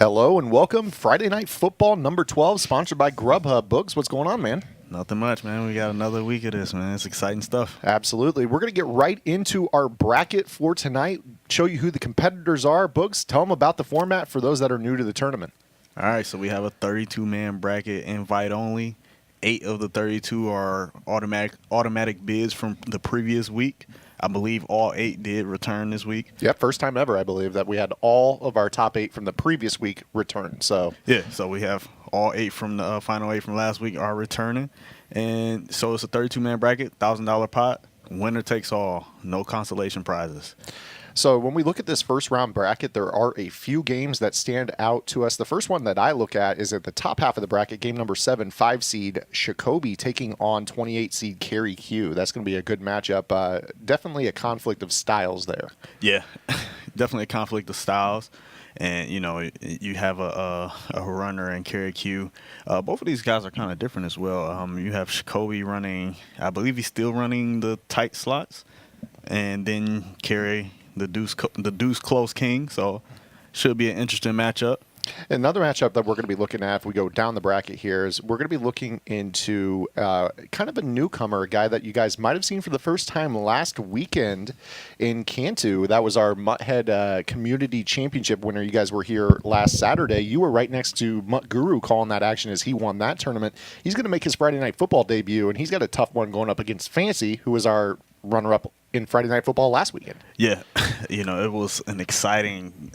Hello and welcome. Friday Night Football number 12, sponsored by Grubhub. Books, what's going on, man? Nothing much, man. We got another week of this, man. It's exciting stuff. Absolutely. We're going to get right into our bracket for tonight, show you who the competitors are. Books, tell them about the format for those that are new to the tournament. All right, so we have a 32-man bracket, invite only. 8 of the 32 are automatic bids from the previous week. I believe all 8 did return this week. Yep, first time ever, I believe, that we had all of our top 8 from the previous week return. So yeah, so we have all 8 from the final 8 from last week are returning. And so it's a 32-man bracket, $1,000 pot. Winner takes all. No consolation prizes. So when we look at this first round bracket, there are a few games that stand out to us. The first one that I look at is at the top half of the bracket, game number 7, 5-seed Shakobee taking on 28-seed Carey Q. That's going to be a good matchup. Definitely a conflict of styles there. Yeah, definitely a conflict of styles. And, you know, you have a runner in Carey Q. Both of these guys are kind of different as well. You have Shakobee running, I believe he's still running the tight slots. And then Carey, the deuce close king, so should be an interesting matchup. Another matchup that we're going to be looking at if we go down the bracket here is we're going to be looking into kind of a newcomer, a guy that you guys might have seen for the first time last weekend in Cantu. That was our Mutthead Community Championship winner. You guys were here last Saturday. You were right next to Mutt Guru calling that action as he won that tournament. He's going to make his Friday Night Football debut, and he's got a tough one going up against Fancy, who was our runner-up in Friday Night Football last weekend. Yeah, you know, it was an exciting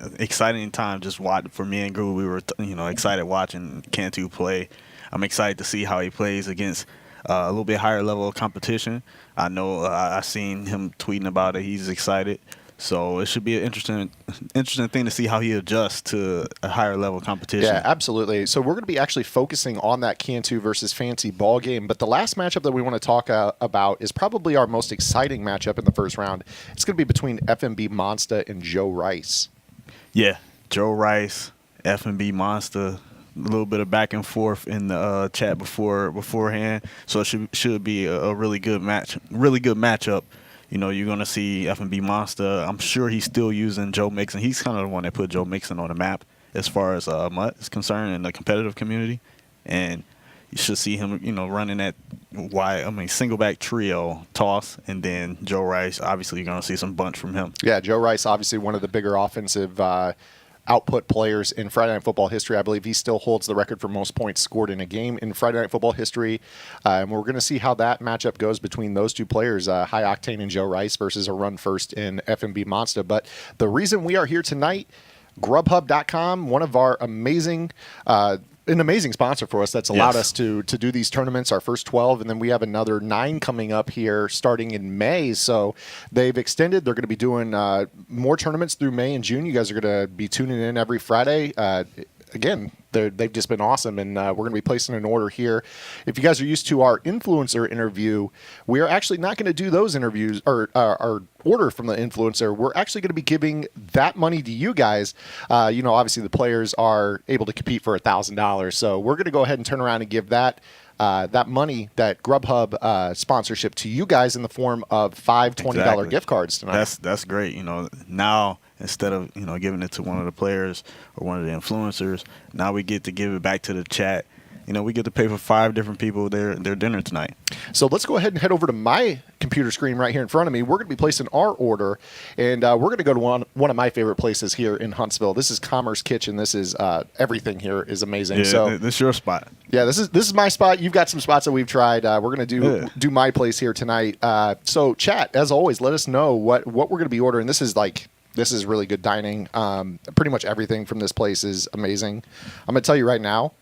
time just watching for me and Gru. We were, excited watching Cantu play. I'm excited to see how he plays against a little bit higher level of competition. I know I seen him tweeting about it. He's excited. So it should be an interesting thing to see how he adjusts to a higher level competition. Yeah, absolutely. So we're going to be actually focusing on that Cantu versus Fancy ball game. But the last matchup that we want to talk about is probably our most exciting matchup in the first round. It's going to be between FMB Monster and Joe Rice. Yeah, Joe Rice, FMB Monster. A little bit of back and forth in the chat beforehand. So it should be a really good matchup. You know, you're going to see F&B Monster. I'm sure he's still using Joe Mixon. He's kind of the one that put Joe Mixon on the map as far as Mutt is concerned in the competitive community. And you should see him, running that single back trio toss. And then Joe Rice, obviously you're going to see some bunch from him. Yeah, Joe Rice, obviously one of the bigger offensive output players in Friday Night Football history. I believe he still holds the record for most points scored in a game in Friday Night Football history. And we're going to see how that matchup goes between those two players, High Octane and Joe Rice versus a run first in FMB Monster. But the reason we are here tonight, Grubhub.com, one of our an amazing sponsor for us that's allowed us to do these tournaments, our first 12, and then we have another 9 coming up here starting in May. So they've extended. They're going to be doing more tournaments through May and June. You guys are going to be tuning in every Friday. Again, they've just been awesome, and we're going to be placing an order here. If you guys are used to our influencer interview, we are actually not going to do those interviews or our order from the influencer. We're actually going to be giving that money to you guys. Obviously the players are able to compete for $1,000, so we're going to go ahead and turn around and give that money, that Grubhub sponsorship, to you guys in the form of $5 $20 gift cards tonight. That's great. Now instead of giving it to one of the players or one of the influencers, now we get to give it back to the chat. We get to pay for 5 different people their dinner tonight. So let's go ahead and head over to my computer screen right here in front of me. We're going to be placing our order, and we're going to go to one of my favorite places here in Huntsville. This is Commerce Kitchen. This is everything here is amazing. Yeah, so this is your spot. Yeah, this is my spot. You've got some spots that we've tried. We're going to do my place here tonight. So chat, as always, let us know what we're going to be ordering. This is really good dining. Pretty much everything from this place is amazing. I'm going to tell you right now,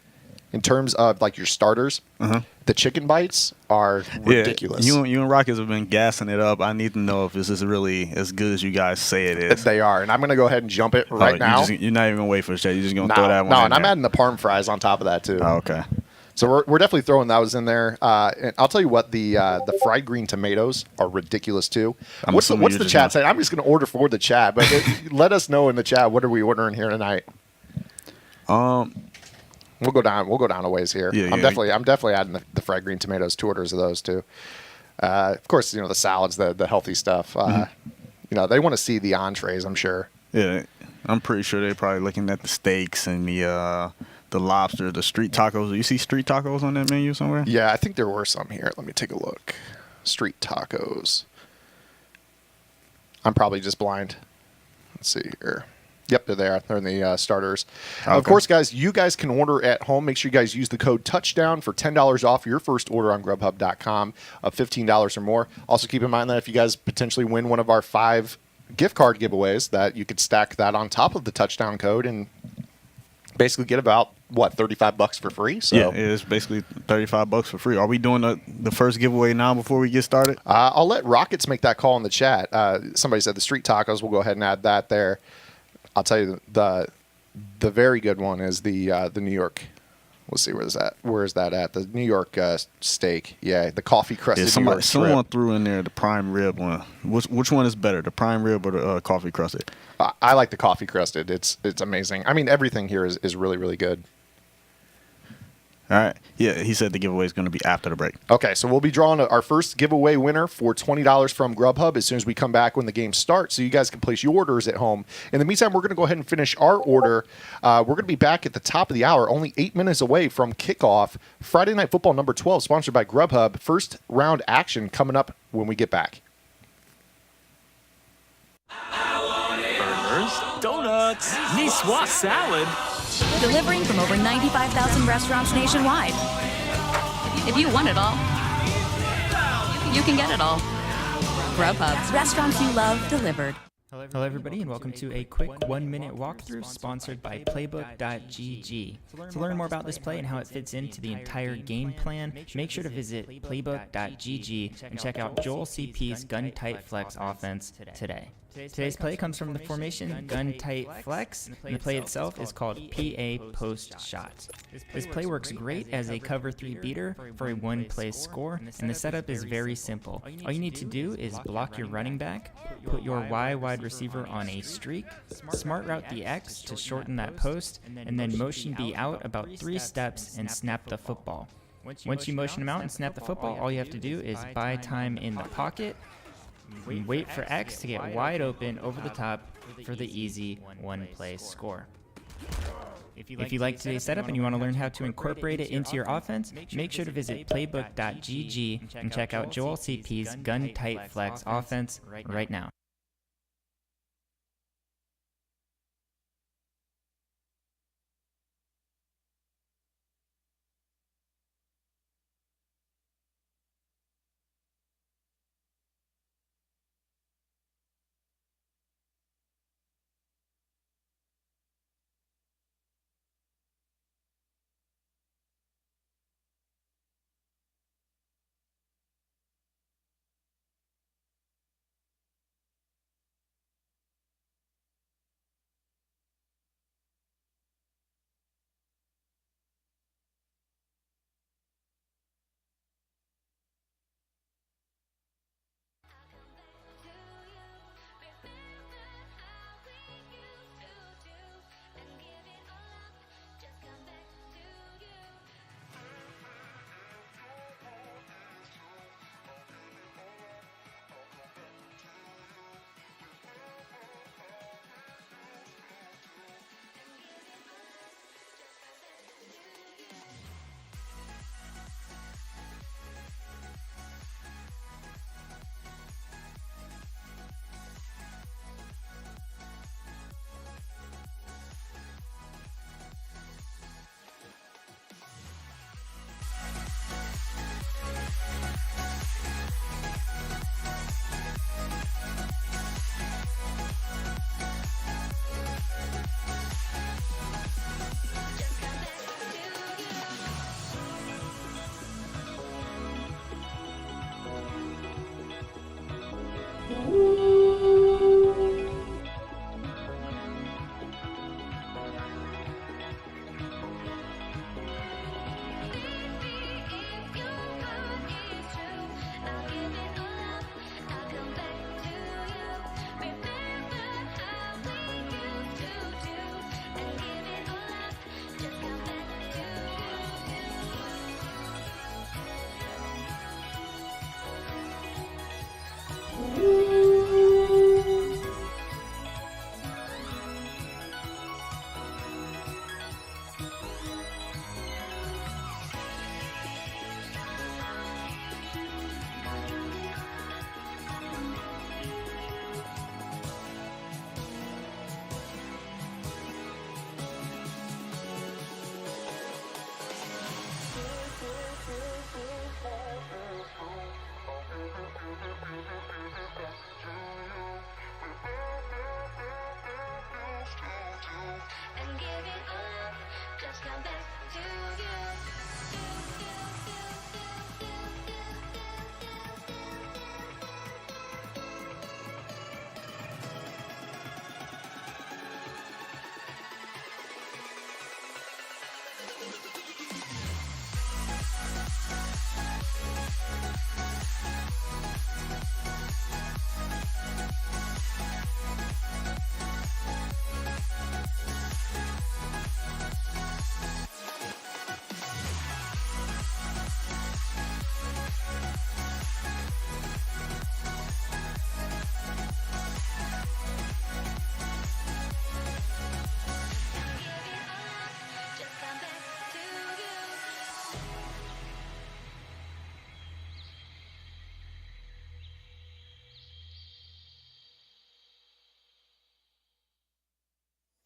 in terms of like your starters, the chicken bites are ridiculous. You and Rockets have been gassing it up. I need to know if this is really as good as you guys say it is. They are, and I'm going to go ahead and jump it right now. You're not even going to wait for the chat. You're just going to throw that one in No, and there. I'm adding the parm fries on top of that too. Oh, okay. So we're definitely throwing those in there. And I'll tell you what, the fried green tomatoes are ridiculous too. What's the chat saying? I'm just going to order for the chat, but let us know in the chat, what are we ordering here tonight? We'll go down a ways here. Yeah, I'm definitely adding the fried green tomatoes, 2 orders of those too. Of course, the salads, the healthy stuff. They want to see the entrees, I'm sure. Yeah. I'm pretty sure they're probably looking at the steaks and the lobster, the street tacos. Do you see street tacos on that menu somewhere? Yeah, I think there were some here. Let me take a look. Street tacos. I'm probably just blind. Let's see here. Yep, they're there. They're in the starters. Okay. Of course, guys, you guys can order at home. Make sure you guys use the code TOUCHDOWN for $10 off your first order on Grubhub.com of $15 or more. Also, keep in mind that if you guys potentially win one of our 5 gift card giveaways, that you could stack that on top of the touchdown code and basically get about, what, $35 for free? So Yeah, it's basically $35 for free. Are we doing the first giveaway now before we get started? I'll let Rockets make that call in the chat. Somebody said the street tacos. We'll go ahead and add that there. I'll tell you the very good one is the New York. We'll see where's that at? The New York steak. Yeah, the coffee crusted. Yeah, someone threw in there the prime rib one. Which one is better, the prime rib or the coffee crusted? I like the coffee crusted. It's amazing. I mean, everything here is really, really good. All right. Yeah, he said the giveaway is going to be after the break. Okay, so we'll be drawing our first giveaway winner for $20 from Grubhub as soon as we come back when the game starts, so you guys can place your orders at home. In the meantime, we're going to go ahead and finish our order. We're going to be back at the top of the hour, only 8 minutes away from kickoff. Friday Night Football number 12, sponsored by Grubhub. First round action coming up when we get back. Burgers, donuts, niçoise salad. Delivering from over 95,000 restaurants nationwide. If you want it all, you can get it all. Grubhub, restaurants you love delivered. Hello everybody and welcome to a quick 1-minute walkthrough sponsored by Playbook.gg. To learn more about this play and how it fits into the entire game plan, make sure to visit Playbook.gg and check out Joel CP's gun tight flex offense today. Today's play comes from the formation gun tight flex, and the play itself is called PA post shot. This play works great as a cover 3 beater for a 1-play score, and the setup is very simple. All you need to do is block your running back, put your Y wide receiver on a streak, smart route the X to shorten that post, and then motion B out about 3 steps and snap the football. Once you motion him out and snap the football, all you have to do is buy time in the pocket, wait for X to get wide open over the top for the easy 1-play score. If you like today's setup and you want to learn how to incorporate it into your offense, make sure to visit Playbook.gg and check out Joel CP's gun tight flex offense right now.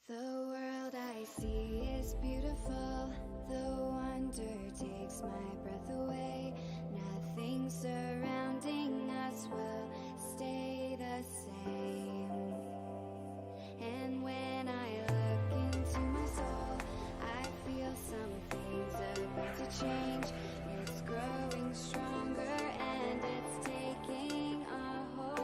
The world I see is beautiful. The wonder takes my breath away. Nothing surrounding us will stay the same. And when I look into my soul, I feel something's about to change. It's growing stronger and it's taking a hold.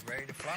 Ready to fly.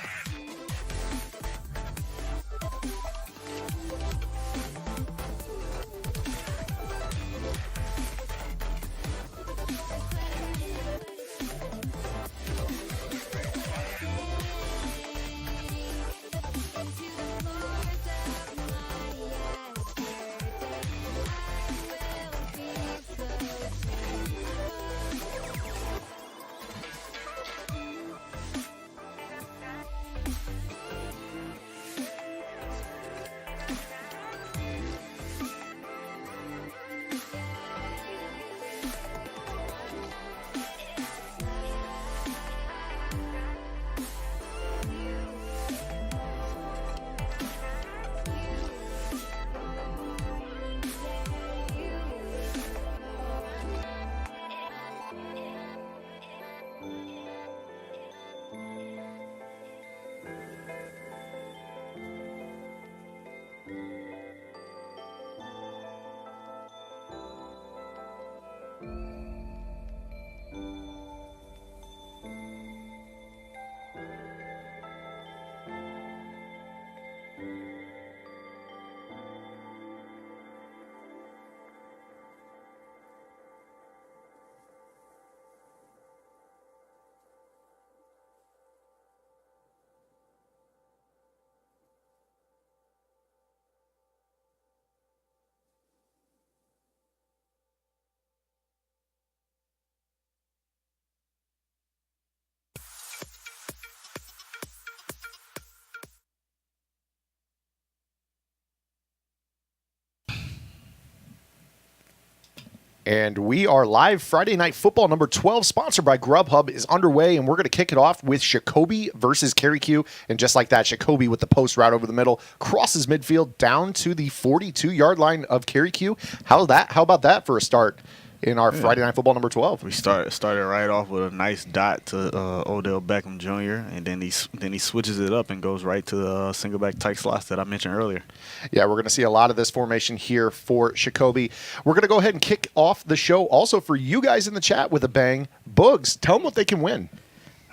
And we are live. Friday Night Football number 12, sponsored by Grubhub, is underway, and we're going to kick it off with Jacoby versus Carey Q. And just like that, Jacoby with the post route over the middle crosses midfield down to the 42-yard line of Carey Q. How about that for a start in our Friday Night Football number 12? We started right off with a nice dot to Odell Beckham Jr., and then he switches it up and goes right to the single back tight slots that I mentioned earlier. Yeah, we're going to see a lot of this formation here for Jacoby. We're going to go ahead and kick off the show also for you guys in the chat with a bang. Boogs, tell them what they can win.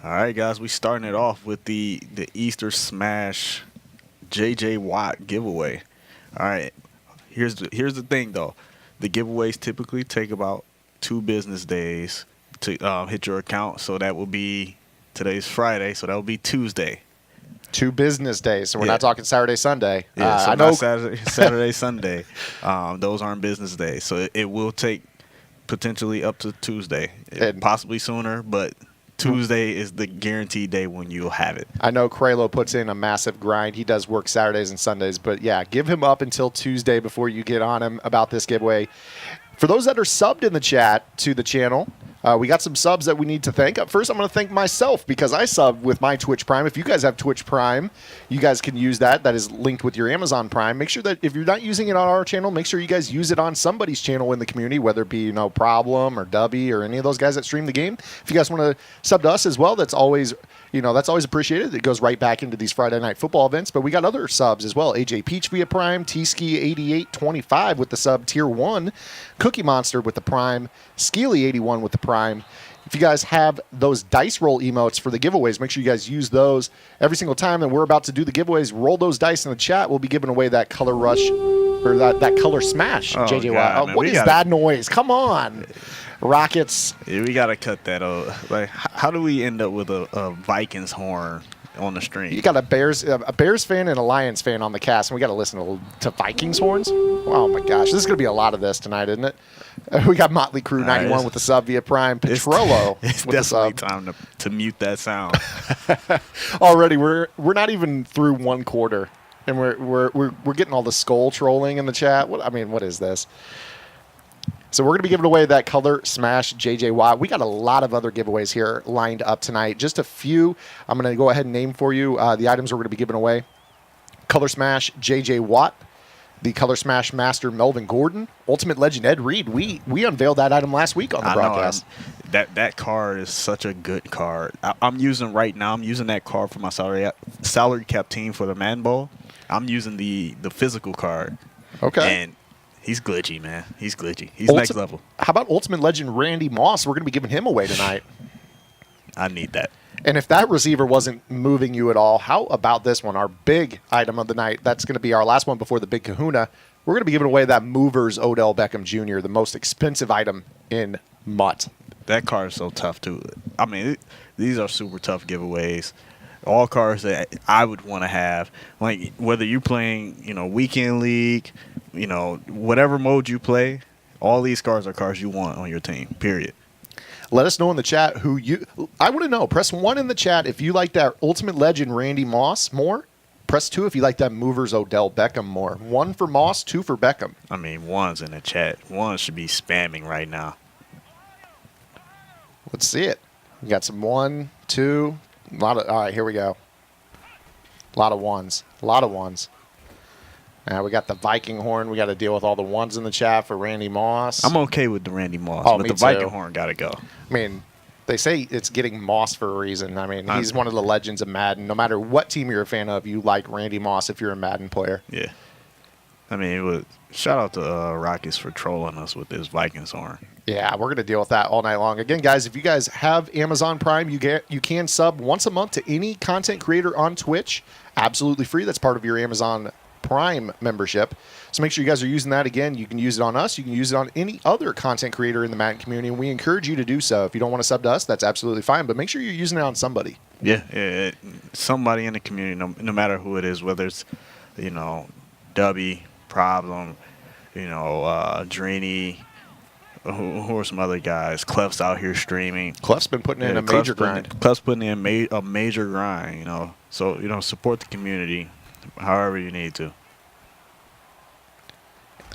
All right, guys, we starting it off with the Easter Smash J.J. Watt giveaway. All right, here's the thing, though. The giveaways typically take about 2 business days to hit your account. So that will be, today's Friday, so that will be Tuesday. 2 business days, so we're not talking Saturday, Sunday. Yeah, so I know not Saturday, Sunday. Those aren't business days. So it will take potentially up to Tuesday, possibly sooner, but Tuesday is the guaranteed day when you'll have it. I know Craylo puts in a massive grind. He does work Saturdays and Sundays, but yeah, give him up until Tuesday before you get on him about this giveaway. For those that are subbed in the chat to the channel, we got some subs that we need to thank. First, I'm going to thank myself because I sub with my Twitch Prime. If you guys have Twitch Prime, you guys can use that. That is linked with your Amazon Prime. Make sure that if you're not using it on our channel, make sure you guys use it on somebody's channel in the community, whether it be Problem or Dubby or any of those guys that stream the game. If you guys want to sub to us as well, that's always appreciated. It goes right back into these Friday Night Football events. But we got other subs as well. AJ Peach via Prime, T-Ski8825 with the sub Tier 1, Cookie Monster with the Prime, Skeely81 with the Prime. If you guys have those dice roll emotes for the giveaways, make sure you guys use those every single time that we're about to do the giveaways. Roll those dice in the chat. We'll be giving away that Color Rush or that Color Smash, JJ Watt. What is that noise? Come on. Rockets. Yeah, we got to cut that out. Like, how do we end up with a Vikings horn on the stream? You got a Bears fan and a Lions fan on the cast, and we got to listen to Vikings horns? Oh, my gosh. This is going to be a lot of this tonight, isn't it? We got Motley Crew 91 with the sub via Prime. Petrello it's with the sub. Time to mute that sound. Already, we're not even through one quarter, and we're getting all the skull trolling in the chat. What is this? So we're going to be giving away that Color Smash JJ Watt. We got a lot of other giveaways here lined up tonight. Just a few. I'm going to go ahead and name for you the items we're going to be giving away. Color Smash JJ Watt. The Color Smash Master Melvin Gordon. Ultimate Legend Ed Reed. We unveiled that item last week on the broadcast. That card is such a good card. I'm using that card for my salary cap team for the Man Bowl. I'm using the physical card. Okay. And he's glitchy, man. He's glitchy. He's next level. How about Ultimate Legend Randy Moss? We're going to be giving him away tonight. I need that. And if that receiver wasn't moving you at all, how about this one? Our big item of the night. That's going to be our last one before the big kahuna. We're going to be giving away that Movers Odell Beckham Jr., the most expensive item in MUT. That card is so tough, too. These are super tough giveaways. All cards that I would want to have. Like, whether you're playing, weekend league, whatever mode you play, all these cards are cards you want on your team, period. Let us know in the chat I want to know. Press 1 in the chat if you like that Ultimate Legend Randy Moss more. Press 2 if you like that Movers Odell Beckham more. 1 for Moss, 2 for Beckham. 1's in the chat. 1 should be spamming right now. Let's see it. We got some 1, 2. All right, here we go. A lot of 1s. We got the Viking horn. We got to deal with all the 1s in the chat for Randy Moss. I'm okay with the Randy Moss, but the Viking horn got to go. They say it's getting Moss for a reason. He's one of the legends of Madden. No matter what team you're a fan of, you like Randy Moss if you're a Madden player. Yeah. Shout out to Rockets for trolling us with this Vikings horn. Yeah, we're going to deal with that all night long. Again, guys, if you guys have Amazon Prime, you can sub once a month to any content creator on Twitch. Absolutely free. That's part of your Amazon Prime membership. So make sure you guys are using that. Again, you can use it on us. You can use it on any other content creator in the Madden community, and we encourage you to do so. If you don't want to sub to us, that's absolutely fine, but make sure you're using it on somebody. Yeah, somebody in the community, no matter who it is, whether it's, Dubby, Problem, Drini, who are some other guys. Clef's out here streaming. Clef's been putting in a major grind. Clef's putting in a major grind, So, support the community however you need to.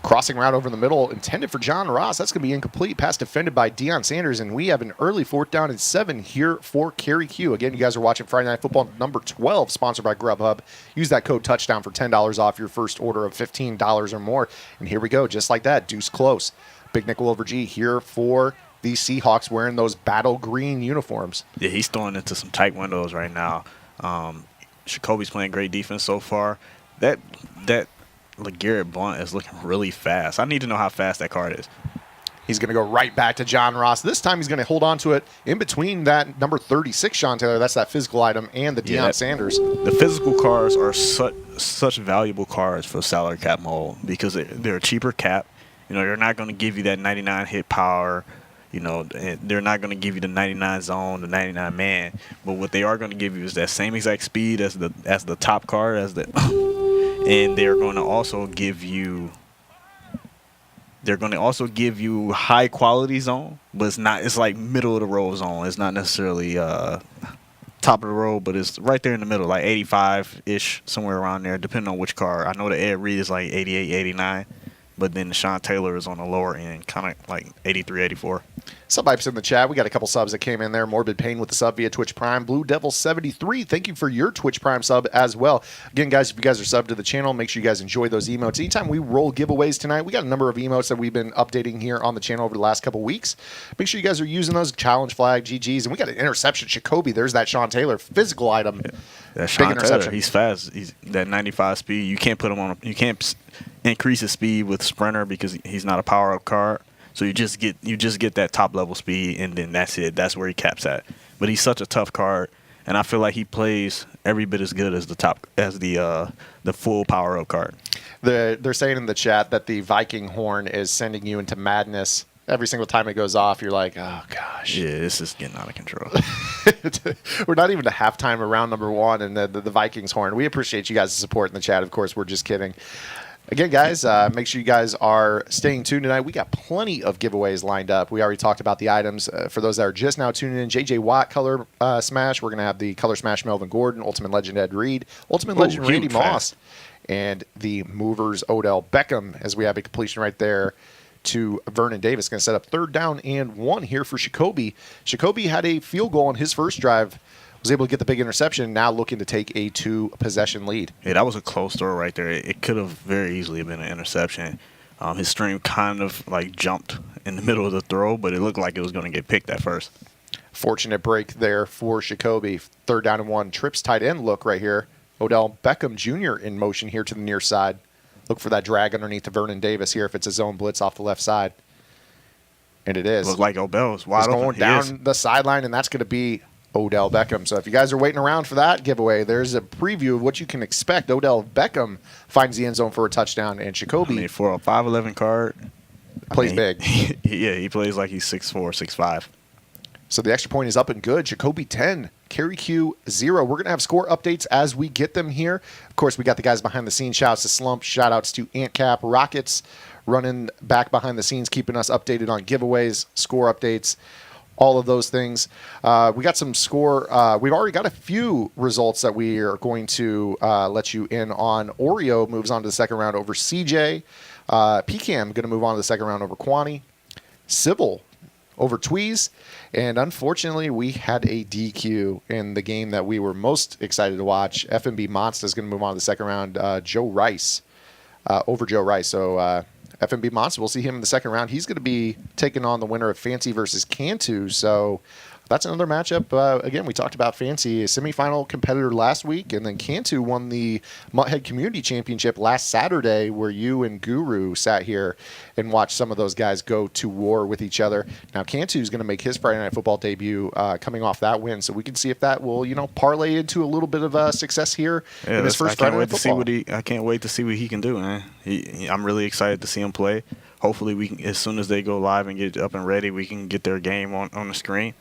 Crossing route over the middle, intended for John Ross. That's going to be incomplete. Pass defended by Deion Sanders, and we have an early 4th down and 7 here for Kerry Q. Again, you guys are watching Friday Night Football number 12, sponsored by Grubhub. Use that code touchdown for $10 off your first order of $15 or more. And here we go, just like that, deuce close. Big nickel over G here for the Seahawks wearing those battle green uniforms. Yeah, he's throwing into some tight windows right now. Jacoby's playing great defense so far. That LeGarrette Blount is looking really fast. I need to know how fast that card is. He's going to go right back to John Ross. This time he's going to hold on to it in between that number 36, Sean Taylor. That's that physical item, and the Deion Sanders. The physical cards are such valuable cards for salary cap mold because they're a cheaper cap. You know, they're not going to give you that 99 hit power. You know, they're not going to give you the 99 zone, the 99 man. But what they are going to give you is that same exact speed as the top card, and they're going to also give you high quality zone, but it's like middle of the road zone. It's not necessarily top of the road, but it's right there in the middle, like 85-ish, somewhere around there, depending on which car. I know the Ed Reed is like 88, 89, but then the Sean Taylor is on the lower end, kind of like 83, 84. Sub hypes in the chat. We got a couple subs that came in there. Morbid Pain with the sub via Twitch Prime. Blue Devil 73. Thank you for your Twitch Prime sub as well. Again, guys, if you guys are subbed to the channel, make sure you guys enjoy those emotes. Anytime we roll giveaways tonight, we got a number of emotes that we've been updating here on the channel over the last couple weeks. Make sure you guys are using those. Challenge flag, GGs, and we got an interception. Jacoby, there's that Sean Taylor physical item. Yeah. That Sean Taylor, he's fast. He's that 95 speed. You can't put him on. You can't increase his speed with sprinter because he's not a power up card. So you just get that top level speed, and then that's it. That's where he caps at. But he's such a tough card, and I feel like he plays every bit as good as the full power up card. They're saying in the chat that the Viking horn is sending you into madness. Every single time it goes off, you're like, oh gosh. Yeah, this is getting out of control. We're not even to halftime of round number 1, and the Vikings horn. We appreciate you guys' support in the chat. Of course, we're just kidding. Again, guys, make sure you guys are staying tuned tonight. We got plenty of giveaways lined up. We already talked about the items. For those that are just now tuning in, J.J. Watt Color Smash. We're going to have the Color Smash Melvin Gordon, Ultimate Legend Ed Reed, Ultimate Legend Randy Moss, and the Movers Odell Beckham, as we have a completion right there to Vernon Davis. Going to set up 3rd down and 1 here for Jacoby. Jacoby had a field goal on his first drive. Was able to get the big interception, now looking to take a 2-possession lead. Yeah, that was a close throw right there. It could have very easily been an interception. His string kind of like jumped in the middle of the throw, but it looked like it was going to get picked at first. Fortunate break there for Jacoby. 3rd down and 1. Trips tight end look right here. Odell Beckham Jr. in motion here to the near side. Look for that drag underneath to Vernon Davis here if it's a zone blitz off the left side. And it is. Looks like Odell's wide open. Going down the sideline, and that's going to be Odell Beckham. So if you guys are waiting around for that giveaway, there's a preview of what you can expect. Odell Beckham finds the end zone for a touchdown, and Jacoby for a 5'11" card, plays big. Yeah, he plays like he's 6'4", 6'5". So the extra point is up and good. Jacoby 10, Kerry Q 0. We're going to have score updates as we get them here. Of course, we got the guys behind the scenes. Shout-outs to Slump. Shout-outs to Antcap. Rockets running back behind the scenes, keeping us updated on giveaways, score updates, all of those things. We got some score. We've already got a few results that we are going to let you in on. Oreo moves on to the second round over CJ. Pecan going to move on to the second round over Kwani. Civil over Tweez. And unfortunately, we had a DQ in the game that we were most excited to watch. FMB Monster is going to move on to the second round. Joe Rice over Joe Rice. So FMB Monster, we'll see him in the second round. He's going to be taking on the winner of Fancy versus Cantu. So that's another matchup. Again, we talked about Fancy, a semifinal competitor last week, and then Cantu won the Mutthead Community Championship last Saturday, where you and Guru sat here and watched some of those guys go to war with each other. Now, Cantu is going to make his Friday Night Football debut coming off that win, so we can see if that will, parlay into a little bit of success here in his first Friday Night Football. I can't wait to see what he can do, man. I'm really excited to see him play. Hopefully, we can, as soon as they go live and get up and ready, we can get their game on the screen.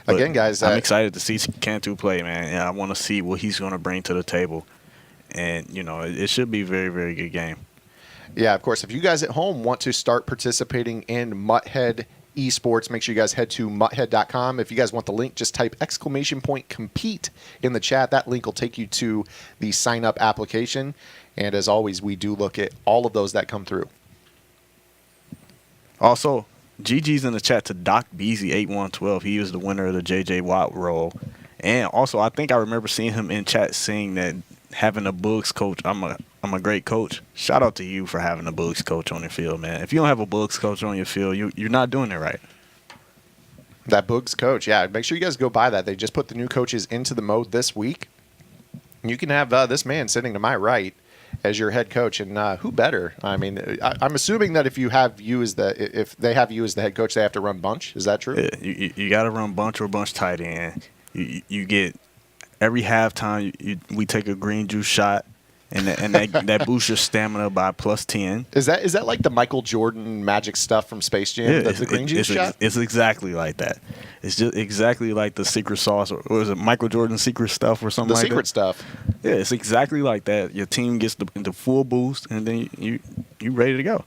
But again, guys, I'm excited to see Cantu play, man. And I want to see what he's going to bring to the table. And, it should be a very, very good game. Yeah, of course. If you guys at home want to start participating in Mutthead Esports, make sure you guys head to mutthead.com. If you guys want the link, just type !compete in the chat. That link will take you to the sign-up application. And as always, we do look at all of those that come through. Also, GG's in the chat to Doc Beasy 8112. He was the winner of the JJ Watt role. And also, I think I remember seeing him in chat saying that having a Bugs coach, I'm a great coach. Shout out to you for having a Bugs coach on your field, man. If you don't have a Bugs coach on your field, you're not doing it right. That Bugs coach, yeah. Make sure you guys go buy that. They just put the new coaches into the mode this week. You can have this man sitting to my right as your head coach, and who better? I mean, I'm assuming that if they have you as the head coach, they have to run bunch. Is that true? Yeah, you got to run bunch or bunch tight end. You get every halftime. We take a green juice shot. And that boosts your stamina by +10. Is that like the Michael Jordan magic stuff from Space Jam? Yeah, The green juice shot? It's exactly like that. It's just exactly like the secret sauce, or was it Michael Jordan's secret stuff or something The like that? secret stuff. Yeah, it's exactly like that. Your team gets the full boost, and then you ready to go.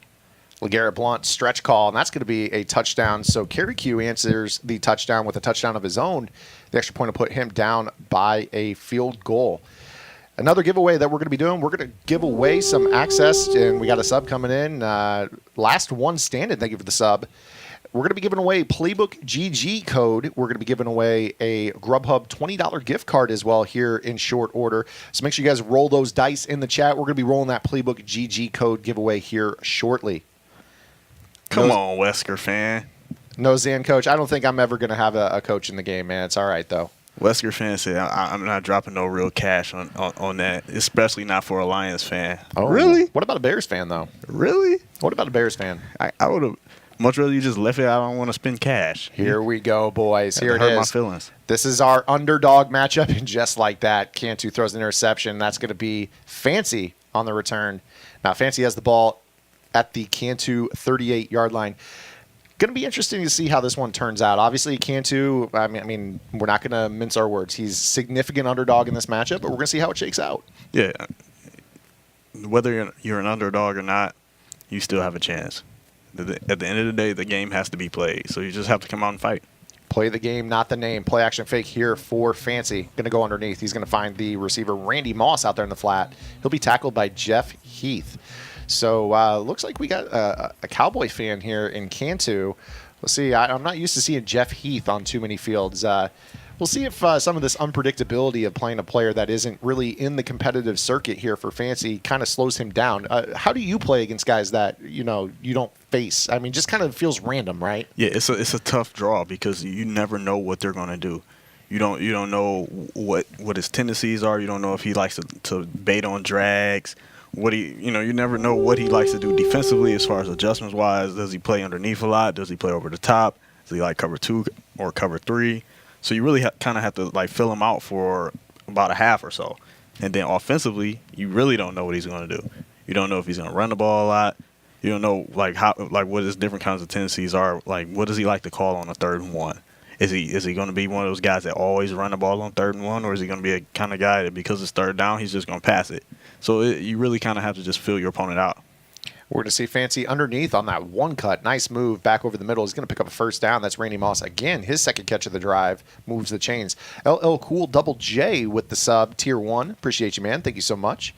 LeGarrette Blount stretch call, and that's going to be a touchdown. So Kerry Q answers the touchdown with a touchdown of his own. The extra point will put him down by a field goal. Another giveaway that we're going to be doing, we're going to give away some access, and we got a sub coming in. Last one standing, thank you for the sub. We're going to be giving away Playbook GG code. We're going to be giving away a Grubhub $20 gift card as well here in short order. So make sure you guys roll those dice in the chat. We're going to be rolling that Playbook GG code giveaway here shortly. Come on, Wesker fan. No, Zan coach. I don't think I'm ever going to have a coach in the game, man. It's all right, though. Wesker fan said, I'm not dropping no real cash on that, especially not for a Lions fan. Oh, really? What about a Bears fan, though? Really? What about a Bears fan? I would have much rather you just left it. I don't want to spend cash. Here we go, boys. Here it hurt is. my feelings. This is our underdog matchup, and just like that, Cantu throws an interception. That's going to be Fancy on the return. Now, Fancy has the ball at the Cantu 38-yard line. Going to be interesting to see how this one turns out. Obviously, Cantu, I mean, we're not going to mince our words. He's significant underdog in this matchup, but we're going to see how it shakes out. Yeah. Whether you're an underdog or not, you still have a chance. At the end of the day, the game has to be played, so you just have to come out and fight. Play the game, not the name. Play action fake here for Fancy. Going to go underneath. He's going to find the receiver, Randy Moss, out there in the flat. He'll be tackled by Jeff Heath. So looks like we got a Cowboy fan here in Cantu. We'll see. I'm not used to seeing Jeff Heath on too many fields. We'll see if some of this unpredictability of playing a player that isn't really in the competitive circuit here for Fancy kind of slows him down. How do you play against guys that you don't face? I mean, just kind of feels random, right? Yeah, it's a tough draw because you never know what they're going to do. You don't know what his tendencies are. You don't know if he likes to bait on drags. You never know what he likes to do defensively as far as adjustments wise. Does he play underneath a lot? Does he play over the top? Does he like cover 2 or cover 3? So you really kind of have to like fill him out for about a half or so. And then offensively, you really don't know what he's going to do. You don't know if he's going to run the ball a lot. You don't know what his different kinds of tendencies are. Like, what does he like to call on a 3rd and 1? Is he going to be one of those guys that always run the ball on 3rd and 1, or is he going to be a kind of guy that because it's 3rd down, he's just going to pass it? So you really kind of have to just fill your opponent out. We're going to see Fancy underneath on that one cut. Nice move back over the middle. He's going to pick up a first down. That's Randy Moss. Again, his second catch of the drive moves the chains. LL Cool Double J with the sub, Tier 1. Appreciate you, man. Thank you so much.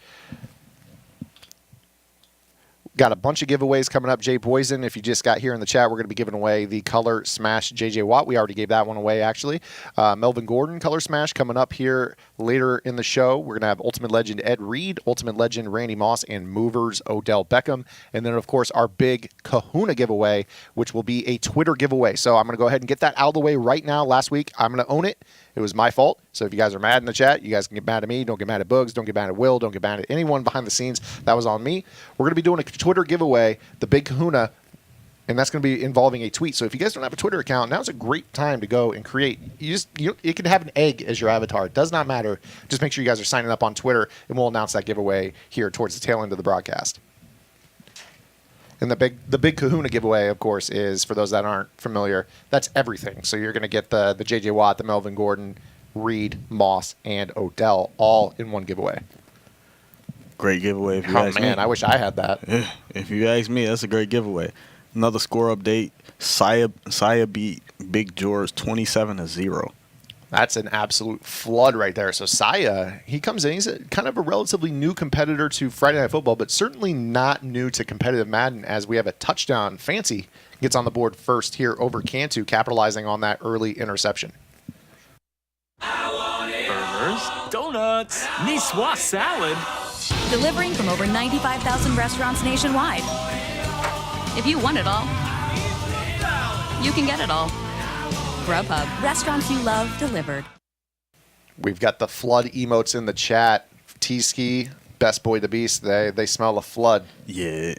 Got a bunch of giveaways coming up. Jay Boysen, if you just got here in the chat, we're going to be giving away the Color Smash JJ Watt. We already gave that one away, actually. Melvin Gordon Color Smash coming up here later in the show. We're going to have Ultimate Legend Ed Reed, Ultimate Legend Randy Moss, and Movers Odell Beckham. And then, of course, our big Kahuna giveaway, which will be a Twitter giveaway. So I'm going to go ahead and get that out of the way right now. Last week, I'm going to own it. It was my fault. So if you guys are mad in the chat, you guys can get mad at me. Don't get mad at Bugs. Don't get mad at Will. Don't get mad at anyone behind the scenes. That was on me. We're going to be doing a Twitter giveaway, the Big Kahuna, and that's going to be involving a tweet. So if you guys don't have a Twitter account, now's a great time to go and create. You can have an egg as your avatar. It does not matter. Just make sure you guys are signing up on Twitter, and we'll announce that giveaway here towards the tail end of the broadcast. And the big Kahuna giveaway, of course, is, for those that aren't familiar, that's everything. So you're going to get the J.J. Watt, the Melvin Gordon, Reed, Moss, and Odell all in one giveaway. Great giveaway. If you Oh, ask man, me. I wish I had that. If you ask me, that's a great giveaway. Another score update. Saya beat Big George 27-0. That's an absolute flood right there. So Saya, he comes in. He's kind of a relatively new competitor to Friday Night Football, but certainly not new to competitive Madden, as we have a touchdown. Fancy gets on the board first here over Cantu, capitalizing on that early interception. Burgers, donuts, niçoise salad. Delivering from over 95,000 restaurants nationwide. If you want it all, you can get it all. Grubhub, restaurants you love delivered. We've got the flood emotes in the chat. T-Ski, Best Boy the Beast, they smell a flood. Yeah,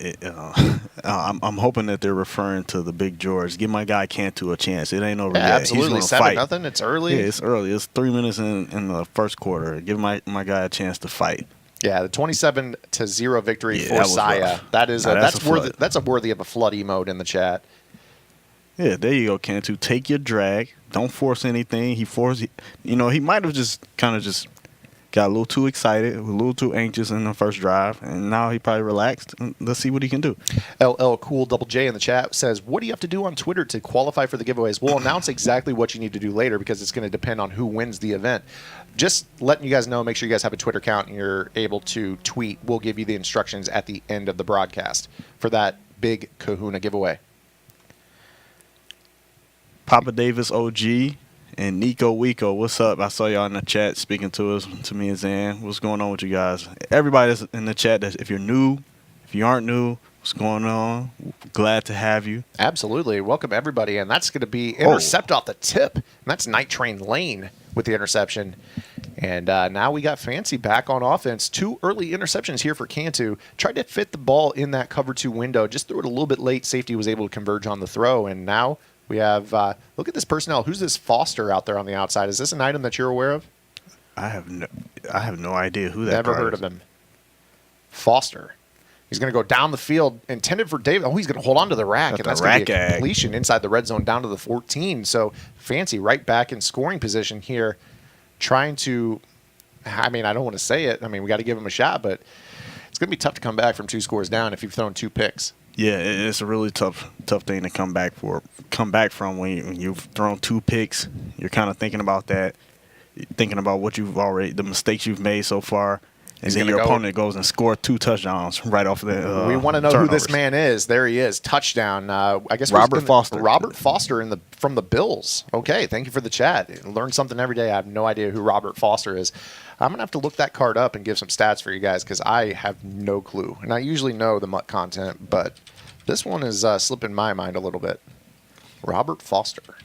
I'm hoping that they're referring to the Big George. Give my guy Cantu a chance. It ain't over yet. Absolutely. He's gonna fight. 7-0. It's early. Yeah, it's early. It's 3 minutes in the first quarter. Give my guy a chance to fight. Yeah, the 27-0 victory Yeah, for that was Saya. rough. That's worthy of a flood emote in the chat. Yeah, there you go, Cantu. Take your drag. Don't force anything. He might have just got a little too excited, a little too anxious in the first drive, and now he probably relaxed. Let's see what he can do. LL Cool Double J in the chat says, what do you have to do on Twitter to qualify for the giveaways? We'll announce exactly what you need to do later because it's going to depend on who wins the event. Just letting you guys know, make sure you guys have a Twitter account and you're able to tweet. We'll give you the instructions at the end of the broadcast for that big kahuna giveaway. Papa Davis OG and Nico Wico, what's up? I saw y'all in the chat speaking to me and Zan. What's going on with you guys? Everybody that's in the chat, if you're new, if you aren't new, what's going on? Glad to have you. Absolutely. Welcome, everybody. And that's going to be intercept off the tip. And that's Night Train Lane with the interception. And now we got Fancy back on offense. 2 early interceptions here for Cantu. Tried to fit the ball in that cover 2 window. Just threw it a little bit late. Safety was able to converge on the throw. And now we have, look at this personnel. Who's this Foster out there on the outside? Is this an item that you're aware of? I have no idea who that Never guy heard is. of him. Foster. He's going to go down the field, intended for David. Oh, he's going to hold on to the rack, and that's going to be a completion inside the red zone down to the 14. So Fancy right back in scoring position here, trying to, I don't want to say it. We got to give him a shot, but it's going to be tough to come back from 2 scores down if you've thrown 2 picks. Yeah, it's a really tough thing to come back from when you've thrown 2 picks. You're kind of thinking about that, thinking about the mistakes you've made so far. And then your opponent goes and scores 2 touchdowns right off the we want to know turnovers. who this man is. There he is. Touchdown. I guess Robert Foster. Robert Foster from the Bills. Okay, thank you for the chat. Learn something every day. I have no idea who Robert Foster is. I'm going to have to look that card up and give some stats for you guys because I have no clue. And I usually know the MUT content, but this one is slipping my mind a little bit. Robert Foster.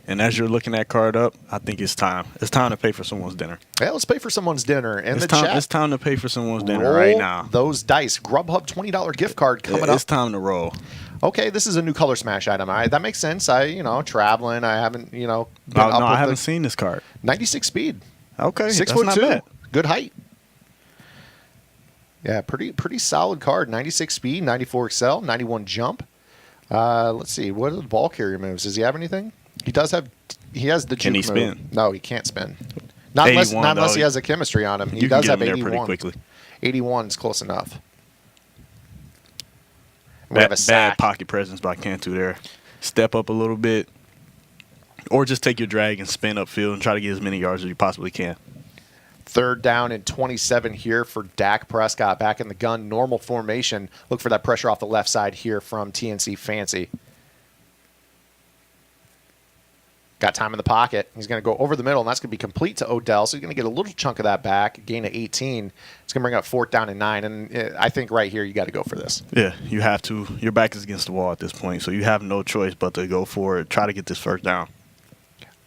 And as you're looking that card up, I think it's time. It's time to pay for someone's dinner. Yeah, let's pay for someone's dinner. And It's time to pay for someone's dinner right now. Those dice. Grubhub $20 gift card coming up. It's time to roll. Okay, this is a new color smash item. That makes sense. Traveling. I haven't, been I haven't seen this card. 96 speed. Okay, 6'2". not bad. Good height. Yeah, pretty solid card. 96 speed, 94 excel, 91 jump. Let's see. What are the ball carrier moves? Does he have anything? He does have. He has the juke Can he move. spin? No, he can't spin. Not unless he has a chemistry on him. He does have 81. Pretty quickly. 81 is close enough. We have a bad pocket presence by Cantu there. Step up a little bit, or just take your drag and spin upfield and try to get as many yards as you possibly can. 3rd down and 27 here for Dak Prescott. Back in the gun, normal formation. Look for that pressure off the left side here from TNC Fancy. Got time in the pocket. He's going to go over the middle, and that's going to be complete to Odell. So he's going to get a little chunk of that back, gain of 18. It's going to bring up 4th down and 9. And I think right here you got to go for this. Yeah, you have to. Your back is against the wall at this point, so you have no choice but to go for it. Try to get this 1st down.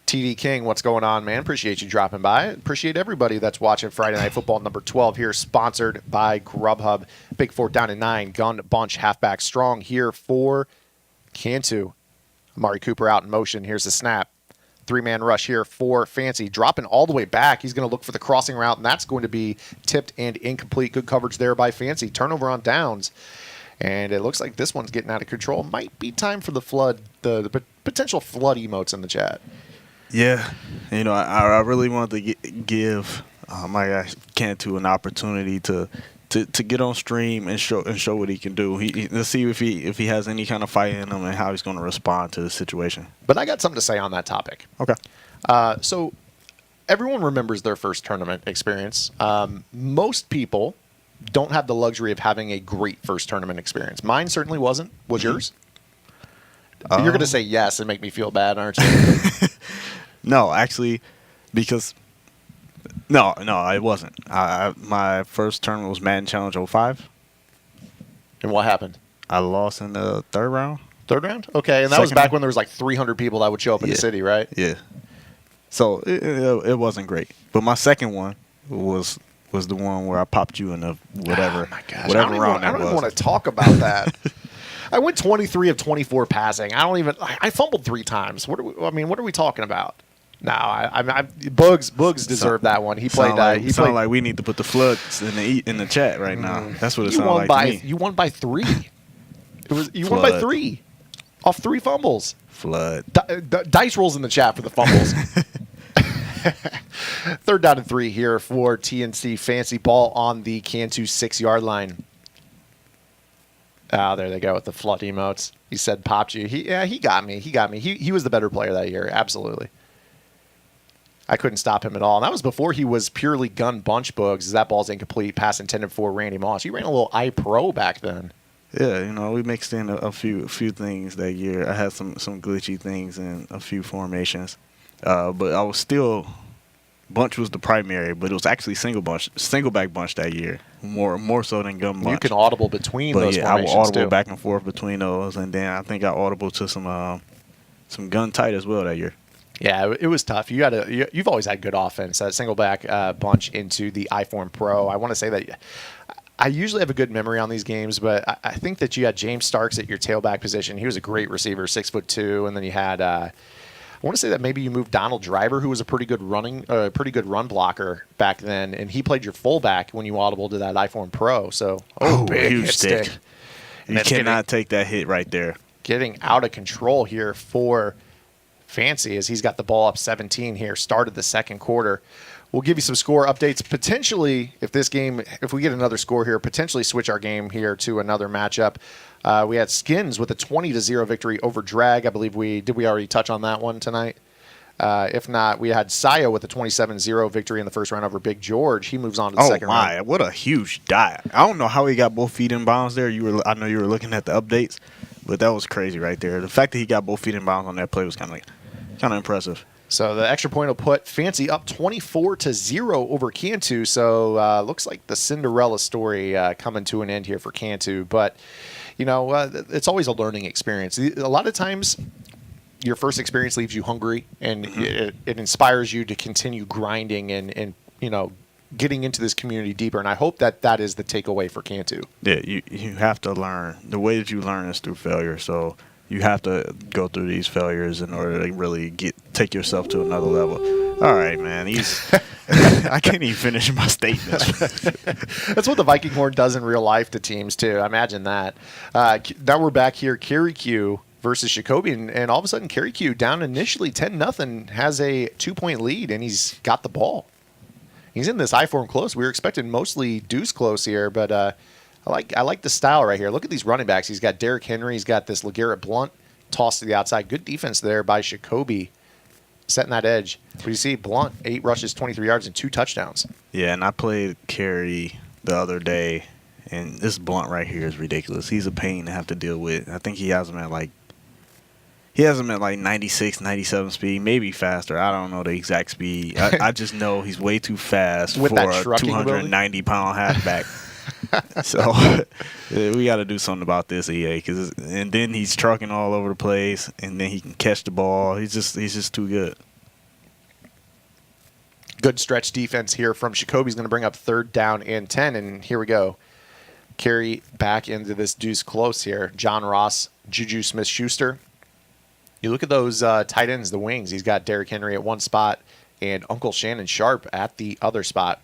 TD King, what's going on, man? Appreciate you dropping by. Appreciate everybody that's watching Friday Night Football number 12 here, sponsored by Grubhub. Big 4th down and 9. Gun bunch, halfback strong here for Cantu. Amari Cooper out in motion. Here's the snap. 3-man rush here for Fancy. Dropping all the way back. He's going to look for the crossing route, and that's going to be tipped and incomplete. Good coverage there by Fancy. Turnover on downs. And it looks like this one's getting out of control. Might be time for the flood, the potential flood emotes in the chat. Yeah, I really wanted to give my guy Cantu an opportunity to to get on stream and show what he can do. Let's see if he has any kind of fight in him and how he's going to respond to the situation. But I got something to say on that topic. Okay. So everyone remembers their first tournament experience. Most people don't have the luxury of having a great first tournament experience. Mine certainly wasn't. Was yours? You're going to say yes and make me feel bad, aren't you? No, actually, because no, it wasn't. My first tournament was Madden Challenge 05. And what happened? I lost in the third round. Third round? Okay, and that was Second back round. when there was like 300 people that would show up in the city, right? Yeah. So it wasn't great. But my second one was the one where I popped you in the whatever, Oh my gosh. whatever round I that don't even was. want to talk about that. I went 23 of 24 passing. I fumbled 3 times. What are we talking about? No, Bugs deserved that one. He played. He sounded like we need to put the floods in the chat right now. That's what it sounded like to me. You won by 3. You won by Flood. 3 off 3 fumbles. Flood. Dice rolls in the chat for the fumbles. 3rd down and 3 here for TNC. Fancy ball on the Cantu 6-yard line. Oh, there they go with the flood emotes. He said popped you. He got me. He was the better player that year. Absolutely. I couldn't stop him at all. And that was before he was purely gun bunch Bugs. That ball's incomplete. Pass intended for Randy Moss. He ran a little I-Pro back then. Yeah, we mixed in a few things that year. I had some glitchy things in a few formations. But I was still bunch was the primary, but it was actually single back bunch that year. More so than gun bunch. You can audible between but those yeah, I would formations audible too. back and forth between those, and then I think I audible to some gun tight as well that year. Yeah, it was tough. You've always had good offense. That single back bunch into the iForm Pro. I want to say that I usually have a good memory on these games, but I think that you had James Starks at your tailback position. He was a great receiver, 6'2", and then you had I want to say that maybe you moved Donald Driver, who was a pretty good run blocker back then, and he played your fullback when you audible to that iForm Pro. So big huge hit stick. And You cannot take that hit right there. getting out of control here for Fancy as he's got the ball up 17 here, started the second quarter. We'll give you some score updates. Potentially, if we get another score here, potentially switch our game here to another matchup. We had Skins with a 20-0 victory over Drag. I believe we already touch on that one tonight? If not, we had Sayo with a 27-0 victory in the first round over Big George. He moves on to the second round. What a huge dive. I don't know how he got both feet in bounds there. I know you were looking at the updates, but that was crazy right there. The fact that he got both feet in bounds on that play was kind of impressive. So the extra point will put Fancy up 24-0 over Cantu. So looks like the Cinderella story coming to an end here for Cantu. But, it's always a learning experience. A lot of times your first experience leaves you hungry, and it inspires you to continue grinding and getting into this community deeper. And I hope that is the takeaway for Cantu. Yeah, you have to learn. The way that you learn is through failure. So you have to go through these failures in order to really take yourself to another level. All right, man. I can't even finish my statements. That's what the Viking Horn does in real life to teams, too. Imagine that. Now we're back here. Kerry Q versus Jacoby, and all of a sudden, Kerry Q down initially 10-0, has a 2-point lead, and he's got the ball. He's in this I-form close. We were expecting mostly deuce close here, but I like the style right here. Look at these running backs. He's got Derrick Henry. He's got this LeGarrette Blount tossed to the outside. Good defense there by Jacoby, setting that edge. But you see Blount, 8 rushes, 23 yards, and 2 touchdowns. Yeah, and I played Kerry the other day, and this Blount right here is ridiculous. He's a pain to have to deal with. I think he has him at like 96, 97 speed, maybe faster. I don't know the exact speed. I just know he's way too fast With for that a trucking 290-pound halfback. So we got to do something about this, EA. And then he's trucking all over the place, and then he can catch the ball. He's just too good. Good stretch defense here from Jacoby's going to bring up 3rd down and 10, and here we go. Carry back into this deuce close here. John Ross, Juju Smith-Schuster. You look at those tight ends, the wings. He's got Derrick Henry at one spot and Uncle Shannon Sharp at the other spot.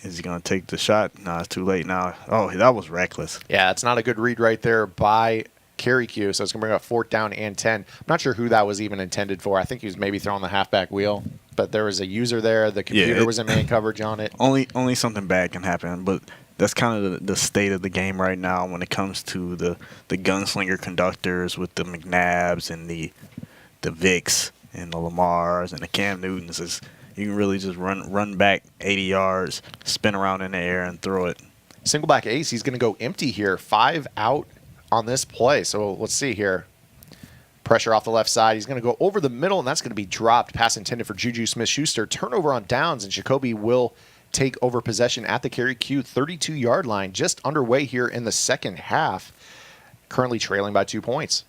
Is he going to take the shot? No, it's too late now. Oh, that was reckless. Yeah, it's not a good read right there by Kerry So it's going to bring up 4th down and 10. I'm not sure who that was even intended for. I think he was maybe throwing the halfback wheel. but there was a user there. The computer was in man coverage on it. Only something bad can happen, but that's kind of the state of the game right now when it comes to the gunslinger conductors with the McNabbs and the Vicks and the Lamars and the Cam Newtons. You can really just run back 80 yards, spin around in the air, and throw it. Single back ace. He's going to go empty here. 5 out on this play. So let's see here. Pressure off the left side. He's going to go over the middle, and that's going to be dropped. Pass intended for Juju Smith-Schuster. Turnover on downs, and Jacoby will take over possession at the carry Q 32-yard line. Just underway here in the second half. Currently trailing by 2 points.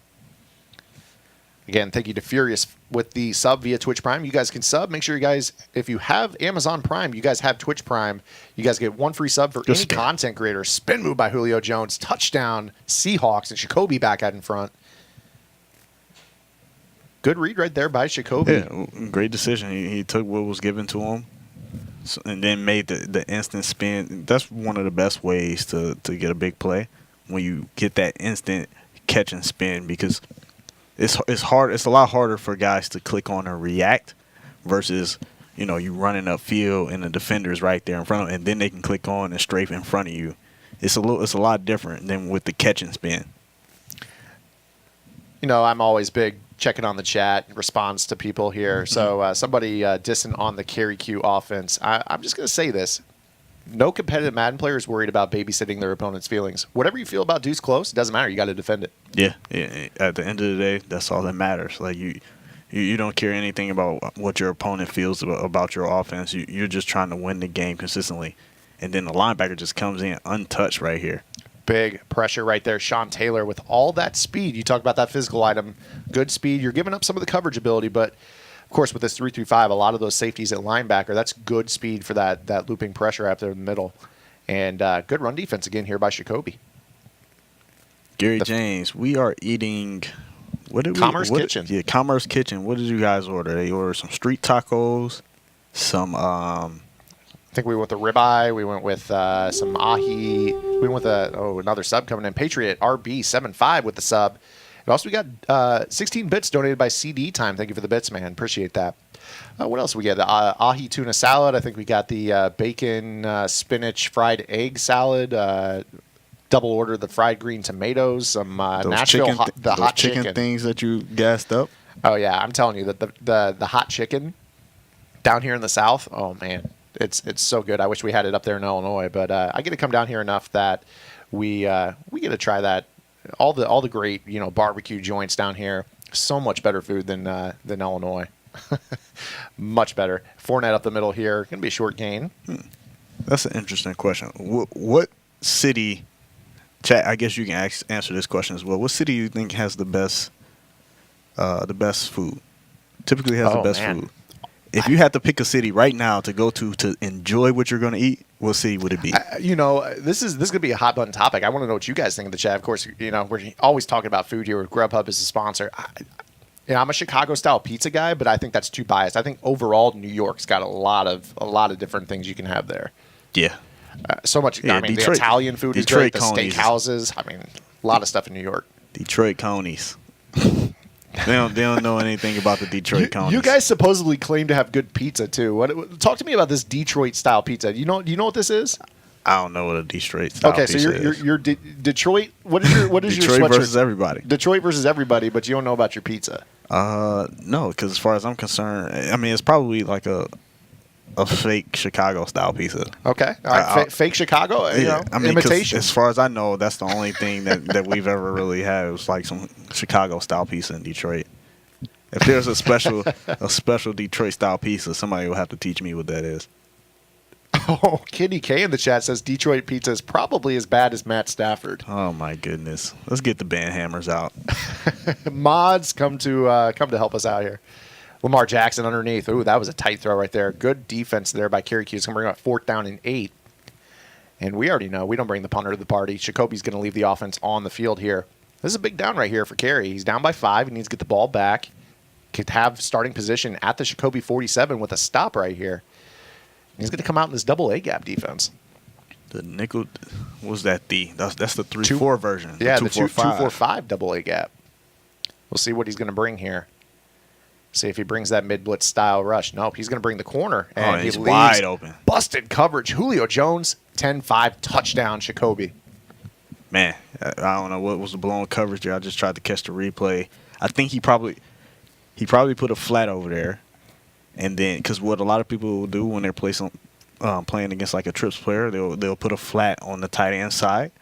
Again, thank you to Furious with the sub via Twitch Prime. You guys can sub. Make sure you guys, if you have Amazon Prime, you guys have Twitch Prime. You guys get 1 free sub for any content creator. Spin move by Julio Jones. Touchdown, Seahawks, and Jacoby back out in front. Good read right there by Jacoby. Yeah, great decision. He took what was given to him and then made the instant spin. That's one of the best ways to get a big play, when you get that instant catch and spin, because it's hard. It's a lot harder for guys to click on and react versus, you running upfield and the defender's right there in front of them, and then they can click on and strafe in front of you. It's a lot different than with the catch and spin. I'm always big checking on the chat, response to people here. So somebody dissing on the carry Q offense. I'm just going to say this. No competitive Madden player is worried about babysitting their opponent's feelings. Whatever you feel about Deuce Close, it doesn't matter. You got to defend it. Yeah. At the end of the day, that's all that matters. Like you don't care anything about what your opponent feels about your offense. You're just trying to win the game consistently. And then the linebacker just comes in untouched right here. Big pressure right there. Sean Taylor with all that speed. You talk about that physical item. Good speed. You're giving up some of the coverage ability, but of course, with this 3-3-5, a lot of those safeties at linebacker, that's good speed for that looping pressure out there in the middle. And good run defense again here by Jacoby. Gary James, we are eating. Commerce Kitchen. Yeah, Commerce Kitchen. What did you guys order? They ordered some street tacos, some. I think we went with the ribeye. We went with some ahi. We went with another sub coming in. Patriot RB75 with the sub. And also, we got 16 bits donated by CD Time. Thank you for the bits, man. Appreciate that. What else we get? The ahi tuna salad. I think we got the bacon spinach fried egg salad. Double order the fried green tomatoes. Some Nashville hot chicken things that you gassed up. Oh yeah, I'm telling you that the hot chicken down here in the South. Oh man, it's so good. I wish we had it up there in Illinois, but I get to come down here enough that we get to try that. All the great barbecue joints down here. So much better food than Illinois. Much better. Fournette up the middle here. Going to be a short gain. That's an interesting question. What city? Chat. I guess you can answer this question as well. What city do you think has the best food? Typically has the best food. If you had to pick a city right now to go to enjoy what you're going to eat, what city would it be? This is going to be a hot button topic. I want to know what you guys think of the chat. Of course, we're always talking about food here. Grubhub is a sponsor. I'm a Chicago style pizza guy, but I think that's too biased. I think overall New York's got a lot of different things you can have there. Yeah. So much. Yeah, Detroit, the Italian food is great. The steakhouses. A lot of stuff in New York. Detroit Conies. They don't know anything about the Detroit Conies. You guys supposedly claim to have good pizza too. Talk to me about this Detroit style pizza. Do you know what this is? I don't know what a Detroit style pizza is. Okay, so you're Detroit. What is your Detroit your sweatshirt? versus everybody. Detroit versus everybody, but you don't know about your pizza. No, because as far as I'm concerned, it's probably like a fake Chicago style pizza. Okay, all right, fake Chicago. Imitation. As far as I know, that's the only thing that we've ever really had. It was like some Chicago style pizza in Detroit. If there's a special Detroit style pizza, somebody will have to teach me what that is. Oh, Kitty K in the chat says Detroit pizza is probably as bad as Matt Stafford. Oh my goodness! Let's get the band hammers out. Mods come to help us out here. Lamar Jackson underneath. Ooh, that was a tight throw right there. Good defense there by Kerry Q. It's going to bring up 4th down and 8. And we already know we don't bring the punter to the party. Jacoby's going to leave the offense on the field here. This is a big down right here for Kerry. He's down by 5. He needs to get the ball back. Could have starting position at the Jacoby 47 with a stop right here. He's going to come out in this double A gap defense. The nickel, was that that's the 3-4 version. Yeah, the 2-4-5 double A gap. We'll see what he's going to bring here. See if he brings that mid-blitz style rush. Nope, he's going to bring the corner. And he's he wide leaves open. Busted coverage. Julio Jones, 10-5 touchdown, Jacoby. Man, I don't know what was the blown coverage there. I just tried to catch the replay. I think he probably put a flat over there, and then because what a lot of people will do when they're playing against like a trips player, they'll put a flat on the tight end side,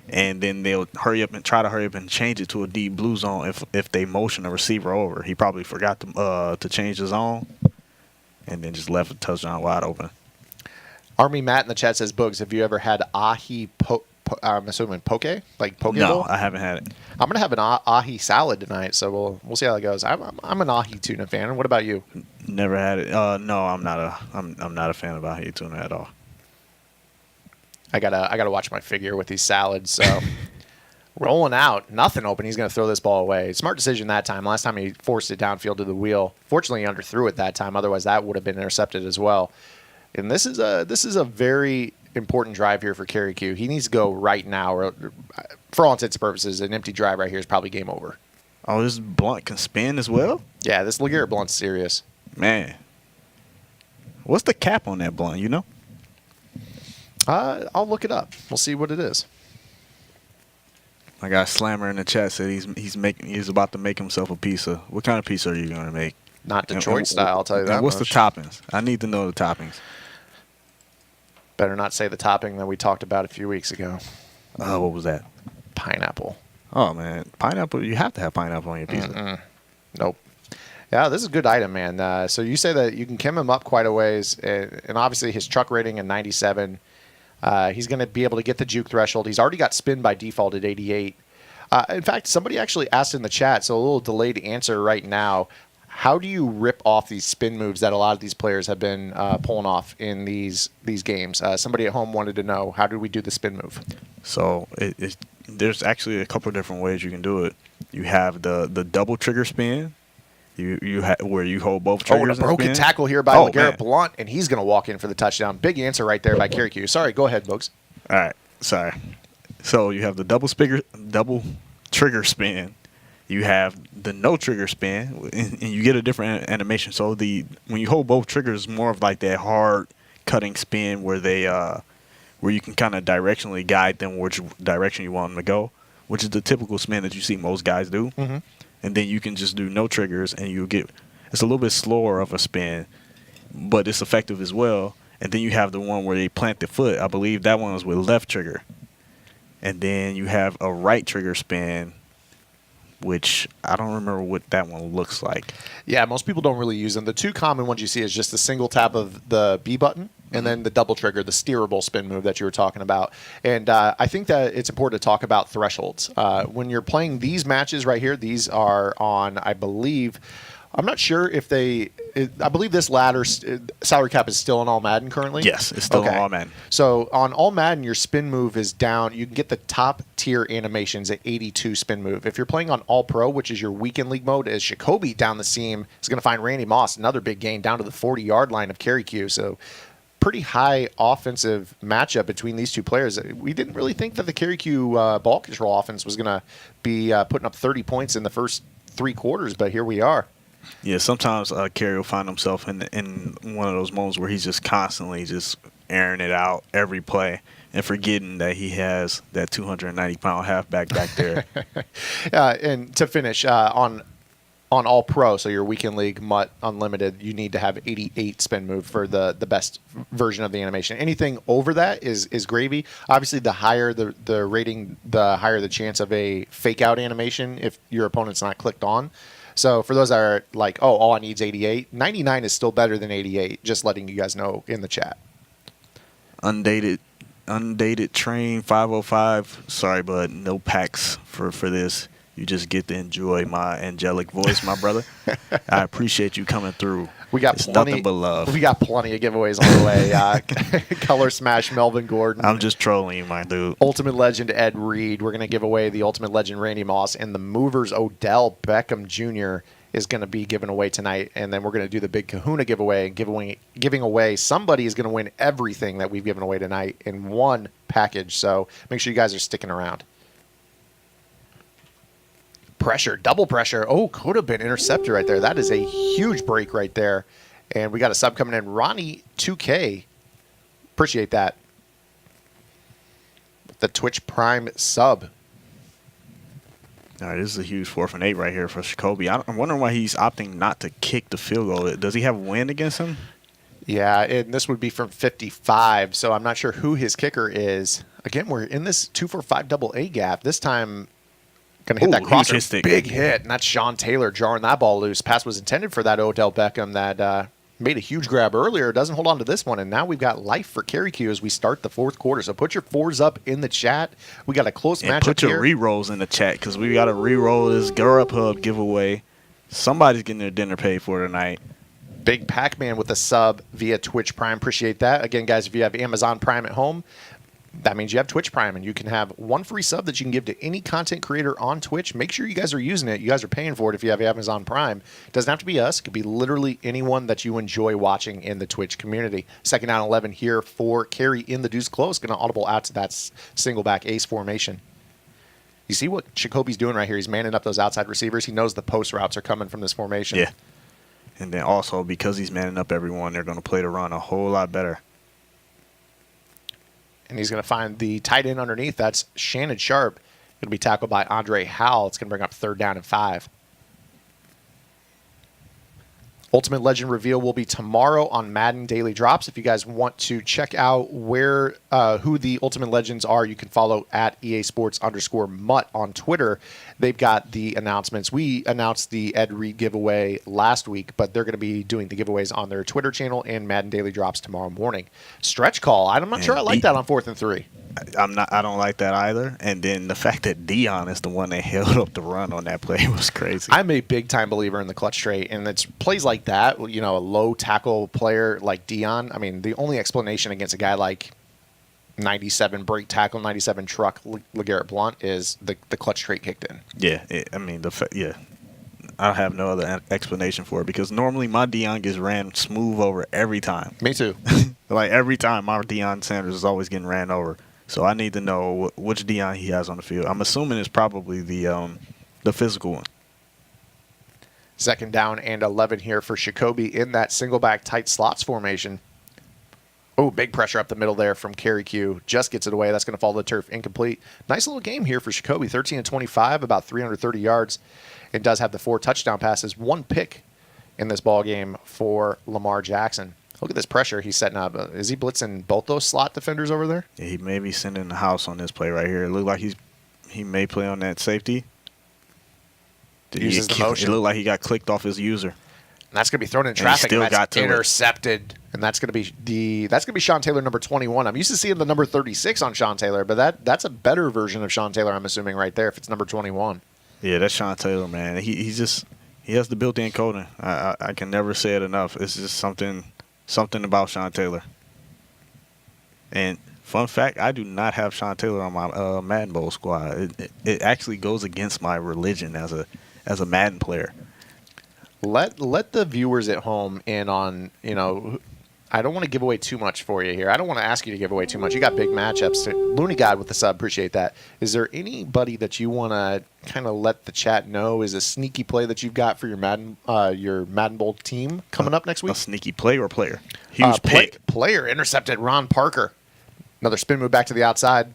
and then they'll try to hurry up and change it to a deep blue zone if they motion a receiver over. He probably forgot to change the zone, and then just left a touchdown wide open. Army Matt in the chat says, Boogs, have you ever had ahi I'm assuming poke? Like poke No, bowl? I haven't had it. I'm going to have an ahi salad tonight, so we'll see how that goes. I'm an ahi tuna fan. What about you? Never had it. No, I'm not a fan of ahi tuna at all. I gotta watch my figure with these salads. So rolling out, nothing open. He's gonna throw this ball away. Smart decision that time. Last time he forced it downfield to the wheel. Fortunately, he underthrew it that time. Otherwise, that would have been intercepted as well. And this is a very important drive here for Kerry Q. He needs to go right now. Or, for all intents and purposes, an empty drive right here is probably game over. Oh, this Blunt can spin as well? Yeah, this LeGarrette Blunt's serious. Man. What's the cap on that Blunt, you know? I'll look it up. We'll see what it is. My guy Slammer in the chat said he's about to make himself a pizza. What kind of pizza are you going to make? Not Detroit style, I'll tell you that What's much. the toppings? I need to know the toppings. Better not say the topping that we talked about a few weeks ago. What was that? Pineapple. Oh, man. Pineapple, you have to have pineapple on your pizza. Nope. Yeah, this is a good item, man. So you say that you can kim him up quite a ways, and obviously his truck rating in 97. He's going to be able to get the juke threshold. He's already got spin by default at 88. In fact, somebody actually asked in the chat, so a little delayed answer right now. How do you rip off these spin moves that a lot of these players have been pulling off in these games? Somebody at home wanted to know, how do we do the spin move? So there's actually a couple of different ways you can do it. You have the double trigger spin. Where you hold both triggers. A broken and spin. tackle here by LeGarrette man. Blunt, and he's going to walk in for the touchdown. Big answer right there by Kerry Q. Sorry, go ahead, Boogs. All right, sorry. So you have the double trigger spin. You have the no trigger spin, and you get a different animation. So when you hold both triggers, more of like that hard cutting spin where you can kind of directionally guide them which direction you want them to go, which is the typical spin that you see most guys do. Mm-hmm. And then you can just do no triggers, and it's a little bit slower of a spin, but it's effective as well. And then you have the one where they plant the foot. I believe that one was with left trigger. And then you have a right trigger spin, which I don't remember what that one looks like. Yeah, most people don't really use them. The two common ones you see is just the single tap of the B button and then the double trigger, the steerable spin move that you were talking about. And I think that it's important to talk about thresholds. When you're playing these matches right here, these are on, I believe, I'm not sure if I believe this ladder salary cap is still on All Madden currently. Yes, it's still on All Madden. So on All Madden, your spin move is down. You can get the top tier animations at 82 spin move. If you're playing on All Pro, which is your weekend league mode, as Jacoby down the seam is going to find Randy Moss, another big gain down to the 40-yard line of Kerry Q. So pretty high offensive matchup between these two players. We didn't really think that the Kerry Q ball control offense was going to be putting up 30 points in the first 3 quarters, but here we are. Yeah, sometimes Kerry will find himself in one of those moments where he's just constantly just airing it out every play and forgetting that he has that 290-pound halfback back there. And to finish, on All Pro, so your weekend league MUT Unlimited, you need to have 88 spin move for the best version of the animation. Anything over that is gravy. Obviously, the higher the rating, the higher the chance of a fake out animation if your opponent's not clicked on. So for those that are like, oh, all I need is 88, 99 is still better than 88, just letting you guys know in the chat. Undated Train 505. Sorry, but no packs for this. You just get to enjoy my angelic voice, my brother. I appreciate you coming through. We got it's plenty, nothing but love. We got plenty of giveaways on the way. Color Smash Melvin Gordon. I'm just trolling you, my dude. Ultimate Legend Ed Reed. We're going to give away the Ultimate Legend Randy Moss, and the Movers Odell Beckham Jr. is going to be given away tonight. And then we're going to do the big Kahuna giveaway and giving away. Somebody is going to win everything that we've given away tonight in one package. So make sure you guys are sticking around. pressure, double pressure. Oh, could have been intercepted right there. That is a huge break right there. And we got a sub coming in. Ronnie 2K. Appreciate that. The Twitch Prime sub. All right, this is a huge 4th and 8 right here for Jacoby. I'm wondering why he's opting not to kick the field goal. Does he have wind against him? Yeah, and this would be from 55, so I'm not sure who his kicker is. Again, we're in this 2-4-5 double A gap. This time, going to hit that crosser. Big hit, and that's Sean Taylor jarring that ball loose. Pass was intended for that Odell Beckham that made a huge grab earlier. Doesn't hold on to this one, and now we've got life for Carry Q as we start the 4th quarter. So put your 4s up in the chat. We got a close matchup here. Put your here. re-rolls in the chat because we got to re-roll this Grubhub giveaway. Somebody's getting their dinner paid for tonight. Big Pac-Man with a sub via Twitch Prime. Appreciate that. Again, guys, if you have Amazon Prime at home, that means you have Twitch Prime, and you can have one free sub that you can give to any content creator on Twitch. Make sure you guys are using it. You guys are paying for it if you have Amazon Prime. It doesn't have to be us. It could be literally anyone that you enjoy watching in the Twitch community. 2nd down 11 here for Carry in the deuce close. Going to audible out to that single back ace formation. You see what Jacoby's doing right here? He's manning up those outside receivers. He knows the post routes are coming from this formation. Yeah. And then also, because he's manning up everyone, they're going to play the run a whole lot better. And he's going to find the tight end underneath. That's Shannon Sharp. Going to be tackled by Andre Howell. It's going to bring up 3rd down and 5. Ultimate Legend reveal will be tomorrow on Madden Daily Drops. If you guys want to check out where who the Ultimate Legends are, you can follow at EA Sports_Mutt on Twitter. They've got the announcements. We announced the Ed Reed giveaway last week, but they're going to be doing the giveaways on their Twitter channel and Madden Daily Drops tomorrow morning. Stretch call. I'm not sure I like that on 4th and 3. I don't like that either. And then the fact that Dion is the one that held up the run on that play was crazy. I'm a big time believer in the clutch trait, and it's plays like that. You know, a low tackle player like Dion. I mean, the only explanation against a guy like 97 break tackle, 97 truck LeGarrette Blount is the clutch trait kicked in. Yeah, I have no other explanation for it because normally my Dion gets ran smooth over every time. Me too. Like every time, my Deion Sanders is always getting ran over. So I need to know which Dion he has on the field. I'm assuming it's probably the physical one. 2nd down and 11 here for Jacoby in that single back tight slots formation. Oh, big pressure up the middle there from Carry Q. Just gets it away. That's going to fall to the turf. Incomplete. Nice little game here for Jacoby. 13-25, about 330 yards. It does have the 4 touchdown passes. 1 pick in this ball game for Lamar Jackson. Look at this pressure he's setting up. Is he blitzing both those slot defenders over there? Yeah, he may be sending the house on this play right here. It looked like he may play on that safety. Uses the motion. It looked like he got clicked off his user. And that's going to be thrown in traffic. Still and got that's to intercepted. And that's going to be Sean Taylor number 21. I'm used to seeing the number 36 on Sean Taylor, but that's a better version of Sean Taylor, I'm assuming, right there if it's number 21. Yeah, that's Sean Taylor, man. He has the built-in coding. I can never say it enough. It's just something about Sean Taylor. And fun fact, I do not have Sean Taylor on my Madden Bowl squad. It actually goes against my religion as a Madden player. Let the viewers at home in on, I don't want to give away too much for you here. I don't want to ask you to give away too much. You got big matchups. Looney God with the sub, appreciate that. Is there anybody that you want to kind of let the chat know is a sneaky play that you've got for your Madden Bowl team coming up next week? A sneaky play or player? Huge pick. Player intercepted Ron Parker. Another spin move back to the outside.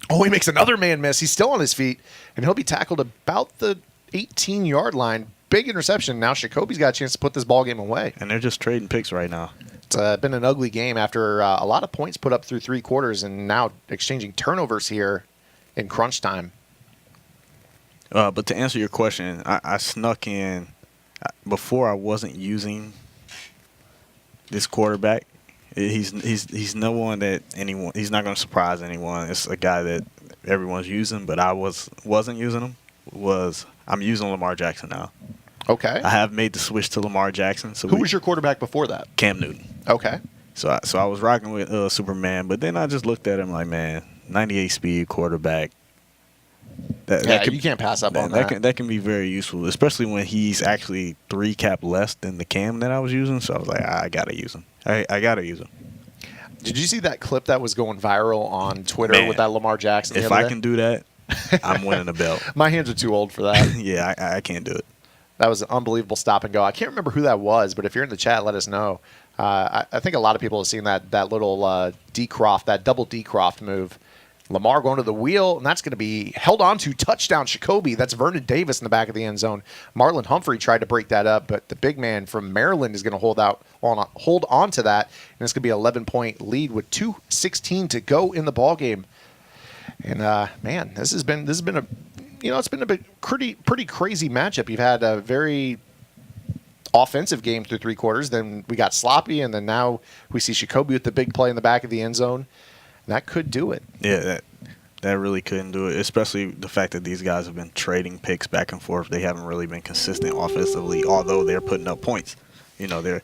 Oh, he makes another man miss. He's still on his feet, and he'll be tackled about the 18-yard line. Big interception. Now Jacoby's got a chance to put this ball game away. And they're just trading picks right now. It's been an ugly game after a lot of points put up through 3 quarters and now exchanging turnovers here in crunch time. But to answer your question, I snuck in before I wasn't using this quarterback. He's no one that anyone. He's not going to surprise anyone. It's a guy that everyone's using, but I wasn't using him. I'm using Lamar Jackson now. Okay. I have made the switch to Lamar Jackson. So who was your quarterback before that? Cam Newton. Okay. So I was rocking with Superman, but then I just looked at him like, man, 98 speed quarterback. You can't pass up on that. That can be very useful, especially when he's actually 3 cap less than the Cam that I was using. So I was like, I gotta use him. I gotta use him. Did you see that clip that was going viral on Twitter with that Lamar Jackson? If I can do that, I'm winning the belt. My hands are too old for that. Yeah, I can't do it. That was an unbelievable stop and go. I can't remember who that was, but if you're in the chat, let us know. I think a lot of people have seen that little D-Croft, that double D-Croft move. Lamar going to the wheel, and that's going to be held on to touchdown Jacoby. That's Vernon Davis in the back of the end zone. Marlon Humphrey tried to break that up, but the big man from Maryland is going to hold on to that, and it's going to be an 11-point lead with 2:16 to go in the ball game. And man, this has been a it's been a pretty crazy matchup. You've had a very offensive game through three quarters. Then we got sloppy, and then now we see Jacoby with the big play in the back of the end zone. That could do it. Yeah, that really couldn't do it, especially the fact that these guys have been trading picks back and forth. They haven't really been consistent offensively, although they're putting up points. They're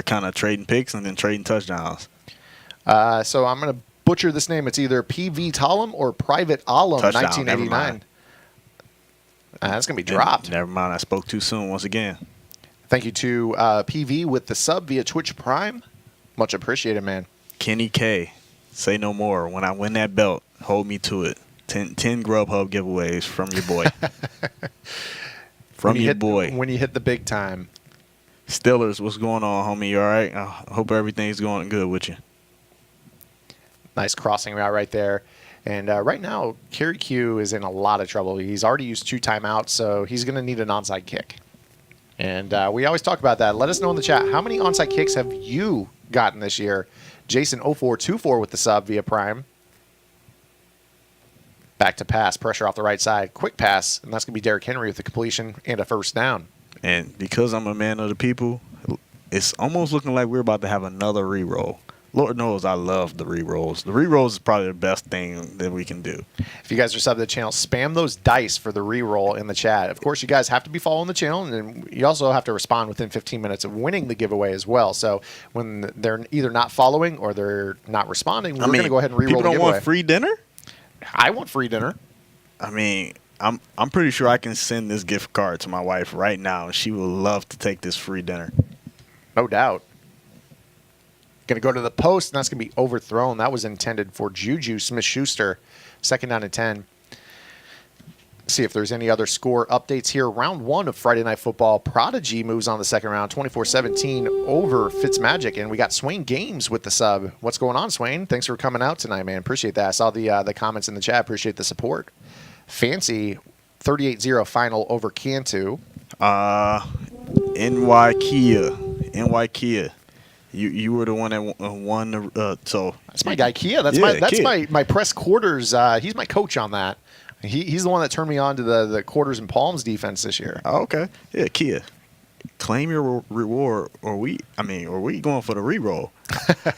kind of trading picks and then trading touchdowns. So I'm going to butcher this name. It's either PV Talum or Private Alum, Touchdown, 1989. That's going to be dropped. Never mind, I spoke too soon once again. Thank you to PV with the sub via Twitch Prime. Much appreciated, man. Kenny K, say no more. When I win that belt, hold me to it. 10 Grubhub giveaways from your boy. Boy. When you hit the big time. Stillers, what's going on, homie? You all right? I hope everything's going good with you. Nice crossing route right there. And right now, Kerry Q is in a lot of trouble. He's already used 2 timeouts, so he's going to need an onside kick. And we always talk about that. Let us know in the chat, how many onside kicks have you gotten this year? Jason0424 with the sub via Prime. Back to pass, pressure off the right side. Quick pass, and that's going to be Derrick Henry with the completion and a first down. And because I'm a man of the people, it's almost looking like we're about to have another re-roll. Lord knows I love the re-rolls. The re-rolls is probably the best thing that we can do. If you guys are subbed to the channel, spam those dice for the re-roll in the chat. Of course, you guys have to be following the channel, and then you also have to respond within 15 minutes of winning the giveaway as well. So when they're either not following or they're not responding, we're going to go ahead and re-roll the giveaway. People don't want free dinner? I want free dinner. I mean, I'm pretty sure I can send this gift card to my wife right now, and she will love to take this free dinner. No doubt. Going to go to the post, and that's going to be overthrown. That was intended for Juju Smith-Schuster. 2nd down and 10. See if there's any other score updates here. Round 1 of Friday Night Football. Prodigy moves on the second round, 24-17 over Fitzmagic. And we got Swain Games with the sub. What's going on, Swain? Thanks for coming out tonight, man. Appreciate that. I saw the comments in the chat. Appreciate the support. Fancy, 38-0 final over Cantu. NY Kia. You were the one that won. So that's my guy, Kia. That's my press quarters. He's my coach on that. He's the one that turned me on to the quarters and palms defense this year. Oh, okay. Yeah, Kia. Claim your reward, or we going for the re-roll?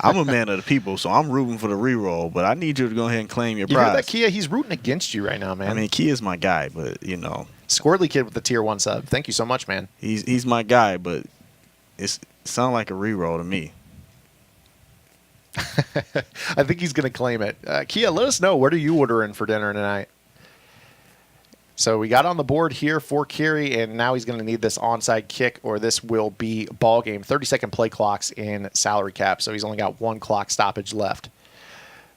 I'm a man of the people, so I'm rooting for the re-roll, but I need you to go ahead and claim your prize. You hear that, Kia? He's rooting against you right now, man. I mean, Kia's my guy, but Squirrely Kid with the tier 1 sub. Thank you so much, man. He's my guy, but it sounds like a re-roll to me. I think he's going to claim it. Kia, let us know. What are you ordering for dinner tonight? So we got on the board here for Kerry, and now he's going to need this onside kick, or this will be ball game. 30-second play clocks in salary cap, so he's only got 1 clock stoppage left.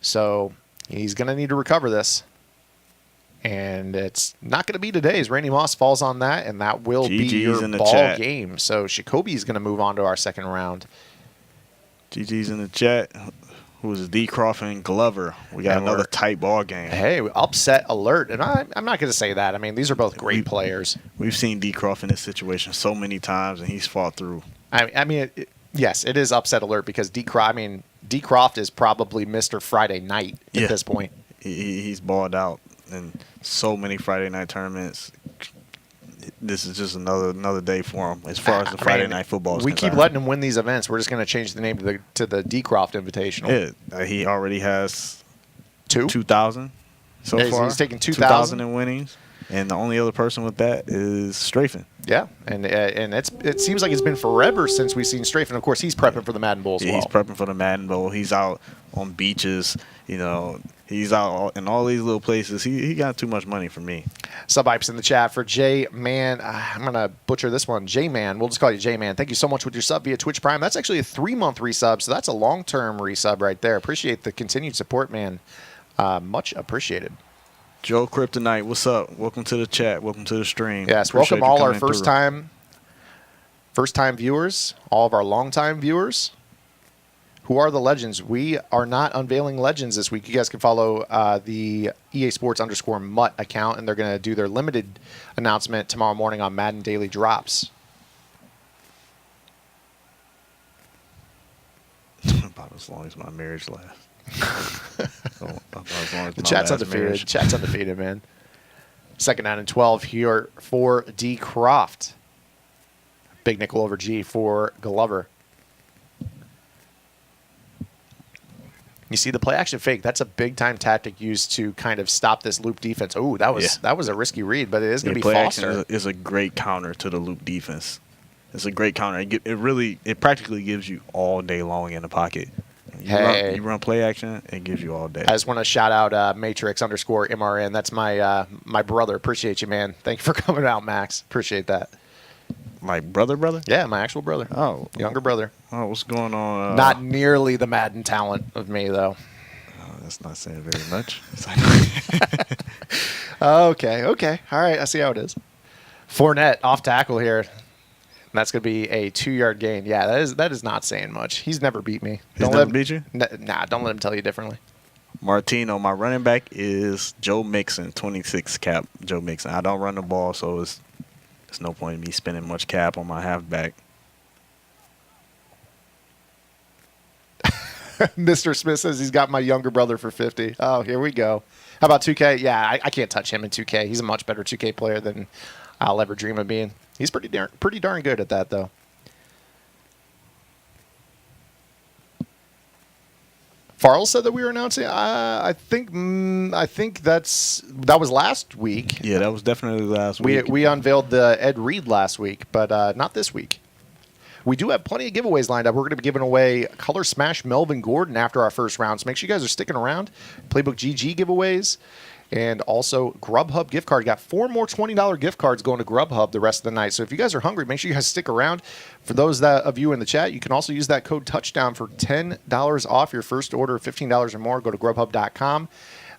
So he's going to need to recover this. And it's not going to be today, as Randy Moss falls on that, and that will be your ball game. So Jacoby is going to move on to our second round. GG's in the chat. Who is D. Crawford and Glover? We got another tight ball game. Hey, upset alert. And I'm not going to say that. I mean, these are both great players. We've seen D. Crawford in this situation so many times, and he's fought through. I mean, yes, it is upset alert because D. Croft is probably Mr. Friday night at this point. He's balled out in so many Friday night tournaments. This is just another day for him as far as the Friday night football is We concerned. keep letting him win these events. We're just going to change the name to the D. Croft Invitational. Yeah, he already has 2,000 far. He's taking 2,000 in winnings, and the only other person with that is Strafen. Yeah, and it seems like it's been forever since we've seen Strafen. Of course, he's prepping for the Madden Bowl as well. He's prepping for the Madden Bowl. He's out on beaches, He's out in all these little places. He got too much money for me. Sub-Ipes in the chat for J-Man. I'm going to butcher this one. J-Man. We'll just call you J-Man. Thank you so much with your sub via Twitch Prime. That's actually a 3-month resub, so that's a long-term resub right there. Appreciate the continued support, man. Much appreciated. Joe Kryptonite, what's up? Welcome to the chat. Welcome to the stream. Yes, Appreciate welcome you all our coming through. first time viewers, all of our longtime viewers. Who are the legends? We are not unveiling legends this week. You guys can follow the EA Sports _Mutt account, and they're going to do their limited announcement tomorrow morning on Madden Daily Drops. About as long as my marriage lasts. About as long as The my chat's last undefeated. marriage. Chat's undefeated, man. Second down and 12 here for D. Croft. Big nickel over G for Glover. You see the play action fake. That's a big time tactic used to kind of stop this loop defense. Oh, that was a risky read, but it is going to be play Foster. action is a great counter to the loop defense. It's a great counter. It practically gives you all day long in the pocket. You run play action, it gives you all day. I just want to shout out Matrix _MRN. That's my my brother. Appreciate you, man. Thank you for coming out, Max. Appreciate that. My brother? Yeah, my actual brother. Oh. Younger brother. Oh, what's going on? Not nearly the Madden talent of me, though. That's not saying very much. Okay. All right, I see how it is. Fournette off tackle here. And that's going to be a 2-yard gain. Yeah, that is not saying much. He's never beat me. He's never beat you? Nah, don't let him tell you differently. Martino, my running back is Joe Mixon, 26 cap Joe Mixon. I don't run the ball, so there's no point in me spending much cap on my halfback. Mr. Smith says he's got my younger brother for 50. Oh, here we go. How about 2K? Yeah, I can't touch him in 2K. He's a much better 2K player than I'll ever dream of being. He's pretty darn good at that, though. Farrell said that we were announcing. I think that was last week. Yeah, that was definitely last week. We unveiled the Ed Reed last week, but not this week. We do have plenty of giveaways lined up. We're going to be giving away Color Smash Melvin Gordon after our first round, so make sure you guys are sticking around. Playbook GG giveaways, and also Grubhub gift card. Got 4 more $20 gift cards going to Grubhub the rest of the night. So if you guys are hungry, make sure you guys stick around. For those of you in the chat, you can also use that code TOUCHDOWN for $10 off your first order of $15 or more. Go to Grubhub.com.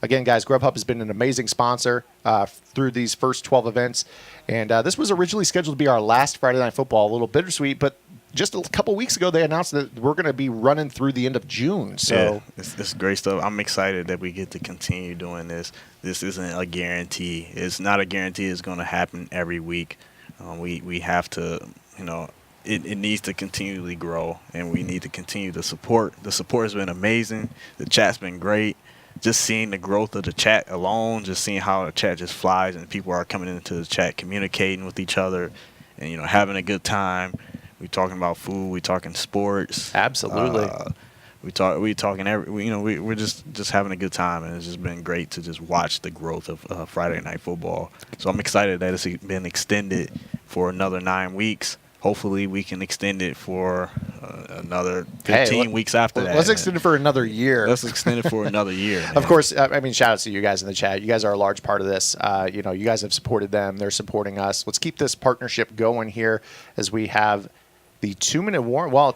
Again, guys, Grubhub has been an amazing sponsor through these first 12 events. And this was originally scheduled to be our last Friday Night Football. A little bittersweet, but just a couple weeks ago, they announced that we're going to be running through the end of June. So yeah, it's great stuff. I'm excited that we get to continue doing this. This isn't a guarantee. It's not a guarantee it's going to happen every week. We have to, it needs to continually grow, and we need to continue to support. The support has been amazing. The chat's been great. Just seeing the growth of the chat alone, just seeing how the chat just flies and people are coming into the chat, communicating with each other, and having a good time. We talking about food. We talking sports. Absolutely. We talking we're just having a good time, and it's just been great to just watch the growth of Friday Night Football. So I'm excited that it's been extended for another 9 weeks. Hopefully we can extend it for another 15 weeks after that. Let's extend it for another year. Let's extend it for another year. Of course, shout outs to you guys in the chat. You guys are a large part of this. You guys have supported them. They're supporting us. Let's keep this partnership going here as we have the 2-minute warning. Well,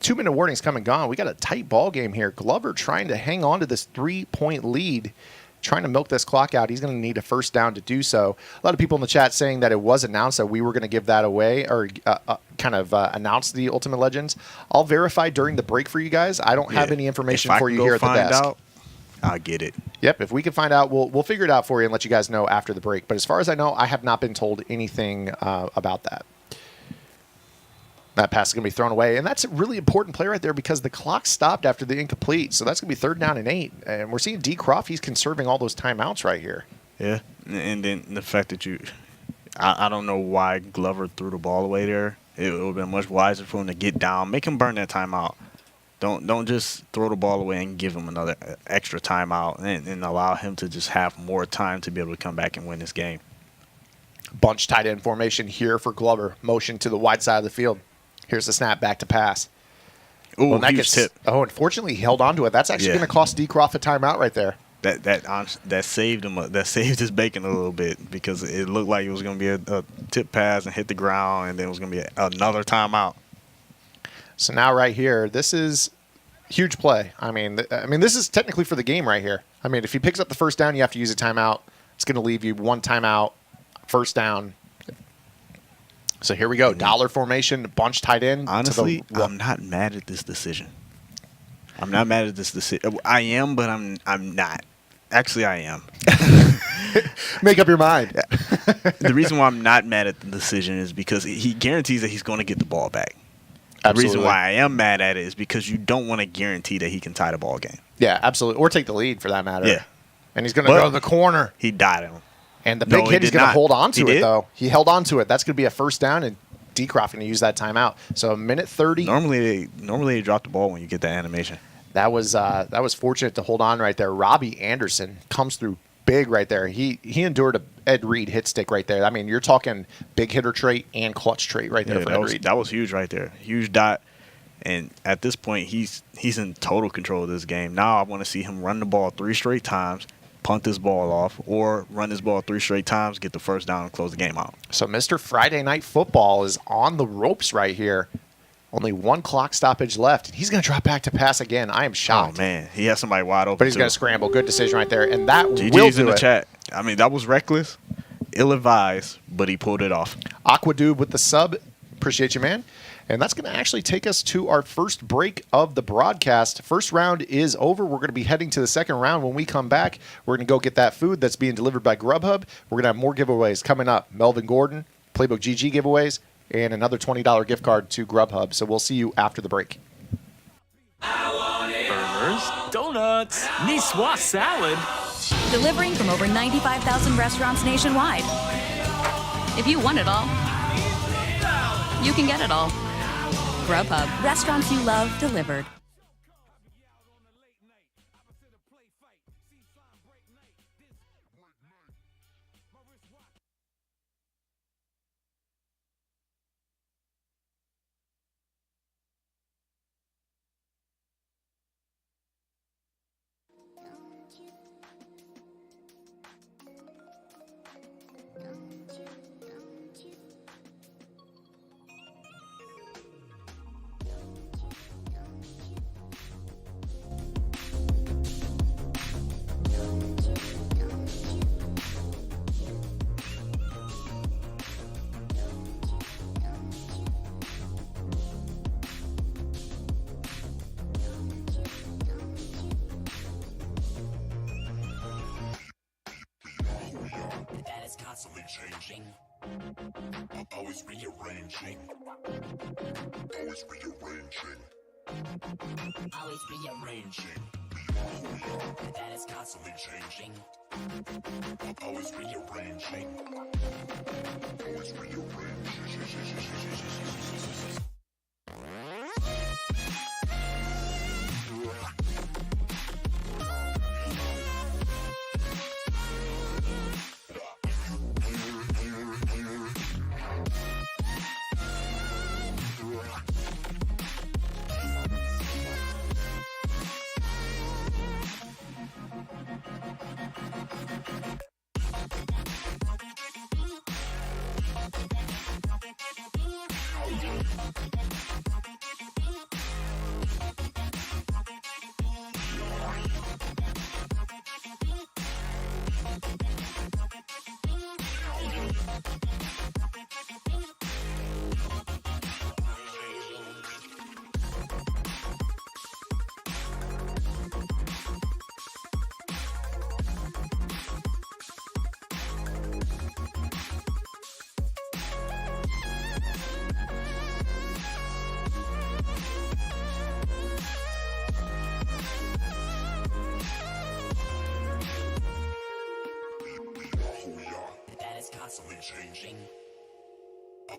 2-minute warning's come and gone. We got a tight ball game here. Glover trying to hang on to this 3-point lead, trying to milk this clock out. He's going to need a first down to do so. A lot of people in the chat saying that it was announced that we were going to give that away or announce the Ultimate Legends. I'll verify during the break for you guys. I don't have any information for you here at the desk. I'll get it. Yep, if we can find out, we'll figure it out for you and let you guys know after the break. But as far as I know, I have not been told anything about that. That pass is going to be thrown away. And that's a really important play right there because the clock stopped after the incomplete. So that's going to be 3rd down and 8. And we're seeing D. Croft, he's conserving all those timeouts right here. Yeah. And then the fact that I don't know why Glover threw the ball away there. It would have been much wiser for him to get down. Make him burn that timeout. Don't just throw the ball away and give him another extra timeout and allow him to just have more time to be able to come back and win this game. Bunch tight end formation here for Glover. Motion to the wide side of the field. Here's the snap back to pass. Ooh, huge tip. Oh, unfortunately, he held on to it. That's actually going to cost D. Croft a timeout right there. That saved him. That saved his bacon a little bit because it looked like it was going to be a tip pass and hit the ground, and then it was going to be another timeout. So now right here, this is huge play. I mean, this is technically for the game right here. I mean, if he picks up the first down, you have to use a timeout. It's going to leave you one timeout, first down. So here we go. Dollar formation, bunch tight end. Honestly, I'm not mad at this decision. I'm not mad at this decision. I am, but I'm not. Actually, I am. Make up your mind. The reason why I'm not mad at the decision is because he guarantees that he's going to get the ball back. Absolutely. The reason why I am mad at it is because you don't want to guarantee that he can tie the ball game. Yeah, absolutely. Or take the lead for that matter. Yeah. And he's going to go to the corner. He died him. And the big hit, he's going to hold on to He it, did? though. He held on to it. That's going to be a first down, and Decroft going to use that timeout. So a minute 30. Normally they drop the ball when you get that animation. That was fortunate to hold on right there. Robbie Anderson comes through big right there. He endured a Ed Reed hit stick right there. I mean, you're talking big hitter trait and clutch trait right there for Ed Reed. That was huge right there. Huge dot. And at this point, he's in total control of this game. Now I want to see him run the ball 3 straight times, punt this ball off, or run this ball 3 straight times, get the first down, and close the game out. So Mr. Friday Night Football is on the ropes right here. Only 1 clock stoppage left. He's going to drop back to pass again. I am shocked. Oh, man. He has somebody wide open, But he's going to scramble. Good decision right there. And that will GG's do in the it. chat. I mean, that was reckless, ill-advised, but he pulled it off. Aquadube with the sub. Appreciate you, man. And that's going to actually take us to our first break of the broadcast. First round is over. We're going to be heading to the second round. When we come back, we're going to go get that food that's being delivered by Grubhub. We're going to have more giveaways coming up. Melvin Gordon, Playbook GG giveaways, and another $20 gift card to Grubhub. So we'll see you after the break. Burgers, donuts, Niçoise salad. Delivering from over 95,000 restaurants nationwide. If you want it all, you can get it all. Grubhub, restaurants you love delivered. That is constantly changing. Always rearranging. Always rearranging. Always rearranging. That is constantly changing. Always rearranging. Always rearranging. That is constantly changing.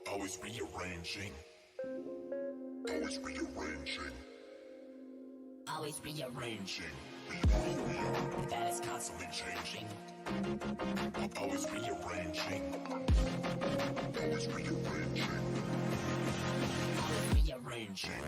Always rearranging. Always rearranging. Always rearranging. That is constantly changing. Always rearranging. Always rearranging. Always rearranging.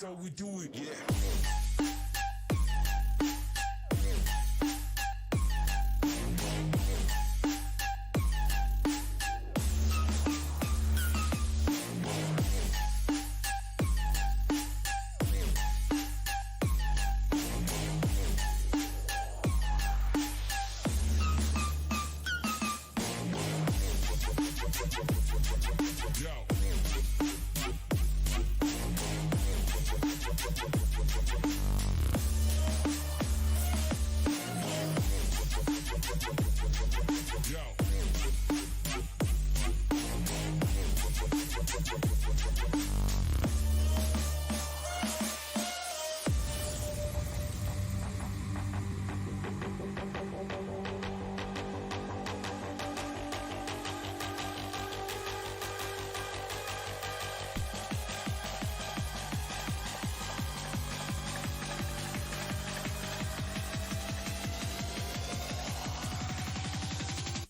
That's how we do it. Yeah.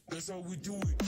That's how we do it.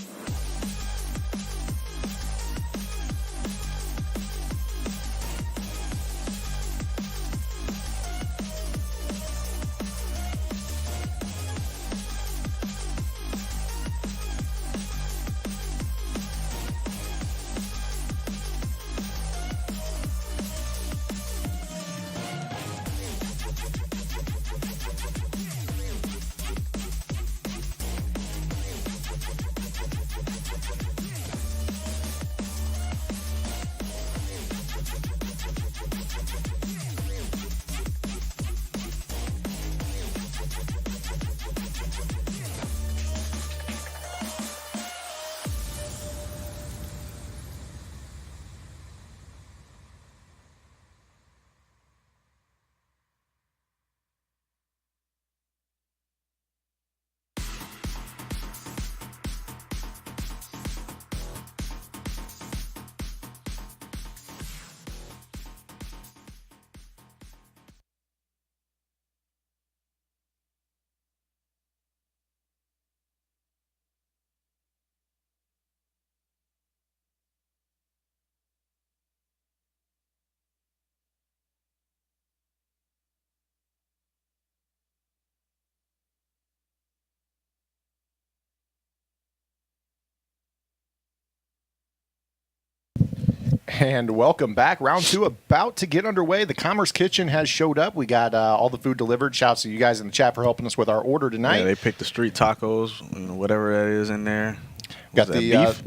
And welcome back. Round two about to get underway. The Commerce Kitchen has showed up. We got all the food delivered. Shouts to you guys in the chat for helping us with our order tonight. Yeah, they picked the street tacos, whatever that is in there. Got Was that the beef?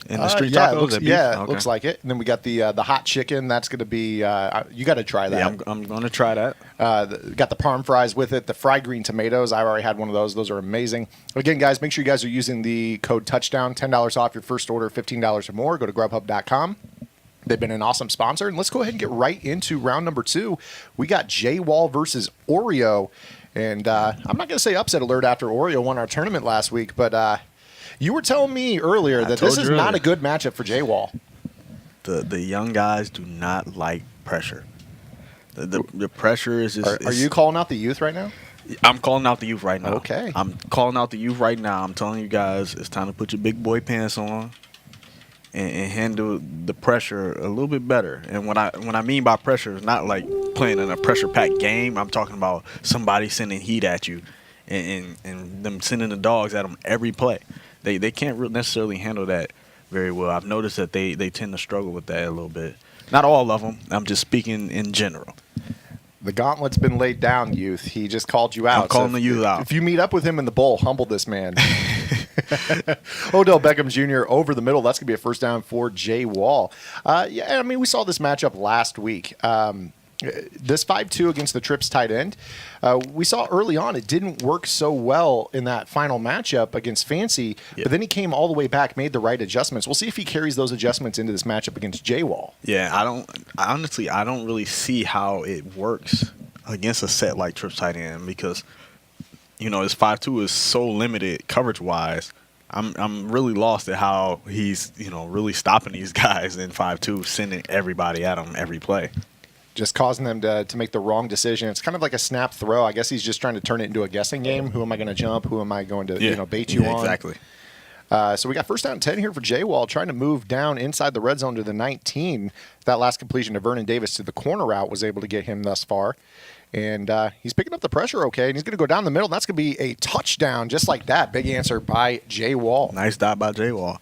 In the street tacos? looks, That beef? yeah, Okay. looks like it. And then we got the hot chicken. That's going to be you got to try that. Yeah, I'm going to try that. Got the parm fries with it. The fried green tomatoes. I've already had one of those. Those are amazing. Again, guys, make sure you guys are using the code touchdown. $10 off your first order, $15 or more. Go to grubhub.com. They've been an awesome sponsor. And let's go ahead and get right into round number two. We got J-Wall versus Oreo. And I'm not going to say upset alert after Oreo won our tournament last week, but you were telling me earlier that this is not a good matchup for J-Wall. The young guys do not like pressure. The pressure is just... Are you calling out the youth right now? I'm calling out the youth right now. Okay. I'm calling out the youth right now. I'm telling you guys, it's time to put your big boy pants on and handle the pressure a little bit better. And what I mean by pressure is not like playing in a pressure-packed game. I'm talking about somebody sending heat at you and them sending the dogs at them every play. They can't necessarily handle that very well. I've noticed that they tend to struggle with that a little bit. Not all of them. I'm just speaking in general. The gauntlet's been laid down, youth. He just called you out. I'm calling the youth out. If you meet up with him in the bowl, humble this man. Odell Beckham Jr. over the middle. That's going to be a first down for Jay Wall. Yeah, I mean, we saw this matchup last week. This 5-2 against the Trips tight end, we saw early on it didn't work so well in that final matchup against Fancy, but then he came all the way back, made the right adjustments. We'll see if he carries those adjustments into this matchup against J-Wall. Yeah, I don't really see how it works against a set like Trips tight end because, his 5-2 is so limited coverage-wise. I'm really lost at how he's, really stopping these guys in 5-2, sending everybody at him every play. Just causing them to make the wrong decision. It's kind of like a snap throw. I guess he's just trying to turn it into a guessing game. Who am I going to jump? Who am I going to bait you on? Exactly. So we got first down and 10 here for J-Wall, trying to move down inside the red zone to the 19. That last completion to Vernon Davis to the corner route was able to get him thus far. And he's picking up the pressure okay, and he's going to go down the middle. And that's going to be a touchdown just like that. Big answer by J-Wall. Nice dot by J-Wall.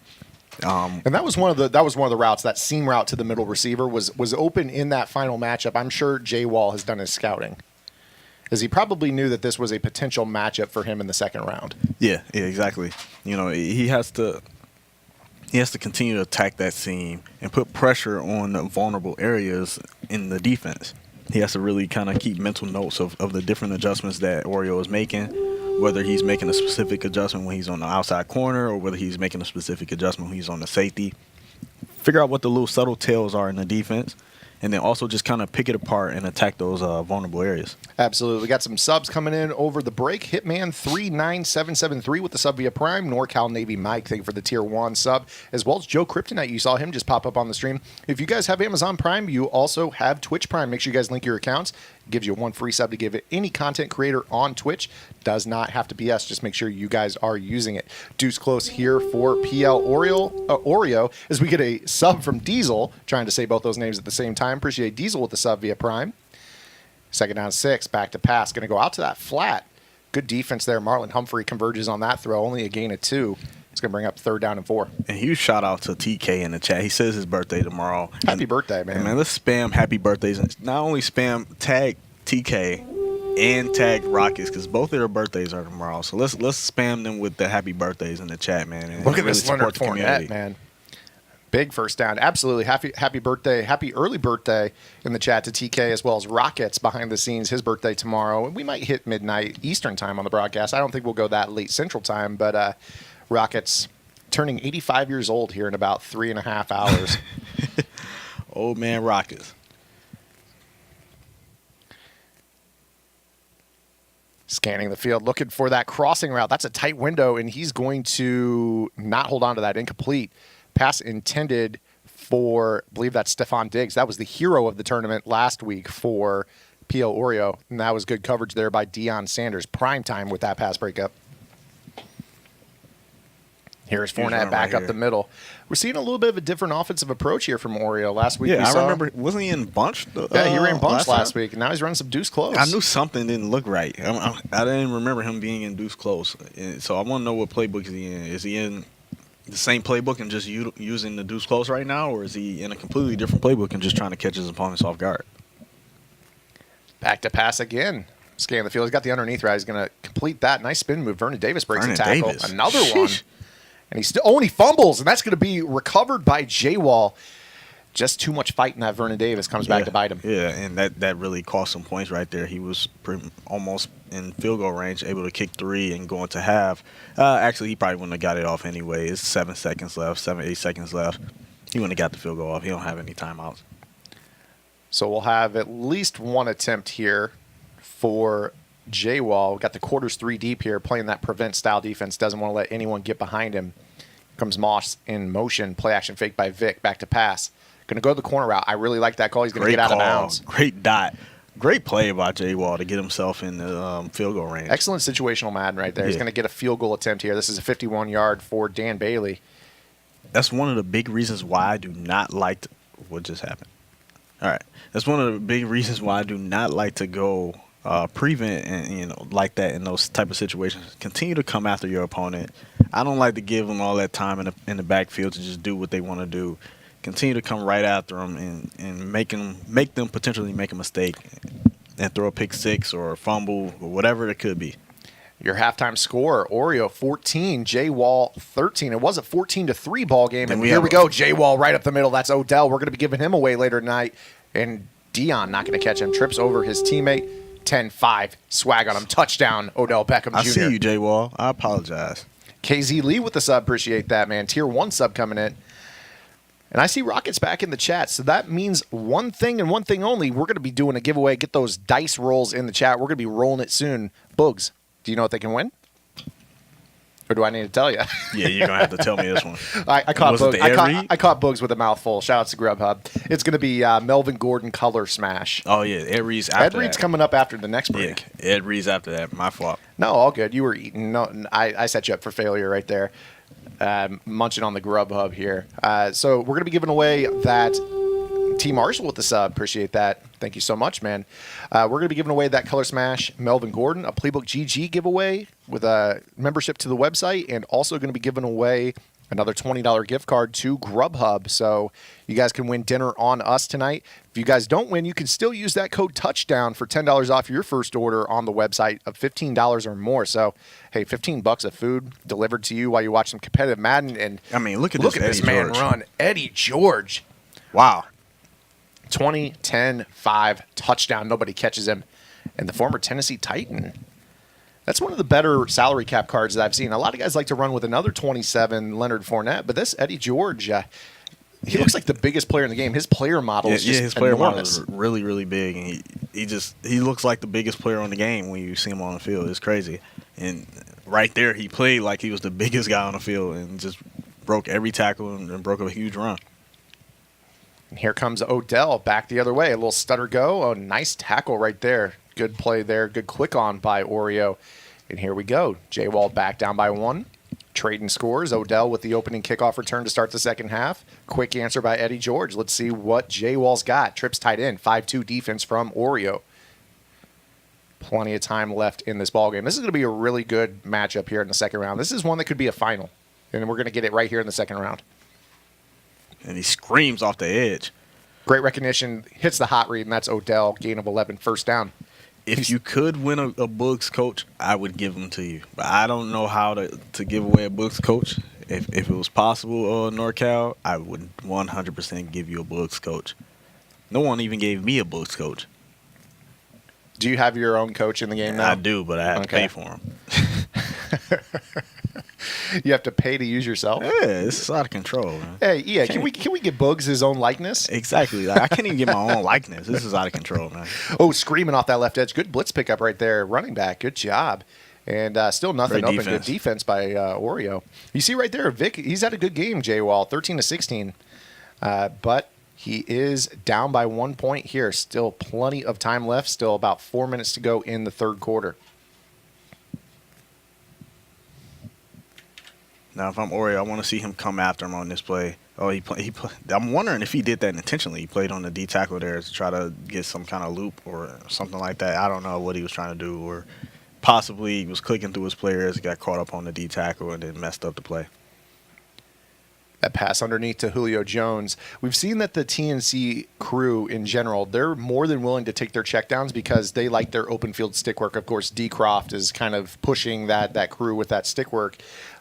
And that was one of the routes. That seam route to the middle receiver was open in that final matchup. I'm sure J-Wall has done his scouting, as he probably knew that this was a potential matchup for him in the second round. Yeah, exactly. He has to continue to attack that seam and put pressure on the vulnerable areas in the defense. He has to really kind of keep mental notes of the different adjustments that Oreo is making, whether he's making a specific adjustment when he's on the outside corner or whether he's making a specific adjustment when he's on the safety. Figure out what the little subtle tells are in the defense, and then also just kind of pick it apart and attack those vulnerable areas. Absolutely. We got some subs coming in over the break. Hitman 39773 with the sub via Prime. NorCal Navy Mike, thank you for the tier 1 sub. As well as Joe Kryptonite. You saw him just pop up on the stream. If you guys have Amazon Prime, you also have Twitch Prime. Make sure you guys link your accounts. It gives you 1 free sub to give it any content creator on Twitch. Does not have to be us. Just make sure you guys are using it. Deuce Close here for PL Oreo as we get a sub from Diesel. Trying to say both those names at the same time. Appreciate Diesel with the sub via Prime. Second down 6, back to pass. Going to go out to that flat. Good defense there. Marlon Humphrey converges on that throw. Only a gain of 2. It's going to bring up third down and 4. And huge shout out to TK in the chat. He says his birthday tomorrow. Happy birthday, man. And man, let's spam happy birthdays. Not only spam, tag TK and tag Rockets, because both of their birthdays are tomorrow. So let's spam them with the happy birthdays in the chat, man. And look at really this Leonard Fournette, man. Big first down. Absolutely. Happy birthday. Happy early birthday in the chat to TK, as well as Rockets behind the scenes. His birthday tomorrow. We might hit midnight Eastern time on the broadcast. I don't think we'll go that late Central time, but Rockets turning 85 years old here in about 3.5 hours. Old man Rockets. Scanning the field, looking for that crossing route. That's a tight window, and he's going to not hold on to that. Incomplete. Pass intended for, I believe that's Stephon Diggs. That was the hero of the tournament last week for PL Oreo, and that was good coverage there by Deion Sanders. Prime time with that pass breakup. Here's Fournette back up the middle. We're seeing a little bit of a different offensive approach here from Oreo. Last week, I remember, wasn't he in bunch? Yeah, he ran bunch last week, and now he's running some deuce close. I knew something didn't look right. I didn't remember him being in deuce close. So I want to know what playbook is he in. Is he in the same playbook and just using the deuce close right now, or is he in a completely different playbook and just trying to catch his opponents off guard? Back to pass again. Scan the field. He's got the underneath route. He's going to complete that. Nice spin move. Vernon Davis breaks the tackle. Another one. And he fumbles, and that's going to be recovered by J-Wall. Just too much fight in that. Vernon Davis comes back to bite him. Yeah, and that really cost some points right there. He was almost in field goal range, able to kick 3 and go into half. Actually, he probably wouldn't have got it off anyway. It's 8 seconds left. He wouldn't have got the field goal off. He don't have any timeouts. So we'll have at least one attempt here for J-Wall. We've got the quarters 3 deep here, playing that prevent style defense. Doesn't want to let anyone get behind him. Comes Moss in motion. Play action fake by Vic. Back to pass. Going to go to the corner route. I really like that call. He's going to get out of bounds. Great dot. Great play by J-Wall to get himself in the field goal range. Excellent situational Madden right there. He's going to get a field goal attempt here. This is a 51-yard for Dan Bailey. That's one of the big reasons why I do not like what just happened. All right. That's one of the big reasons why I do not like to go prevent and like that in those type of situations. Continue to come after your opponent. I don't like to give them all that time in the backfield to just do what they want to do. Continue to come right after them and make them potentially make a mistake and throw a pick 6 or a fumble or whatever it could be. Your halftime score: Oreo 14, J-Wall 13. It was a 14-3 ball game, and here we go. J-Wall right up the middle. That's Odell. We're going to be giving him away later tonight, and Dion not going to catch him. Trips over his teammate. 10-5. Swag on him. Touchdown, Odell Beckham Jr. I see you, J-Wall. I apologize. KZ Lee with the sub. Appreciate that, man. Tier 1 sub coming in. And I see Rockets back in the chat. So that means one thing and one thing only. We're going to be doing a giveaway. Get those dice rolls in the chat. We're going to be rolling it soon. Boogs, do you know what they can win? Or do I need to tell you? Yeah, you're going to have to tell me this one. I caught Was it Bugs. the I air caught, read? I caught Bugs with a mouthful. Shout out to Grubhub. It's going to be Melvin Gordon Color Smash. Oh, yeah, Ed Reed's after Ed Reed's that. coming up after the next break. Yeah, Ed Reed's after that. My fault. No, all good. You were eating. No, I set you up for failure right there. Munching on the Grubhub here. So we're going to be giving away that T. Marshall with the sub. Appreciate that. Thank you so much, man. We're going to be giving away that Color Smash Melvin Gordon, a Playbook GG giveaway with a membership to the website, and also going to be giving away another $20 gift card to Grubhub. So you guys can win dinner on us tonight. If you guys don't win, you can still use that code touchdown for $10 off your first order on the website of $15 or more. So, hey, $15 of food delivered to you while you watch some competitive Madden. And I mean, look at this Eddie man George. run. Eddie George. Wow. 20, 10, 5, touchdown. Nobody catches him. And the former Tennessee Titan. That's one of the better salary cap cards that I've seen. A lot of guys like to run with another 27, Leonard Fournette, but this Eddie George, he looks like the biggest player in the game. His player model is just his player model enormous. is really, really big, and he looks like the biggest player on the game when you see him on the field. It's crazy. And right there, he played like he was the biggest guy on the field and just broke every tackle and broke a huge run. And here comes Odell back the other way. A little stutter go. Oh, nice tackle right there. Good play there. Good click on by Oreo. And here we go. J-Wall back down by 1. Trading scores. Odell with the opening kickoff return to start the second half. Quick answer by Eddie George. Let's see what J-Wall's got. Trips tight end. 5-2 defense from Oreo. Plenty of time left in this ballgame. This is going to be a really good matchup here in the second round. This is one that could be a final. And we're going to get it right here in the second round. And he screams off the edge. Great recognition. Hits the hot read, and that's Odell. Gain of 11. First down. If you could win a Books coach, I would give them to you. But I don't know how to give away a Books coach. If it was possible, NorCal, I would 100% give you a Books coach. No one even gave me a Books coach. Do you have your own coach in the game now? I do, but I have to pay for him. You have to pay to use yourself? Yeah, this is out of control, man. Hey, yeah, can we get Bugs his own likeness? Exactly. Like, I can't even get my own likeness. This is out of control, man. Oh, screaming off that left edge. Good blitz pickup right there. Running back. Good job. And still nothing Great open. defense. Good defense by Oreo. You see right there, Vic, he's had a good game, J-Wall, 13-16. But he is down by 1 point here. Still plenty of time left. Still about 4 minutes to go in the third quarter. Now, if I'm Oreo, I want to see him come after him on this play. Oh, I'm wondering if he did that intentionally. He played on the D tackle there to try to get some kind of loop or something like that. I don't know what he was trying to do, or possibly he was clicking through his players, got caught up on the D tackle, and then messed up the play. That pass underneath to Julio Jones. We've seen that the TNC crew in general, they're more than willing to take their checkdowns because they like their open field stick work. Of course, D. Croft is kind of pushing that crew with that stick work.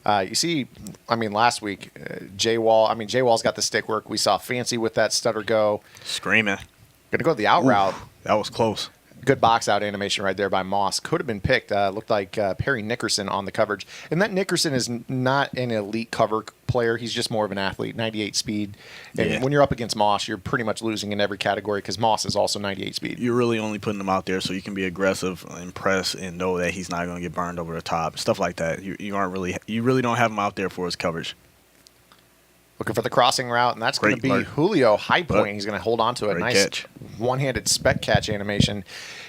You see, I mean, last week, J-Wall's got the stick work. We saw Fancy with that stutter go. Screaming. Going to go the out route. That was close. Good box out animation right there by Moss. Could have been picked. Looked like Perry Nickerson on the coverage. And that Nickerson is not an elite cover player. He's just more of an athlete, 98 speed. And when you're up against Moss, you're pretty much losing in every category because Moss is also 98 speed. You're really only putting him out there so you can be aggressive and press and know that he's not going to get burned over the top. Stuff like that. You really don't have him out there for his coverage. Looking for the crossing route, and that's going to be Julio high point. He's going to hold on to it. Great Nice catch. One-handed spec catch animation.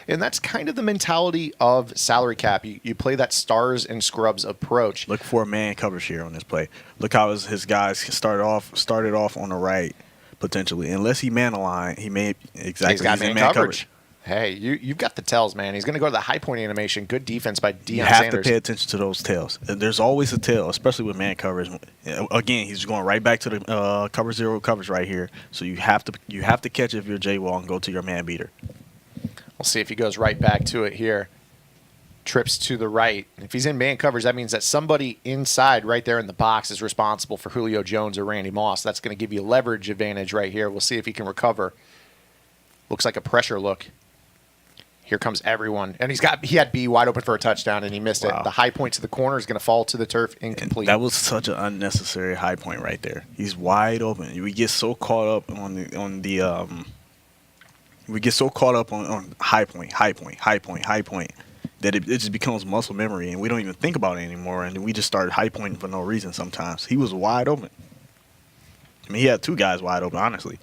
And that's kind of the mentality of salary cap. You play that stars and scrubs approach. Look for a man coverage here on this play. Look how his guys started off on the right, potentially. Unless he man aligned, he may He's got in man coverage. Hey, you've got the tells, man. He's going to go to the high point animation. Good defense by Deion You have Sanders. to pay attention to those tails. There's always a tail, especially with man coverage. Again, he's going right back to the cover zero coverage right here. So you have to catch it if you're J-Wall and go to your man beater. We'll see if he goes right back to it here. Trips to the right. If he's in man coverage, that means that somebody inside right there in the box is responsible for Julio Jones or Randy Moss. That's going to give you leverage advantage right here. We'll see if he can recover. Looks like a pressure look. Here comes everyone. And he had B wide open for a touchdown, and he missed it. The high point to the corner is going to fall to the turf incomplete. And that was such an unnecessary high point right there. He's wide open. We get so caught up on high point. that it just becomes muscle memory, and we don't even think about it anymore, and we just start high pointing for no reason sometimes. He was wide open. I mean, he had 2 guys wide open, honestly.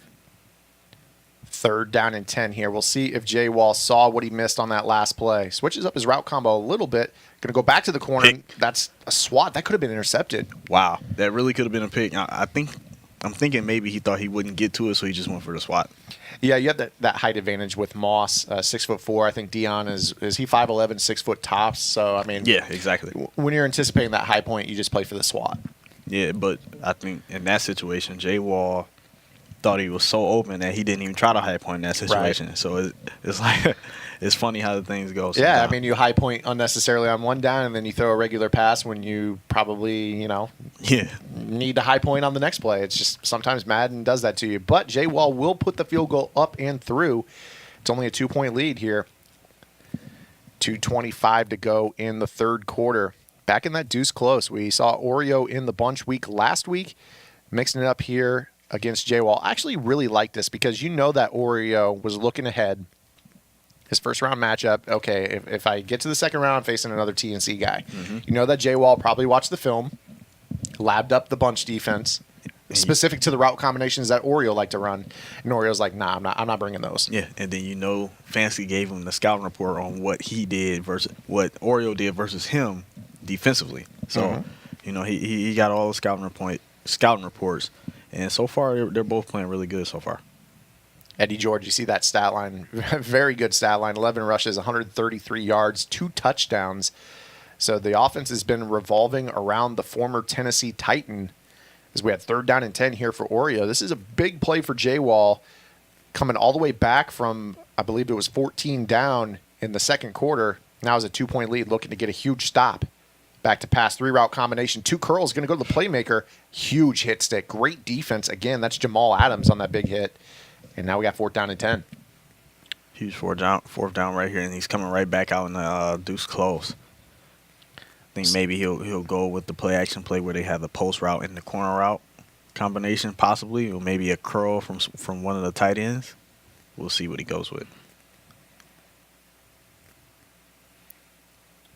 3rd down and 10 here. We'll see if Jay Wall saw what he missed on that last play. Switches up his route combo a little bit. Going to go back to the corner. Pick. That's a swat. That could have been intercepted. Wow, that really could have been a pick. I'm thinking maybe he thought he wouldn't get to it, so he just went for the swat. Yeah, you have that height advantage with Moss, 6'4". I think Dion is he 5'11", 6 foot tops. So I mean, Yeah, exactly. when you're anticipating that high point, you just play for the swat. Yeah, but I think in that situation, Jay Wall thought he was so open that he didn't even try to high point in that situation. Right. So it's like it's funny how the things go. Yeah, sometimes. I mean, you high point unnecessarily on one down, and then you throw a regular pass when you probably Yeah. need to high point on the next play. It's just sometimes Madden does that to you. But Jay Wall will put the field goal up and through. It's only a 2-point lead here. 2:25 to go in the 3rd quarter. Back in that deuce close. We saw Oreo in the bunch week last week, mixing it up here against Jay Wall. I actually really like this because you know that Oreo was looking ahead. His first round matchup, okay, if I get to the 2nd round, I'm facing another TNC guy. Mm-hmm. You know that Jay Wall probably watched the film, labbed up the bunch defense, specific to the route combinations that Oreo like to run. And Oreo's like, nah, I'm not bringing those. Yeah, and then Fancy gave him the scouting report on what he did versus what Oreo did versus him defensively. So, he got all the scouting reports, and so far they're both playing really good so far. Eddie George, you see that stat line. Very good stat line. 11 rushes, 133 yards, 2 touchdowns. So the offense has been revolving around the former Tennessee Titan as we had 3rd down and 10 here for Oreo. This is a big play for Jay Wall coming all the way back from, I believe it was 14 down in the 2nd quarter. Now is a 2-point lead, looking to get a huge stop. Back to pass, 3 route combination, 2 curls, going to go to the playmaker. Huge hit stick. Great defense. Again, that's Jamal Adams on that big hit. And now we got 4th down and 10. Huge fourth down right here, and he's coming right back out in the deuce close. I think maybe he'll go with the play action play where they have the post route and the corner route combination, possibly, or maybe a curl from one of the tight ends. We'll see what he goes with.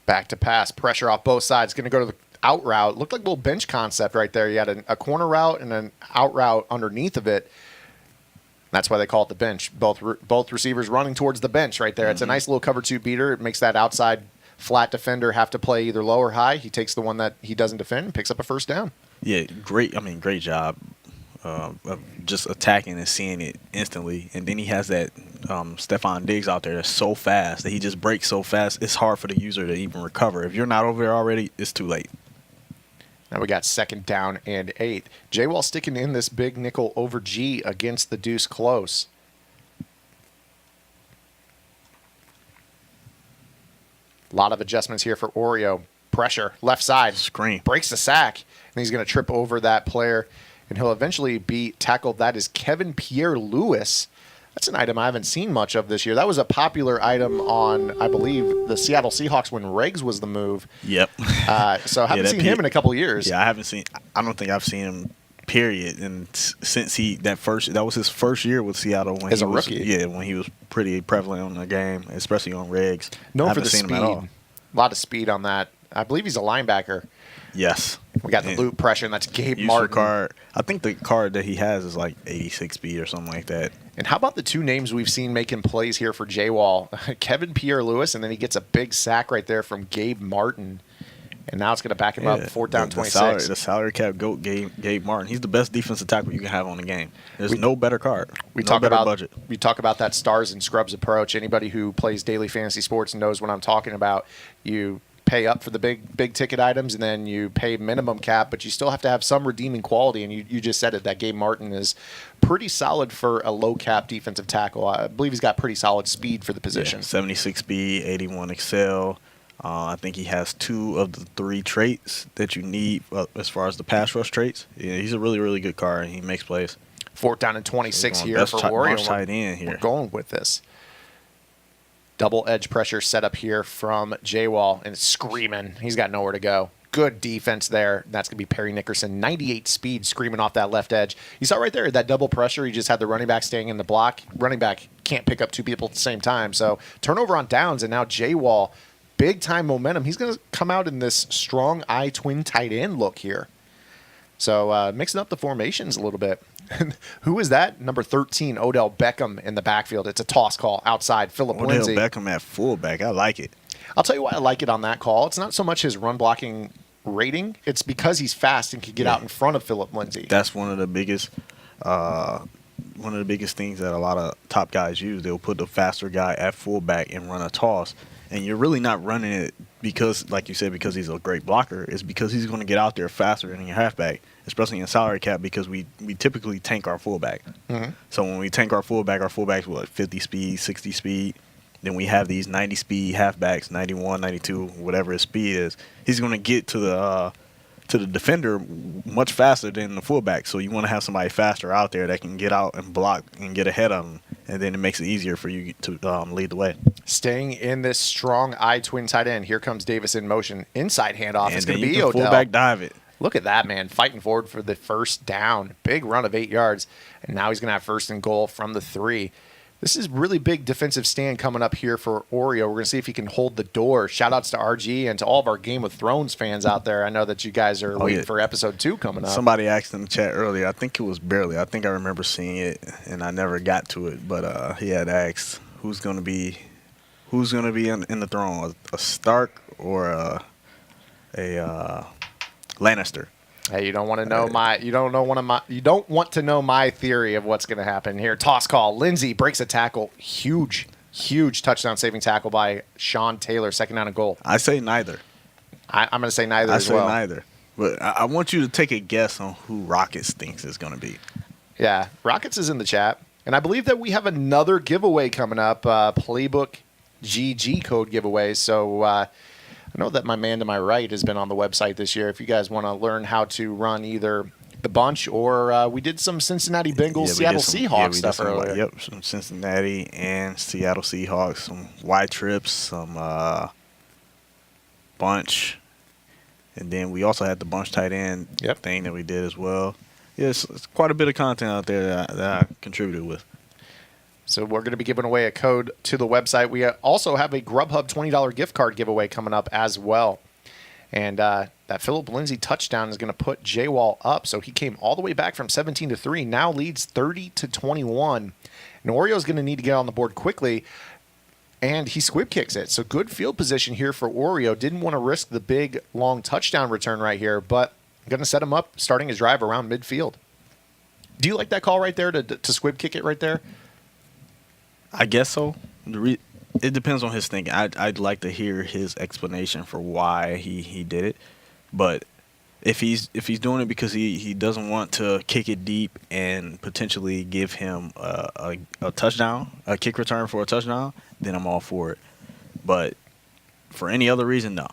Back to pass, pressure off both sides. Going to go to the out route. Looked like a little bench concept right there. You had a corner route and an out route underneath of it. That's why they call it the bench. Both receivers running towards the bench right there. It's a nice little cover 2 beater. It makes that outside flat defender have to play either low or high. He takes the one that he doesn't defend and picks up a 1st down. Yeah, great. I mean, great job of just attacking and seeing it instantly. And then he has that Stephon Diggs out there that's so fast that he just breaks so fast. It's hard for the user to even recover. If you're not over there already, it's too late. Now we got 2nd down and 8. Jay Wall sticking in this big nickel over G against the deuce close. A lot of adjustments here for Oreo. Pressure, left side. Screen. Breaks the sack. And he's going to trip over that player. And he'll eventually be tackled. That is Kevin Pierre-Louis. That's an item I haven't seen much of this year. That was a popular item on, I believe, the Seattle Seahawks when Regs was the move. Yep. So I haven't seen him in a couple of years. Yeah, I don't think I've seen him, period. And since that was his first year with Seattle when as he a was, rookie. Yeah, when he was pretty prevalent on the game, especially on Regs. Known for the seen speed. him at all. A lot of speed on that. I believe he's a linebacker. Yes. We got the loop pressure, and that's Gabe Useful Martin. card. I think the card that he has is like 86 speed or something like that. And how about the 2 names we've seen making plays here for Jay Wall? Kevin Pierre-Louis, and then he gets a big sack right there from Gabe Martin. And now it's going to back him up, 4th down, 26. The salary cap goat, Gabe Martin. He's the best defensive tackle you can have on the game. There's no better card. We no talk better about budget. We talk about that stars and scrubs approach. Anybody who plays daily fantasy sports knows what I'm talking about. You pay up for the big ticket items, and then you pay minimum cap, but you still have to have some redeeming quality. And you just said it, that Gabe Martin is pretty solid for a low cap defensive tackle. I believe he's got pretty solid speed for the position. Yeah, 76 speed, 81 excel. I think he has 2 of the 3 traits that you need as far as the pass rush traits. Yeah, he's a really, really good card, and he makes plays. 4th down and 26 So here for Warrior. Tight end here. We're going with this. Double edge pressure set up here from Jay Wall, and it's screaming. He's got nowhere to go. Good defense there. That's going to be Perry Nickerson. 98 speed screaming off that left edge. You saw right there, that double pressure. He just had the running back staying in the block. Running back can't pick up 2 people at the same time. So turnover on downs, and now Jay Wall, big time momentum. He's going to come out in this strong I twin tight end look here. So mixing up the formations a little bit. Who is that? Number 13, Odell Beckham in the backfield. It's a toss call outside. Philip Odell Lindsay. Beckham at fullback. I like it. I'll tell you why I like it on that call. It's not so much his run blocking rating. It's because he's fast and can get out in front of Philip Lindsay. That's one of the biggest things that a lot of top guys use. They'll put the faster guy at fullback and run a toss. And you're really not running it because, like you said, because he's a great blocker. It's because he's going to get out there faster than your halfback, especially in salary cap, because we typically tank our fullback. Mm-hmm. So when we tank our fullback's what, 50 speed, 60 speed. Then we have these 90 speed halfbacks, 91, 92, whatever his speed is. He's going to get to the defender much faster than the fullback. So you want to have somebody faster out there that can get out and block and get ahead of him, and then it makes it easier for you to lead the way. Staying in this strong I twin tight end. Here comes Davis in motion. Inside handoff. And It's then going to you be can Odell. fullback dive it. Look at that, man. Fighting forward for the first down. Big run of 8 yards. And now he's going to have first and goal from the 3. This is really big defensive stand coming up here for Oreo. We're going to see if he can hold the door. Shout-outs to RG and to all of our Game of Thrones fans out there. I know that you guys are waiting for episode 2 coming up. Somebody asked in the chat earlier. I think it was Barely. I think I remember seeing it, and I never got to it. But he had asked who's going to be in the throne, a Stark or a Lannister. Hey, you don't want to know you don't want to know my theory of what's going to happen here. Toss call. Lindsey breaks a tackle. Huge touchdown saving tackle by Sean Taylor. Second down and goal. I say neither. I'm going to say neither as well. I say neither. But I want you to take a guess on who Rockets thinks is going to be. Yeah, Rockets is in the chat. And I believe that we have another giveaway coming up, Playbook GG code giveaway. So I know that my man to my right has been on the website this year. If you guys want to learn how to run either the bunch or we did some Cincinnati Bengals, Seattle Seahawks stuff earlier. Yep, some Cincinnati and Seattle Seahawks, some Y trips, some bunch. And then we also had the bunch tight end thing that we did as well. Yes, it's quite a bit of content out there that I contributed with. So we're going to be giving away a code to the website. We also have a Grubhub $20 gift card giveaway coming up as well. And that Philip Lindsay touchdown is going to put J-Wall up. So he came all the way back from 17-3, now leads 30-21. And Oreo's going to need to get on the board quickly. And he squib kicks it. So good field position here for Oreo. Didn't want to risk the big, long touchdown return right here, but going to set him up starting his drive around midfield. Do you like that call right there to squib kick it right there? I guess so. It depends on his thinking. I'd like to hear his explanation for why he did it. But if he's doing it because he doesn't want to kick it deep and potentially give him a touchdown, a kick return for a touchdown, then I'm all for it. But for any other reason, no.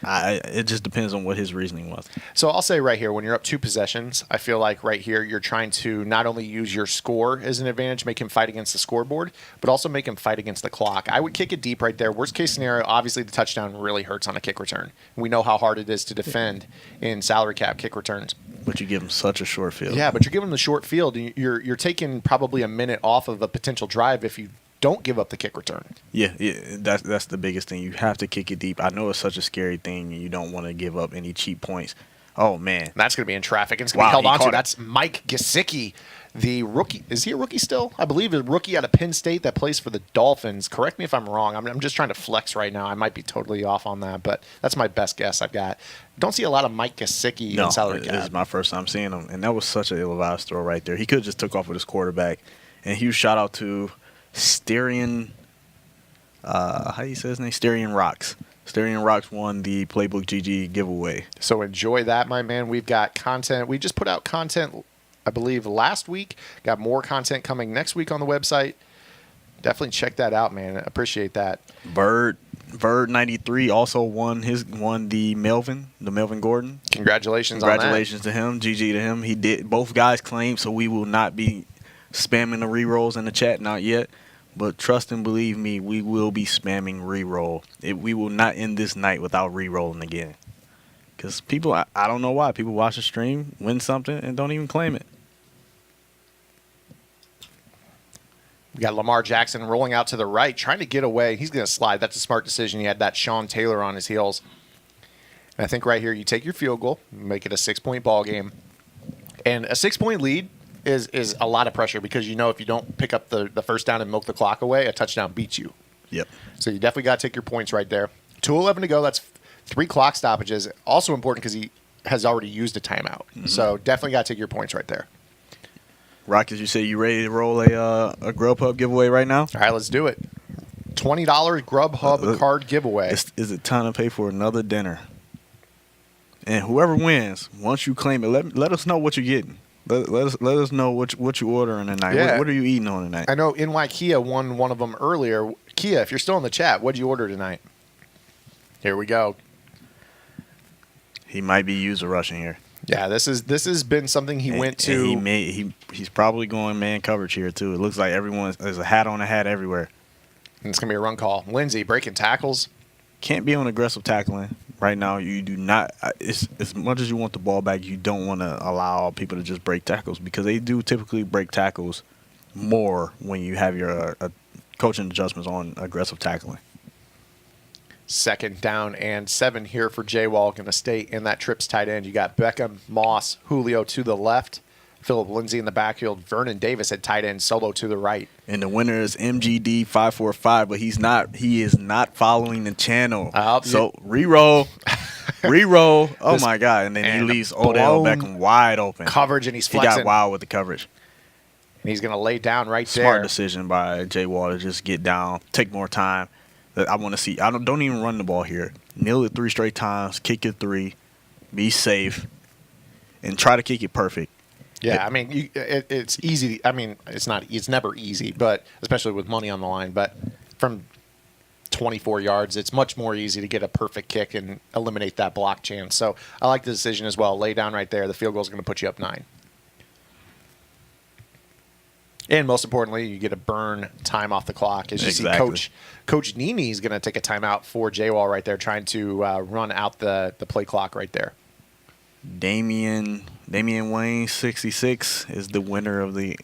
It just depends on what his reasoning was. So I'll say right here, when you're up 2 possessions, I feel like right here you're trying to not only use your score as an advantage, make him fight against the scoreboard, but also make him fight against the clock. I would kick it deep right there. Worst case scenario, obviously the touchdown really hurts on a kick return. We know how hard it is to defend in salary cap kick returns. But you give him such a short field. Yeah, but you're giving him the short field. And you're taking probably a minute off of a potential drive if you don't give up the kick return. Yeah, that's the biggest thing. You have to kick it deep. I know it's such a scary thing, and you don't want to give up any cheap points. Oh, man. And that's going to be in traffic. It's going to be held on to. That's Mike Gesicki, the rookie. Is he a rookie still? I believe a rookie out of Penn State that plays for the Dolphins. Correct me if I'm wrong. I'm just trying to flex right now. I might be totally off on that, but that's my best guess I've got. Don't see a lot of Mike Gesicki in salary cap. This is my first time seeing him, and that was such an ill-advised throw right there. He could have just took off with his quarterback. And huge shout-out to Styrian, how do you say his name? Styrian Rocks. Styrian Rocks won the Playbook GG giveaway. So enjoy that, my man. We've got content. We just put out content, I believe, last week. Got more content coming next week on the website. Definitely check that out, man. Appreciate that. Bird 93 also won the Melvin Gordon. Congratulations on that. Congratulations to him. GG to him. He did. Both guys claimed, so we will not be spamming the re-rolls in the chat, not yet. But trust and believe me, we will be spamming re-roll. We will not end this night without re-rolling again. Because people, I don't know why, people watch the stream, win something, and don't even claim it. We got Lamar Jackson rolling out to the right, trying to get away. He's going to slide. That's a smart decision. He had that Sean Taylor on his heels. And I think right here, you take your field goal, make it a 6-point ball game. And a 6-point lead is a lot of pressure because you know if you don't pick up the first down and milk the clock away, a touchdown beats you. Yep. So you definitely got to take your points right there. 2:11 to go. That's 3 clock stoppages. Also important because he has already used a timeout. Mm-hmm. So definitely got to take your points right there. Rockets, you say you ready to roll a Grubhub giveaway right now? All right, let's do it. $20 Grubhub card giveaway. Is it time to pay for another dinner? And whoever wins, once you claim it, let us know what you're getting. Let us know what you ordering tonight. Yeah. What are you eating on tonight? I know NY Kia won one of them earlier. Kia, if you're still in the chat, what'd you order tonight? Here we go. He might be user rushing here. Yeah, this has been something he went to. And he's probably going man coverage here too. It looks like there's a hat on a hat everywhere. And it's gonna be a run call. Lindsey breaking tackles. Can't be on aggressive tackling right now. You do not. As much as you want the ball back, you don't want to allow people to just break tackles because they do typically break tackles more when you have your coaching adjustments on aggressive tackling. 2nd down and 7 here for J-Wall. Going to stay in that trips tight end. You got Beckham, Moss, Julio to the left, Philip Lindsay in the backfield, Vernon Davis at tight end, Solo to the right. And the winner is MGD 545, but he is not following the channel. So re-roll. Oh my God! And then he leaves Odell Beckham wide open. Coverage, and he's flexing. He got wild with the coverage. And he's going to lay down right there. Smart decision by Jay Wall to just get down, take more time. I want to see. Don't even run the ball here. Kneel it 3 straight times. Kick it 3. Be safe, and try to kick it perfect. Yeah, I mean, it's easy. I mean, it's never easy, but especially with money on the line. But from 24 yards, it's much more easy to get a perfect kick and eliminate that block chance. So I like the decision as well. Lay down right there. The field goal is going to put you up 9. And most importantly, you get to burn time off the clock. As you see, Coach Nini is going to take a timeout for J-Wall right there, trying to run out the play clock right there. Damian Wayne 66 is the winner of the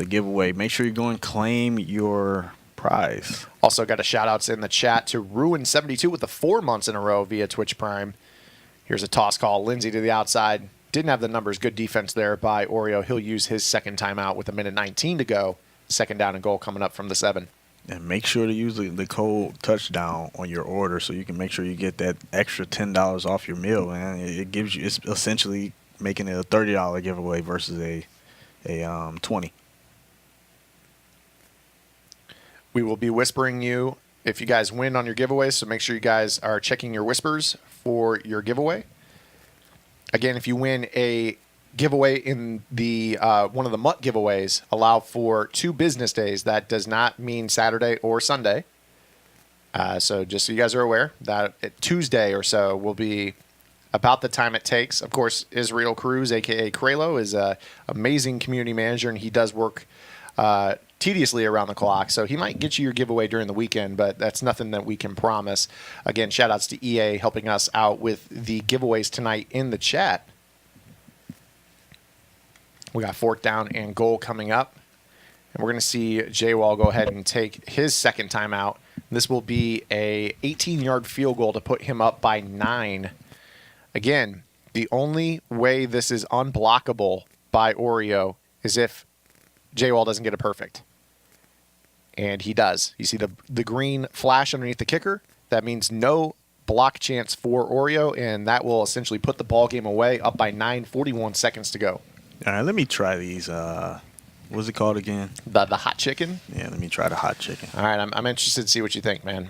giveaway. Make sure you go and claim your prize. Also got a shout outs in the chat to Ruin72 with the 4 months in a row via Twitch Prime. Here's a toss call. Lindsey to the outside. Didn't have the numbers. Good defense there by Oreo. He'll use his 2nd timeout with 1:19 to go. 2nd down and goal coming up from the 7. And make sure to use the code touchdown on your order so you can make sure you get that extra $10 off your meal, man. It's essentially making it a $30 giveaway versus a 20. We will be whispering you if you guys win on your giveaways, so make sure you guys are checking your whispers for your giveaway. Again, if you win a giveaway in the one of the MUT giveaways, allow for 2 business days. That does not mean Saturday or Sunday. So just so you guys are aware, that Tuesday or so will be about the time it takes. Of course, Israel Cruz, a.k.a. Kralo, is an amazing community manager, and he does work tediously around the clock. So he might get you your giveaway during the weekend, but that's nothing that we can promise. Again, shout-outs to EA helping us out with the giveaways tonight in the chat. We got 4th down and goal coming up. And we're going to see J-Wall go ahead and take his 2nd timeout. This will be a 18-yard field goal to put him up by 9. Again, the only way this is unblockable by Oreo is if J-Wall doesn't get it perfect. And he does. You see the green flash underneath the kicker? That means no block chance for Oreo, and that will essentially put the ball game away, up by 9, 41 seconds to go. All right, let me try these. What's it called again? The hot chicken? Yeah, let me try the hot chicken. All right, I'm interested to see what you think, man.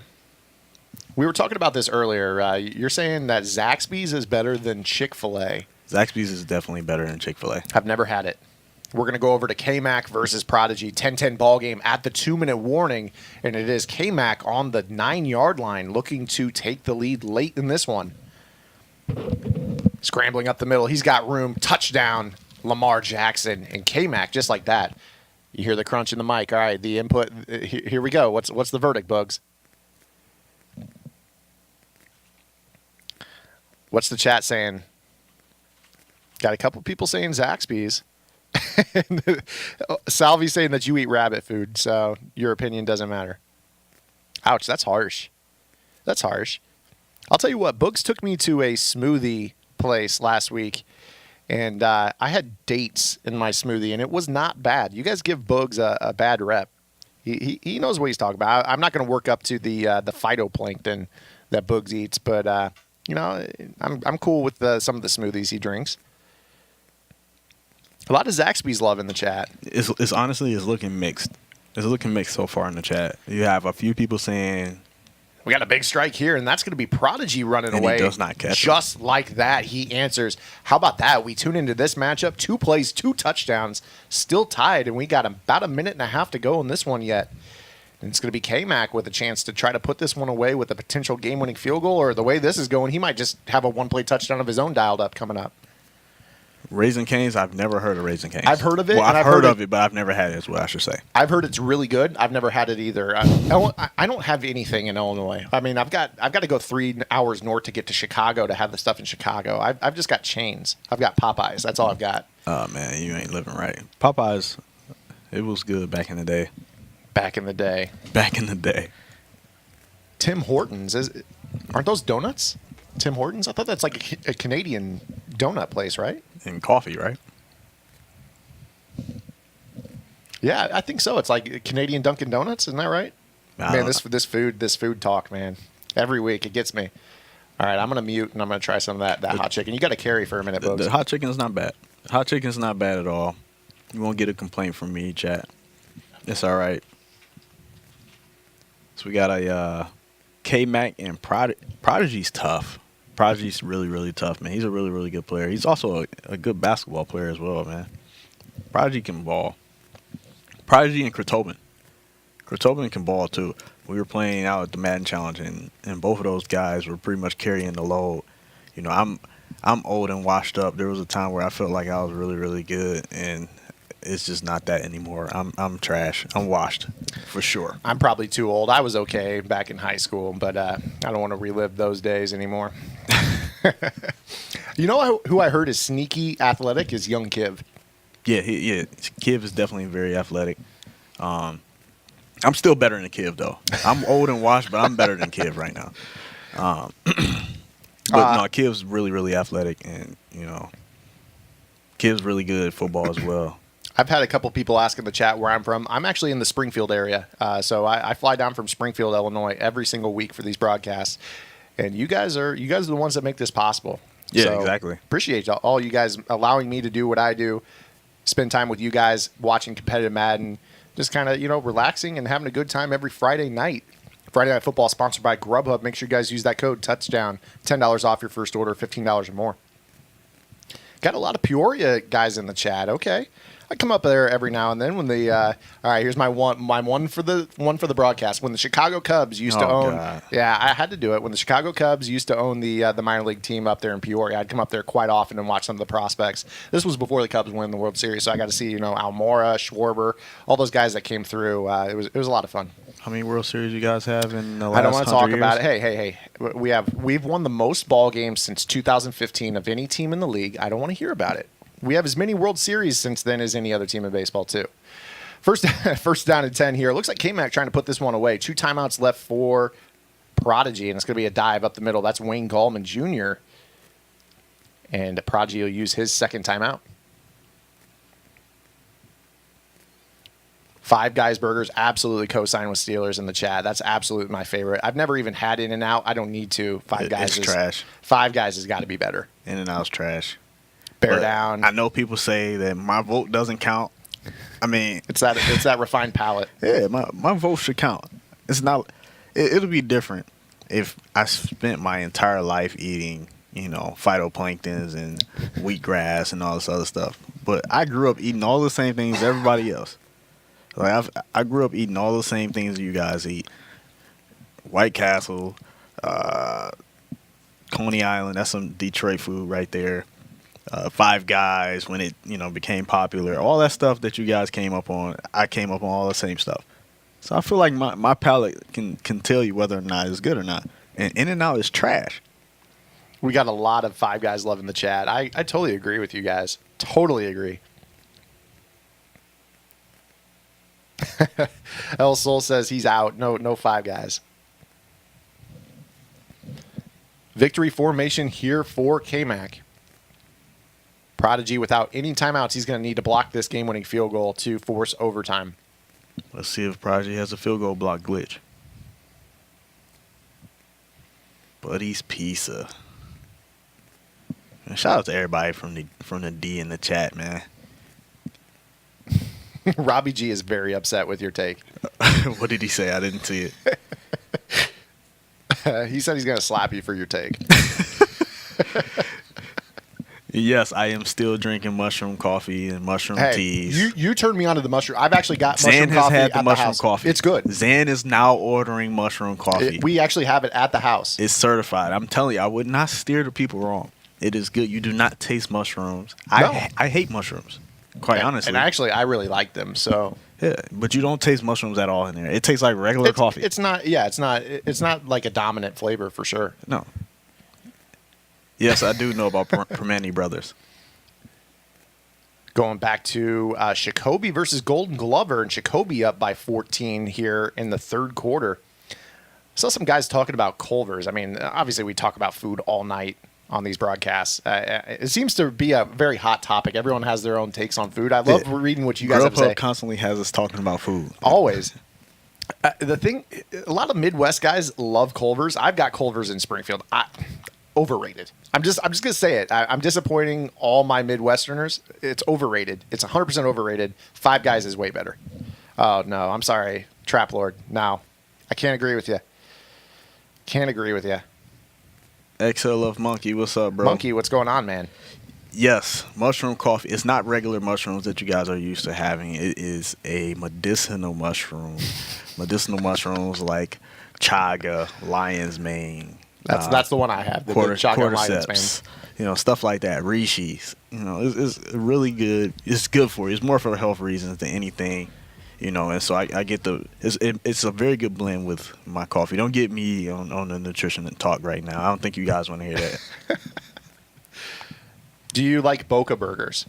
We were talking about this earlier. You're saying that Zaxby's is better than Chick-fil-A. Zaxby's is definitely better than Chick-fil-A. I've never had it. We're going to go over to K-Mac versus Prodigy. 10-10 ball game at the 2-minute warning. And it is K-Mac on the 9-yard line looking to take the lead late in this one. Scrambling up the middle. He's got room. Touchdown, Lamar Jackson. And K-Mac, just like that. You hear the crunch in the mic. All right, the input. Here we go. What's the verdict, Bugs? What's the chat saying? Got a couple people saying Zaxby's. Salvi saying that you eat rabbit food, so your opinion doesn't matter. Ouch, that's harsh. That's harsh. I'll tell you what, Boogs took me to a smoothie place last week, and I had dates in my smoothie, and it was not bad. You guys give Boogs a bad rep. He knows what he's talking about. I'm not going to work up to the phytoplankton that Boogs eats, but I'm cool with some of the smoothies he drinks. A lot of Zaxby's love in the chat. It's honestly looking mixed. It's looking mixed so far in the chat. You have a few people saying we got a big strike here, and that's going to be Prodigy running and away. He does not catch just like that. He answers. How about that? We tune into this matchup. 2 plays, 2 touchdowns, still tied, and we got about a minute and a half to go in this one yet. And it's going to be K-Mac with a chance to try to put this one away with a potential game-winning field goal, or the way this is going, he might just have a one-play touchdown of his own dialed up coming up. Raising Cane's, I've never heard of Raising Cane's. I've heard of it. Well, I've heard of it, but I've never had it, is what I should say. I've heard it's really good. I've never had it either. I don't have anything in Illinois. I mean, I've got to go 3 hours north to get to Chicago to have the stuff in Chicago. I've just got chains. I've got Popeyes. That's all I've got. Oh, man, you ain't living right. Popeyes, it was good back in the day. Back in the day. Back in the day. Tim Hortons. Aren't those donuts? Tim Hortons? I thought that's like a Canadian donut place, right? And coffee, right? Yeah, I think so. It's like Canadian Dunkin' Donuts, isn't that right? Man, this food talk, man. Every week it gets me. All right, I'm gonna mute and I'm gonna try some of that hot chicken. You got to carry for a minute, Bugs. The hot chicken's not bad. Hot chicken's not bad at all. You won't get a complaint from me, chat. It's all right. So we got a K-Mac and Prodigy's tough. Prodigy's really, really tough, man. He's a really, really good player. He's also a good basketball player as well, man. Prodigy can ball. Prodigy and Krotobin. Krotobin can ball, too. We were playing out at the Madden Challenge, and both of those guys were pretty much carrying the load. You know, I'm old and washed up. There was a time where I felt like I was really, really good, and it's just not that anymore. I'm trash. I'm washed, for sure. I'm probably too old. I was okay back in high school, but I don't want to relive those days anymore. You know who I heard is sneaky athletic is young Kiv. Yeah, Kiv is definitely very athletic. I'm still better than Kiv, though. I'm old and washed, but I'm better than Kiv right now. But no, Kiv's really, really athletic, and, you know, Kiv's really good at football as well. I've had a couple people ask in the chat where I'm from. I'm actually in the Springfield area. So I fly down from Springfield, Illinois every single week for these broadcasts. And you guys are the ones that make this possible. Yeah, so exactly. Appreciate all you guys allowing me to do what I do, spend time with you guys, watching competitive Madden, just kind of, relaxing and having a good time every Friday night. Friday Night Football sponsored by Grubhub. Make sure you guys use that code TOUCHDOWN. $10 off your first order, $15 or more. Got a lot of Peoria guys in the chat. Okay. I come up there every now and then when the all right, here's my one for the broadcast. When the Chicago Cubs used to own, God. yeah, I had to do it. When the Chicago Cubs used to own the minor league team up there in Peoria, I'd come up there quite often and watch some of the prospects. This was before the Cubs won the World Series, so I got to see Almora, Schwarber, all those guys that came through. It was a lot of fun. How many World Series you guys have in the last 100 years? I don't want to talk about it. Hey. We've won the most ball games since 2015 of any team in the league. I don't want to hear about it. We have as many World Series since then as any other team in baseball, too. First down and 10 here. It looks like K-Mac trying to put this one away. 2 timeouts left for Prodigy, and it's going to be a dive up the middle. That's Wayne Gallman Jr., and Prodigy will use his second timeout. Five Guys Burgers, absolutely co-sign with Steelers in the chat. That's absolutely my favorite. I've never even had In-N-Out. I don't need to. Five Guys is trash. Five Guys has got to be better. In-N-Out's trash. Bear down. I know people say that my vote doesn't count. I mean, it's that refined palate. Yeah, my vote should count. It's not. It'll be different if I spent my entire life eating, phytoplanktons and wheatgrass and all this other stuff. But I grew up eating all the same things everybody else. Like I grew up eating all the same things you guys eat. White Castle, Coney Island. That's some Detroit food right there. Five Guys when it became popular, all that stuff that you guys came up on, I came up on all the same stuff. So I feel like my palate can tell you whether or not it's good or not. And In-N-Out is trash. We got a lot of Five Guys love in the chat. I totally agree with you guys. Totally agree. El Sol says he's out. No Five Guys. Victory formation here for K-Mac. Prodigy without any timeouts. He's going to need to block this game-winning field goal to force overtime. Let's see if Prodigy has a field goal block glitch. Buddy's Pizza. Man, shout out to everybody from the D in the chat, man. Robbie G is very upset with your take. What did he say? I didn't see it. He said he's going to slap you for your take. Yes, I am still drinking mushroom coffee and mushroom teas. You turned me on to the mushroom. I've actually got Zan mushroom has coffee had at the the mushroom house. coffee. It's good. Zan is now ordering mushroom coffee. We actually have it at the house. It's certified. I'm telling you, I would not steer the people wrong. It is good. You do not taste mushrooms. No. I hate mushrooms, quite honestly. And actually, I really like them. So yeah, but you don't taste mushrooms at all in there. It tastes like regular coffee. It's not. Yeah, it's not. It's not like a dominant flavor for sure. No. Yes, I do know about Permane Brothers. Going back to Jacoby versus Golden Glover, and Jacoby up by 14 here in the third quarter. I saw some guys talking about Culver's. I mean, obviously we talk about food all night on these broadcasts. It seems to be a very hot topic. Everyone has their own takes on food. I love reading what you guys have to say. Grubhub constantly has us talking about food. Always. The thing, a lot of Midwest guys love Culver's. I've got Culver's in Springfield. Overrated. I'm just gonna say it. I'm disappointing all my Midwesterners. It's overrated. It's 100% overrated. Five Guys is way better. Oh no, I'm sorry, Trap Lord. No, I can't agree with you. Can't agree with you. XL of Monkey, what's up, bro? Monkey, what's going on, man? Yes, mushroom coffee. It's not regular mushrooms that you guys are used to having. It is a medicinal mushroom. Medicinal mushrooms like chaga, lion's mane. That's the one I have. The chaga lion's mane. You know, stuff like that. Rishis. You know, it's really good. It's good for you. It's more for health reasons than anything. You know, and so I get it's a very good blend with my coffee. Don't get me on the nutrition talk right now. I don't think you guys want to hear that. Do you like Boca burgers?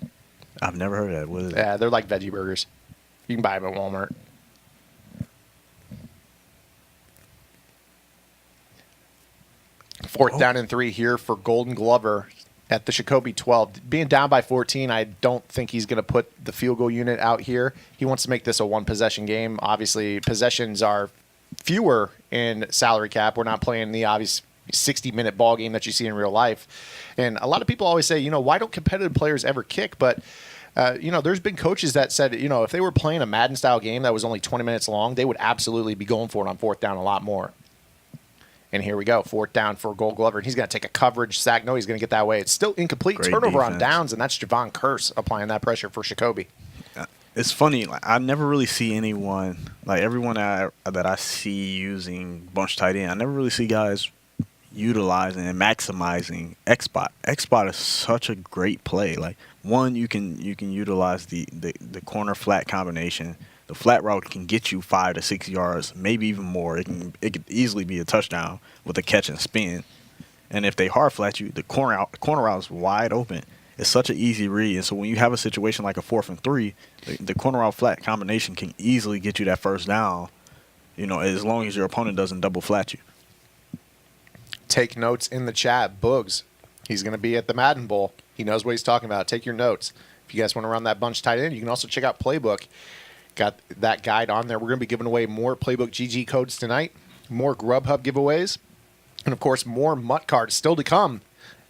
I've never heard of that. What is it? Yeah, they're like veggie burgers. You can buy them at Walmart. Fourth down and 3 here for Golden Glover at the Jacoby 12. Being down by 14, I don't think he's going to put the field goal unit out here. He wants to make this a one-possession game. Obviously, possessions are fewer in salary cap. We're not playing the obvious 60-minute ball game that you see in real life. And a lot of people always say, you know, why don't competitive players ever kick? But, you know, there's been coaches that said, you know, if they were playing a Madden-style game that was only 20 minutes long, they would absolutely be going for it on fourth down a lot more. And here we go, fourth down for Gold Glover. And he's going to take a coverage sack. No, he's going to get that way. It's still incomplete. Great Turnover defense on downs, and that's Javon Curse applying that pressure for Jacoby. It's funny. Like, I never really see anyone, like everyone that I see using bunch tight end, I never really see guys utilizing and maximizing X-Spot. X-Spot is such a great play. Like, one, you can utilize the corner flat combination. The flat route can get you 5 to 6 yards, maybe even more. It could easily be a touchdown with a catch and spin. And if they hard flat you, the corner route is wide open. It's such an easy read. And so when you have a situation like a 4th and 3, the corner route flat combination can easily get you that first down, you know, as long as your opponent doesn't double flat you. Take notes in the chat. Boogs, he's going to be at the Madden Bowl. He knows what he's talking about. Take your notes. If you guys want to run that bunch tight end, you can also check out Playbook. Got that guide on there. We're going to be giving away more Playbook GG codes tonight, more Grubhub giveaways, and, of course, more MUT cards still to come.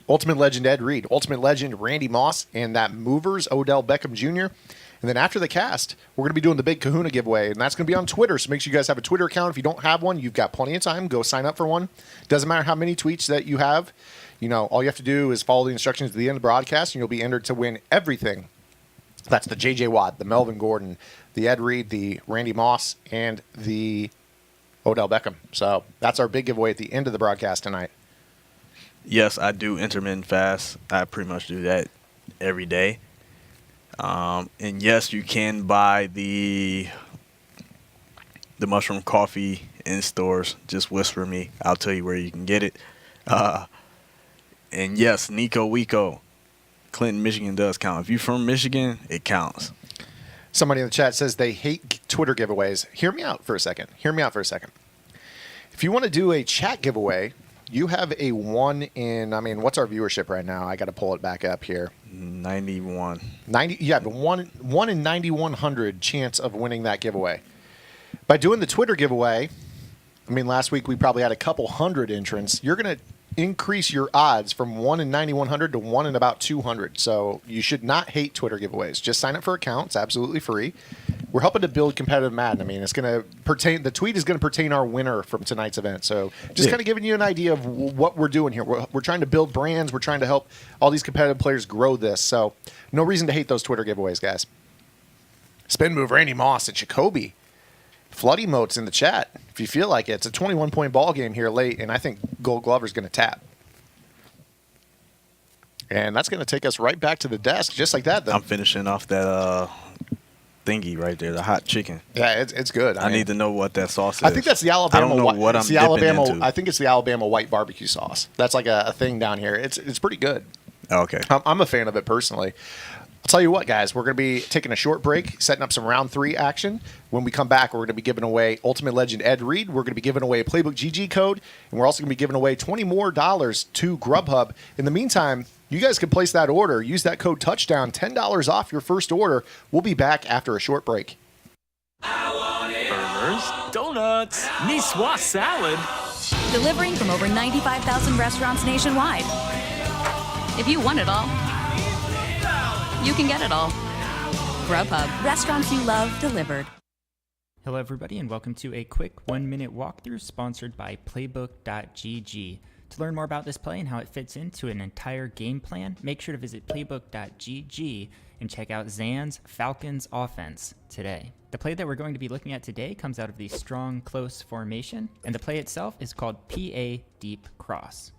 Ultimate Legend Ed Reed, Ultimate Legend Randy Moss, and that Movers Odell Beckham Jr. And then after the cast, we're going to be doing the big Kahuna giveaway, and that's going to be on Twitter. So make sure you guys have a Twitter account. If you don't have one, you've got plenty of time. Go sign up for one. Doesn't matter how many tweets that you have. You know, all you have to do is follow the instructions to the end of the broadcast, and you'll be entered to win everything. That's the J.J. Watt, the Melvin Gordon, the Ed Reed, the Randy Moss, and the Odell Beckham. So that's our big giveaway at the end of the broadcast tonight. Yes, I do intermittent fast. I pretty much do that every day. And yes, you can buy the mushroom coffee in stores. Just whisper me. I'll tell you where you can get it. And yes, Nico Wico, Clinton, Michigan does count. If you're from Michigan, it counts. Somebody in the chat says they hate Twitter giveaways, hear me out for a second. If you want to do a chat giveaway, you have a 1 in, what's our viewership right now? I got to pull it back up here. 91. 90. You have a 1 in 9,100 chance of winning that giveaway. By doing the Twitter giveaway, last week we probably had a couple hundred entrants. You're going to increase your odds from 1 in 9,100 to 1 in about 200. So you should not hate Twitter giveaways. Just sign up for accounts, absolutely free. We're helping to build competitive Madden. It's going to pertain. The tweet is going to pertain our winner from tonight's event. So just kind of giving you an idea of what we're doing here. We're trying to build brands. We're trying to help all these competitive players grow this. So no reason to hate those Twitter giveaways, guys. Spin move, Randy Moss and Jacoby. Flood emotes in the chat if you feel like it. It's a 21-point ball game here late, and I think Gold Glover's going to tap. And that's going to take us right back to the desk, just like that. I'm finishing off that thingy right there, the hot chicken. Yeah, it's good. I need to know what that sauce is. I think that's the Alabama. I don't know what I'm dipping into. I think it's the Alabama white barbecue sauce. That's like a thing down here. It's pretty good. Okay. I'm a fan of it personally. I'll tell you what, guys. We're going to be taking a short break, setting up some round 3 action. When we come back, we're going to be giving away Ultimate Legend Ed Reed. We're going to be giving away a Playbook GG code, and we're also going to be giving away $20 more to Grubhub. In the meantime, you guys can place that order. Use that code TOUCHDOWN, $10 off your first order. We'll be back after a short break. Burgers, donuts, Niçoise salad. Delivering from over 95,000 restaurants nationwide. If you want it all, you can get it all. Grubhub, restaurants you love delivered. Hello, everybody, and welcome to a quick 1-minute walkthrough sponsored by Playbook.gg. To learn more about this play and how it fits into an entire game plan, make sure to visit Playbook.gg and check out Zan's Falcons offense today. The play that we're going to be looking at today comes out of the strong close formation, and the play itself is called PA Deep Cross.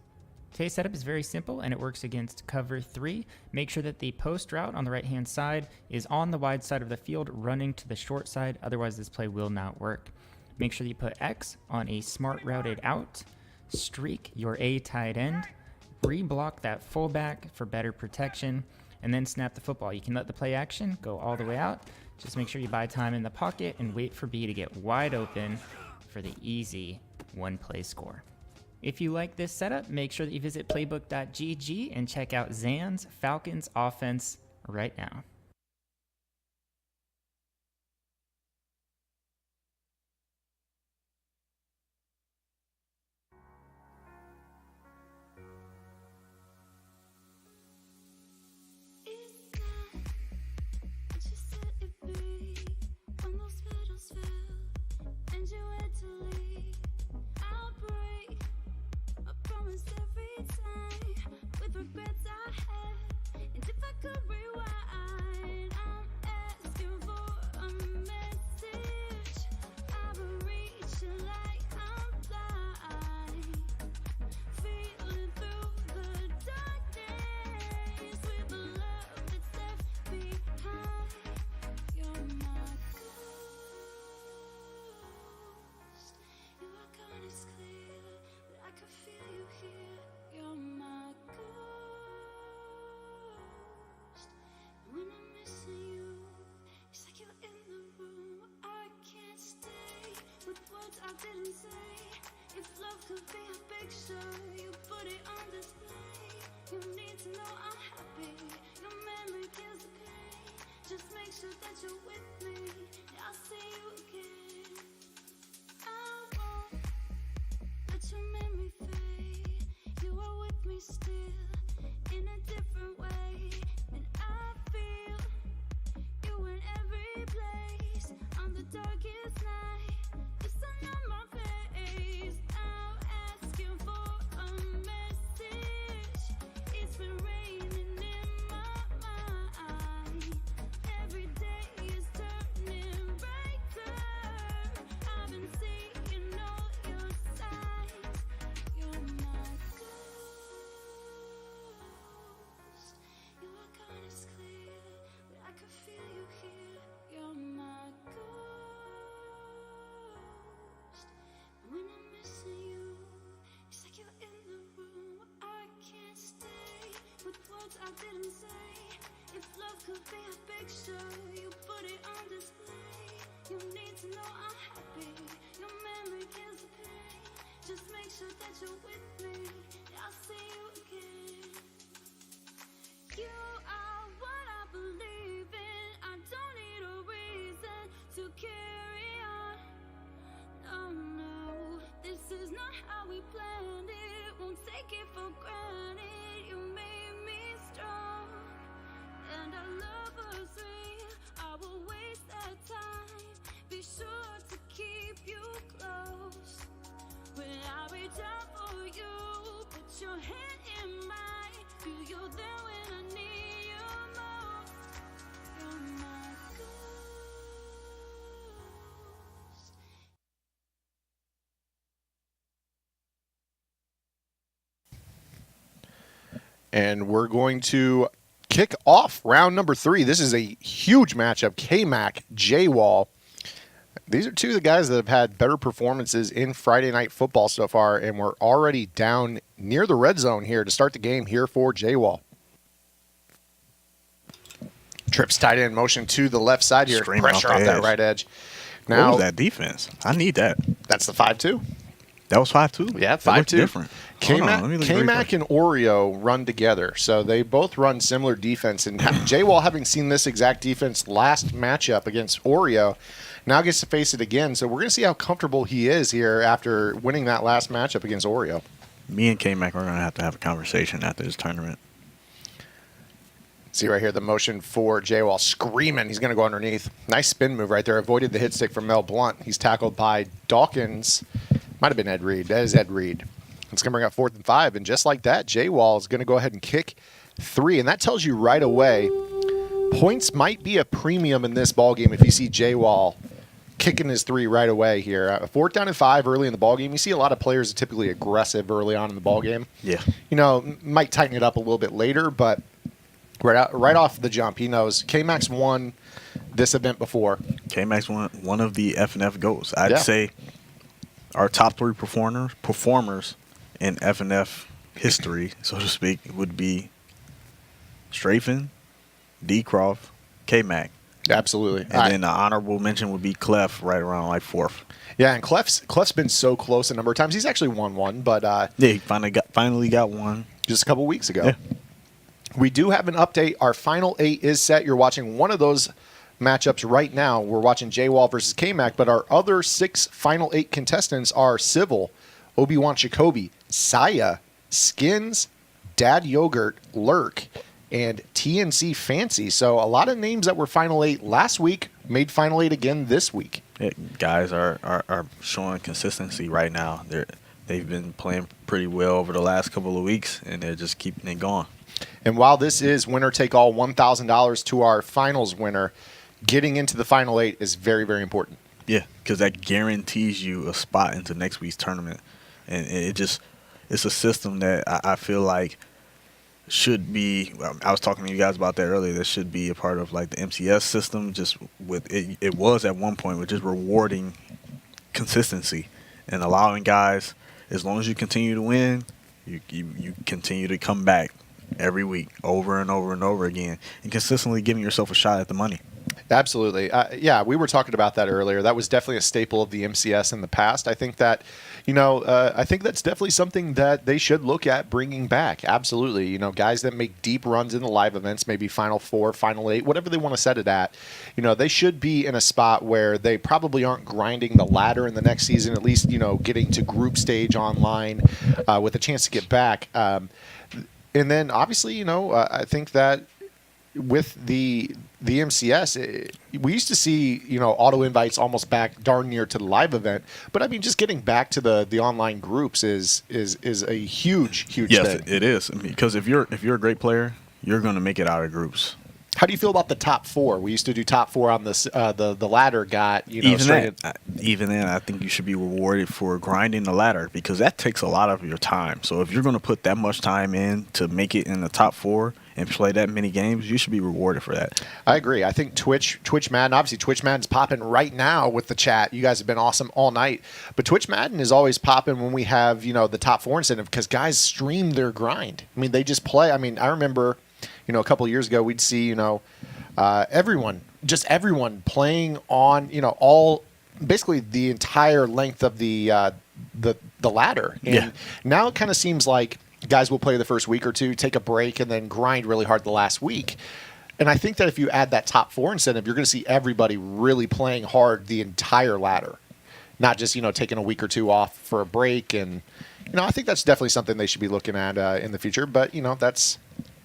Today's setup is very simple, and it works against cover 3. Make sure that the post route on the right-hand side is on the wide side of the field, running to the short side. Otherwise, this play will not work. Make sure that you put X on a smart routed out, streak your A tight end, re-block that fullback for better protection, and then snap the football. You can let the play action go all the way out. Just make sure you buy time in the pocket and wait for B to get wide open for the easy one-play score. If you like this setup, make sure that you visit Playbook.gg and check out Zan's Falcons offense right now. I didn't say if love could be a picture, you put it on display. You need to know I'm happy. Your memory kills the pain. Just make sure that you're with me. I'll see you again. I won't let your memory fade. You are with me still in a different way, and I feel you in every place on the darkest night. On my face, I'm asking for a message. It's been raining in my mind. Every day is turning brighter. I've been seeing all your signs. You're my ghost. Your kind is clear, but I can feel you here. You're my ghost. When I'm missing you, it's like you're in the room. I can't stay with words I didn't say. If love could be a picture, you put it on display. You need to know I'm happy. Your memory kills the pain. Just make sure that you're with me. I'll see you again. You are what I believe in. I don't need a reason to carry on. No, no, this is not how we planned it. Won't take it for granted. You made me strong, and our love was real. I will waste that time. Be sure to keep you close. When I reach out for you, put your hand in mine. Feel you there when I need you most. You're my ghost. And we're going to kick off round number 3. This is a huge matchup. K-Mac, J-Wall. These are two of the guys that have had better performances in Friday Night Football so far, and we're already down near the red zone here to start the game here for J-Wall. Trips tight end motion to the left side here. Screaming Pressure off off the that edge. right edge. What Now, was that defense? I need that. that's the 5-2. That was 5-2? Yeah, That looked 5-2. different. Hold on, let me look at the K-Mac replay. and Oreo run together, so they both run similar defense. And J-Wall, having seen this exact defense last matchup against Oreo, now gets to face it again. So we're going to see how comfortable he is here after winning that last matchup against Oreo. Me and K-Mac are going to have a conversation after this tournament. See right here the motion for J-Wall screaming. He's going to go underneath. Nice spin move right there. Avoided the hit stick from Mel Blunt. He's tackled by Dawkins. Might have been Ed Reed. That is Ed Reed. It's going to bring up 4th and 5. And just like that, J-Wall is going to go ahead and kick 3. And that tells you right away points might be a premium in this ballgame if you see J-Wall kicking his 3 right away here. 4th down and 5 early in the ballgame. You see a lot of players are typically aggressive early on in the ballgame. Yeah. You know, might tighten it up a little bit later, but right off the jump, he knows K-Mac's won this event before. K-Mac's one of the F&F GOATs. I'd Yeah. say our top 3 performers in F&F history, so to speak, would be Strafen, D. Croft, K-Mac. Absolutely. And then the honorable mention would be Clef right around like 4th. Yeah, and Clef's been so close a number of times. He's actually won one, but Yeah, he finally got one. just a couple weeks ago. Yeah. We do have an update. Our final 8 is set. You're watching one of those matchups right now. We're watching J-Wall versus K-Mac, but our other 6 final 8 contestants are Civil, Obi-Wan Jacoby, Saya, Skins, Dad Yogurt, Lurk, and TNC Fancy. So a lot of names that were final 8 last week made final 8 again this week. Yeah, guys are showing consistency right now. They've been playing pretty well over the last couple of weeks, and they're just keeping it going. And while this is winner take all, $1,000 to our finals winner, getting into the final 8 is very, very important. Yeah, because that guarantees you a spot into next week's tournament, and it's a system that I feel like should be. I was talking to you guys about that earlier. That should be a part of like the MCS system. Just with it, it was at one point, with just rewarding consistency and allowing guys, as long as you continue to win, you continue to come back every week, over and over and over again, and consistently giving yourself a shot at the money. Absolutely. Yeah, we were talking about that earlier. That was definitely a staple of the MCS in the past. I think that, I think that's definitely something that they should look at bringing back. Absolutely. Guys that make deep runs in the live events, maybe Final 4, Final 8, whatever they want to set it at, they should be in a spot where they probably aren't grinding the ladder in the next season, at least, getting to group stage online with a chance to get back. And then, obviously, I think that with the MCS, we used to see, auto invites almost back darn near to the live event. But, I mean, just getting back to the online groups is a huge thing. Yes, it is. I mean, because if you're a great player, you're going to make it out of groups. How do you feel about the top 4? We used to do top 4 on this. The ladder got Even then, I think you should be rewarded for grinding the ladder, because that takes a lot of your time. So if you're going to put that much time in to make it in the top 4 and play that many games, you should be rewarded for that. I agree. I think Twitch Madden, obviously Twitch Madden's popping right now with the chat. You guys have been awesome all night. But Twitch Madden is always popping when we have the top 4 incentive, because guys stream their grind. I mean, they just play. I mean, I remember. A couple of years ago, we'd see, everyone just everyone playing on, all basically the entire length of the ladder. And now it kind of seems like guys will play the first week or two, take a break, and then grind really hard the last week. And I think that if you add that top 4 incentive, you're going to see everybody really playing hard the entire ladder, not just, taking a week or two off for a break. And, I think that's definitely something they should be looking at in the future. But, that's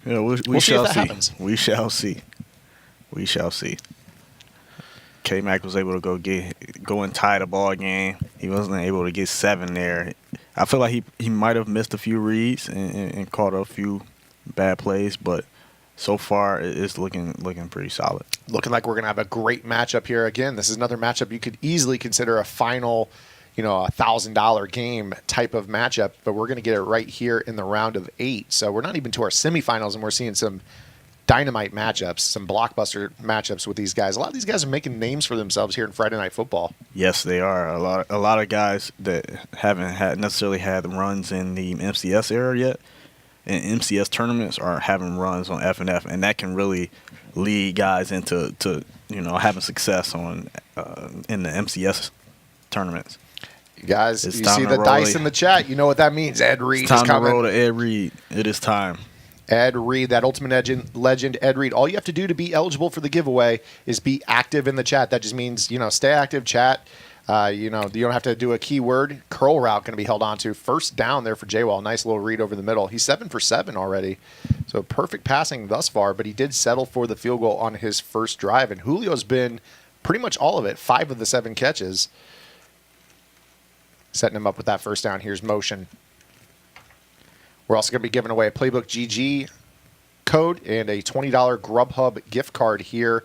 we'll see shall if that see. happens. We shall see. We shall see. K-Mac was able to go and tie the ball game. He wasn't able to get 7 there. I feel like he might have missed a few reads and caught a few bad plays, but so far it's looking pretty solid. Looking like we're going to have a great matchup here. Again, this is another matchup you could easily consider a final, $1,000 game type of matchup, but we're going to get it right here in the round of 8. So we're not even to our semifinals, and we're seeing some dynamite matchups, some blockbuster matchups with these guys. A lot of these guys are making names for themselves here in Friday Night Football. Yes, they are. A lot of guys that haven't necessarily had runs in the MCS era yet, and MCS tournaments are having runs on FNF, and that can really lead guys into having success in the MCS tournaments. You guys, you see the dice in the chat. You know what that means. Ed Reed is coming. It's time to roll to Ed Reed. It is time. Ed Reed, that ultimate legend, Ed Reed. All you have to do to be eligible for the giveaway is be active in the chat. That just means, stay active, chat. You don't have to do a keyword. Curl route going to be held on to. First down there for J-Wall. Nice little read over the middle. He's 7 for 7 already. So perfect passing thus far, but he did settle for the field goal on his first drive. And Julio's been pretty much all of it, 5 of the 7 catches. Setting him up with that first down. Here's motion. We're also going to be giving away a Playbook GG code and a $20 Grubhub gift card here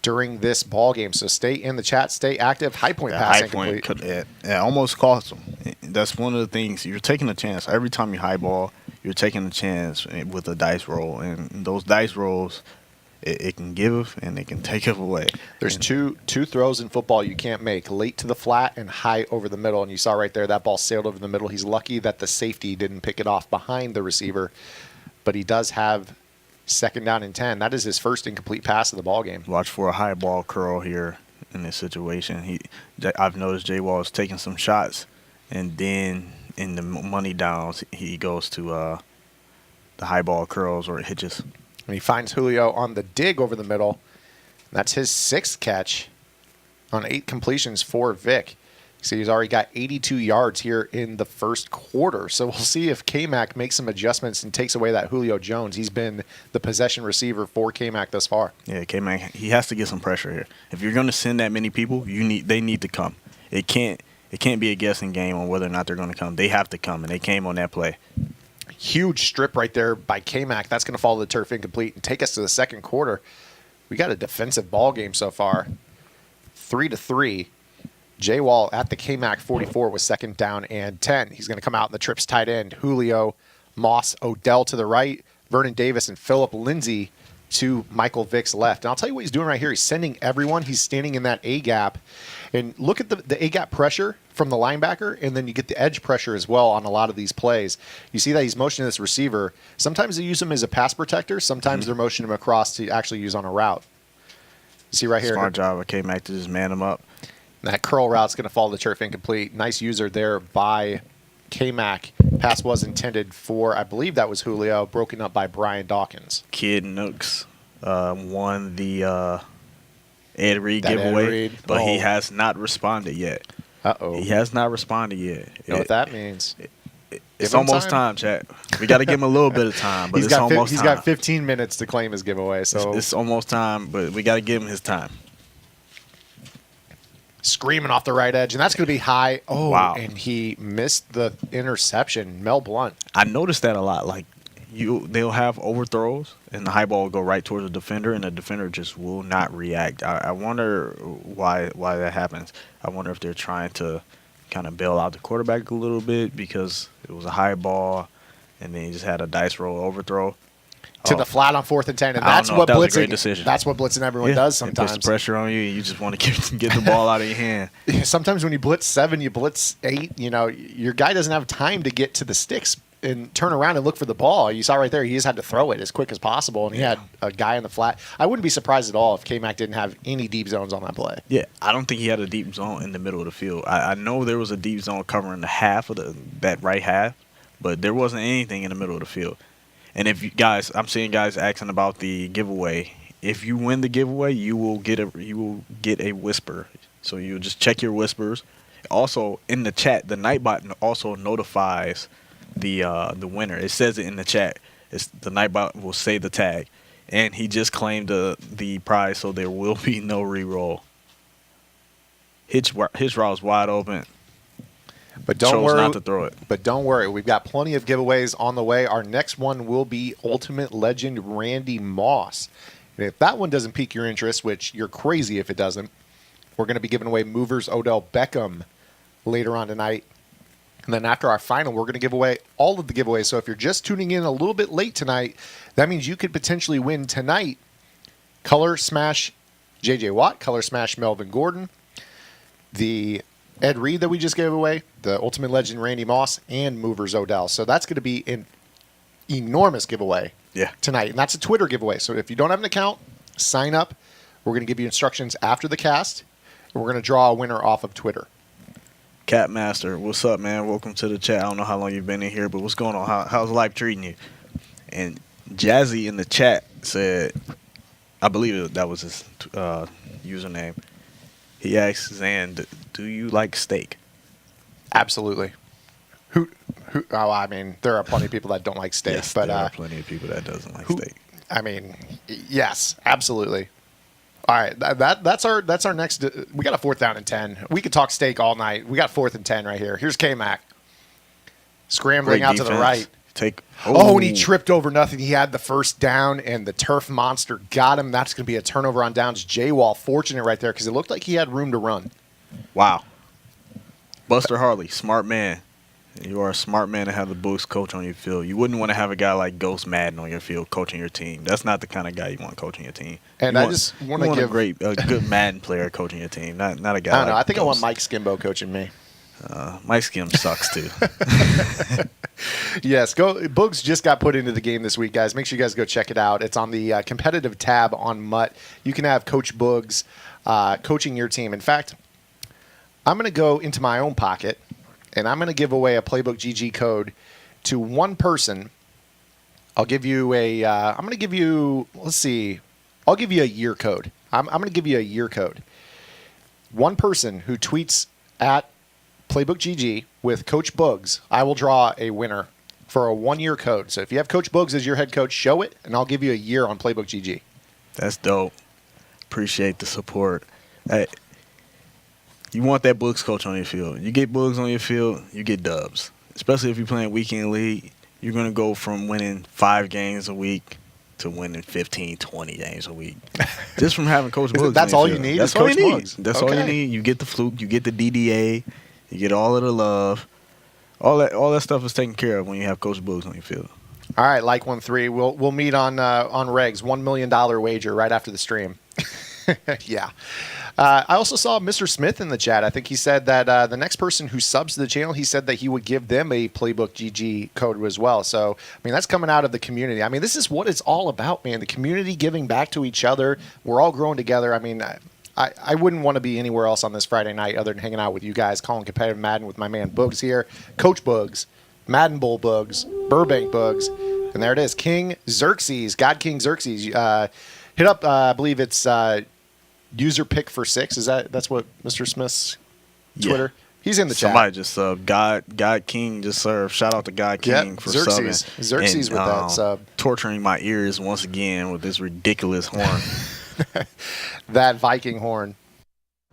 during this ball game. So stay in the chat, stay active. High point passing complete. It almost cost him. That's one of the things. You're taking a chance. Every time you high ball, you're taking a chance with a dice roll. And those dice rolls, it can give and it can take it away. There's two throws in football you can't make, late to the flat and high over the middle. And you saw right there, that ball sailed over the middle. He's lucky that the safety didn't pick it off behind the receiver. But he does have second down and 10. That is his first incomplete pass of the ball game. Watch for a high ball curl here in this situation. I've noticed J-Wall is taking some shots, and then in the money downs, he goes to the high ball curls or hitches. And he finds Julio on the dig over the middle. That's his 6th catch on 8 completions for Vic. So he's already got 82 yards here in the first quarter. So we'll see if K-Mac makes some adjustments and takes away that Julio Jones. He's been the possession receiver for K-Mac thus far. Yeah, K-Mac, he has to get some pressure here. If you're going to send that many people, they need to come. It can't be a guessing game on whether or not they're going to come. They have to come, and they came on that play. Huge strip right there by K-Mac. That's going to fall to the turf incomplete and take us to the second quarter. We got a defensive ball game so far. 3-3. J-Wall at the K-Mac 44 with second down and 10. He's going to come out in the trips tight end. Julio, Moss, Odell to the right, Vernon Davis, and Phillip Lindsay to Michael Vick's left. And I'll tell you what he's doing right here. He's sending everyone. He's standing in that A-gap. And look at the A-gap pressure from the linebacker, and then you get the edge pressure as well on a lot of these plays. You see that he's motioning this receiver. Sometimes they use him as a pass protector. Sometimes they're motioning him across to actually use on a route. You see right here. Smart job of K-Mac to just man him up. That curl route's going to fall to the turf incomplete. Nice user there by K-Mac. Pass was intended for, I believe that was Julio, broken up by Brian Dawkins. Kid Nooks won the Ed Reed giveaway, but he has not responded yet. Uh-oh. He has not responded yet. You know what that means? It's almost time, chat. We got to give him a little bit of time, but it's almost time. He's got 15 minutes to claim his giveaway. So it's almost time, but we got to give him his time. Screaming off the right edge, and that's going to be high. Oh, wow. And he missed the interception. Mel Blunt. I noticed that a lot. Like, they'll have overthrows, and the high ball will go right towards the defender, and the defender just will not react. I wonder why that happens. I wonder if they're trying to kind of bail out the quarterback a little bit because it was a high ball, and then he just had a dice roll overthrow. To the flat on 4th and 10, and that's what blitzing. Was a great decision. That's what blitzing everyone does sometimes. It puts the pressure on you. You just want to get the ball out of your hand. Sometimes when you blitz 7, you blitz 8. You know, your guy doesn't have time to get to the sticks and turn around and look for the ball. You saw right there, he just had to throw it as quick as possible, and he had a guy in the flat. I wouldn't be surprised at all if K-Mac didn't have any deep zones on that play. Yeah, I don't think he had a deep zone in the middle of the field. I know there was a deep zone covering the half of that right half, but there wasn't anything in the middle of the field. And if you guys, I'm seeing guys asking about the giveaway. If you win the giveaway, you will get a whisper. So you just check your whispers. Also in the chat, the Nightbot also notifies the winner. It says it in the chat. The Nightbot will say the tag, and he just claimed the prize, so there will be no re-roll. His route is wide open. But don't Chose worry, not to throw it. But don't worry, we've got plenty of giveaways on the way. Our next one will be Ultimate Legend Randy Moss. And if that one doesn't pique your interest, which you're crazy if it doesn't, we're going to be giving away Movers Odell Beckham later on tonight. And then after our final, we're going to give away all of the giveaways. So if you're just tuning in a little bit late tonight, that means you could potentially win tonight Color Smash J.J. Watt, Color Smash Melvin Gordon, the Ed Reed that we just gave away, the Ultimate Legend Randy Moss, and Movers Odell. So that's going to be an enormous giveaway tonight. And that's a Twitter giveaway. So if you don't have an account, sign up. We're going to give you instructions after the cast, and we're going to draw a winner off of Twitter. Catmaster, what's up, man? Welcome to the chat. I don't know how long you've been in here, but what's going on? How's life treating you? And Jazzy in the chat said, I believe that was his username. He asked Zan, do you like steak? Absolutely. Who? Oh, I mean, there are plenty of people that don't like steak. Yes, but there are plenty of people that doesn't like steak. I mean, yes, absolutely. All right, that's our next. We got a 4th down and 10. We could talk steak all night. We got 4th and 10 right here. Here's K-Mac scrambling Great out to the defense. right. And he tripped over nothing. He had the first down, and the turf monster got him. That's going to be a turnover on downs. J-Wall fortunate right there because it looked like he had room to run. Wow. Buster Harley, smart man. You are a smart man to have the Bucs coach on your field. You wouldn't want to have a guy like Ghost Madden on your field coaching your team. That's not the kind of guy you want coaching your team. And I just want to give a good Madden player coaching your team, not a guy. I don't know. Like I think Ghost. I want Mike Skimbo coaching me. Mike Skim sucks too. Yes, Bugs just got put into the game this week, guys. Make sure you guys go check it out. It's on the competitive tab on Mutt. You can have Coach Bugs coaching your team. In fact, I'm going to go into my own pocket, and I'm going to give away a Playbook GG code to one person. I'll give you a. I'm going to give you. Let's see. I'll give you a year code. I'm going to give you a year code. One person who tweets at Playbook GG with Coach Bugs, I will draw a winner for a 1-year code. So if you have Coach Bugs as your head coach, show it, and I'll give you a year on Playbook GG. That's dope. Appreciate the support. Hey, you want that Bugs coach on your field. You get Bugs on your field, you get dubs. Especially if you're playing weekend league, you're going to go from winning 5 games a week to winning 15, 20 games a week. Just from having Coach Bugs. That's all you field. need? That's is all Coach you need. Bugs? That's all you need. You get the fluke, you get the DDA, you get all of the love. All that stuff is taken care of when you have Coach Bugs on your field. All right, like 1-3. We'll meet on Regs. $1 million wager right after the stream. Yeah. I also saw Mr. Smith in the chat. I think he said that the next person who subs to the channel, he said that he would give them a Playbook GG code as well. So, I mean, that's coming out of the community. I mean, this is what it's all about, man. The community giving back to each other. We're all growing together. I mean, I wouldn't want to be anywhere else on this Friday night other than hanging out with you guys, calling competitive Madden with my man Bugs here, Coach Bugs, Madden Bull Bugs, Burbank Bugs, and there it is, King Xerxes, God King Xerxes. Hit up, I believe it's user pick for 6. That's what Mr. Smith's Twitter? Yeah. He's in the chat. Somebody just subbed. God King just served. Shout out to God King for Xerxes. subbing. Xerxes with that sub. Torturing my ears once again with this ridiculous horn. That Viking horn.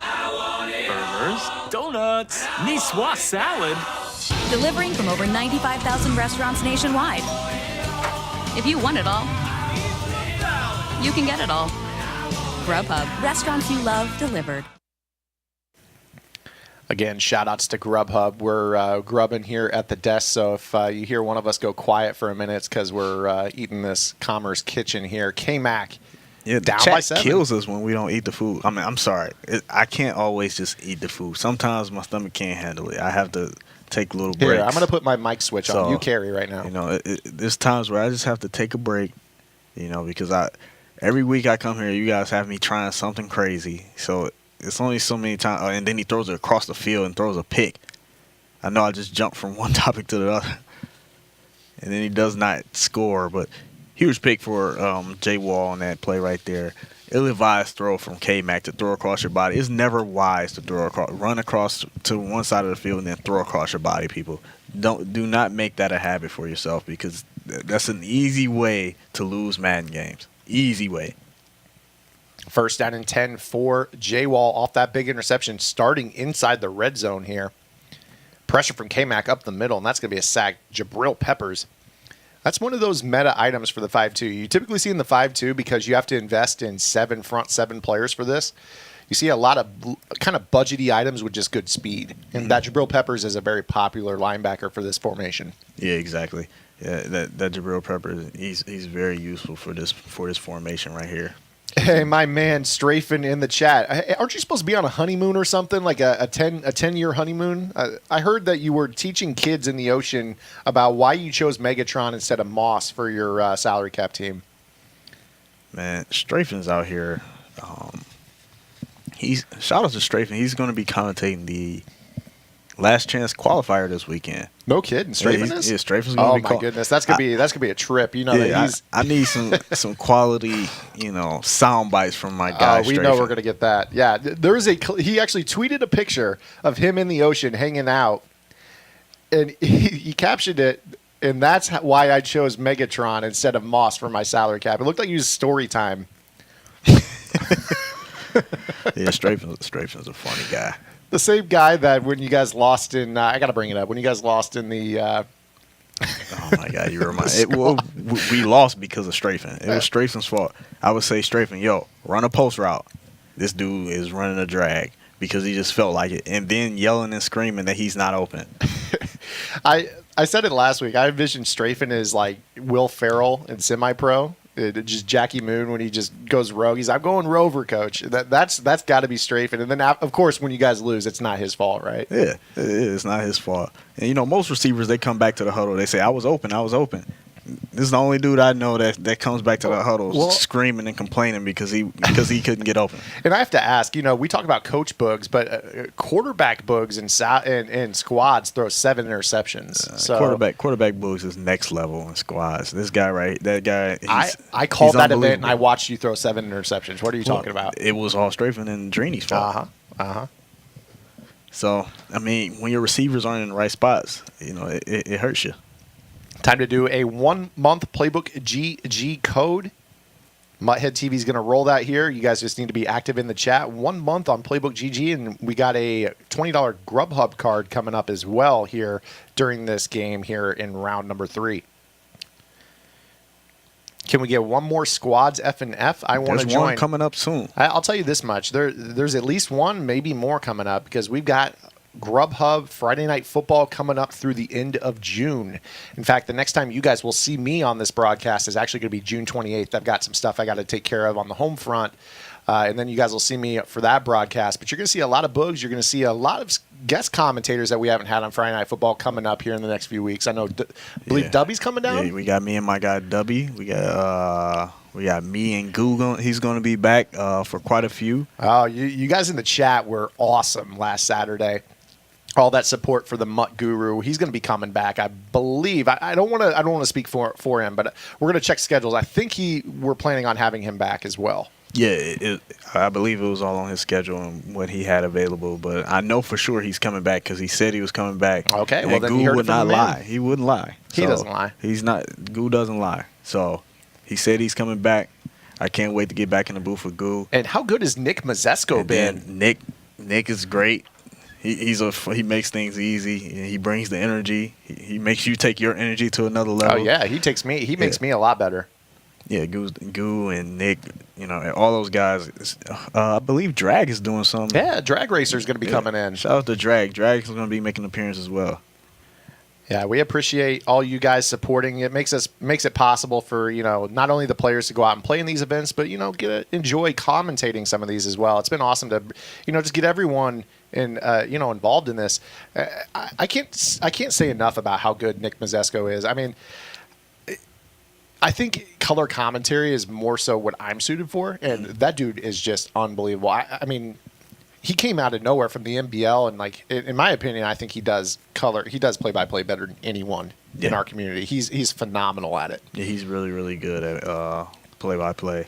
Burgers, donuts, Niçoise salad. Delivering from over 95,000 restaurants nationwide. If you want it all, you can get it all. Grubhub, restaurants you love delivered. Again, shout-outs to Grubhub. We're grubbing here at the desk, so if you hear one of us go quiet for a minute, it's because we're eating this Commerce Kitchen here. K-Mac, yeah, down chat by 7. Kills us when we don't eat the food. I mean, I'm sorry. I can't always just eat the food. Sometimes my stomach can't handle it. I have to take little breaks. Here, I'm going to put my mic switch on. So, You carry right now. You know, there's times where I just have to take a break, you know, because every week I come here, you guys have me trying something crazy. So it's only so many times. And then he throws it across the field and throws a pick. I know I just jumped from one topic to the other. And then he does not score. But huge pick for Jay Wall on that play right there. Ill-advised throw from K-Mac to throw across your body. It's never wise to run across to one side of the field and then throw across your body, people. Do not make that a habit for yourself, because that's an easy way to lose Madden games. Easy way. First down and 10 for Jay Wall off that big interception, starting inside the red zone here. Pressure from K-Mac up the middle, and that's going to be a sack. Jabril Peppers. That's one of those meta items for the 5-2. You typically see in the 5-2, because you have to invest in front seven players for this, you see a lot of kind of budgety items with just good speed. And that Jabril Peppers is a very popular linebacker for this formation. Yeah, exactly. Yeah, that Jabril Peppers, he's very useful for this formation right here. Hey, my man Strafin in the chat. Aren't you supposed to be on a honeymoon or something, like a 10-year honeymoon? I heard that you were teaching kids in the ocean about why you chose Megatron instead of Moss for your salary cap team. Man, Strafin's out here. Shout out to Strafin. He's going to be commentating the Last Chance qualifier this weekend. No kidding, Strafin is? Yeah, Strafin's going to be. Oh my goodness, that's gonna be a trip. You know that he's. I need some quality, sound bites from my guy. We know we're gonna get that. Yeah, he actually tweeted a picture of him in the ocean hanging out, and he captioned it, and that's why I chose Megatron instead of Moss for my salary cap. It looked like he was story time. Yeah, Strafin's a funny guy. The same guy that when you guys lost in, I got to bring it up, when you guys lost in the. Oh my God, you remind me. We lost because of Strafin. It was Strafin's fault. I would say, Strafin, run a post route. This dude is running a drag because he just felt like it. And then yelling and screaming that he's not open. I said it last week. I envisioned Strafin as like Will Ferrell in Semi-Pro. Just Jackie Moon when he just goes rogue. I'm going Rover, coach. That's got to be Strafin. And then, of course, when you guys lose, it's not his fault, right? Yeah, it's not his fault. And, most receivers, they come back to the huddle. They say, I was open. This is the only dude I know that comes back to the huddle screaming and complaining because he couldn't get open. And I have to ask, we talk about coach bugs, but quarterback bugs and squads throw 7 interceptions. So quarterback bugs is next level in squads. This guy, I called that event and I watched you throw 7 interceptions. What are you talking about? It was all Strafin and Dreeny's fault. So, when your receivers aren't in the right spots, it hurts you. Time to do a 1-month Playbook GG code. Mutthead TV is going to roll that here. You guys just need to be active in the chat. 1 month on Playbook GG, and we got a $20 Grubhub card coming up as well here during this game here in round number 3. Can we get one more squads F and F? I want to join. There's one coming up soon. I'll tell you this much. There's at least one, maybe more coming up, because we've got Grubhub Friday Night Football coming up through the end of June. In fact, the next time you guys will see me on this broadcast is actually going to be June 28th. I've got some stuff I got to take care of on the home front, and then you guys will see me for that broadcast. But you're going to see a lot of bugs. You're going to see a lot of guest commentators that we haven't had on Friday Night Football coming up here in the next few weeks. I know, believe Dubby's coming down. Yeah, we got me and my guy Dubby. We got me and Goo. He's going to be back for quite a few. Oh, you guys in the chat were awesome last Saturday. All that support for the Mutt Guru. He's going to be coming back, I believe. I don't want to speak for him, but we're going to check schedules. I think we're planning on having him back as well. Yeah, I believe it was all on his schedule and what he had available. But I know for sure he's coming back because he said he was coming back. Okay, and well then Goo he heard would it from not the man. lie. He wouldn't lie. He doesn't lie. He's not. Goo doesn't lie. So he said he's coming back. I can't wait to get back in the booth with Goo. And how good has Nick Mazesco been? Nick is great. He makes things easy. He brings the energy. He makes you take your energy to another level. Oh yeah, he makes me a lot better. Yeah, Goo and Nick, all those guys. I believe Drag is doing something. Yeah, Drag Racer is going to be coming in. Shout out to Drag. Drag is going to be making an appearance as well. Yeah, we appreciate all you guys supporting. It makes it possible for, not only the players to go out and play in these events, but enjoy commentating some of these as well. It's been awesome to just get everyone involved in this. I can't say enough about how good Nick Mazesco is. I mean, I think color commentary is more so what I'm suited for, and that dude is just unbelievable. I mean, he came out of nowhere from the NBL, and in my opinion, I think he does play-by-play better than anyone in our community. He's phenomenal at it. Yeah, he's really, really good at play-by-play.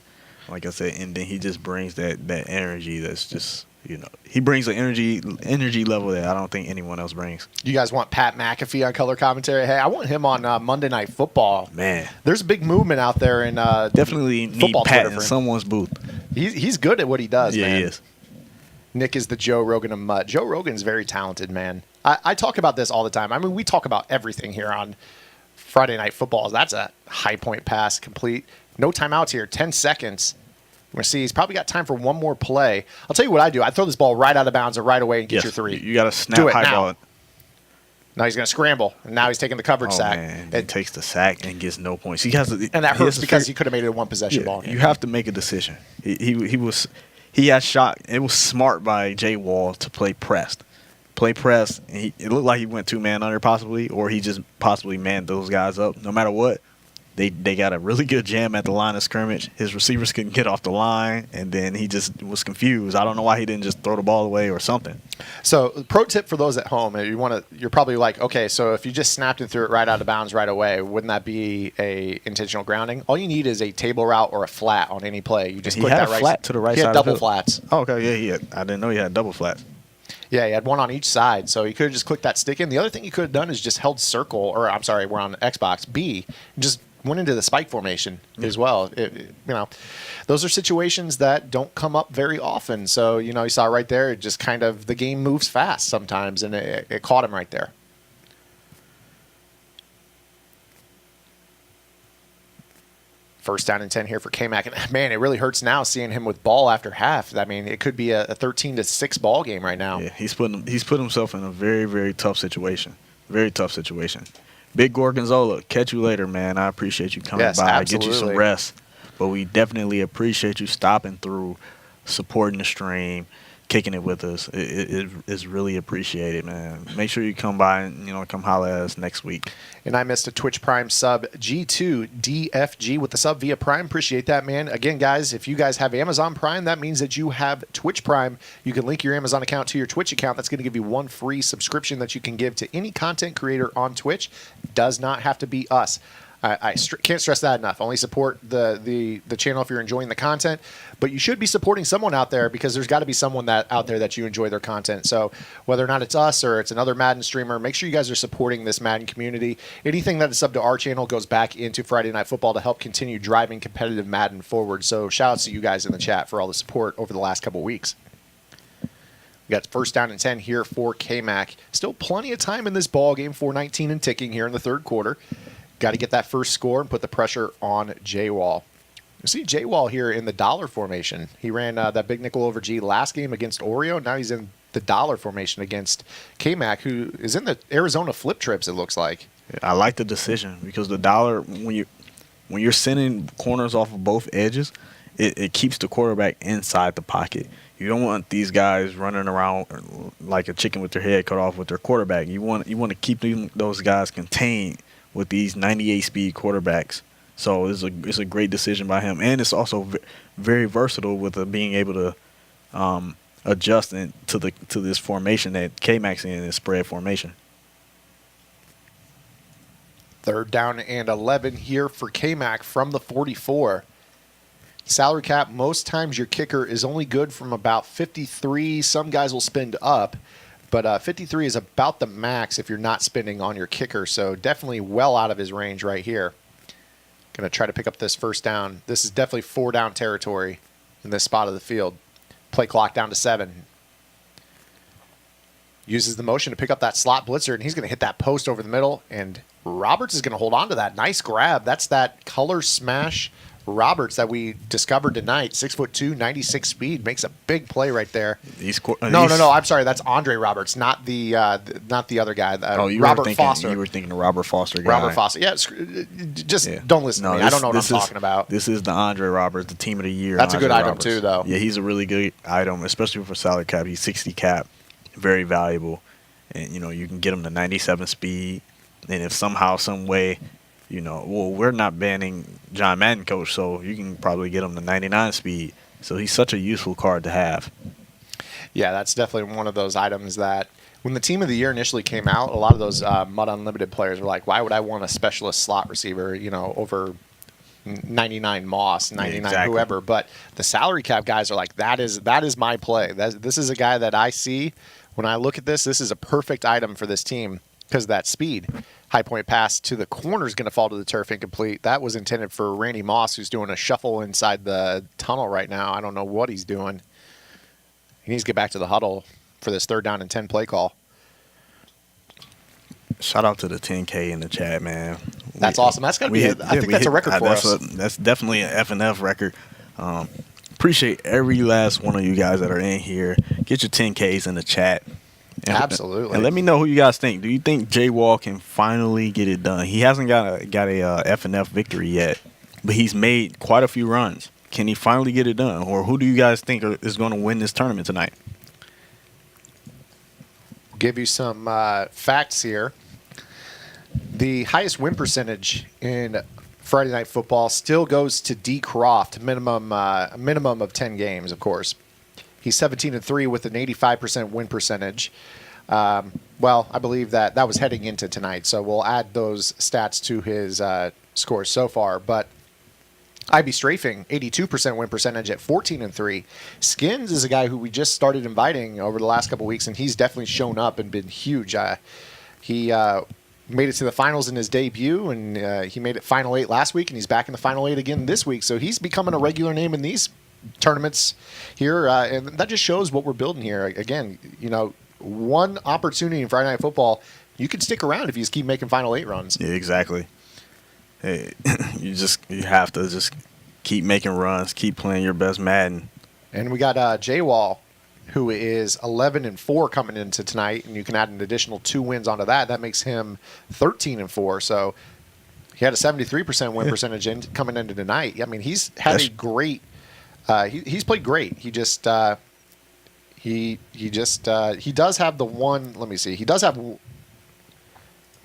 Like I said, and then he just brings that energy that's just, he brings an energy level that I don't think anyone else brings. You guys want Pat McAfee on color commentary? Hey, I want him on Monday Night Football. Man. There's a big movement out there in definitely need Pat in someone's booth. He's good at what he does, man. Yeah, he is. Nick is the Joe Rogan of Mutt. Joe Rogan's very talented, man. I talk about this all the time. I mean, we talk about everything here on Friday Night Football. That's a high point pass complete. No timeouts here. 10 seconds. We're going to see he's probably got time for one more play. I'll tell you what I do. I throw this ball right out of bounds or right away and get your three. You got to snap high ball it. Now he's going to scramble, and now he's taking the coverage sack. Man. He takes the sack and gets no points. And that hurts because he could have made it a one-possession ball game. You have to make a decision. He had shot. It was smart by Jay Wall to play pressed. And it looked like he went 2-man under possibly, or he just possibly manned those guys up. No matter what, they got a really good jam at the line of scrimmage. His receivers couldn't get off the line, and then he just was confused. I don't know why he didn't just throw the ball away or something. So, pro tip for those at home: you're probably like, okay, so if you just snapped and threw it right out of bounds right away, wouldn't that be a intentional grounding? All you need is a table route or a flat on any play. You just click that right flat to the right side. He had double flats. Oh, okay, yeah, I didn't know he had double flats. Yeah, he had one on each side, so he could have just clicked that stick in. The other thing he could have done is just held circle, or I'm sorry, we're on Xbox B, and just went into the spike formation as well. Those are situations that don't come up very often. So, you saw right there, it just kind of, the game moves fast sometimes, and it caught him right there. First down and 10 here for K-Mac. And, man, it really hurts now seeing him with ball after half. I mean, it could be a 13-6 ball game right now. Yeah, he's put himself in a very, very tough situation. Very tough situation. Big Gorgonzola, catch you later, man. I appreciate you coming by. Absolutely. Get you some rest. But we definitely appreciate you stopping through, supporting the stream, kicking it with us. It is really appreciated, man. Make sure you come by and come holler at us next week. And I missed a Twitch Prime sub, G2DFG with the sub via Prime. Appreciate that, man. Again, guys, if you guys have Amazon Prime, that means that you have Twitch Prime. You can link your Amazon account to your Twitch account. That's going to give you one free subscription that you can give to any content creator on Twitch. Does not have to be us. I can't stress that enough. Only support the channel if you're enjoying the content, but you should be supporting someone out there because there's got to be someone out there that you enjoy their content. So whether or not it's us or it's another Madden streamer, make sure you guys are supporting this Madden community. Anything that is sub to our channel goes back into Friday Night Football to help continue driving competitive Madden forward. So shout outs to you guys in the chat for all the support over the last couple weeks. We got first down and 10 here for K-Mac. Still plenty of time in this ball game, 4:19 and ticking here in the third quarter. Got to get that first score and put the pressure on J-Wall. You see J-Wall here in the dollar formation. He ran that big nickel over G last game against Oreo. Now he's in the dollar formation against K-Mac, who is in the Arizona flip trips, it looks like. I like the decision because the dollar, when you're sending corners off of both edges, it keeps the quarterback inside the pocket. You don't want these guys running around like a chicken with their head cut off with their quarterback. You want to keep those guys contained with these 98 speed quarterbacks. So it's a great decision by him, and it's also very versatile with being able to adjust to this formation that K-Mac's in, this spread formation. Third down and 11 here for K-Mac from the 44. Salary cap, most times your kicker is only good from about 53. Some guys will spend up. But 53 is about the max if you're not spending on your kicker. So definitely well out of his range right here. Going to try to pick up this first down. This is definitely 4-down territory in this spot of the field. Play clock down to 7. Uses the motion to pick up that slot blitzer, and he's going to hit that post over the middle. And Roberts is going to hold on to that. Nice grab. That's that color smash Roberts that we discovered tonight, 6'2", 96 speed, makes a big play right there. No. I'm sorry, that's Andre Roberts, not the other guy. Robert Foster. You were thinking the Robert Foster guy. Robert Foster. Yeah, don't listen to me. I don't know what I'm talking about. This is the Andre Roberts, the team of the year. That's a good item Roberts. too, though. Yeah, he's a really good item, especially for salary cap. He's 60 cap, very valuable, and you can get him to 97 speed. And if somehow, some way, we're not banning John Madden, coach, so you can probably get him to 99 speed. So he's such a useful card to have. Yeah, that's definitely one of those items that when the team of the year initially came out, a lot of those Mud Unlimited players were like, why would I want a specialist slot receiver, over 99 Moss, 99 whoever. But the salary cap guys are like, that is my play. This is a guy that I see when I look at this. This is a perfect item for this team because of that speed. High point pass to the corner is going to fall to the turf incomplete. That was intended for Randy Moss, who's doing a shuffle inside the tunnel right now. I don't know what he's doing. He needs to get back to the huddle for this 3rd down and 10 play call. Shout out to the 10K in the chat, man. That's awesome. That's gotta be. I think that's a record for us. That's definitely an F&F record. Appreciate every last one of you guys that are in here. Get your 10Ks in the chat. Absolutely. And let me know who you guys think. Do you think Jay Wall can finally get it done? He hasn't got a F&F victory yet, but he's made quite a few runs. Can he finally get it done? Or who do you guys think is going to win this tournament tonight? Give you some facts here. The highest win percentage in Friday Night Football still goes to D. Croft, minimum of 10 games, of course. He's 17-3 with an 85% win percentage. Well, I believe that was heading into tonight, so we'll add those stats to his scores so far. But IB Strafing, 82% win percentage at 14-3. Skins is a guy who we just started inviting over the last couple weeks, and he's definitely shown up and been huge. He made it to the finals in his debut, and he made it Final 8 last week, and he's back in the Final 8 again this week. So he's becoming a regular name in these tournaments here, and that just shows what we're building here. Again, one opportunity in Friday Night Football, you can stick around if you just keep making Final 8 runs. Yeah, exactly. Hey, you have to just keep making runs, keep playing your best Madden. And we got Jay Wall, who is 11-4 coming into tonight, and you can add an additional 2 wins onto that. That makes him 13-4. So he had a 73% win percentage coming into tonight. I mean, he's had a great. He's played great. He just he does have the one. Let me see. He does have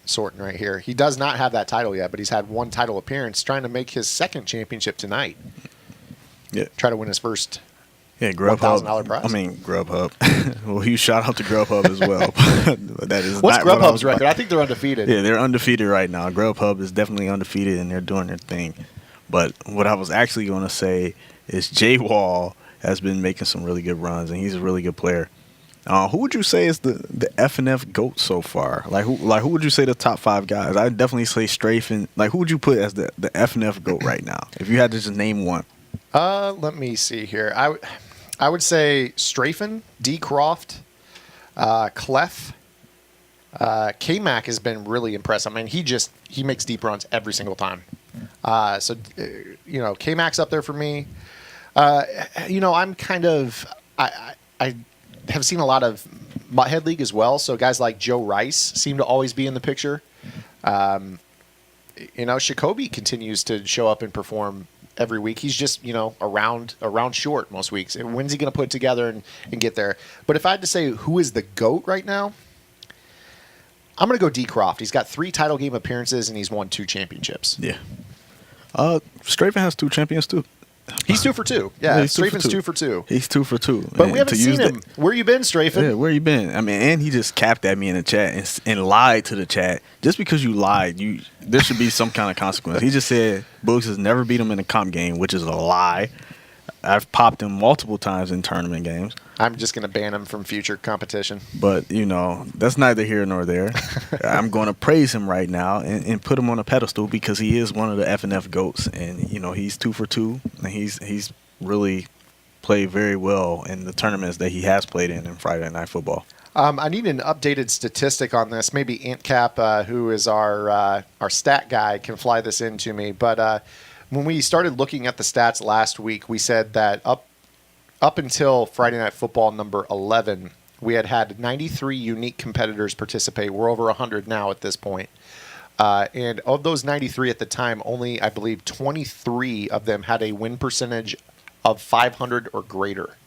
sorting right here. He does not have that title yet, but he's had one title appearance, trying to make his 2nd championship tonight. Yeah, try to win his first. Yeah, Grubhub. $1,000 prize. I mean, Grubhub. Well, you shout out to Grubhub as well. That is What's not Grubhub's record? I think they're undefeated. Yeah, they're undefeated right now. Grubhub is definitely undefeated, and they're doing their thing. But what I was actually going to say is Jay Wall has been making some really good runs, and he's a really good player. Who would you say is the F&F GOAT so far? Who would you say the top 5 guys? I'd definitely say Strafen. Who would you put as the F&F GOAT right now? If you had to just name one. Let me see here. I would say Strafen, D. Croft, Clef. K-Mac has been really impressive. I mean, he makes deep runs every single time. So K-Mac's up there for me. I'm kind of I have seen a lot of Butthead League as well. So guys like Joe Rice seem to always be in the picture. Shakobi continues to show up and perform every week. He's just, around short most weeks. And when's he going to put it together and get there? But if I had to say who is the GOAT right now, I'm going to go D. Croft. He's got 3 title game appearances, and he's won 2 championships. Yeah. Strafen has 2 champions, too. He's 2 for 2. Yeah, Strafen's 2 for 2. He's 2 for 2. But we haven't seen him. Where you been, Strafen? Yeah, where you been? I mean, and he just capped at me in the chat and lied to the chat. Just because you lied, there should be some kind of consequence. He just said Boogs has never beat him in a comp game, which is a lie. I've popped him multiple times in tournament games. I'm just going to ban him from future competition. But, that's neither here nor there. I'm going to praise him right now and put him on a pedestal because he is one of the F&F GOATs. And, he's 2 for 2. And he's really played very well in the tournaments that he has played in Friday Night Football. I need an updated statistic on this. Maybe AntCap, who is our stat guy, can fly this into me. But when we started looking at the stats last week, we said that up until Friday Night Football number 11, we had 93 unique competitors participate. We're over 100 now at this point. And of those 93 at the time, only, I believe, 23 of them had a win percentage of 500 or greater.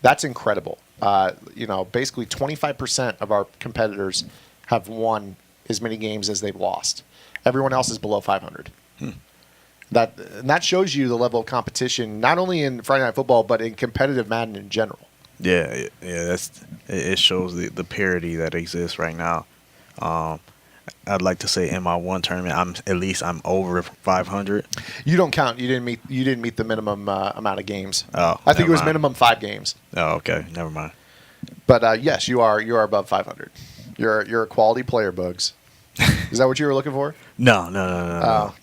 That's incredible. Basically 25% of our competitors have won as many games as they've lost. Everyone else is below 500. That shows you the level of competition, not only in Friday Night Football, but in competitive Madden in general. Yeah. It shows the parity that exists right now. I'd like to say in my one tournament, I'm over 500. You don't count. You didn't meet the minimum amount of games. Oh, I think it was mind. minimum 5 games. Oh, okay, never mind. But yes, you are above 500. You're a quality player, Bugs. Is that what you were looking for? No. Oh.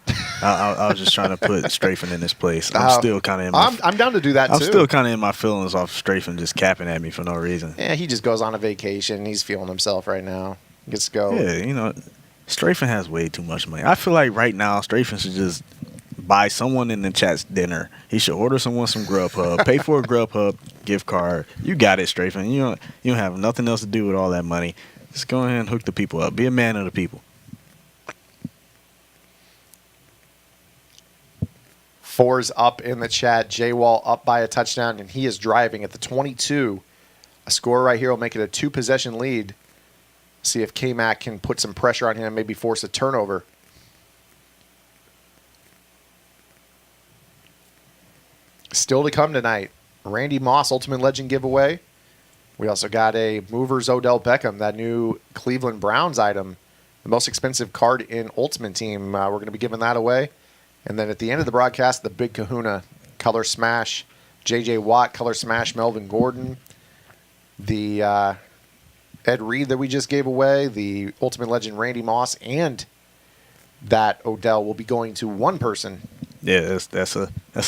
I was just trying to put Strafing in this place. I'm still kind of in my. I'm down to do that too. I'm still kind of in my feelings off Strafing just capping at me for no reason. Yeah, he just goes on a vacation. He's feeling himself right now. He gets to go. Yeah, Strafing has way too much money. I feel like right now Strafing should just buy someone in the chat's dinner. He should order someone some Grubhub, pay for a Grubhub gift card. You got it, Strafing. You don't have nothing else to do with all that money. Just go ahead and hook the people up. Be a man of the people. Four's up in the chat. J-Wall up by a touchdown, and he is driving at the 22. A score right here will make it a 2-possession lead. See if K-Mac can put some pressure on him, maybe force a turnover. Still to come tonight, Randy Moss Ultimate Legend giveaway. We also got a Movers Odell Beckham, that new Cleveland Browns item, the most expensive card in Ultimate Team. We're going to be giving that away. And then at the end of the broadcast, the Big Kahuna, Color Smash, J.J. Watt, Color Smash, Melvin Gordon, the Ed Reed that we just gave away, the Ultimate Legend Randy Moss, and that Odell will be going to one person. Yeah, that's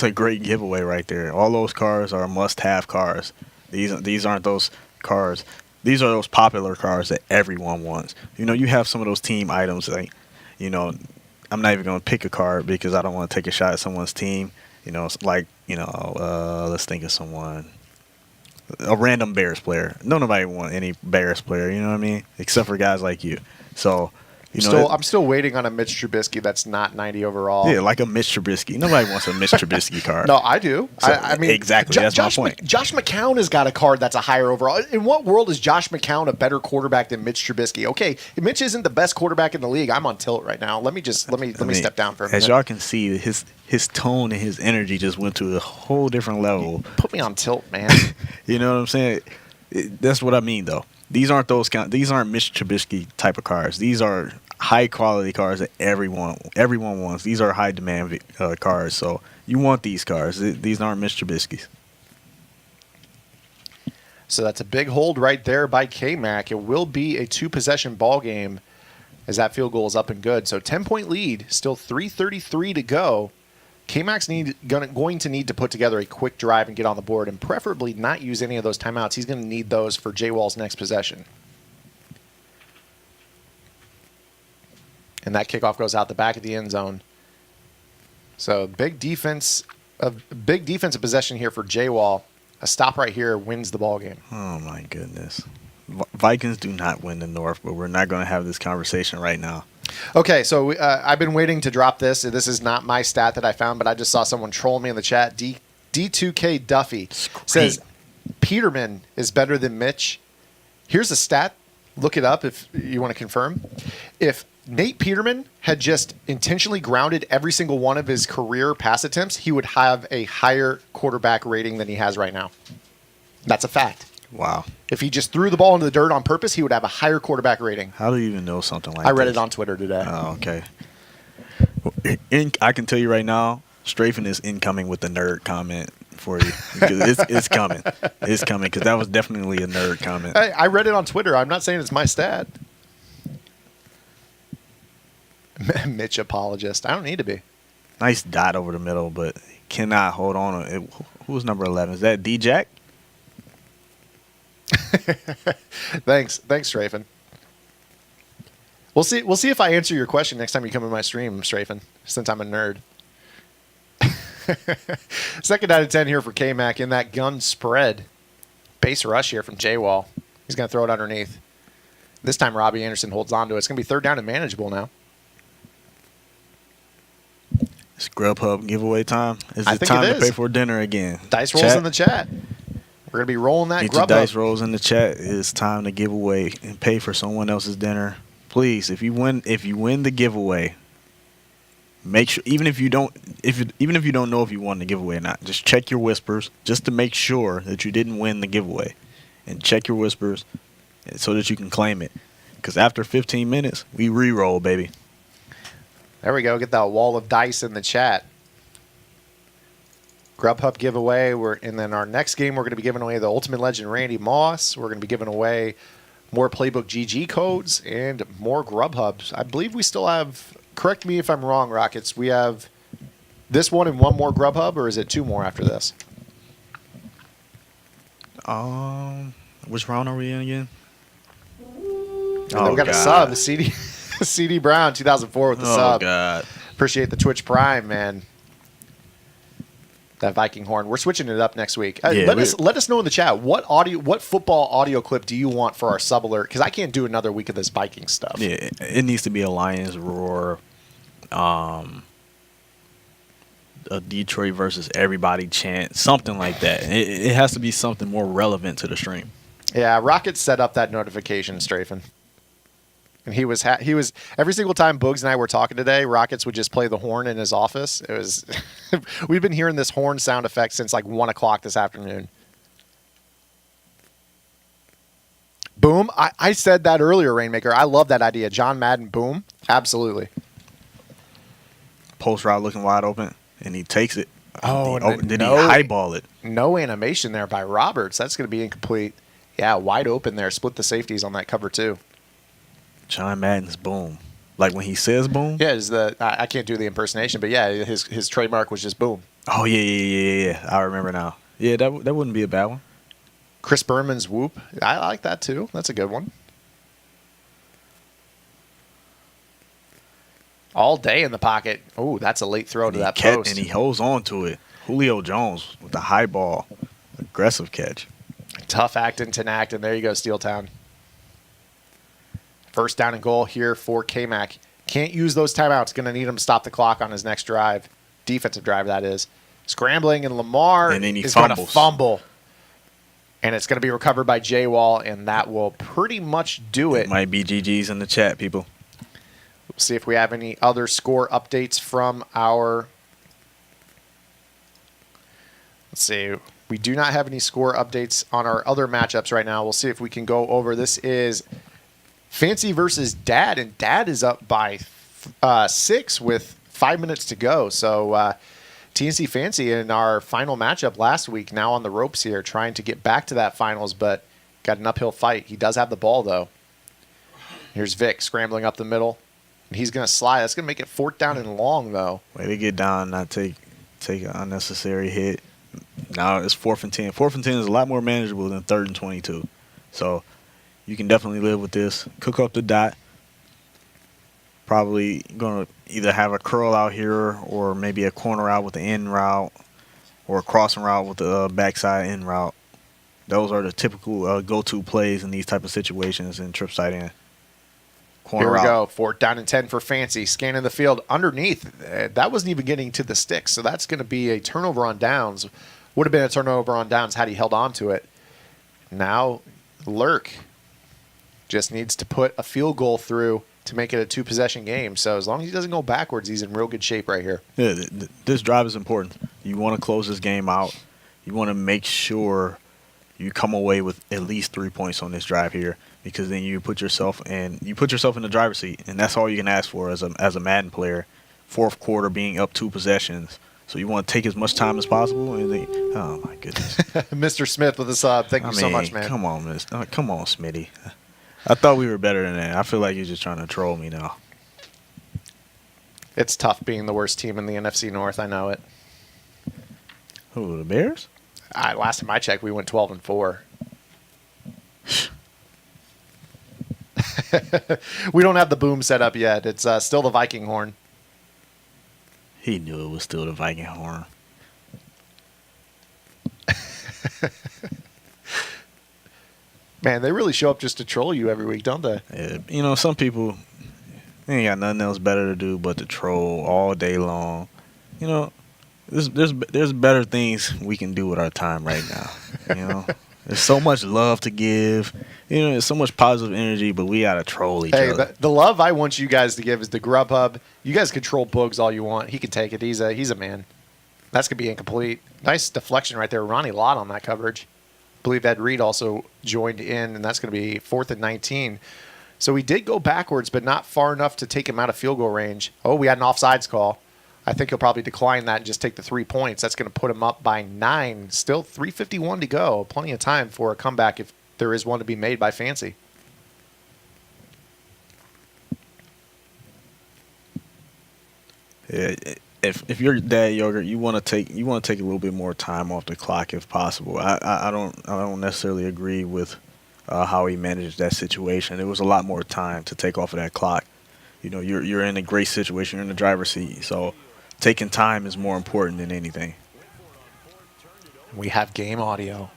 a great giveaway right there. All those cars are must-have cars. These aren't those cars. These are those popular cars that everyone wants. You have some of those team items like, I'm not even going to pick a card because I don't want to take a shot at someone's team. It's like, let's think of someone. A random Bears player. Nobody want any Bears player, you know what I mean? Except for guys like you. So, I'm still waiting on a Mitch Trubisky that's not 90 overall. Yeah, like a Mitch Trubisky. Nobody wants a Mitch Trubisky card. No, I do. So, I mean, exactly. That's my point. Josh McCown has got a card that's a higher overall. In what world is Josh McCown a better quarterback than Mitch Trubisky? Okay, if Mitch isn't the best quarterback in the league, I'm on tilt right now. Let me step down for a minute. As y'all can see, his tone and his energy just went to a whole different level. Put me on tilt, man. You know what I'm saying? That's what I mean, though. These aren't Mitch Trubisky type of cars. These are high quality cars that everyone wants. These are high demand cars, so you want these cars. These aren't Mitch Trubisky's. So that's a big hold right there by K-Mac. It will be a 2-possession ball game as that field goal is up and good. So 10-point lead, still 3:33 to go. K-Mac's going to need to put together a quick drive and get on the board, and preferably not use any of those timeouts. He's going to need those for J-Wall's next possession. And that kickoff goes out the back of the end zone. So big defensive possession here for J-Wall. A stop right here wins the ball game. Oh my goodness. Vikings do not win the North, but we're not going to have this conversation right now. Okay, so I've been waiting to drop this. This is not my stat that I found, but I just saw someone troll me in the chat. D2K Duffy says Peterman is better than Mitch. Here's a stat. Look it up if you want to confirm. If Nate Peterman had just intentionally grounded every single one of his career pass attempts, he would have a higher quarterback rating than he has right now. That's a fact. Wow. If he just threw the ball into the dirt on purpose, he would have a higher quarterback rating. How do you even know something like that? I read it on Twitter today. Oh, okay. I can tell you right now, Strafing is incoming with the nerd comment for you. Because it's coming. It's coming because that was definitely a nerd comment. I read it on Twitter. I'm not saying it's my stat. Mitch apologist. I don't need to be. Nice dot over the middle, but cannot hold on. Who's number 11? Is that D-Jack? Thanks, Strafen. We'll see if I answer your question next time you come in my stream, Strafen, since I'm a nerd. Second out of 10 here for K-Mac in that gun spread. Base rush here from J-Wall. He's going to throw it underneath. This time Robbie Anderson holds on to it. It's going to be third down and manageable now. It's Grubhub giveaway time. Is I it think time it to is. pay for dinner again? Dice rolls in the chat. We're going to be rolling that Get your Grubhub. dice rolls in the chat. It's time to give away and pay for someone else's dinner. Please, if you win the giveaway, make sure even if you don't know if you won the giveaway or not, just check your whispers just to make sure that you didn't win the giveaway, and check your whispers so that you can claim it. Because after 15 minutes, we re-roll, baby. There we go. Get that wall of dice in the chat. Grubhub giveaway. And then our next game, we're going to be giving away the Ultimate Legend Randy Moss. We're going to be giving away more Playbook GG codes and more Grubhubs. I believe we still have, correct me if I'm wrong, Rockets, we have this one and one more Grubhub, or is it two more after this? Which round are we in again? And then we got a sub, CD Brown, 2004 with the sub. Oh, God. Appreciate the Twitch Prime, man. That Viking horn. We're switching it up next week. Let us know in the chat what football audio clip do you want for our sub alert? Because I can't do another week of this Viking stuff. Yeah, it needs to be a Lions roar, a Detroit versus everybody chant, something like that. It has to be something more relevant to the stream. Yeah, Rocket set up that notification, Strafen. And he was every single time Boogs and I were talking today, Rockets would just play the horn in his office. It was we've been hearing this horn sound effect since like 1 o'clock this afternoon. Boom. I said that earlier, Rainmaker. I love that idea. John Madden, boom. Absolutely. Post route looking wide open, and he takes it. Oh, Did he highball it? No animation there by Roberts. That's going to be incomplete. Yeah, wide open there. Split the safeties on that cover, too. John Madden's boom. Like when he says boom? Yeah, I can't do the impersonation, but yeah, his trademark was just boom. Oh, yeah. I remember now. Yeah, that wouldn't be a bad one. Chris Berman's whoop. I like that, too. That's a good one. All day in the pocket. Oh, that's a late throw to that post. And he holds on to it. Julio Jones with the high ball. Aggressive catch. Tough acting, and there you go, Steel Town. First down and goal here for K-Mac. Can't use those timeouts. Going to need him to stop the clock on his next drive. Defensive drive, that is. Scrambling, and Lamar is going to fumble. And it's going to be recovered by J-Wall, and that will pretty much do it. Might be GG's in the chat, people. We'll see if we have any other score updates from our... Let's see. We do not have any score updates on our other matchups right now. We'll see if we can go over. This is Fancy versus Dad, and Dad is up by 6 with 5 minutes to go. So TNC Fancy in our final matchup last week, now on the ropes here, trying to get back to that finals, but got an uphill fight. He does have the ball, though. Here's Vic scrambling up the middle, and he's going to slide. That's going to make it 4th down and long, though. Way to get down, not take an unnecessary hit. Now it's 4th and 10. 4th and 10 is a lot more manageable than 3rd and 22. So you can definitely live with this. Cook up the dot. Probably going to either have a curl out here or maybe a corner out with the end route or a crossing route with the backside end route. Those are the typical go-to plays in these type of situations in trip side in. Here we go. 4th down and 10 for Fancy. Scanning the field underneath. That wasn't even getting to the sticks, so that's going to be a turnover on downs. Would have been a turnover on downs had he held on to it. Now, Lurk just needs to put a field goal through to make it a 2-possession game. So as long as he doesn't go backwards, he's in real good shape right here. Yeah, this drive is important. You want to close this game out. You want to make sure you come away with at least 3 points on this drive here, because then you put yourself in the driver's seat, and that's all you can ask for as a Madden player. 4th quarter being up 2 possessions. So you want to take as much time as possible. And oh, my goodness. Mr. Smith with the sub. Thank you so much, man. Come on, Smitty. I thought we were better than that. I feel like you're just trying to troll me now. It's tough being the worst team in the NFC North. I know it. Who, the Bears? Last time I checked, we went 12-4. We don't have the boom set up yet. It's still the Viking horn. He knew it was still the Viking horn. Man, they really show up just to troll you every week, don't they? Yeah, some people, they ain't got nothing else better to do but to troll all day long. There's better things we can do with our time right now. There's so much love to give. There's so much positive energy, but we gotta troll each other. The love I want you guys to give is to Grubhub. You guys can troll Boogs all you want. He can take it. He's a man. That's gonna be incomplete. Nice deflection right there. Ronnie Lott on that coverage. I believe Ed Reed also joined in, and that's going to be 4th and 19. So we did go backwards, but not far enough to take him out of field goal range. Oh, we had an offsides call. I think he'll probably decline that and just take the 3 points. That's going to put him up by 9. Still 3:51 to go. Plenty of time for a comeback if there is one to be made by Fancy. Yeah, if you're Dad Yogurt, you want to take a little bit more time off the clock if possible. I don't necessarily agree with how he managed that situation. It was a lot more time to take off of that clock. You're in a great situation. You're in the driver's seat, so taking time is more important than anything. We have game audio.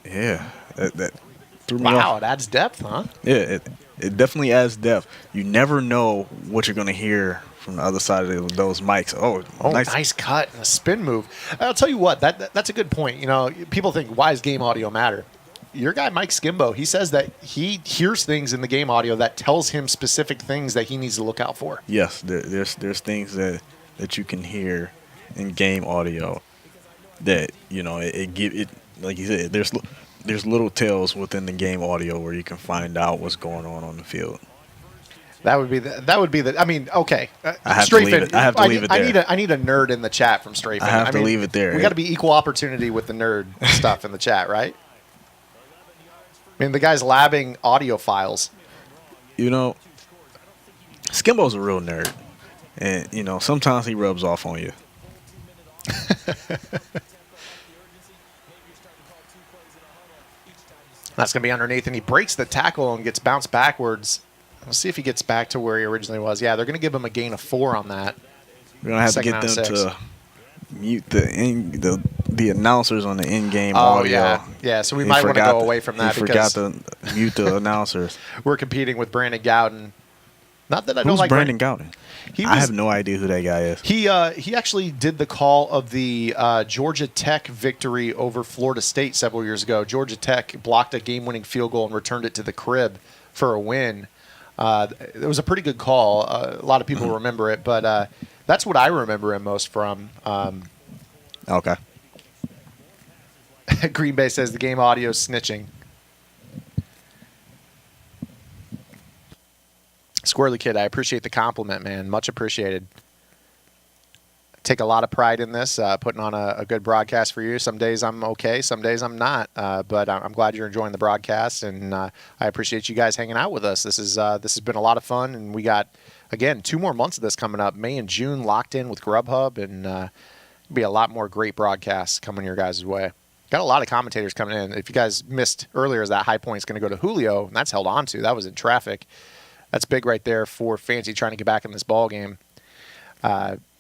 Yeah, that threw me off. Wow, it adds depth, huh? Yeah, it definitely adds depth. You never know what you're going to hear from the other side of those mics. Oh, nice cut and a spin move. I'll tell you what, that's a good point. People think, why does game audio matter? Your guy, Mike Skimbo, he says that he hears things in the game audio that tells him specific things that he needs to look out for. Yes, there's things that you can hear in game audio that, it like you said, there's little tells within the game audio where you can find out what's going on the field. That would be the. I mean, okay. I have to leave it there. I need a nerd in the chat from Strafing. I have to leave it there. We got to be equal opportunity with the nerd stuff in the chat, right? I mean, the guy's labbing audio files. Skimbo's a real nerd, and sometimes he rubs off on you. That's going to be underneath, and he breaks the tackle and gets bounced backwards. Let's see if he gets back to where he originally was. Yeah, they're going to give him a gain of 4 on that. We're going to have to get them to mute the announcers on the in-game audio. Yeah, so we might want to go away from that. He forgot to mute the announcers. We're competing with Brandon Gowden. Not that I don't Who's like Brandon Gowden? I have no idea who that guy is. He actually did the call of the Georgia Tech victory over Florida State several years ago. Georgia Tech blocked a game-winning field goal and returned it to the crib for a win. It was a pretty good call. A lot of people remember it, but that's what I remember him most from. Okay. Green Bay says the game audio is snitching. Squirrely Kid, I appreciate the compliment, man. Much appreciated. Take a lot of pride in this, putting on a good broadcast for you. Some days I'm okay, some days I'm not, but I'm glad you're enjoying the broadcast, and I appreciate you guys hanging out with us. This has been a lot of fun, and we got, again, 2 more months of this coming up. May and June locked in with Grubhub, and be a lot more great broadcasts coming your guys' way. Got a lot of commentators coming in. If you guys missed earlier, is that high point is going to go to Julio, and that's held on to. That was in traffic. That's big right there for Fancy trying to get back in this ball game.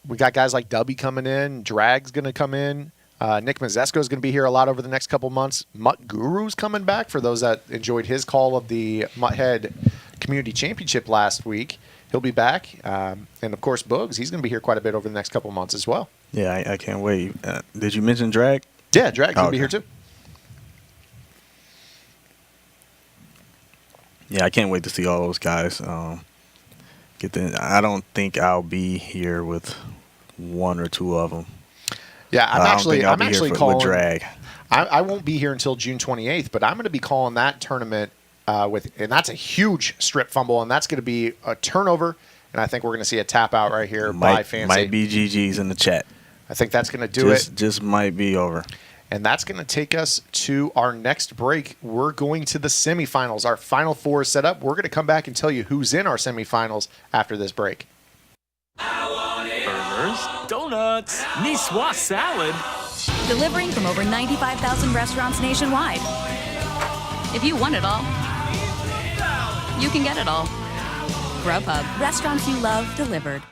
We got guys like Dubby coming in. Drag's going to come in. Nick Mazesco is going to be here a lot over the next couple months. Mutt Guru's coming back for those that enjoyed his call of the Mutthead Community Championship last week. He'll be back. And, of course, Boogs, he's going to be here quite a bit over the next couple months as well. Yeah, I can't wait. Did you mention Drag? Yeah, Drag's going to be here too. Yeah, I can't wait to see all those guys. I don't think I'll be here with 1 or 2 of them. Yeah, I'm actually calling. With Drag. I won't be here until June 28th, but I'm going to be calling that tournament and that's a huge strip fumble, and that's going to be a turnover, and I think we're going to see a tap out right here by Fancy. Might be GG's in the chat. I think that's going to do it. Just might be over. And that's going to take us to our next break. We're going to the semifinals. Our Final Four is set up. We're going to come back and tell you who's in our semifinals after this break. Burgers, donuts, Niçoise salad. Delivering from over 95,000 restaurants nationwide. If you want it all, you can get it all. Grubhub, restaurants you love delivered.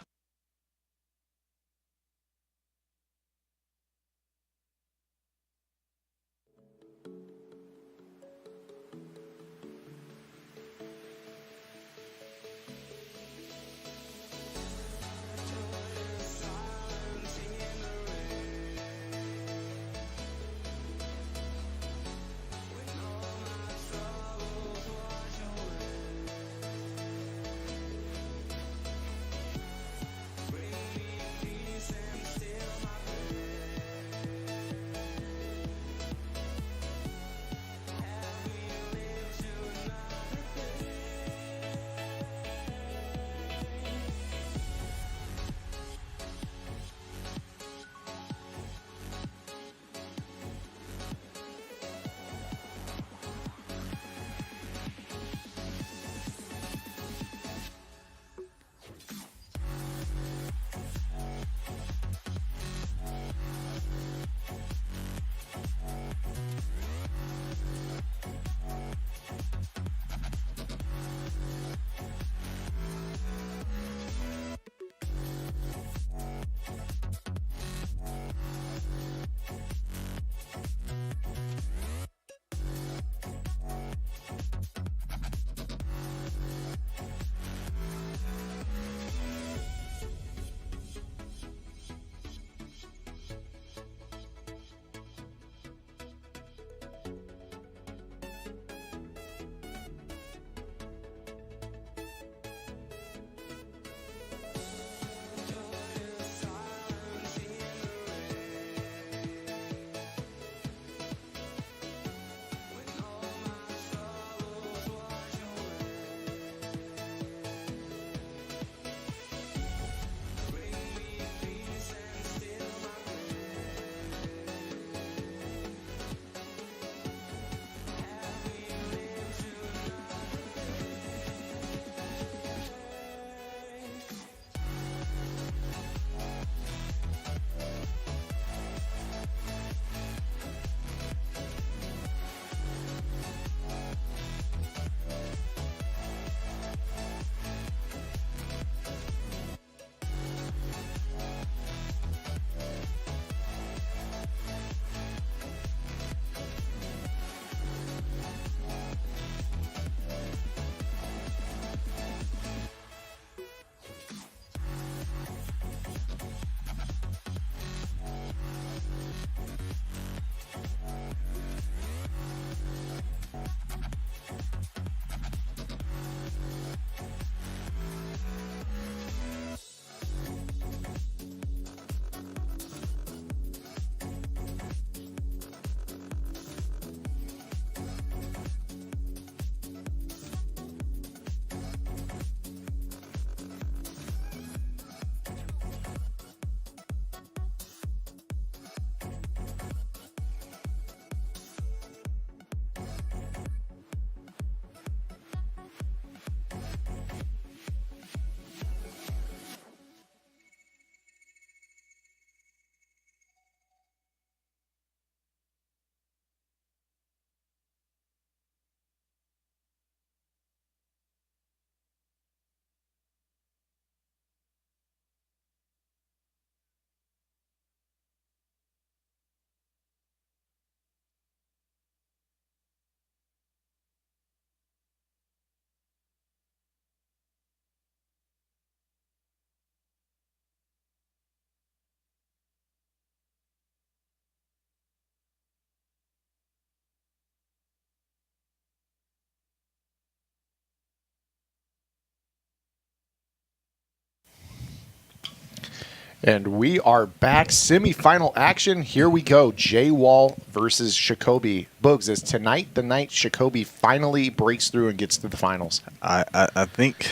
And we are back. Semifinal action. Here we go. Jay Wall versus Jacoby. Boogs, is tonight the night Jacoby finally breaks through and gets to the finals? I think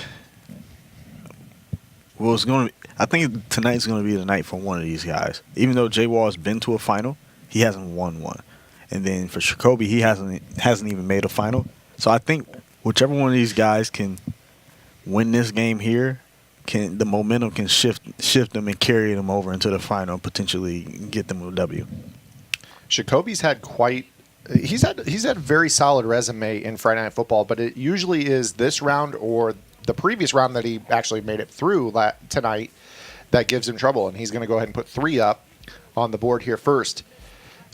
I think tonight's going to be the night for one of these guys. Even though Jay Wall has been to a final, he hasn't won one. And then for Jacoby, he hasn't even made a final. So I think whichever one of these guys can win this game here, the momentum can shift them and carry them over into the final and potentially get them a W. Jacoby's had he's had a very solid resume in Friday Night Football, but it usually is this round or the previous round that he actually made it through tonight that gives him trouble, and he's going to go ahead and put 3 up on the board here first.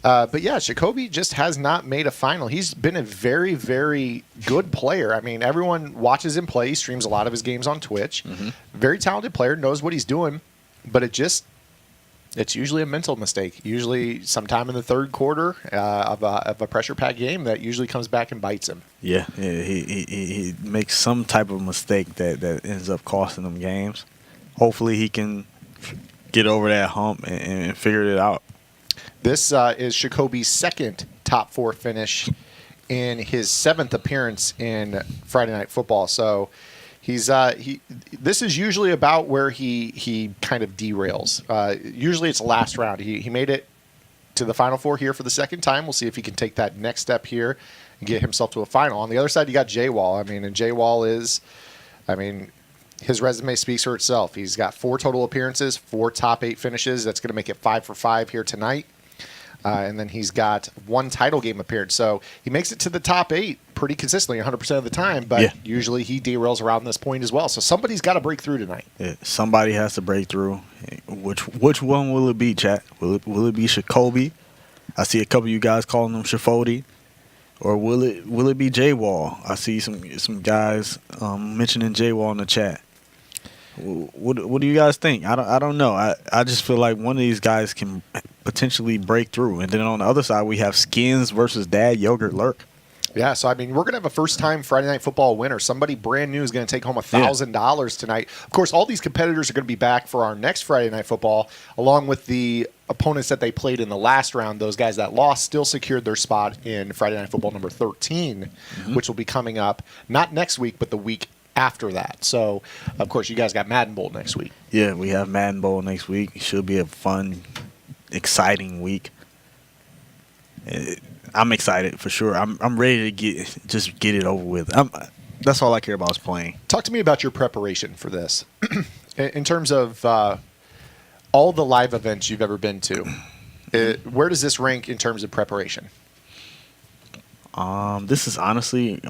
But yeah, Jacoby just has not made a final. He's been a very, very good player. I mean, everyone watches him play. He streams a lot of his games on Twitch. Mm-hmm. Very talented player, knows what he's doing, but it's usually a mental mistake. Usually sometime in the third quarter of a pressure pack game that usually comes back and bites him. Yeah, he makes some type of mistake that ends up costing him games. Hopefully he can get over that hump and figure it out. This is Jacoby's second top 4 finish in his 7th appearance in Friday Night Football. So this is usually about where he kind of derails. Usually it's last round. He made it to the Final Four here for the second time. We'll see if he can take that next step here and get himself to a final. On the other side, you got Jay Wall. And Jay Wall his resume speaks for itself. He's got 4 total appearances, 4 top 8 finishes. That's going to make it 5 for 5 here tonight. And then he's got 1 title game appearance. So he makes it to the top 8 pretty consistently 100% of the time, but usually he derails around this point as well. So somebody's got to break through tonight. Yeah, somebody has to break through. Which one will it be, chat? Will it be Jacoby? I see a couple of you guys calling him Shafody. Or will it be Jay Wall? I see some guys mentioning Jay Wall in the chat. What do you guys think? I don't know. I just feel like one of these guys can potentially break through. And then on the other side, we have Skins versus Dad Yogurt Lurk. Yeah, so we're going to have a first-time Friday Night Football winner. Somebody brand new is going to take home $1,000 tonight. Of course, all these competitors are going to be back for our next Friday Night Football, along with the opponents that they played in the last round. Those guys that lost still secured their spot in Friday Night Football number 13, which will be coming up not next week, but the week after that. So, of course, you guys got Madden Bowl next week. Yeah, we have Madden Bowl next week. It should be a fun, exciting week. I'm excited for sure. I'm ready to get it over with. That's all I care about is playing. Talk to me about your preparation for this, in terms of all the live events you've ever been to. Where does this rank in terms of preparation? This is honestly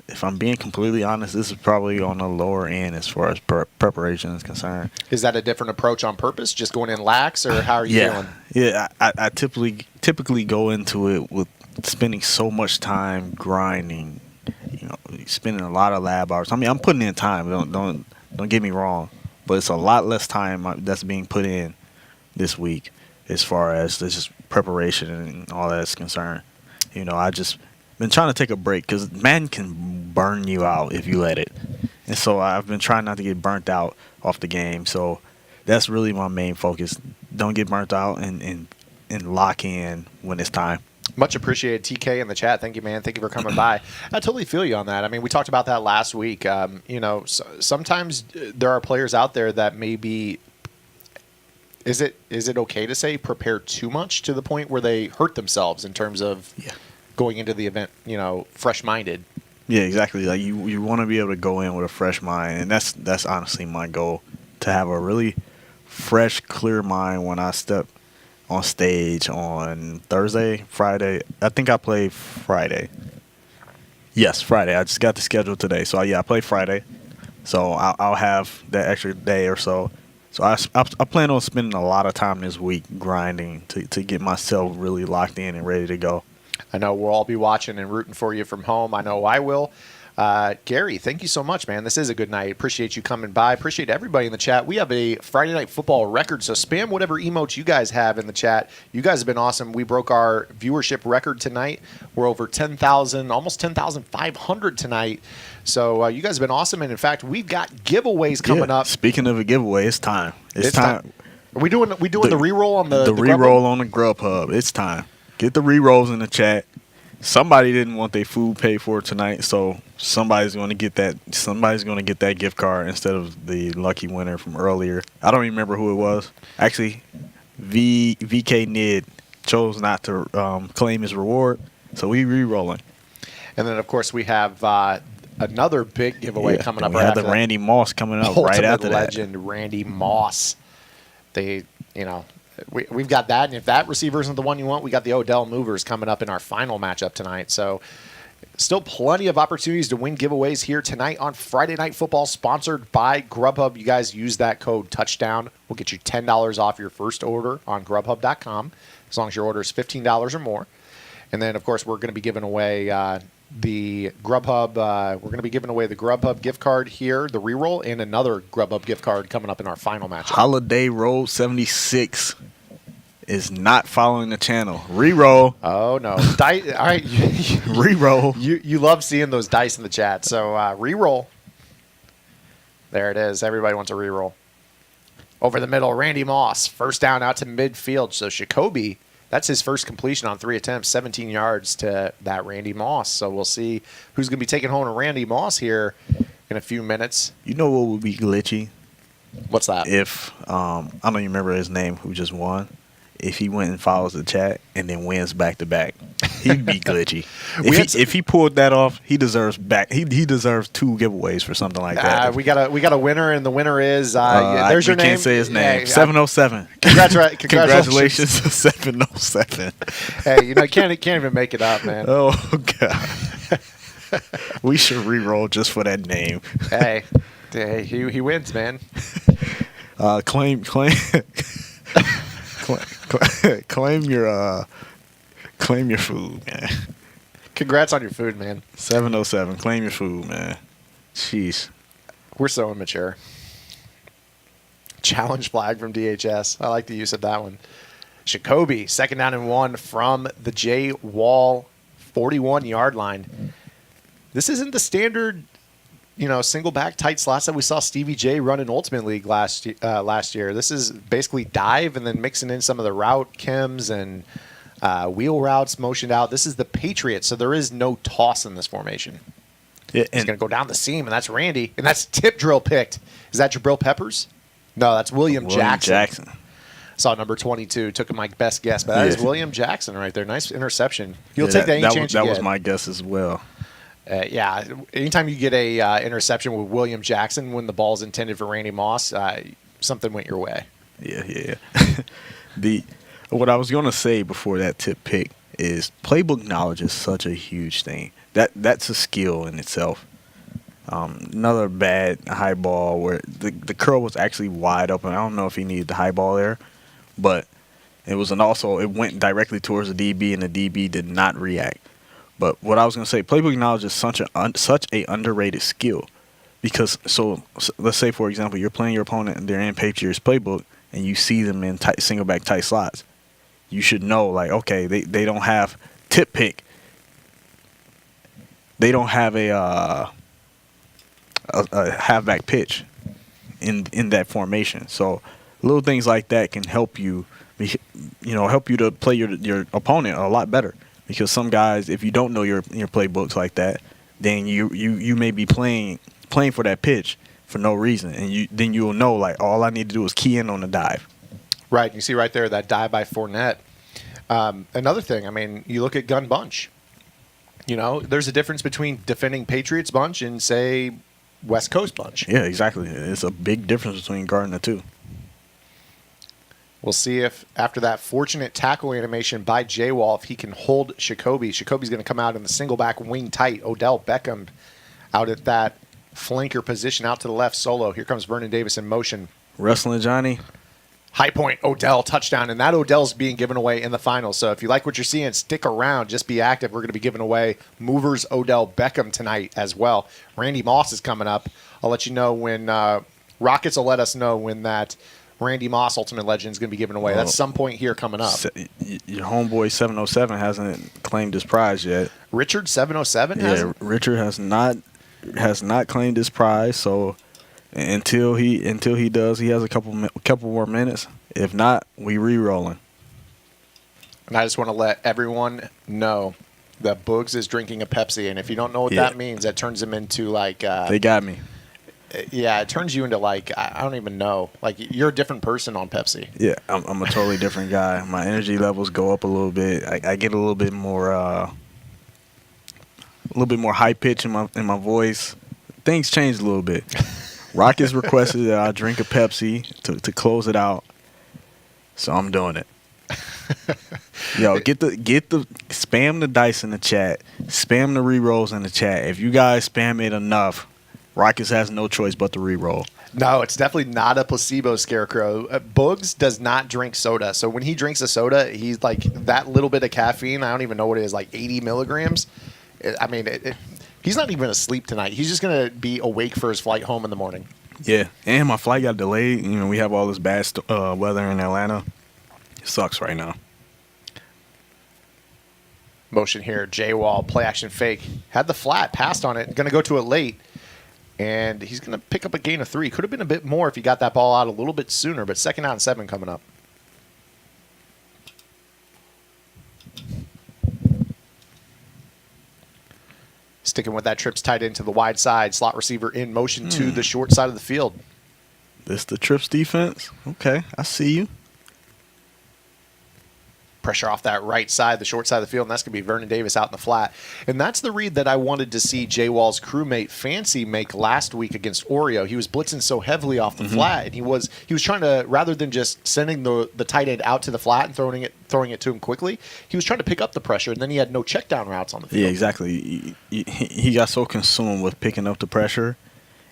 if I'm being completely honest, this is probably on the lower end as far as preparation is concerned. Is that a different approach on purpose, just going in lax, or how are you feeling? Yeah, I typically go into it with spending so much time grinding, spending a lot of lab hours. I'm putting in time. Don't get me wrong, but it's a lot less time that's being put in this week as far as just preparation and all that's concerned. I just been trying to take a break because Madden can burn you out if you let it. And so I've been trying not to get burnt out off the game. So that's really my main focus. Don't get burnt out and lock in when it's time. Much appreciated, TK, in the chat. Thank you, man. Thank you for coming by. I totally feel you on that. We talked about that last week. Sometimes there are players out there that maybe is it okay to say prepare too much to the point where they hurt themselves in terms of going into the event, fresh-minded? Yeah, exactly. Like you want to be able to go in with a fresh mind, and that's honestly my goal, to have a really fresh, clear mind when I step on stage on Thursday, Friday. I think I play Friday. Yes, Friday. I just got the schedule today, so I play Friday. So I'll have that extra day or so. So I plan on spending a lot of time this week grinding to get myself really locked in and ready to go. I know we'll all be watching and rooting for you from home. I know I will. Gary, thank you so much, man. This is a good night. Appreciate you coming by. Appreciate everybody in the chat. We have a Friday Night Football record, so spam whatever emotes you guys have in the chat. You guys have been awesome. We broke our viewership record tonight. We're over 10,000, almost 10,500 tonight. So you guys have been awesome. And, in fact, we've got giveaways coming up. Speaking of a giveaway, it's time. It's time. Are we doing the re-roll on the re-roll on the Grubhub. It's time. Get the re-rolls in the chat. Somebody didn't want their food paid for tonight, so somebody's going to get that. Somebody's going to get that gift card instead of the lucky winner from earlier. I don't even remember who it was. Actually, VK Nid chose not to claim his reward, so we re-rolling. And then, of course, we have another big giveaway coming up. We have the Randy Moss coming up right after that. Legend Randy Moss. We've got that, and if that receiver isn't the one you want, we got the Odell Movers coming up in our final matchup tonight. So still plenty of opportunities to win giveaways here tonight on Friday Night Football, sponsored by Grubhub. You guys use that code touchdown. We'll get you $10 off your first order on grubhub.com as long as your order is $15 or more. And then, of course, we're going to be giving away the Grubhub. We're going to be giving away the Grubhub gift card here, the reroll, and another Grubhub gift card coming up in our final matchup. Holiday Road 76 is not following the channel. Reroll. Oh no! All right, Reroll. You love seeing those dice in the chat. So reroll. There it is. Everybody wants a reroll. Over the middle, Randy Moss, first down out to midfield. So Jacoby. That's his first completion on 3 attempts, 17 yards to that Randy Moss. So we'll see who's going to be taking home a Randy Moss here in a few minutes. You know what would be glitchy? What's that? If, I don't even remember his name, who just won. If he went and follows the chat and then wins back-to-back, he'd be glitchy. If he pulled that off, he deserves He deserves 2 giveaways for something like that. We got a winner, and the winner is there's your name. We can't say his name. 707. Congratulations to 707. Hey, you can't even make it up, man. Oh God. We should re-roll just for that name. Hey, he wins, man. Claim your food, man. Congrats on your food, man. 707. Claim your food, man. Jeez. We're so immature. Challenge flag from DHS. I like the use of that one. Jacoby, 2nd down and 1 from the J Wall 41-yard line. This isn't the standard, single back tight slots that we saw Stevie J run in Ultimate League last year. This is basically dive and then mixing in some of the route chems and wheel routes motioned out. This is the Patriots, so there is no toss in this formation. Yeah, he's going to go down the seam, and that's Randy. And that's tip drill picked. Is that Jabril Peppers? No, that's William Jackson. Saw number 22. Took my best guess, but that is William Jackson right there. Nice interception. You'll take that any chance you get. That was my guess as well. Anytime you get a interception with William Jackson when the ball is intended for Randy Moss, something went your way. Yeah. What I was going to say before that tip pick is playbook knowledge is such a huge thing. That's a skill in itself. Another bad high ball where the curl was actually wide open. I don't know if he needed the high ball there, but it went directly towards the DB, and the DB did not react. But what I was going to say, playbook knowledge is such a underrated skill, because so let's say, for example, you're playing your opponent and they're in Patriots playbook, and you see them in single back tight slots. You should know, like, okay, they don't have tip pick. They don't have a halfback pitch in that formation. So little things like that can help you, help you to play your opponent a lot better. Because some guys, if you don't know your playbooks like that, then you may be playing for that pitch for no reason, and then you'll know, like, all I need to do is key in on the dive. Right. You see right there that dive by Fournette. Another thing, I mean, you look at gun bunch. There's a difference between defending Patriots bunch and, say, West Coast bunch. Yeah, exactly. It's a big difference between guarding the two. We'll see if after that fortunate tackle animation by J-Wall, if he can hold Jacoby. Jacoby's going to come out in the single back wing tight. Odell Beckham out at that flanker position out to the left solo. Here comes Vernon Davis in motion. Wrestling Johnny. High point, Odell, touchdown. And that Odell's being given away in the final. So if you like what you're seeing, stick around. Just be active. We're going to be giving away Movers Odell Beckham tonight as well. Randy Moss is coming up. I'll let you know when Rockets will let us know when that Randy Moss Ultimate Legend is going to be given away. That's some point here coming up. Your homeboy 707 hasn't claimed his prize yet. Richard 707 hasn't? Yeah, Richard has not claimed his prize. So until he does, he has a couple more minutes. If not, we re-rolling. And I just want to let everyone know that Boogs is drinking a Pepsi, and if you don't know what that means, that turns him into like they got me. Yeah, it turns you into like I don't even know. Like you're a different person on Pepsi. Yeah, I'm a totally different guy. My energy levels go up a little bit. I get a little bit more high pitch in my voice. Things change a little bit. Rock has requested that I drink a Pepsi to close it out, so I'm doing it. Yo, get the spam the dice in the chat, spam the re-rolls in the chat. If you guys spam it enough, Rockets has no choice but to re-roll. No, it's definitely not a placebo scarecrow. Boogs does not drink soda. So when he drinks a soda, he's like that little bit of caffeine. I don't even know what it is, like 80 milligrams. He's not even asleep tonight. He's just going to be awake for his flight home in the morning. Yeah, and my flight got delayed. You know, we have all this bad weather in Atlanta. It sucks right now. Motion here, J-Wall, play action fake. Had the flat, passed on it, going to go to it late. And he's going to pick up a gain of 3. Could have been a bit more if he got that ball out a little bit sooner, but 2nd out and 7 coming up. Sticking with that, trips tight into the wide side. Slot receiver in motion to the short side of the field. This the trips defense? Okay, I see you. Pressure off that right side, the short side of the field, and that's going to be Vernon Davis out in the flat. And that's the read that I wanted to see J-Wall's crewmate Fancy make last week against Oreo. He was blitzing so heavily off the flat, and he was trying to, rather than just sending the tight end out to the flat and throwing it to him quickly, he was trying to pick up the pressure, and then he had no check down routes on the field. Yeah, exactly. He got so consumed with picking up the pressure,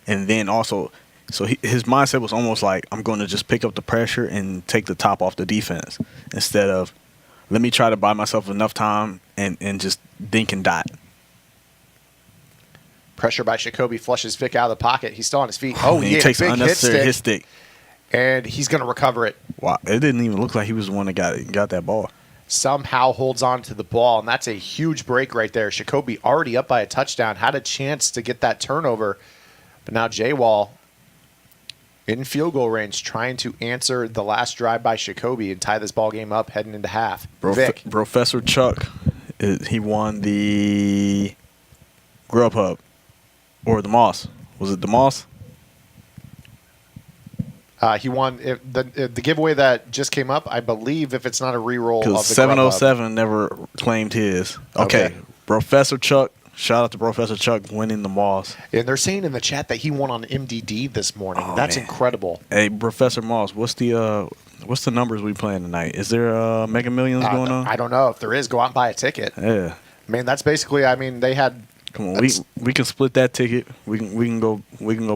and then also, his mindset was almost like, I'm going to just pick up the pressure and take the top off the defense instead of, let me try to buy myself enough time and just dink and dot. Pressure by Jacoby, flushes Vic out of the pocket. He's still on his feet. Oh, he takes an unnecessary hit stick. And he's going to recover it. Wow, it didn't even look like he was the one that got that ball. Somehow holds on to the ball, and that's a huge break right there. Jacoby already up by a touchdown, had a chance to get that turnover. But now J-Wall in field goal range, trying to answer the last drive by Jacoby and tie this ball game up heading into half. Professor Chuck, he won the Grubhub or the Moss. Was it the Moss? He won the giveaway that just came up. I believe if it's not a reroll of the 707 never claimed his. Okay, Professor Chuck. Shout out to Professor Chuck winning the Moss. And they're saying in the chat that he won on MDD this morning. That's incredible. Hey, Professor Moss, what's the numbers we playing tonight? Is there Mega Millions going on? I don't know. If there is, go out and buy a ticket. Yeah. I mean, that's basically. I mean, they had. Come on, we can split that ticket. We can go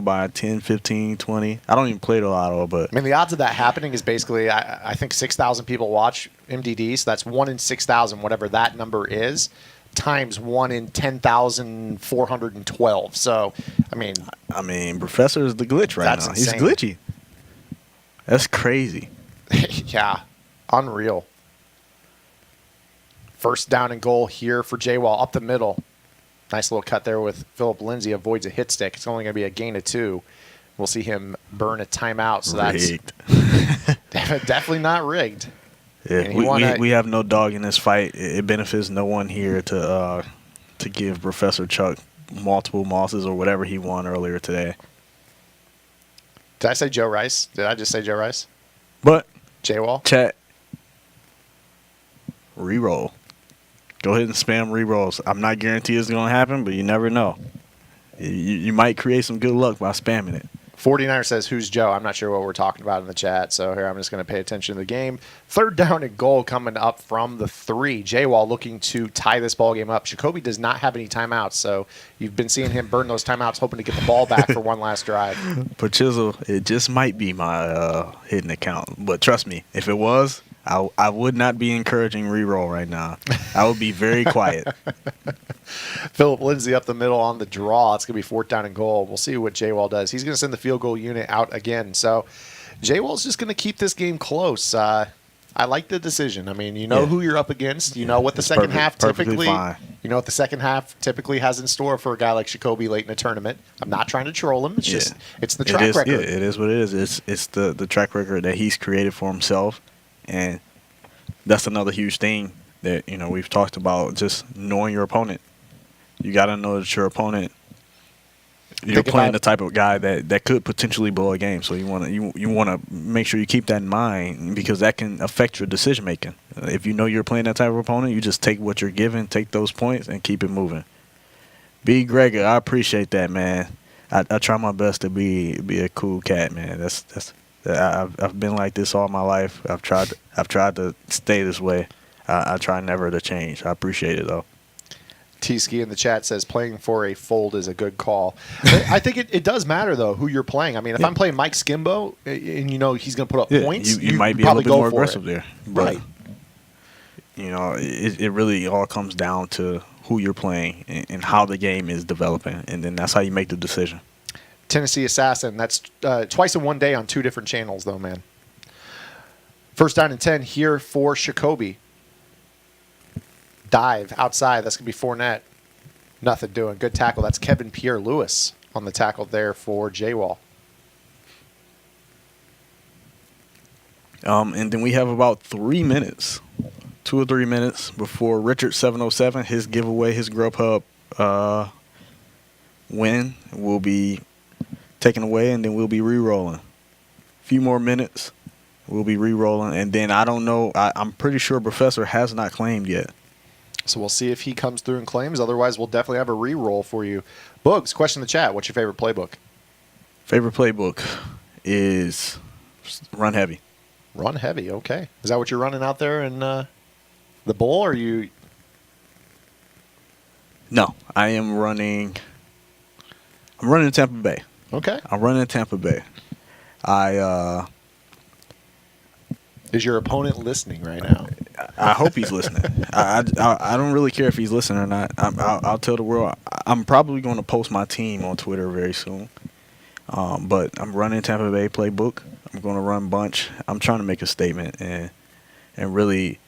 buy 10, 15, 20. I don't even play the lotto, but I mean, the odds of that happening is basically I think 6,000 people watch MDD, so that's 1 in 6,000, whatever that number is, times 1 in 10,412. So, I mean, Professor is the glitch right now. Insane. He's glitchy. That's crazy. Yeah, unreal. First down and goal here for J-Wall up the middle. Nice little cut there with Philip Lindsay. Avoids a hit stick. It's only going to be a gain of 2. We'll see him burn a timeout. So rigged. That's definitely not rigged. Yeah, we have no dog in this fight. It benefits no one here to give Professor Chuck multiple Mosses or whatever he won earlier today. Did I say Joe Rice? Did I just say Joe Rice? But J-Wall? Chat. Reroll. Go ahead and spam rerolls. I'm not guaranteed it's going to happen, but you never know. You might create some good luck by spamming it. 49er says, who's Joe? I'm not sure what we're talking about in the chat, so here I'm just going to pay attention to the game. Third down and goal coming up from the 3. J-Wall looking to tie this ball game up. Jacoby does not have any timeouts, so you've been seeing him burn those timeouts, hoping to get the ball back for one last drive. But Chisel, it just might be my hidden account. But trust me, if it was, I would not be encouraging reroll right now. I would be very quiet. Philip Lindsay up the middle on the draw. It's going to be 4th down and goal. We'll see what J-Wall does. He's going to send the field goal unit out again. So J-Wall's just going to keep this game close. I like the decision. I mean, you know who you're up against. You know what the second half typically You know what the second half typically has in store for a guy like Jacoby late in a tournament? I'm not trying to troll him. It's just it's the track record. Yeah, it is what it is. It's the track record that he's created for himself, and that's another huge thing that we've talked about. Just knowing your opponent. You got to know that your opponent. You're playing the type of guy that could potentially blow a game, so you want to make sure you keep that in mind because that can affect your decision making. If you know you're playing that type of opponent, you just take what you're given, take those points, and keep it moving. B. Gregor, I appreciate that, man. I try my best to be a cool cat, man. I've been like this all my life. I've tried to stay this way. I try never to change. I appreciate it though. T-Ski in the chat says playing for a fold is a good call. I think it does matter, though, who you're playing. I mean, if I'm playing Mike Skimbo and he's going to put up points, you might be a little bit more aggressive there. Right. It really all comes down to who you're playing and how the game is developing, and then that's how you make the decision. Tennessee Assassin, that's twice in one day on 2 different channels, though, man. First down and 10 here for Jacoby. Dive outside. That's going to be Fournette. Nothing doing. Good tackle. That's Kevin Pierre-Louis on the tackle there for J-Wall. And then we have about 3 minutes, 2 or 3 minutes before Richard 707, his giveaway, his Grubhub win will be taken away, and then we'll be re-rolling. A few more minutes, we'll be re-rolling, and then I don't know. I'm pretty sure Professor has not claimed yet. So we'll see if he comes through and claims. Otherwise, we'll definitely have a re-roll for you. Boogs, question in the chat. What's your favorite playbook? Favorite playbook is run heavy. Run heavy, okay. Is that what you're running out there in the bowl, or you? No, I'm running Tampa Bay. Okay. I'm running Tampa Bay. Is your opponent listening right now? I hope he's listening. I don't really care if he's listening or not. I'll tell the world. I'm probably going to post my team on Twitter very soon. But I'm running Tampa Bay playbook. I'm going to run bunch. I'm trying to make a statement and really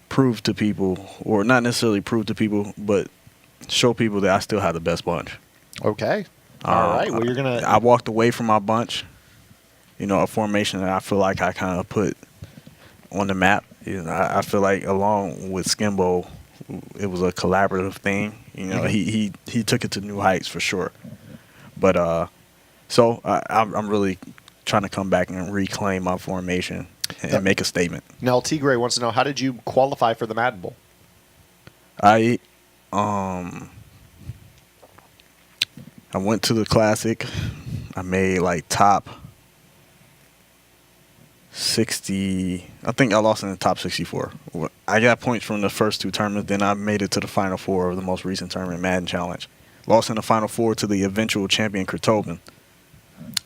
prove to people, or not necessarily prove to people, but show people that I still have the best bunch. Okay. All right. Well, you're gonna. I walked away from my bunch. A formation that I feel like I kind of put on the map. I feel like along with Skimbo, it was a collaborative thing. He took it to new heights for sure. But so I'm really trying to come back and reclaim my formation and make a statement. Now, Tigray wants to know, how did you qualify for the Madden Bowl? I went to the Classic. I made like top 60. I think I lost in the top 64. I got points from the first 2 tournaments. Then I made it to the Final Four of the most recent tournament, Madden Challenge. Lost in the Final Four to the eventual champion, Kurtobin.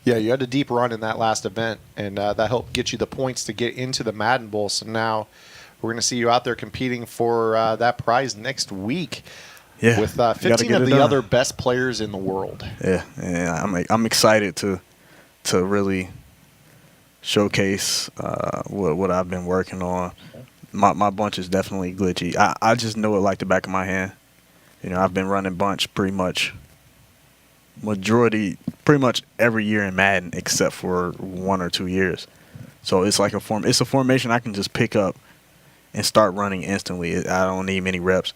Yeah, you had a deep run in that last event, and that helped get you the points to get into the Madden Bowl. So now we're going to see you out there competing for that prize next week. Yeah, with 15 of the other best players in the world. Yeah, I'm excited to really showcase what I've been working on. My bunch is definitely glitchy. I just know it like the back of my hand. I've been running bunch pretty much every year in Madden except for 1 or 2 years. So it's like it's a formation I can just pick up and start running instantly. I don't need many reps.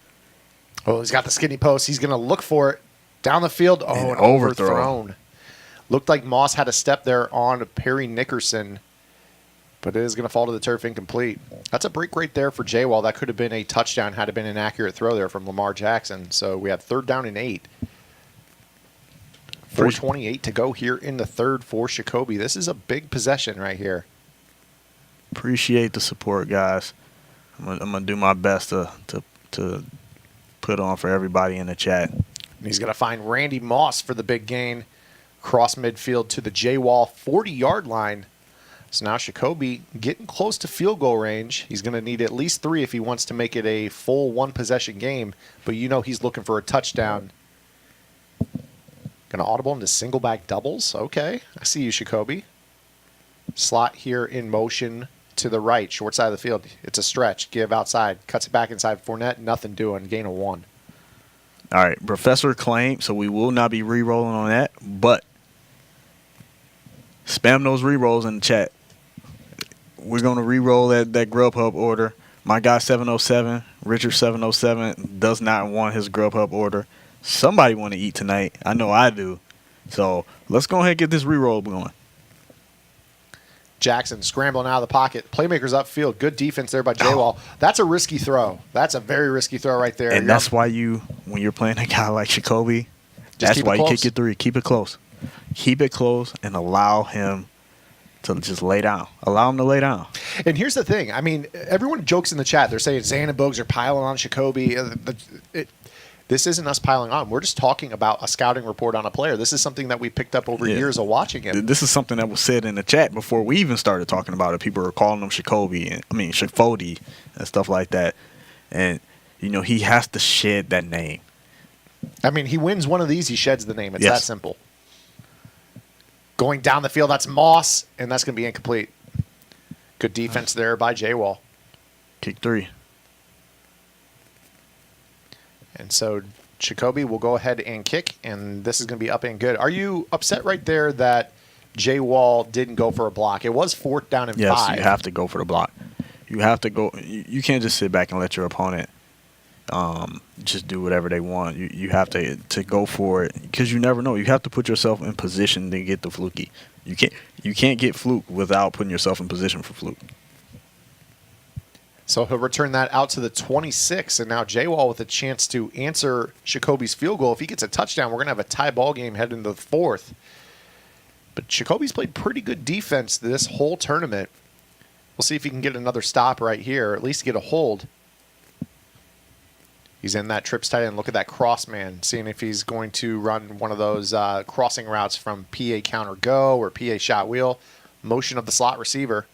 Oh, he's got the skinny post. He's going to look for it down the field. Oh, an overthrown. Looked like Moss had a step there on Perry Nickerson, but it is going to fall to the turf incomplete. That's a break right there for J-Wall. That could have been a touchdown had it been an accurate throw there from Lamar Jackson. So we have 3rd down and 8. 4:28 to go here in the third for Jacoby. This is a big possession right here. Appreciate the support, guys. I'm gonna do my best to put on for everybody in the chat. And he's going to find Randy Moss for the big gain. Cross midfield to the J-Wall 40-yard line. So now Jacoby getting close to field goal range. He's going to need at least 3 if he wants to make it a full 1-possession game. But he's looking for a touchdown. Going to audible into single back doubles. Okay, I see you, Jacoby. Slot here in motion to the right, short side of the field. It's a stretch. Give outside. Cuts it back inside Fournette. Nothing doing. Gain of 1. All right, Professor claimed, so we will not be re-rolling on that, but spam those re-rolls in the chat. We're going to re-roll that Grubhub order. My guy 707, Richard 707, does not want his Grubhub order. Somebody want to eat tonight. I know I do. So let's go ahead and get this re-roll going. Jackson scrambling out of the pocket. Playmakers upfield. Good defense there by J-Wall. That's a risky throw. That's a very risky throw right there. And that's why when you're playing a guy like Jacoby, that's why you kick your three. Keep it close. Keep it close and allow him to just lay down. Allow him to lay down. And here's the thing. I mean, everyone jokes in the chat. They're saying Zan and Bogues are piling on Jacoby. This isn't us piling on. We're just talking about a scouting report on a player. This is something that we picked up over years of watching him. This is something that was said in the chat before we even started talking about it. People were calling him Shafody and stuff like that. And, he has to shed that name. I mean, he wins one of these, he sheds the name. It's that simple. Going down the field, that's Moss, and that's going to be incomplete. Good defense there by J-Wall. Kick three. And so Jacoby will go ahead and kick, and this is going to be up and good. Are you upset right there that J-Wall didn't go for a block? It was 4th down and 5. Yes, you have to go for the block. You have to go. You can't just sit back and let your opponent just do whatever they want. You have to go for it because you never know. You have to put yourself in position to get the fluky. You can't get fluke without putting yourself in position for fluke. So he'll return that out to the 26, and now J-Wall with a chance to answer Jacoby's field goal. If he gets a touchdown, we're going to have a tie ball game heading into the 4th. But Jacoby's played pretty good defense this whole tournament. We'll see if he can get another stop right here, or at least get a hold. He's in that trips tight end. Look at that cross man, seeing if he's going to run one of those crossing routes from PA counter go or PA shot wheel. Motion of the slot receiver.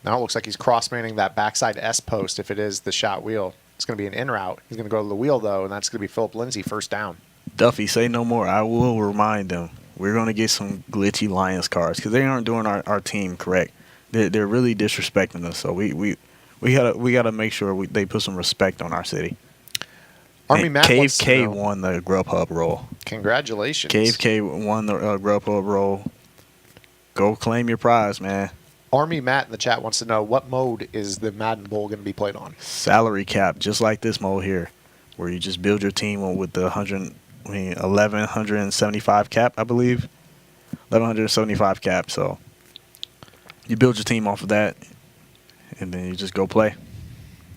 Now it looks like he's cross-manning that backside S post if it is the shot wheel. It's going to be an in route. He's going to go to the wheel, though, and that's going to be Philip Lindsay, first down. Duffy, say no more. I will remind them. We're going to get some glitchy Lions cards because they aren't doing our team correct. They're really disrespecting us, so we gotta make sure they put some respect on our city. Army Matt Cave K won the Grubhub role. Congratulations. Cave K won the Grubhub role. Go claim your prize, man. Army Matt in the chat wants to know what mode is the Madden Bowl going to be played on? Salary cap, just like this mode here, where you just build your team with the 1,175 cap, I believe. 1,175 cap. So you build your team off of that, and then you just go play.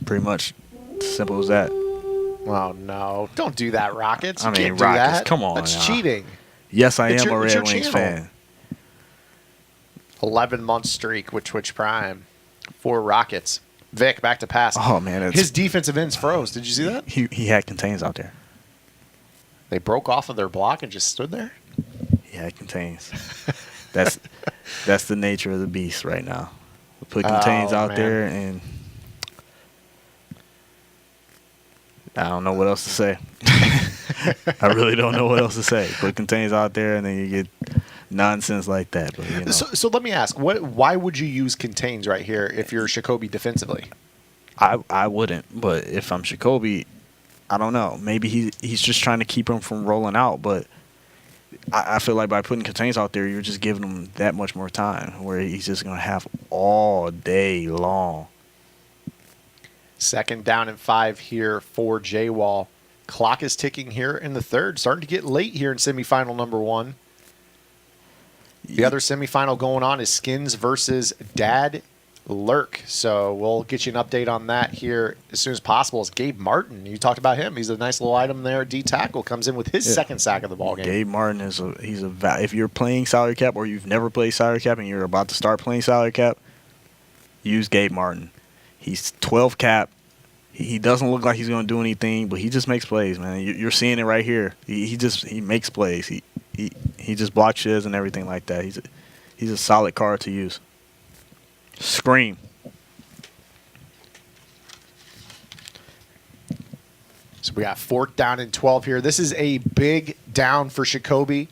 Pretty much simple as that. Oh, no. Don't do that, Rockets. You can't Rockets, do that. come on. That's cheating. Yes, I am a Red Wings fan. 11-month streak with Twitch Prime for Rockets. Vic, back to pass. Oh, man. His defensive ends froze. Did you see that? He had contains out there. They broke off of their block and just stood there? He had contains. That's the nature of the beast right now. We put contains out there, and I don't know what else to say. I really don't know what else to say. Put contains out there, and then you get nonsense like that. But, So let me ask, why would you use contains right here if you're Jacoby defensively? I wouldn't, but if I'm Jacoby, I don't know. Maybe he's just trying to keep him from rolling out, but I feel like by putting contains out there, you're just giving him that much more time where he's just going to have all day long. 2nd down and 5 here for J-Wall. Clock is ticking here in the 3rd. Starting to get late here in semifinal number 1. The other semifinal going on is Skins versus Dad Lurk. So we'll get you an update on that here as soon as possible. It's Gabe Martin. You talked about him. He's a nice little item there. D-tackle comes in with his 2nd sack of the ball game. Gabe Martin if you're playing salary cap or you've never played salary cap and you're about to start playing salary cap, use Gabe Martin. He's 12 cap. He doesn't look like he's going to do anything, but he just makes plays, man. You're seeing it right here. He makes plays. He just blocks shiz and everything like that. He's a solid card to use. Scream. So we got 4th down and 12 here. This is a big down for Jacoby.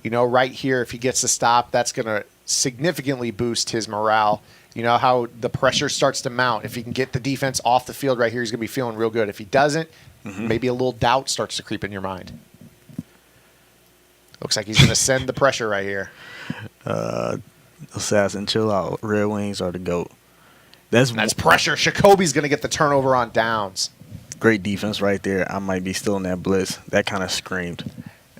Right here, if he gets the stop, that's going to significantly boost his morale. You know how the pressure starts to mount. If he can get the defense off the field right here, he's going to be feeling real good. If he doesn't, maybe a little doubt starts to creep in your mind. Looks like he's going to send the pressure right here. Assassin, chill out. Red Wings are the GOAT. That's pressure. Jacoby's going to get the turnover on downs. Great defense right there. I might be still in that blitz. That kind of screamed.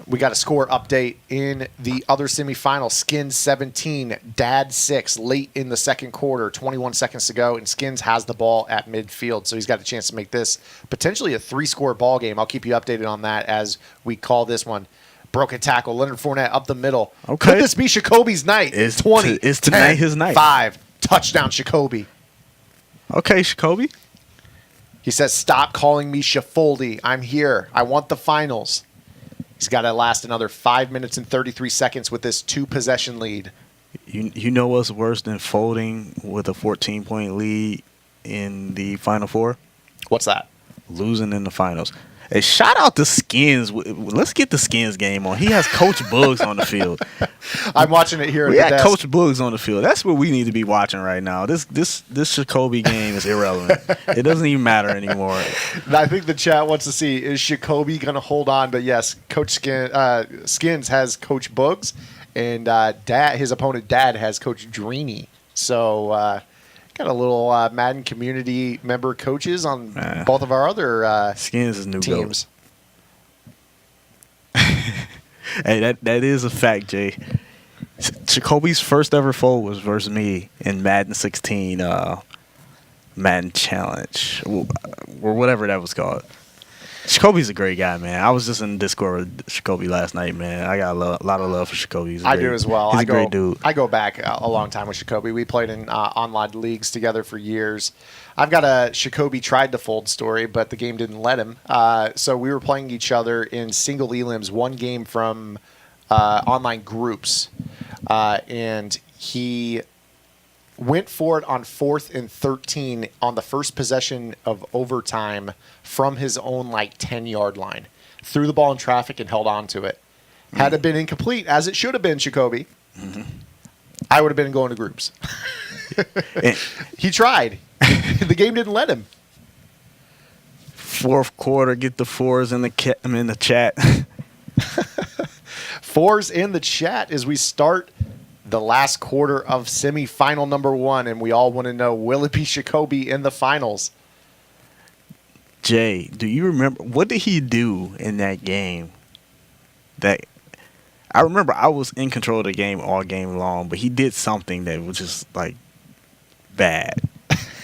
We got a score update in the other semifinal. Skins 17, Dad 6, late in the second quarter, 21 seconds to go, and Skins has the ball at midfield, so he's got a chance to make this potentially a 3-score ball game. I'll keep you updated on that as we call this one. Broken tackle, Leonard Fournette up the middle. Okay. Could this be Jacoby's night? It's 20. It's tonight 10, his night. 5, touchdown Jacoby. Okay, Jacoby. He says, stop calling me Shaffoldi. I'm here. I want the finals. He's got to last another 5 minutes and 33 seconds with this 2-possession lead. You know what's worse than folding with a 14-point lead in the Final Four? What's that? Losing in the finals. Hey, shout out to Skins. Let's get the Skins game on. He has Coach Buggs on the field. I'm watching it here. We at the got desk. Coach Buggs on the field. That's what we need to be watching right now. This Jacoby game is irrelevant. It doesn't even matter anymore. I think the chat wants to see, is Jacoby going to hold on? But yes, Coach Skins has Coach Buggs, and his opponent Dad has Coach Dreeny. So got a little Madden community member coaches on both of our other Skins is new teams. Hey, that is a fact, Jay. Jacoby's first ever fold was versus me in Madden 16 Madden Challenge or whatever that was called. Jacoby's a great guy, man. I was just in Discord with Jacoby last night, man. I got a lot of love for Jacoby. I do as well. He's a great dude. I go back a long time with Jacoby. We played in online leagues together for years. I've got a Jacoby tried to fold story, but the game didn't let him. So we were playing each other in single elims, one game from online groups. And he went for it on 4th and 13 on the first possession of overtime from his own 10-yard line. Threw the ball in traffic and held on to it. Had it been incomplete, as it should have been, Jacoby, I would have been going to groups. He tried. The game didn't let him. Fourth quarter, get the fours in the chat. Fours in the chat as we start the last quarter of semifinal number 1, and we all want to know, will it be Jacoby in the finals? Jay, do you remember what did he do in that game? That I remember I was in control of the game all game long, but he did something that was just bad.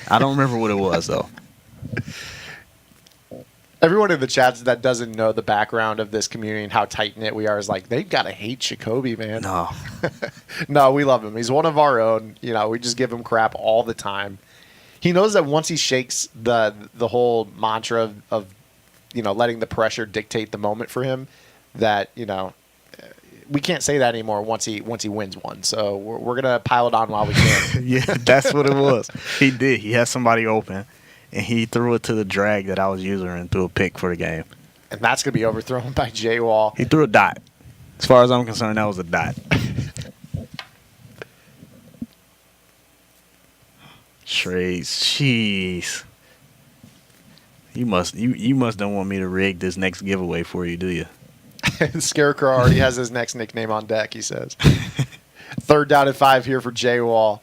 I don't remember what it was though. Everyone in the chats that doesn't know the background of this community and how tight-knit we are is they've got to hate Jacoby, man. No. No, we love him. He's one of our own. We just give him crap all the time. He knows that once he shakes the whole mantra of letting the pressure dictate the moment for him, that, we can't say that anymore once he wins one. So we're going to pile it on while we can. Yeah, that's what it was. He did. He had somebody open. And he threw it to the drag that I was using and threw a pick for the game. And that's going to be overthrown by Jay Wall. He threw a dot. As far as I'm concerned, that was a dot. Trades, jeez. You must don't want me to rig this next giveaway for you, do you? Scarecrow already has his next nickname on deck, he says. 3rd down and 5 here for Jay Wall.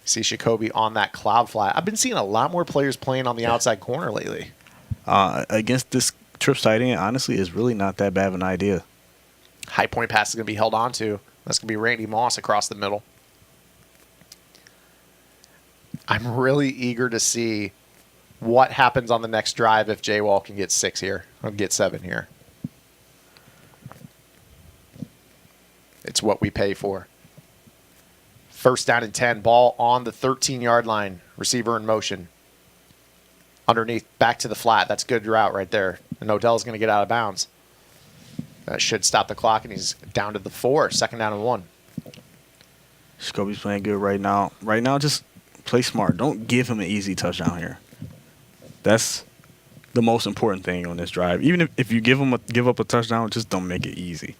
See Jacoby on that cloud fly. I've been seeing a lot more players playing on the outside corner lately. Against this trips tight end, honestly, is really not that bad of an idea. High point pass is going to be held on to. That's going to be Randy Moss across the middle. I'm really eager to see what happens on the next drive if Jay Wall can get 6 here or get 7 here. It's what we pay for. 1st down and 10. Ball on the 13-yard line. Receiver in motion. Underneath, back to the flat. That's a good route right there. And Odell's going to get out of bounds. That should stop the clock, and he's down to the 4. 2nd down and 1. Jacoby's playing good right now. Right now, just play smart. Don't give him an easy touchdown here. That's the most important thing on this drive. Even if you give up a touchdown, just don't make it easy.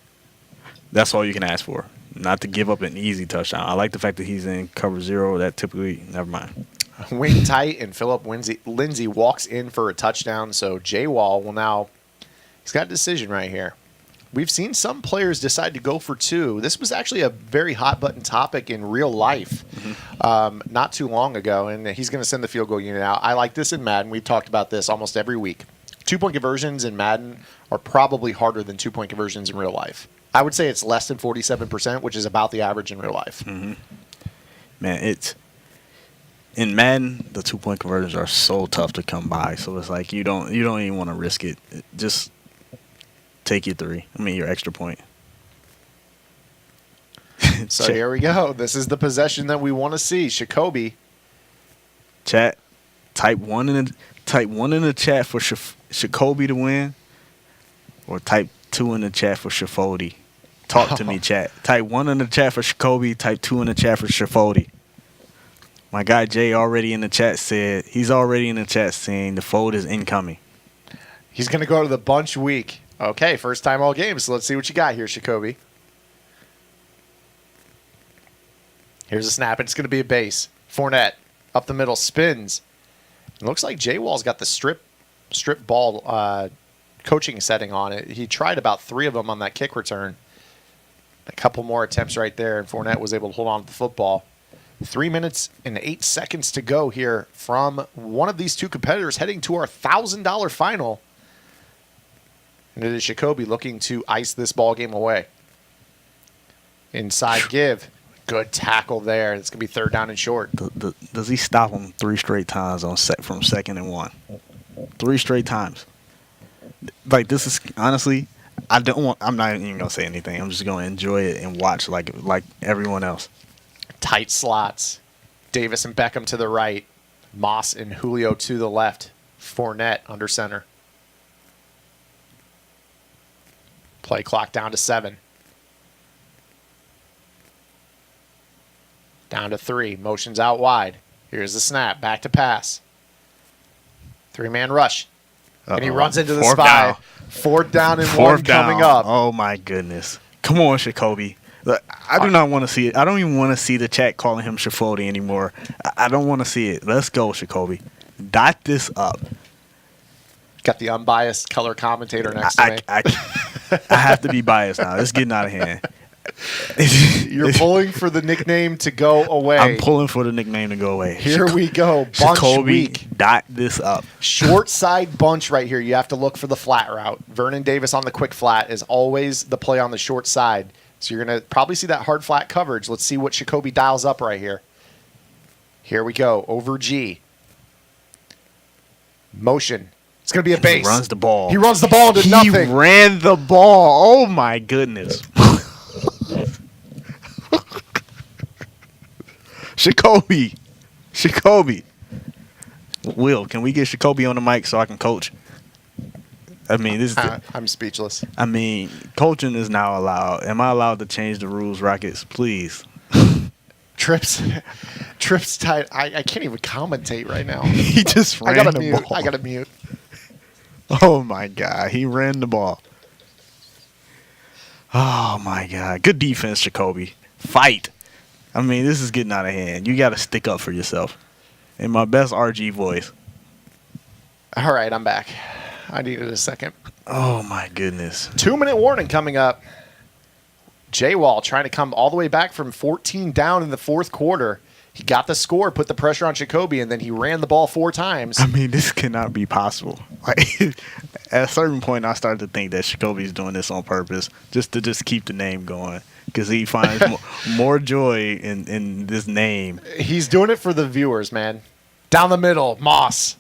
That's all you can ask for. not to give up an easy touchdown. I like the fact that he's in cover 0. That typically, never mind. Wing tight, and Philip Lindsay walks in for a touchdown. So Jay Wall will now, he's got a decision right here. We've seen some players decide to go for 2. This was actually a very hot button topic in real life not too long ago, and he's going to send the field goal unit out. I like this in Madden. We've talked about this almost every week. 2-point conversions in Madden are probably harder than 2-point conversions in real life. I would say it's less than 47%, which is about the average in real life. Man, it's in Madden, the 2-point conversions are so tough to come by. So it's like you don't even want to risk it. Just take your 3. I mean, your extra point. So here we go. This is the possession that we want to see. Jacoby. Chat, type 1 in the chat for Jacoby to win, or type 2 in the chat for Shafody. Talk to me, chat. Type 1 in the chat for Jacoby. Type 2 in the chat for Shafody. My guy Jay already in the chat said he's already in the chat saying the fold is incoming. He's going to go to the bunch week. Okay, first time all games. So let's see what you got here, Jacoby. Here's a snap. It's going to be a base. Fournette up the middle, spins. It looks like Jay Wall's got the strip ball coaching setting on it. He tried about 3 of them on that kick return. A couple more attempts right there, and Fournette was able to hold on to the football. 3 minutes and 8 seconds to go here from one of these 2 competitors heading to our $1,000 final. And it is Jacoby looking to ice this ball game away. Inside give. Good tackle there. It's going to be 3rd down and short. Does he stop him 3 straight times from 2nd and 1? 3 straight times. Like, this is honestly, I'm not even gonna say anything. I'm just gonna enjoy it and watch like everyone else. Tight slots. Davis and Beckham to the right. Moss and Julio to the left. Fournette under center. Play clock down to 7. Down to 3. Motions out wide. Here's the snap. Back to pass. 3-man rush. And he runs into the spy. Down. 4th down and 1 coming up. Oh, my goodness. Come on, Jacoby. Look, I do not want to see it. I don't even want to see the chat calling him Shafody anymore. I don't want to see it. Let's go, Jacoby. Dot this up. Got the unbiased color commentator next to me. I have to be biased now. It's getting out of hand. You're pulling for the nickname to go away. I'm pulling for the nickname to go away. Here we go. Bunch Jacoby, week. dot this up. Short side bunch right here. You have to look for the flat route. Vernon Davis on the quick flat is always the play on the short side. So you're going to probably see that hard flat coverage. Let's see what Jacoby dials up right here. Here we go. Over G. Motion. It's going to be a base. He runs the ball. He runs the ball into nothing. He ran the ball. Oh, my goodness. Jacoby. Will, can we get Jacoby on the mic so I can coach? I mean, this is I'm speechless. I mean, coaching is now allowed. Am I allowed to change the rules, Rockets? Please. Trips tight. I can't even commentate right now. He just ran the ball. I got to mute. Oh, my God. He ran the ball. Oh, my God. Good defense, Jacoby. Fight. I mean, this is getting out of hand. You got to stick up for yourself. In my best RG voice. All right, I'm back. I needed a second. Oh, my goodness. 2-minute warning coming up. Jay Wall trying to come all the way back from 14 down in the 4th quarter. He got the score, put the pressure on Jacoby, and then he ran the ball 4 times. I mean, this cannot be possible. Like, at a certain point, I started to think that Jacoby's doing this on purpose, just to keep the name going, because he finds more joy in this name. He's doing it for the viewers, man. Down the middle, Moss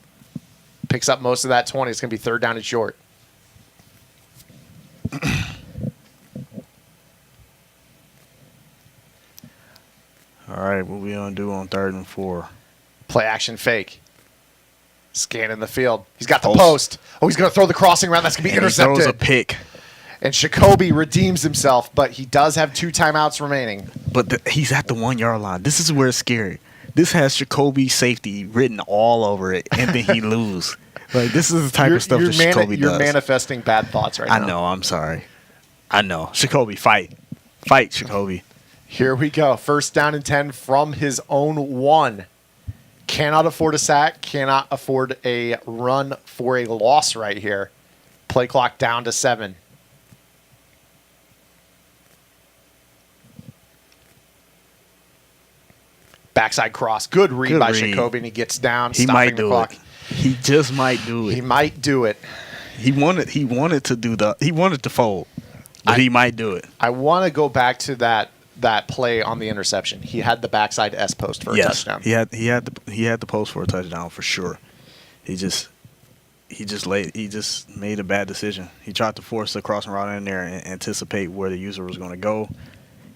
picks up most of that 20. It's going to be 3rd down and short. All right, what we going to do on 3rd and 4? Play action fake. Scanning the field. He's got the post. Oh, he's going to throw the crossing route. That's going to be intercepted. He throws a pick. And Jacoby redeems himself, but he does have 2 timeouts remaining. But he's at the 1-yard line. This is where it's scary. This has Jacoby safety written all over it, and then he lose. Like, this is the type of stuff that Jacoby does. You're manifesting bad thoughts right now. I know. I'm sorry. I know. Jacoby, fight. Fight, Jacoby. Here we go. First down and 10 from his own 1. Cannot afford a sack. Cannot afford a run for a loss right here. Play clock down to 7. Backside cross. Good read Good by read. Jacoby, and he gets down, He stopping might the do clock. it. He just might do He it. might do it. He wanted to fold, but he might do it. I want to go back to that play on the interception. He had the backside S post for a touchdown. He had the post for a touchdown for sure. He just made a bad decision. He tried to force the crossing route in there and anticipate where the user was going to go,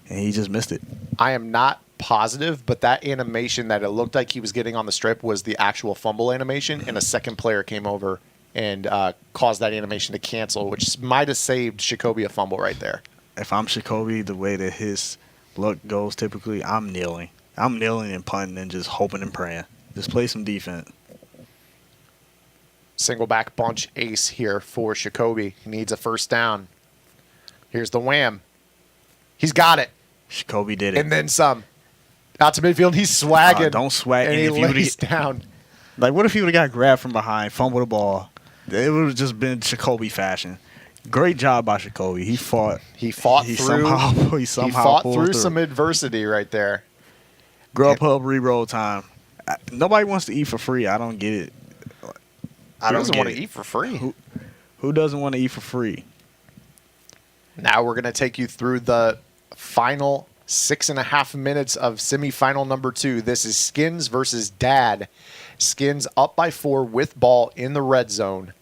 and he just missed it. I am not positive, but that animation that it looked like he was getting on the strip was the actual fumble animation, and a second player came over and caused that animation to cancel, which might have saved Jacoby a fumble right there. If I'm Jacoby, the way that his look goes typically, I'm kneeling. I'm kneeling and punting and just hoping and praying. Just play some defense. Single back bunch ace here for Jacoby. He needs a first down. Here's the wham. He's got it. Jacoby did it. And then some. Out to midfield. He's swagging. Don't swag. And he if you lays down. Like, what if he would have got grabbed from behind, fumbled the ball? It would have just been Jacoby fashion. Great job by Jacoby. He fought. He fought He through. somehow he fought pulled through some adversity right there. Grubhub re-roll time. Nobody wants to eat for free. I don't get it. He doesn't want to eat for free. Who doesn't want to eat for free? Now we're going to take you through the final 6.5 minutes of semifinal number 2. This is Skins versus Dad. Skins up by 4 with ball in the red zone,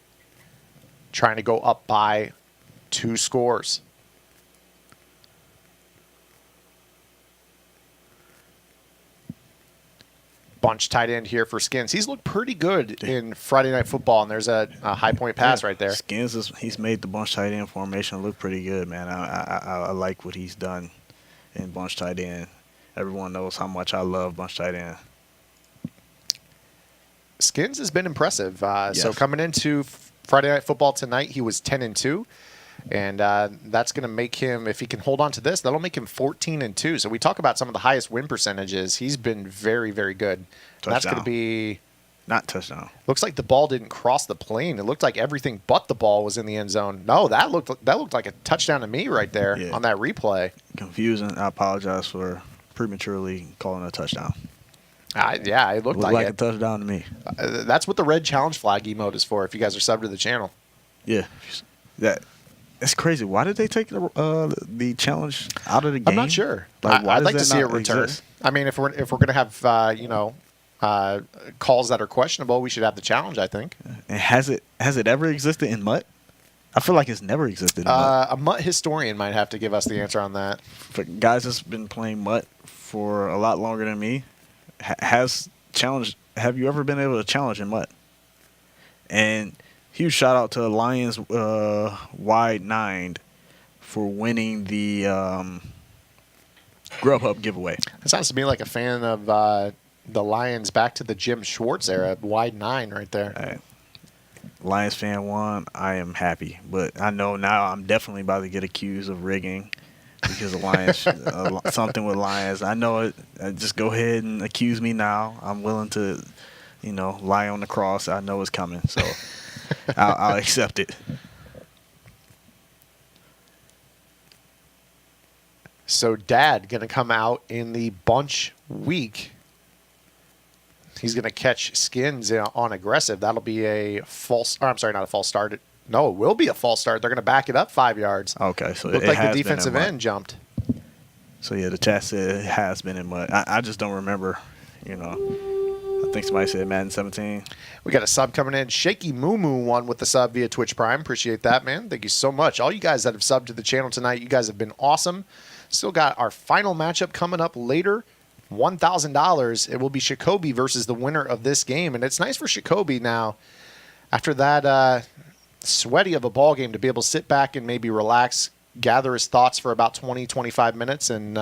trying to go up by 2 scores. Bunch tight end here for Skins. He's looked pretty good in Friday Night Football, and there's a high point pass right there. Skins he's made the bunch tight end formation look pretty good, man. I like what he's done in bunch tight end. Everyone knows how much I love bunch tight end. Skins has been impressive. So Yes. coming into Friday Night Football tonight, he was 10-2, and that's going to make him, if he can hold on to this, that'll make him 14-2. So we talk about some of the highest win percentages. He's been very, very good. And that's going to be not touchdown. Looks like the ball didn't cross the plane. It looked like everything but the ball was in the end zone. No, that looked like a touchdown to me right there on that replay. Confusing. I apologize for prematurely calling a touchdown. It looked like a touchdown to me. That's what the red challenge flag emote is for. If you guys are subbed to the channel, that's crazy. Why did they take the challenge out of the game? I'm not sure. Like, why I'd does like to that see it not return. exist? I mean, if we're gonna have calls that are questionable, we should have the challenge. I think. And has it ever existed in MUT? I feel like it's never existed in MUT. A MUT historian might have to give us the answer on that. For guys that's been playing MUT for a lot longer than me, have you ever been able to challenge in MUT? And huge shout out to Lions Wide 9 for winning the Grubhub giveaway. It sounds to me like a fan of the Lions back to the Jim Schwartz era. Wide 9 right there. Lions fan won. I am happy, but I know now I'm definitely about to get accused of rigging because of Lions, something with Lions. I know it. Just go ahead and accuse me now. I'm willing to, lie on the cross. I know it's coming, so I'll accept it. So Dad going to come out in the bunch week. He's going to catch Skins on aggressive. That'll be a false. Or I'm sorry, not a false start. No, it will be a false start. They're going to back it up 5 yards. Okay, so looked it like has the been in defensive MUT. end jumped. So yeah, the chat said it has been in MUT. I just don't remember. I think somebody said Madden 17. We got a sub coming in. Shaky Moo Moo won with the sub via Twitch Prime. Appreciate that, man. Thank you so much. All you guys that have subbed to the channel tonight, you guys have been awesome. Still got our final matchup coming up later. $1,000. It will be Jacoby versus the winner of this game. And it's nice for Jacoby now, after that sweaty of a ball game, to be able to sit back and maybe relax, gather his thoughts for about 20, 25 minutes, and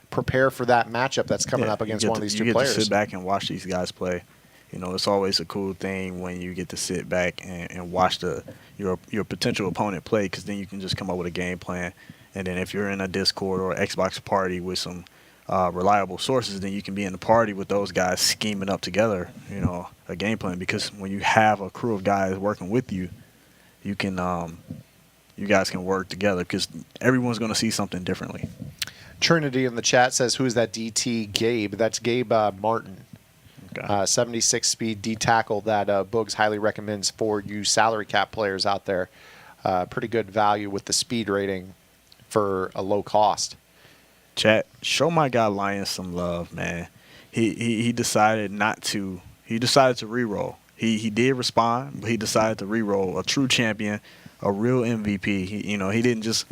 prepare for that matchup that's coming up against one of these two players. You get to sit back and watch these guys play. It's always a cool thing when you get to sit back and watch your potential opponent play, because then you can just come up with a game plan. And then if you're in a Discord or Xbox party with some reliable sources, then you can be in the party with those guys scheming up together, a game plan. Because when you have a crew of guys working with you, you can you guys can work together because everyone's going to see something differently. Trinity in the chat says, who's that DT Gabe? That's Gabe Martin. Okay. 76 speed D tackle that Boogs highly recommends for you salary cap players out there. Pretty good value with the speed rating for a low cost. Chat, show my guy Lions some love, man. He decided not to. He decided to re-roll. He did respond, but he decided to re-roll. A true champion, a real MVP. He didn't just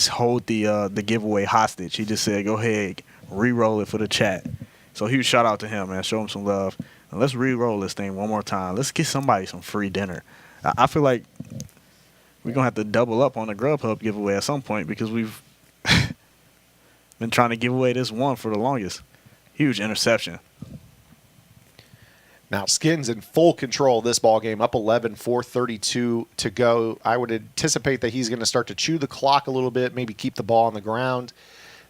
hold the giveaway hostage. He just said, go ahead, re-roll it for the chat. So huge shout out to him, man. Show him some love. And let's re-roll this thing one more time. Let's get somebody some free dinner. I feel like we're going to have to double up on the Grubhub giveaway at some point because we've been trying to give away this one for the longest. Huge interception. Now, Skins in full control of this ball game, up 11, 4:32 to go. I would anticipate that he's going to start to chew the clock a little bit, maybe keep the ball on the ground.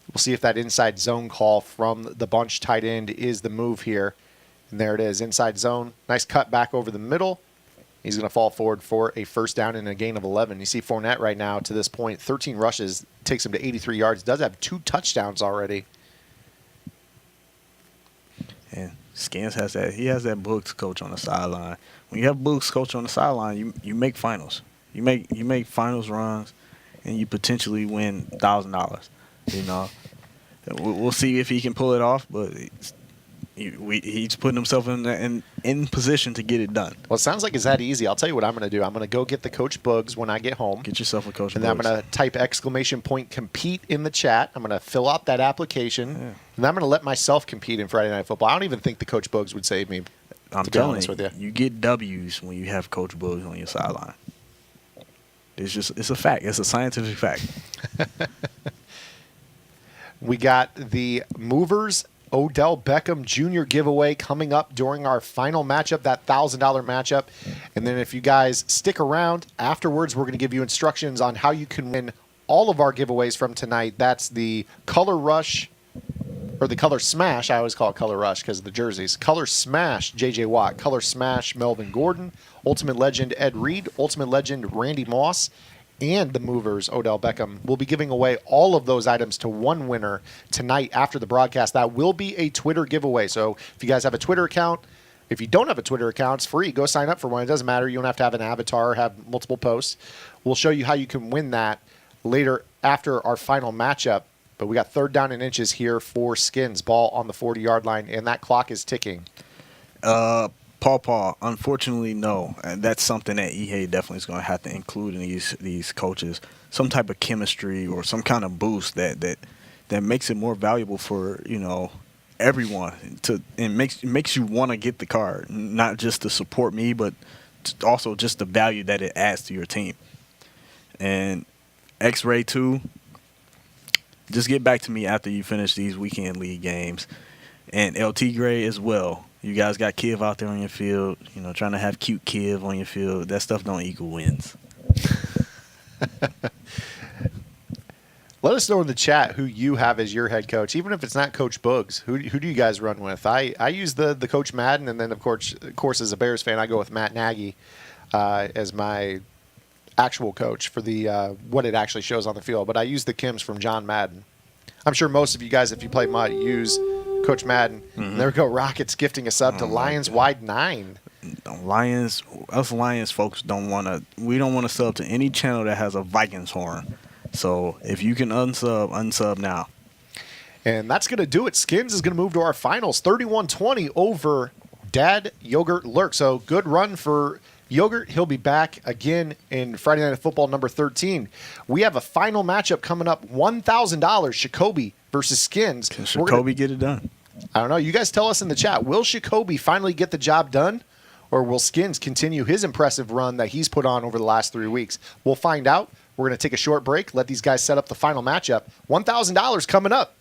We'll see if that inside zone call from the bunch tight end is the move here. And there it is, inside zone. Nice cut back over the middle. He's going to fall forward for a first down and a gain of 11. You see Fournette right now to this point, 13 rushes, takes him to 83 yards, does have 2 touchdowns already. And Skins has that. He has that Books coach on the sideline. When you have Books coach on the sideline, you make finals. You make finals runs, and you potentially win $1,000. We'll see if he can pull it off, but he's putting himself in position to get it done. Well, it sounds like it's that easy. I'll tell you what I'm going to do. I'm going to go get the Coach Bugs when I get home. Get yourself a Coach And Bugs. then I'm going to type _compete in the chat. I'm going to fill out that application. Yeah. And then I'm going to let myself compete in Friday Night Football. I don't even think the Coach Bugs would save me. I'm telling you, you get W's when you have Coach Bugs on your sideline. It's a fact. It's a scientific fact. We got the Movers Odell Beckham Jr. giveaway coming up during our final matchup, that $1,000 matchup. And then if you guys stick around, afterwards we're going to give you instructions on how you can win all of our giveaways from tonight. That's the Color Rush, or the Color Smash. I always call it Color Rush because of the jerseys. Color Smash, J.J. Watt. Color Smash, Melvin Gordon. Ultimate Legend, Ed Reed. Ultimate Legend, Randy Moss. And the Movers, Odell Beckham. We'll be giving away all of those items to one winner tonight after the broadcast. That will be a Twitter giveaway. So if you guys have a Twitter account, if you don't have a Twitter account, it's free. Go sign up for one. It doesn't matter. You don't have to have an avatar or have multiple posts. We'll show you how you can win that later after our final matchup. But we got 3rd down and inches here for Skins. Ball on the 40-yard line, and that clock is ticking. Paul, unfortunately, no. And that's something that EA definitely is going to have to include in these coaches. Some type of chemistry or some kind of boost that makes it more valuable for everyone and makes you want to get the card, not just to support me, but also just the value that it adds to your team. And X-Ray 2, just get back to me after you finish these weekend league games, and LT Gray as well. You guys got Kiv out there on your field, trying to have cute Kiv on your field. That stuff don't equal wins. Let us know in the chat who you have as your head coach, even if it's not Coach Boogs. Who do you guys run with? I use the Coach Madden, and then, of course, as a Bears fan, I go with Matt Nagy as my actual coach for the what it actually shows on the field. But I use the Kims from John Madden. I'm sure most of you guys, if you play MUT, use Coach Madden. Mm-hmm. There we go. Rockets gifting us up to Lions wide 9. Us Lions folks we don't want to sub to any channel that has a Vikings horn. So if you can unsub now. And that's going to do it. Skins is going to move to our finals, 31-20 over Dad Yogurt Lurk. So good run for Yogurt. He'll be back again in Friday Night Football number 13. We have a final matchup coming up, $1,000, Shakobi versus Skins. Can Shakobi get it done? I don't know. You guys tell us in the chat. Will Shakobi finally get the job done, or will Skins continue his impressive run that he's put on over the last 3 weeks? We'll find out. We're going to take a short break, let these guys set up the final matchup. $1,000 coming up.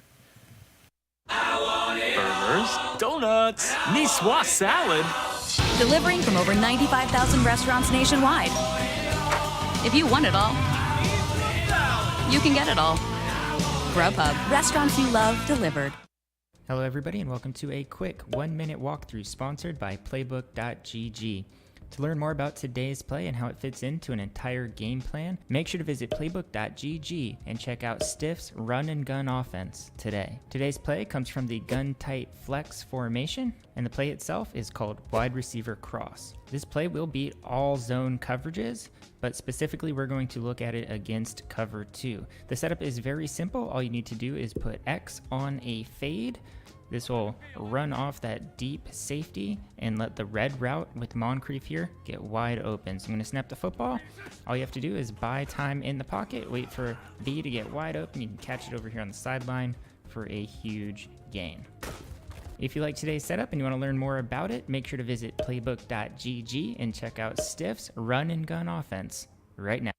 Burgers, donuts, Niçoise salad. Delivering from over 95,000 restaurants nationwide. If you want it all, you can get it all. Grubhub, restaurants you love delivered. Hello, everybody, and welcome to a quick 1-minute walkthrough sponsored by Playbook.gg. To learn more about today's play and how it fits into an entire game plan, make sure to visit Playbook.gg and check out Stiff's run and gun offense today. Today's play comes from the gun tight flex formation, and the play itself is called wide receiver cross. This play will beat all zone coverages, but specifically we're going to look at it against cover 2. The setup is very simple. All you need to do is put X on a fade. This will run off that deep safety and let the red route with Moncrief here get wide open. So I'm going to snap the football. All you have to do is buy time in the pocket, wait for B to get wide open. You can catch it over here on the sideline for a huge gain. If you like today's setup and you want to learn more about it, make sure to visit Playbook.gg and check out Stiff's run and gun offense right now.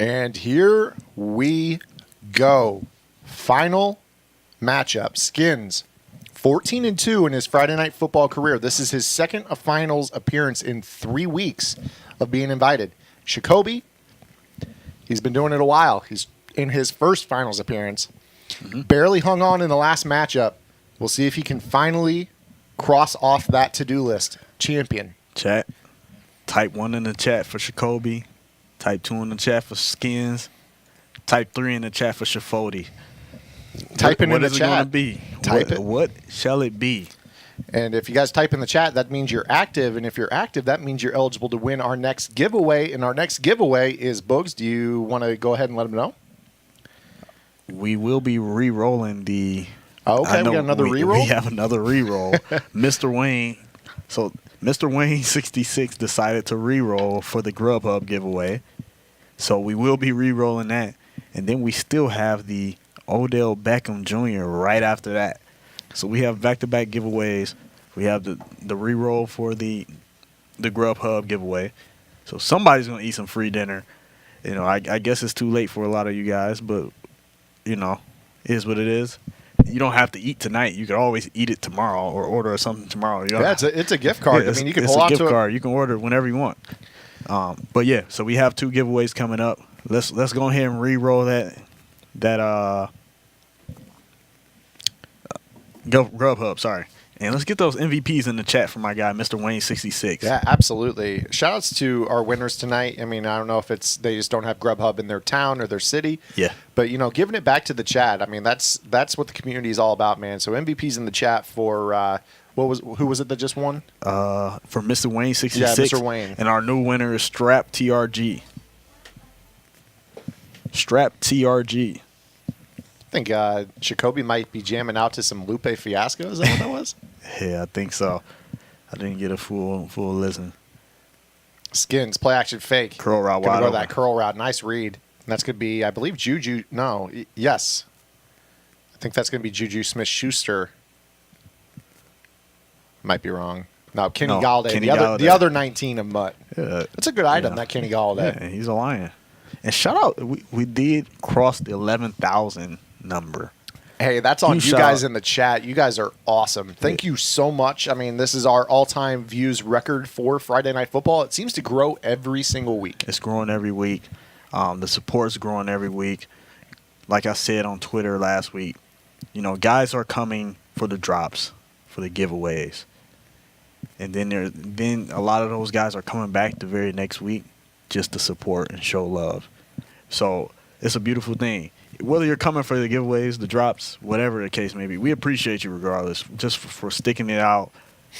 And here we go. Final matchup. Skins, 14-2 in his Friday Night Football career. This is his second finals appearance in 3 weeks of being invited. Jacoby, he's been doing it a while. He's in his first finals appearance. Barely hung on in the last matchup. We'll see if he can finally cross off that to-do list. Champion. Chat. Type 1 in the chat for Jacoby. Type 2 in the chat for Skins. Type 3 in the chat for Shafodi. Type in the What is it chat. going to be? Type it. What shall it be? And if you guys type in the chat, that means you're active. And if you're active, that means you're eligible to win our next giveaway. And our next giveaway is Boogs. Do you want to go ahead and let them know? We will be re-rolling the... Oh, okay, we got another re-roll? We have another re-roll. Mr. Wayne... So, Mr. Wayne 66 decided to re-roll for the Grubhub giveaway. So, we will be re-rolling that. And then we still have the Odell Beckham Jr. right after that. So, we have back-to-back giveaways. We have the re-roll for the Grubhub giveaway. So, somebody's going to eat some free dinner. You know, I guess it's too late for a lot of you guys, but, you know, it is what it is. you don't have to eat tonight. You could always eat it tomorrow or order something tomorrow. You know? Yeah, it's a gift card. Yeah, I mean, you can it's hold a on gift to it. card. You can order it whenever you want. But yeah, so we have 2 giveaways coming up. Let's go ahead and re-roll that Grubhub. Sorry. And let's get those MVPs in the chat for my guy, Mr. Wayne66. Yeah, absolutely. Shout outs to our winners tonight. I mean, I don't know if it's they just don't have Grubhub in their town or their city. Yeah. But, giving it back to the chat, I mean, that's what the community is all about, man. So MVPs in the chat for who was it that just won? For Mr. Wayne66. Yeah, Mr. Wayne. And our new winner is Strap TRG. Strap TRG. I think Jacoby might be jamming out to some Lupe Fiasco. Is that what that was? Yeah, I think so. I didn't get a full listen. Skins, play action fake. Curl route Gonna wide go open. that curl route. Nice read. And that's going to be, I believe, Juju. No, yes. I think that's going to be Juju Smith-Schuster. Might be wrong. No, Kenny Galladay. Kenny The Galladay. other 19 of Mutt. Yeah. That's a good item, Yeah. that Kenny Galladay. Yeah, he's a lion. And shout out, we did cross the 11,000 number. Hey, that's on you shout guys out. in the chat. You guys are awesome. Thank you so much. I mean, this is our all-time views record for Friday Night Football. It seems to grow every single week. It's growing every week. The support's growing every week. Like I said on Twitter last week, guys are coming for the drops, for the giveaways. And then a lot of those guys are coming back the very next week just to support and show love. So it's a beautiful thing. Whether you're coming for the giveaways, the drops, whatever the case may be, we appreciate you regardless, just for sticking it out,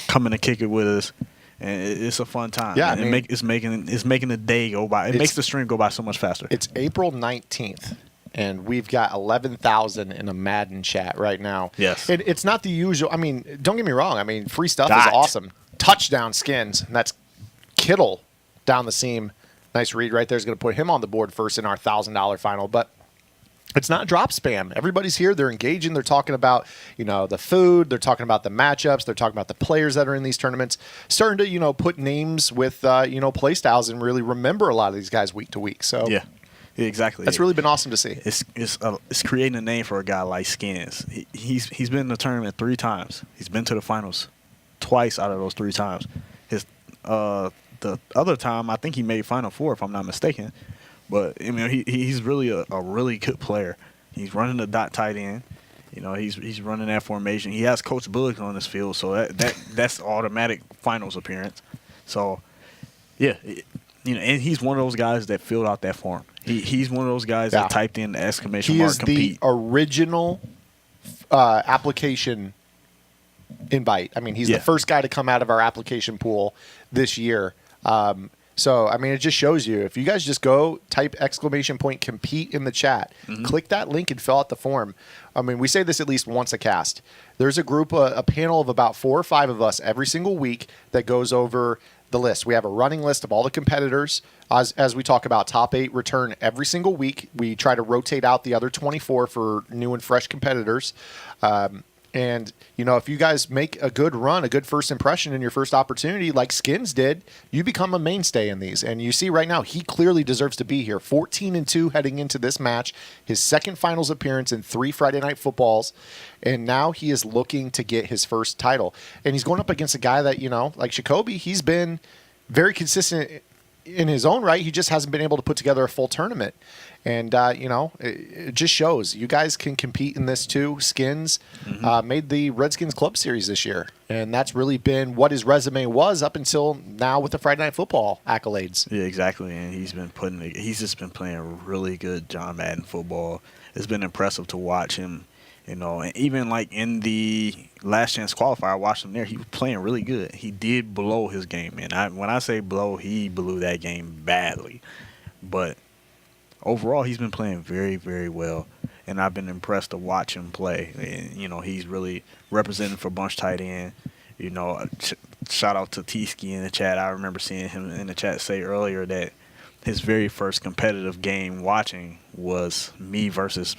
coming to kick it with us, and it's a fun time. Yeah, and I mean, it's making the day go by. It makes the stream go by so much faster. It's April 19th, and we've got 11,000 in a Madden chat right now. Yes. It's not the usual. I mean, don't get me wrong. I mean, free stuff Dot. is awesome. Touchdown skins, and that's Kittle down the seam. Nice read right there is going to put him on the board first in our $1,000 final, but it's not drop spam. Everybody's here. They're engaging. They're talking about, the food. They're talking about the matchups. They're talking about the players that are in these tournaments. Starting to, put names with, play styles and really remember a lot of these guys week to week. So Yeah, exactly. that's really been awesome to see. It's creating a name for a guy like Skins. He's been in the tournament 3 times. He's been to the finals twice out of those 3 times. His the other time, I think he made Final Four, if I'm not mistaken. But I mean, he's really a really good player. He's running the dot tight end. He's running that formation. He has Coach Bullock on his field, so that's automatic finals appearance. So yeah, and he's one of those guys that filled out that form. He's one of those guys that typed in the exclamation He mark is compete. the original application invite. I mean, he's the first guy to come out of our application pool this year. So, I mean, it just shows you. If you guys just go type exclamation point compete in the chat, click that link and fill out the form. I mean, we say this at least once a cast. There's a group, a panel of about 4 or 5 of us every single week that goes over the list. We have a running list of all the competitors. As we talk about, top 8 return every single week. We try to rotate out the other 24 for new and fresh competitors. And, if you guys make a good run, a good first impression in your first opportunity, like Skins did, you become a mainstay in these. And you see right now, he clearly deserves to be here. 14-2 heading into this match, his second finals appearance in 3 Friday Night Footballs. And now he is looking to get his first title. And he's going up against a guy that, like Jacoby, he's been very consistent in his own right. He just hasn't been able to put together a full tournament. And, it just shows you guys can compete in this too. Skins made the Redskins Club Series this year. And that's really been what his resume was up until now with the Friday Night Football accolades. Yeah, exactly. And he's just been playing really good John Madden football. It's been impressive to watch him, and even like in the last chance qualifier, I watched him there. He was playing really good. He did blow his game, man. When I say blow, he blew that game badly. But overall, he's been playing very, very well, and I've been impressed to watch him play. And, he's really representing for Bunch tight end. Shout out to T-Ski in the chat. I remember seeing him in the chat say earlier that his very first competitive game watching was me versus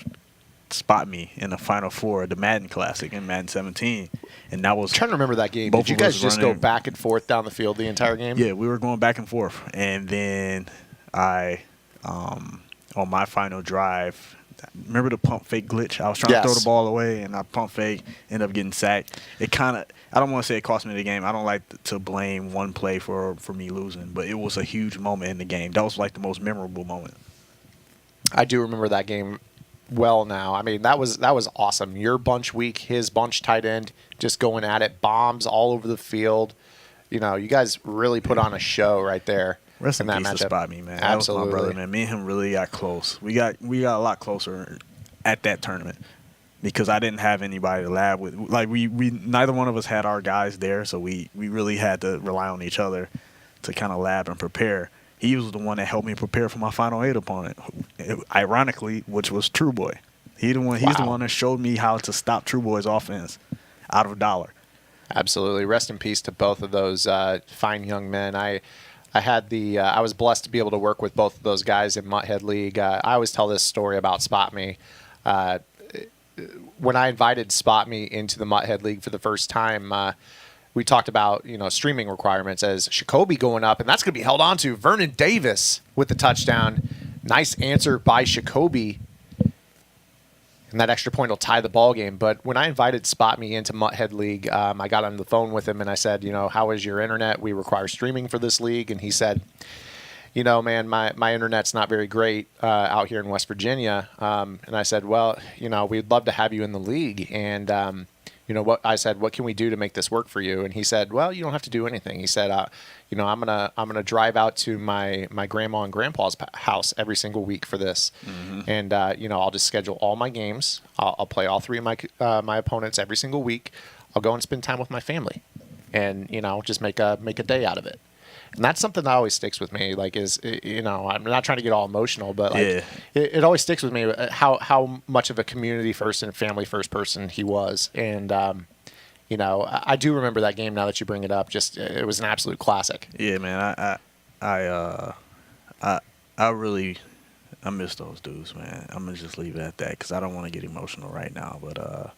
Spot Me in the Final Four, the Madden Classic in Madden 17. And that was I'm trying to remember that game. both Did you of guys us just go running- back and forth down the field the entire game? Yeah, we were going back and forth. And then on my final drive, remember the pump fake glitch? I was trying to throw Yes. the ball away, and I pump fake, ended up getting sacked. It kind of, I don't want to say it cost me the game. I don't like to blame one play for me losing, but it was a huge moment in the game. That was like the most memorable moment. I do remember that game well now. I mean, that was awesome. Your bunch week, his bunch tight end, just going at it, bombs all over the field. You know, you guys really put on a show right there. Rest in that peace to matchup. Spot Me, man. Absolutely. That was my brother, man. Me and him really got close. We got a lot closer at that tournament because I didn't have anybody to lab with. Like we neither one of us had our guys there, so we really had to rely on each other to kind of lab and prepare. He was the one that helped me prepare for my Final 8 opponent, ironically, which was True Boy. He's the one that showed me how to stop True Boy's offense out of $1. Absolutely. Rest in peace to both of those fine young men. I was blessed to be able to work with both of those guys in Mutthead League. I always tell this story about Spot Me. When I invited Spot Me into the Mutthead League for the first time, we talked about streaming requirements as Jacoby going up, and that's going to be held on to. Vernon Davis with the touchdown. Nice answer by Jacoby. And that extra point will tie the ball game. But when I invited Spot Me into Mutthead League, I got on the phone with him and I said, how is your internet? We require streaming for this league. And he said, man, my internet's not very great out here in West Virginia. And I said, well, we'd love to have you in the league. And, I said, what can we do to make this work for you? And he said, well, you don't have to do anything. He said, I'm gonna drive out to my grandma and grandpa's house every single week for this, and I'll just schedule all my games. I'll play all 3 of my opponents every single week. I'll go and spend time with my family, and just make a day out of it. And that's something that always sticks with me. Like, I'm not trying to get all emotional, but it always sticks with me how much of a community first and family first person he was. And I do remember that game now that you bring it up. Just it was an absolute classic. Yeah, man. I really miss those dudes, man. I'm gonna just leave it at that because I don't want to get emotional right now. But I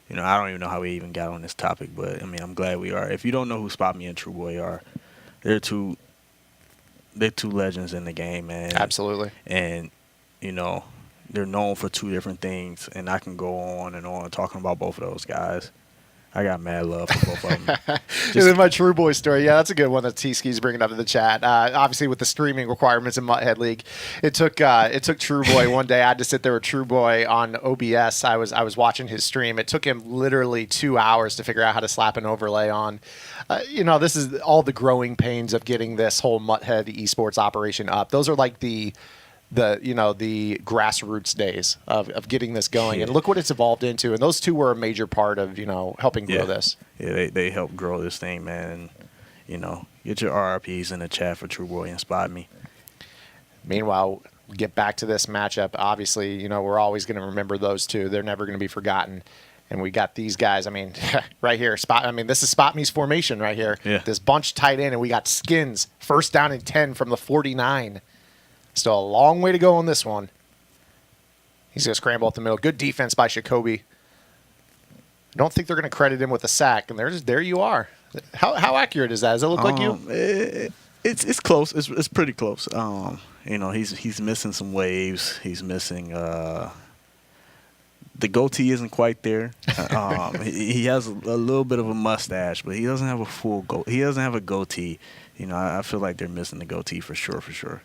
don't even know how we even got on this topic. But I mean, I'm glad we are. If you don't know who Spot Me and True Boy are, they're two legends in the game, man. Absolutely. And they're known for 2 different things, and I can go on and on talking about both of those guys. I got mad love for both of them. And then my True Boy story. Yeah, that's a good one that T-Ski's bringing up in the chat. Obviously, with the streaming requirements in Mutthead League, it took True Boy one day. I had to sit there with True Boy on OBS. I was watching his stream. It took him literally 2 hours to figure out how to slap an overlay on. This is all the growing pains of getting this whole Mutthead esports operation up. Those are like the grassroots days of getting this going, and look what it's evolved into. And those 2 were a major part of helping grow this. Yeah, they helped grow this thing, man. And get your RRPs in the chat for True Boy and Spot Me. Meanwhile, get back to this matchup. Obviously, we're always going to remember those 2. They're never going to be forgotten. And we got these guys. I mean, right here, this is Spot Me's formation right here. Yeah. This bunch tight end, and we got Skins first down and 10 from the 49. Still a long way to go on this one. He's going to scramble up the middle. Good defense by Jacoby. I don't think they're going to credit him with a sack, and there you are. How accurate is that? Does it look like you? It's close. It's pretty close. He's missing some waves. He's missing. The goatee isn't quite there. He has a little bit of a mustache, but he doesn't have a full goatee. He doesn't have a goatee. I feel like they're missing the goatee for sure.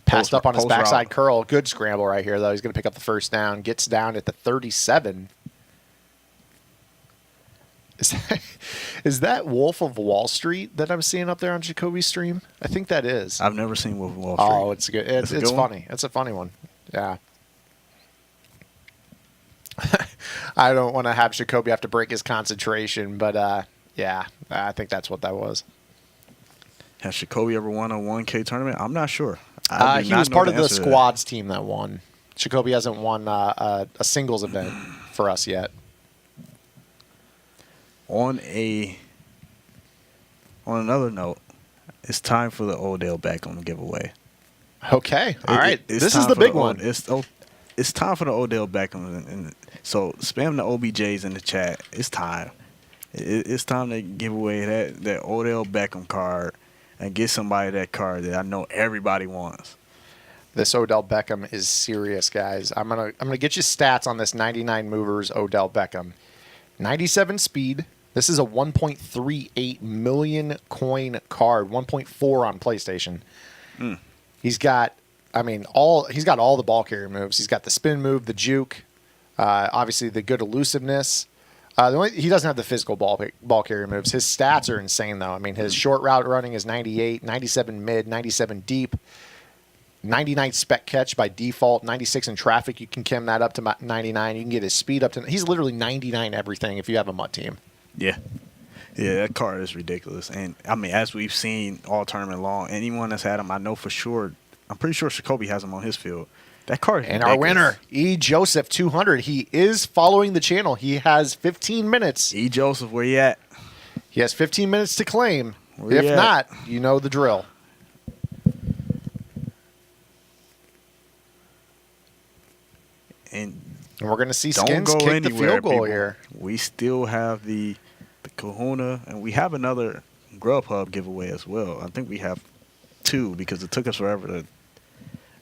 Passed up on his backside curl. Good scramble right here, though. He's going to pick up the first down. Gets down at the 37. Is that Wolf of Wall Street that I'm seeing up there on Jacoby's stream? I think that is. I've never seen Wolf of Wall Street. Oh, it's good. It's funny. It's a funny one. Yeah. I don't want to have Jacoby have to break his concentration, but yeah, I think that's what that was. Has Jacoby ever won a 1K tournament? I'm not sure. He was part of the squads team that won. Jacoby hasn't won a singles event for us yet. On another note, it's time for the Odell Beckham giveaway. Okay, all right. This is the big one. It's time for the Odell Beckham, and so spam the OBJs in the chat. It's time. It's time to give away that Odell Beckham card and get somebody that card that I know everybody wants. This Odell Beckham is serious, guys. I'm gonna get you stats on this 99 movers Odell Beckham. 97 speed. This is a 1.38 million coin card. 1.4 on PlayStation. He's got, he's got all the ball carrier moves. He's got the spin move, the juke, obviously the good elusiveness. He doesn't have the physical ball carrier moves. His stats are insane, though. I mean, his short route running is 98, 97 mid, 97 deep, 99 spec catch by default, 96 in traffic. You can chem that up to 99. You can get his speed up to. He's literally 99 everything if you have a MUT team. Yeah. Yeah, that card is ridiculous. And, I mean, as we've seen all tournament long, anyone that's had him, I know for sure, I'm pretty sure Jacoby has him on his field. That card is and ridiculous. our winner, E. Joseph 200. He is following the channel. He has 15 minutes. E. Joseph, where you at? He has 15 minutes to claim. Where if you at? not, you know the drill. And we're going to see don't Skins go kick anywhere, the field goal people. here. We still have the Kahuna, and we have another Grubhub giveaway as well. I think we have 2 because it took us forever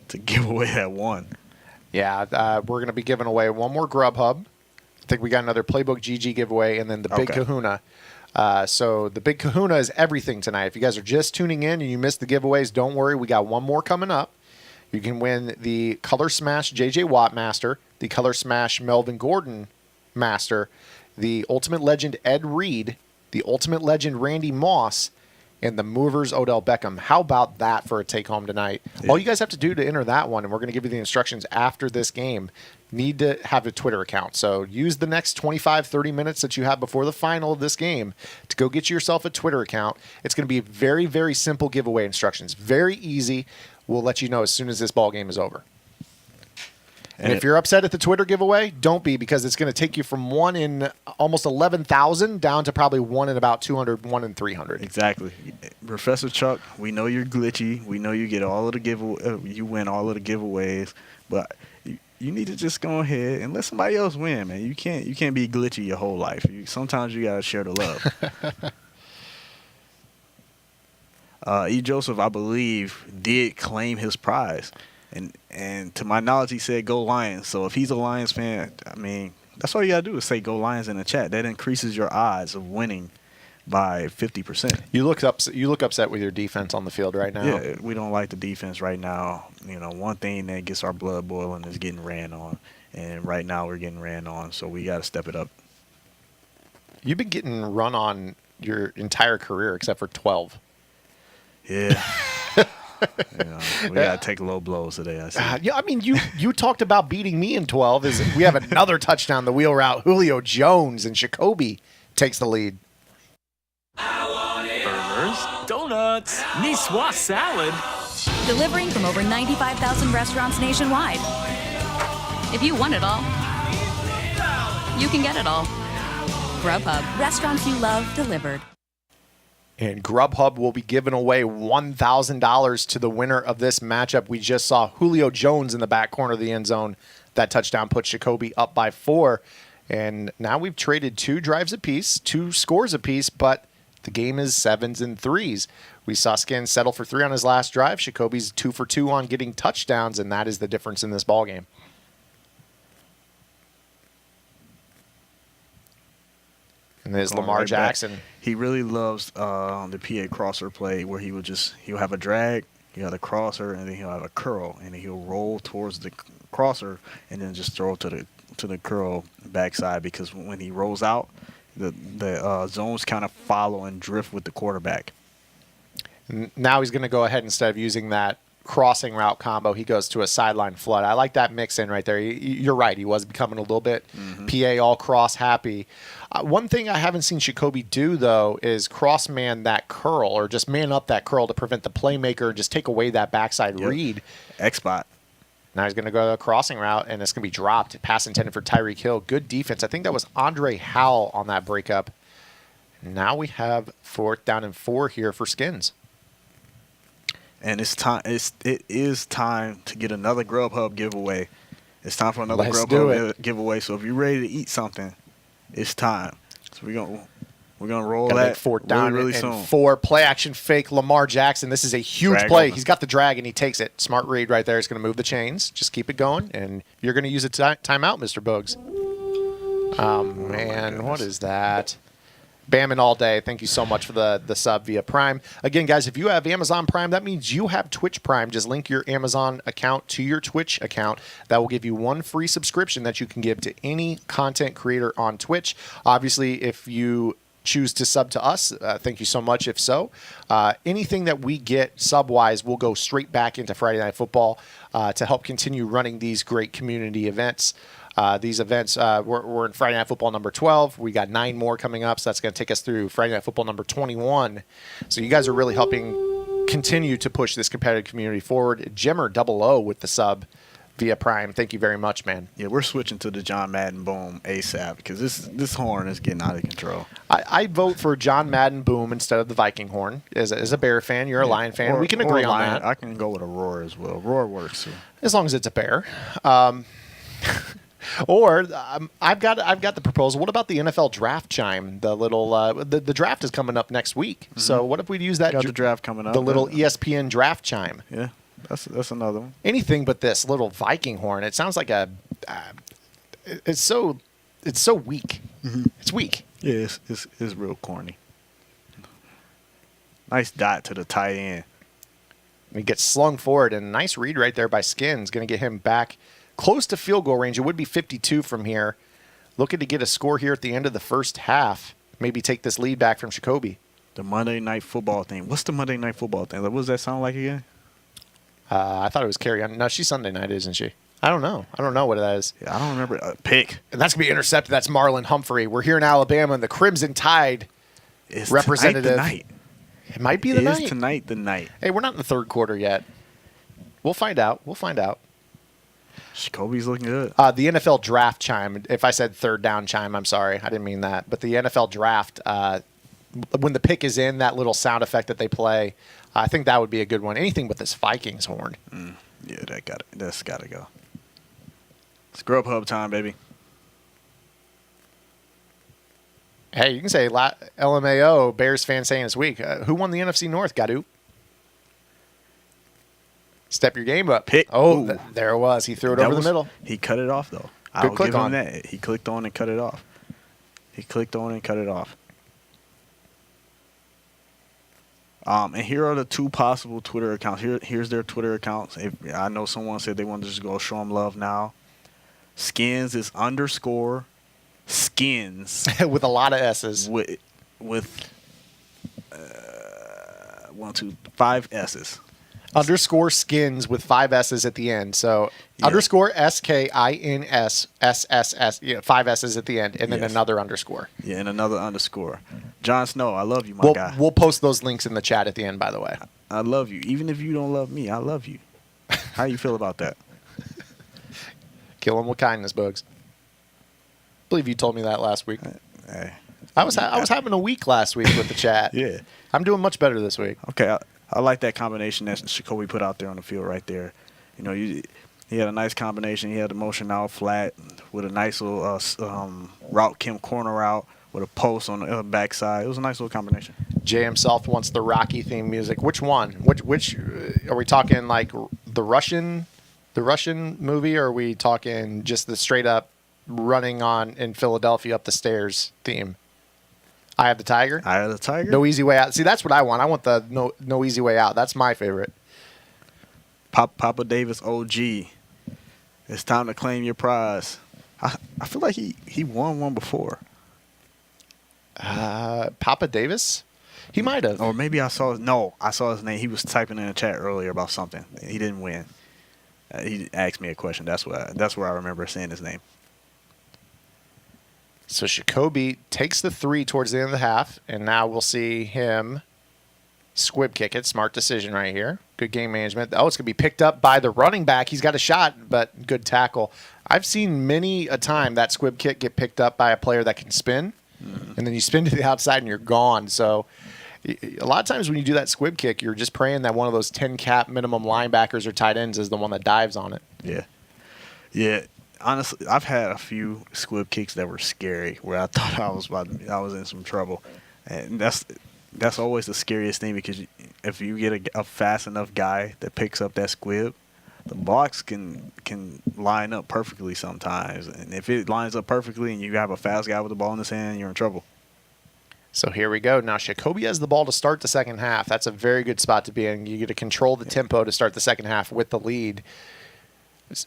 to give away that one. Yeah, we're going to be giving away one more Grubhub. I think we got another Playbook GG giveaway, and then the Big Okay. Kahuna. So the Big Kahuna is everything tonight. If you guys are just tuning in and you missed the giveaways, don't worry. We got one more coming up. You can win the Color Smash JJ Watt Master, the Color Smash Melvin Gordon Master, the Ultimate Legend Ed Reed, the Ultimate Legend Randy Moss, and the Movers Odell Beckham. How about that for a take-home tonight? Yeah. All you guys have to do to enter that one, and we're going to give you the instructions after this game, need to have a Twitter account. So use the next 25, 30 minutes that you have before the final of this game to go get yourself a Twitter account. It's going to be very, very simple giveaway instructions. Very easy. We'll let you know as soon as this ball game is over. And if you're upset at the Twitter giveaway, don't be, because it's going to take you from 1 in almost 11,000 down to probably 1 in about 200, 1 in 300. Exactly. Professor Chuck, we know you're glitchy. We know you get all of the you win all of the giveaways, but you need to just go ahead and let somebody else win, man. You can't be glitchy your whole life. Sometimes you got to share the love. E. Joseph, I believe, did claim his prize. And to my knowledge, he said go Lions. So if he's a Lions fan, I mean, that's all you got to do is say go Lions in the chat. That increases your odds of winning by 50%. You look upset with your defense on the field right now. Yeah, we don't like the defense right now. You know, one thing that gets our blood boiling is getting ran on. And right now we're getting ran on, so we got to step it up. You've been getting run on your entire career except for 12. Yeah. We got to take low blows today, I see. Yeah, I mean, you talked about beating me in 12. We have another touchdown, the wheel route. Julio Jones and Jacoby takes the lead. Burgers, donuts, niçoise salad. Delivering from over 95,000 restaurants nationwide. If you want it all, you can get it all. Grubhub, restaurants you love delivered. And Grubhub will be giving away $1,000 to the winner of this matchup. We just saw Julio Jones in the back corner of the end zone. That touchdown puts Jacoby up by 4. And now we've traded 2 drives apiece, 2 scores apiece, but the game is 7s and 3s. We saw Skins settle for 3 on his last drive. Jacoby's 2 for 2 on getting touchdowns, and that is the difference in this ballgame. And there's Lamar Jackson. He really loves the PA crosser play where he'll have a drag, he'll have a crosser, and then he'll have a curl, and then he'll roll towards the crosser and then just throw to the curl backside, because when he rolls out, the zones kind of follow and drift with the quarterback. Now he's going to go ahead, instead of using that crossing route combo, he goes to a sideline flood. I like that mix in right there. You're right. He was becoming a little bit PA all cross happy. One thing I haven't seen Jacoby do, though, is cross man that curl, or just man up that curl to prevent the playmaker, just take away that backside read. X-Bot. Now he's going to go to a crossing route, and it's going to be dropped. Pass intended for Tyreek Hill. Good defense. I think that was Andre Howell on that breakup. Now we have 4th down and 4 here for Skins. And it's time. It is time to get another Grubhub giveaway. It's time for another Let's do Grubhub giveaway. So if you're ready to eat something, it's time. So We're going to roll Got a that big fourth down really and soon. 4. Play action fake. Lamar Jackson. This is a huge Drag play. over. He's got the drag and he takes it. Smart read right there. It's going to move the chains. Just keep it going. And you're going to use a timeout, Mr. Bogues. Oh, man. What is that? Bamming all day. Thank you so much for the sub via Prime. Again, guys, if you have Amazon Prime, that means you have Twitch Prime. Just link your Amazon account to your Twitch account. That will give you one free subscription that you can give to any content creator on Twitch. Obviously, if you choose to sub to us, thank you so much. If so, anything that we get sub-wise will go straight back into Friday Night Football to help continue running these great community events. These events, we're in Friday Night Football number 12. We got 9 more coming up, so that's going to take us through Friday Night Football number 21. So you guys are really helping continue to push this competitive community forward. Jimmer 00 with the sub via Prime. Thank you very much, man. Yeah, we're switching to the John Madden boom ASAP because this horn is getting out of control. I vote for John Madden boom instead of the Viking horn. As a Bear fan, you're a Lion fan. We can agree on that. I can go with a roar as well. Roar works too. As long as it's a bear. Or I've got the proposal. What about the NFL draft chime? The little the draft is coming up next week. Mm-hmm. So what if we use that? Got the draft coming up. The little ESPN draft chime. Yeah, that's another one. Anything but this little Viking horn. It sounds like a. It's so weak. Mm-hmm. It's weak. Yeah, it's real corny. Nice dot to the tight end. He gets slung forward, and a nice read right there by Skins. Going to get him back close to field goal range. It would be 52 from here. Looking to get a score here at the end of the first half. Maybe take this lead back from Jacoby. The Monday Night Football thing. What's the Monday Night Football thing? What does that sound like again? I thought it was Carrie. No, she's Sunday night, isn't she? I don't know. I don't know what that is. Yeah, I don't remember. Pick. And that's going to be intercepted. That's Marlon Humphrey. We're here in Alabama, and the Crimson Tide It's representative. Tonight It might be the night. It is tonight the night. Hey, we're not in the third quarter yet. We'll find out. Jacoby's looking good. The NFL draft chime. If I said third down chime, I'm sorry. I didn't mean that. But the NFL draft, when the pick is in, that little sound effect that they play, I think that would be a good one. Anything but this Vikings horn. Yeah, that's got to go. It's Grubhub time, baby. Hey, you can say LMAO, Bears fan saying this week. Who won the NFC North, Gadoo? Step your game up. Pick. Oh, there it was. He threw it over the middle. He cut it off, though. Good click on that. He clicked on and cut it off. And here are the 2 possible Twitter accounts. Here's their Twitter accounts. I know someone said they wanted to just go show them love now. Skins is _ skins with a lot of S's. With 5 S's. _ skins with 5 S's at the end. So _ SKINS SSS, 5 S's at the end, and then another underscore. Yeah, and another underscore. Jon Snow, I love you, my guy. We'll post those links in the chat at the end, by the way. I love you. Even if you don't love me, I love you. How you feel about that? Kill them with kindness, Bugs. I believe you told me that last week. Hey. I was having a week last week with the chat. Yeah. I'm doing much better this week. Okay, I like that combination that Jacoby put out there on the field right there. You know, he had a nice combination. He had the motion out flat with a nice little route, corner route with a post on the backside. It was a nice little combination. Jay himself wants the Rocky theme music. Which one? Which are we talking, like the Russian movie, or are we talking just the straight up running on in Philadelphia up the stairs theme? Eye of the Tiger? Eye of the Tiger? No Easy Way Out. See, that's what I want. I want the no Easy Way Out. That's my favorite. Papa Davis OG. It's time to claim your prize. I feel like he won one before. Papa Davis? He might have. Or maybe I saw his name. He was typing in the chat earlier about something. He didn't win. He asked me a question. That's where I remember seeing his name. So Jacoby takes the 3 towards the end of the half, and now we'll see him squib kick it. Smart decision right here. Good game management. Oh, it's going to be picked up by the running back. He's got a shot, but good tackle. I've seen many a time that squib kick get picked up by a player that can spin, and then you spin to the outside and you're gone. So a lot of times when you do that squib kick, you're just praying that one of those 10-cap minimum linebackers or tight ends is the one that dives on it. Yeah. Yeah. Honestly, I've had a few squib kicks that were scary where I thought I was in some trouble. And that's always the scariest thing, because if you get a fast enough guy that picks up that squib, the blocks can line up perfectly sometimes. And if it lines up perfectly and you have a fast guy with the ball in his hand, you're in trouble. So here we go. Now, Jacoby has the ball to start the second half. That's a very good spot to be in. You get to control the tempo to start the second half with the lead.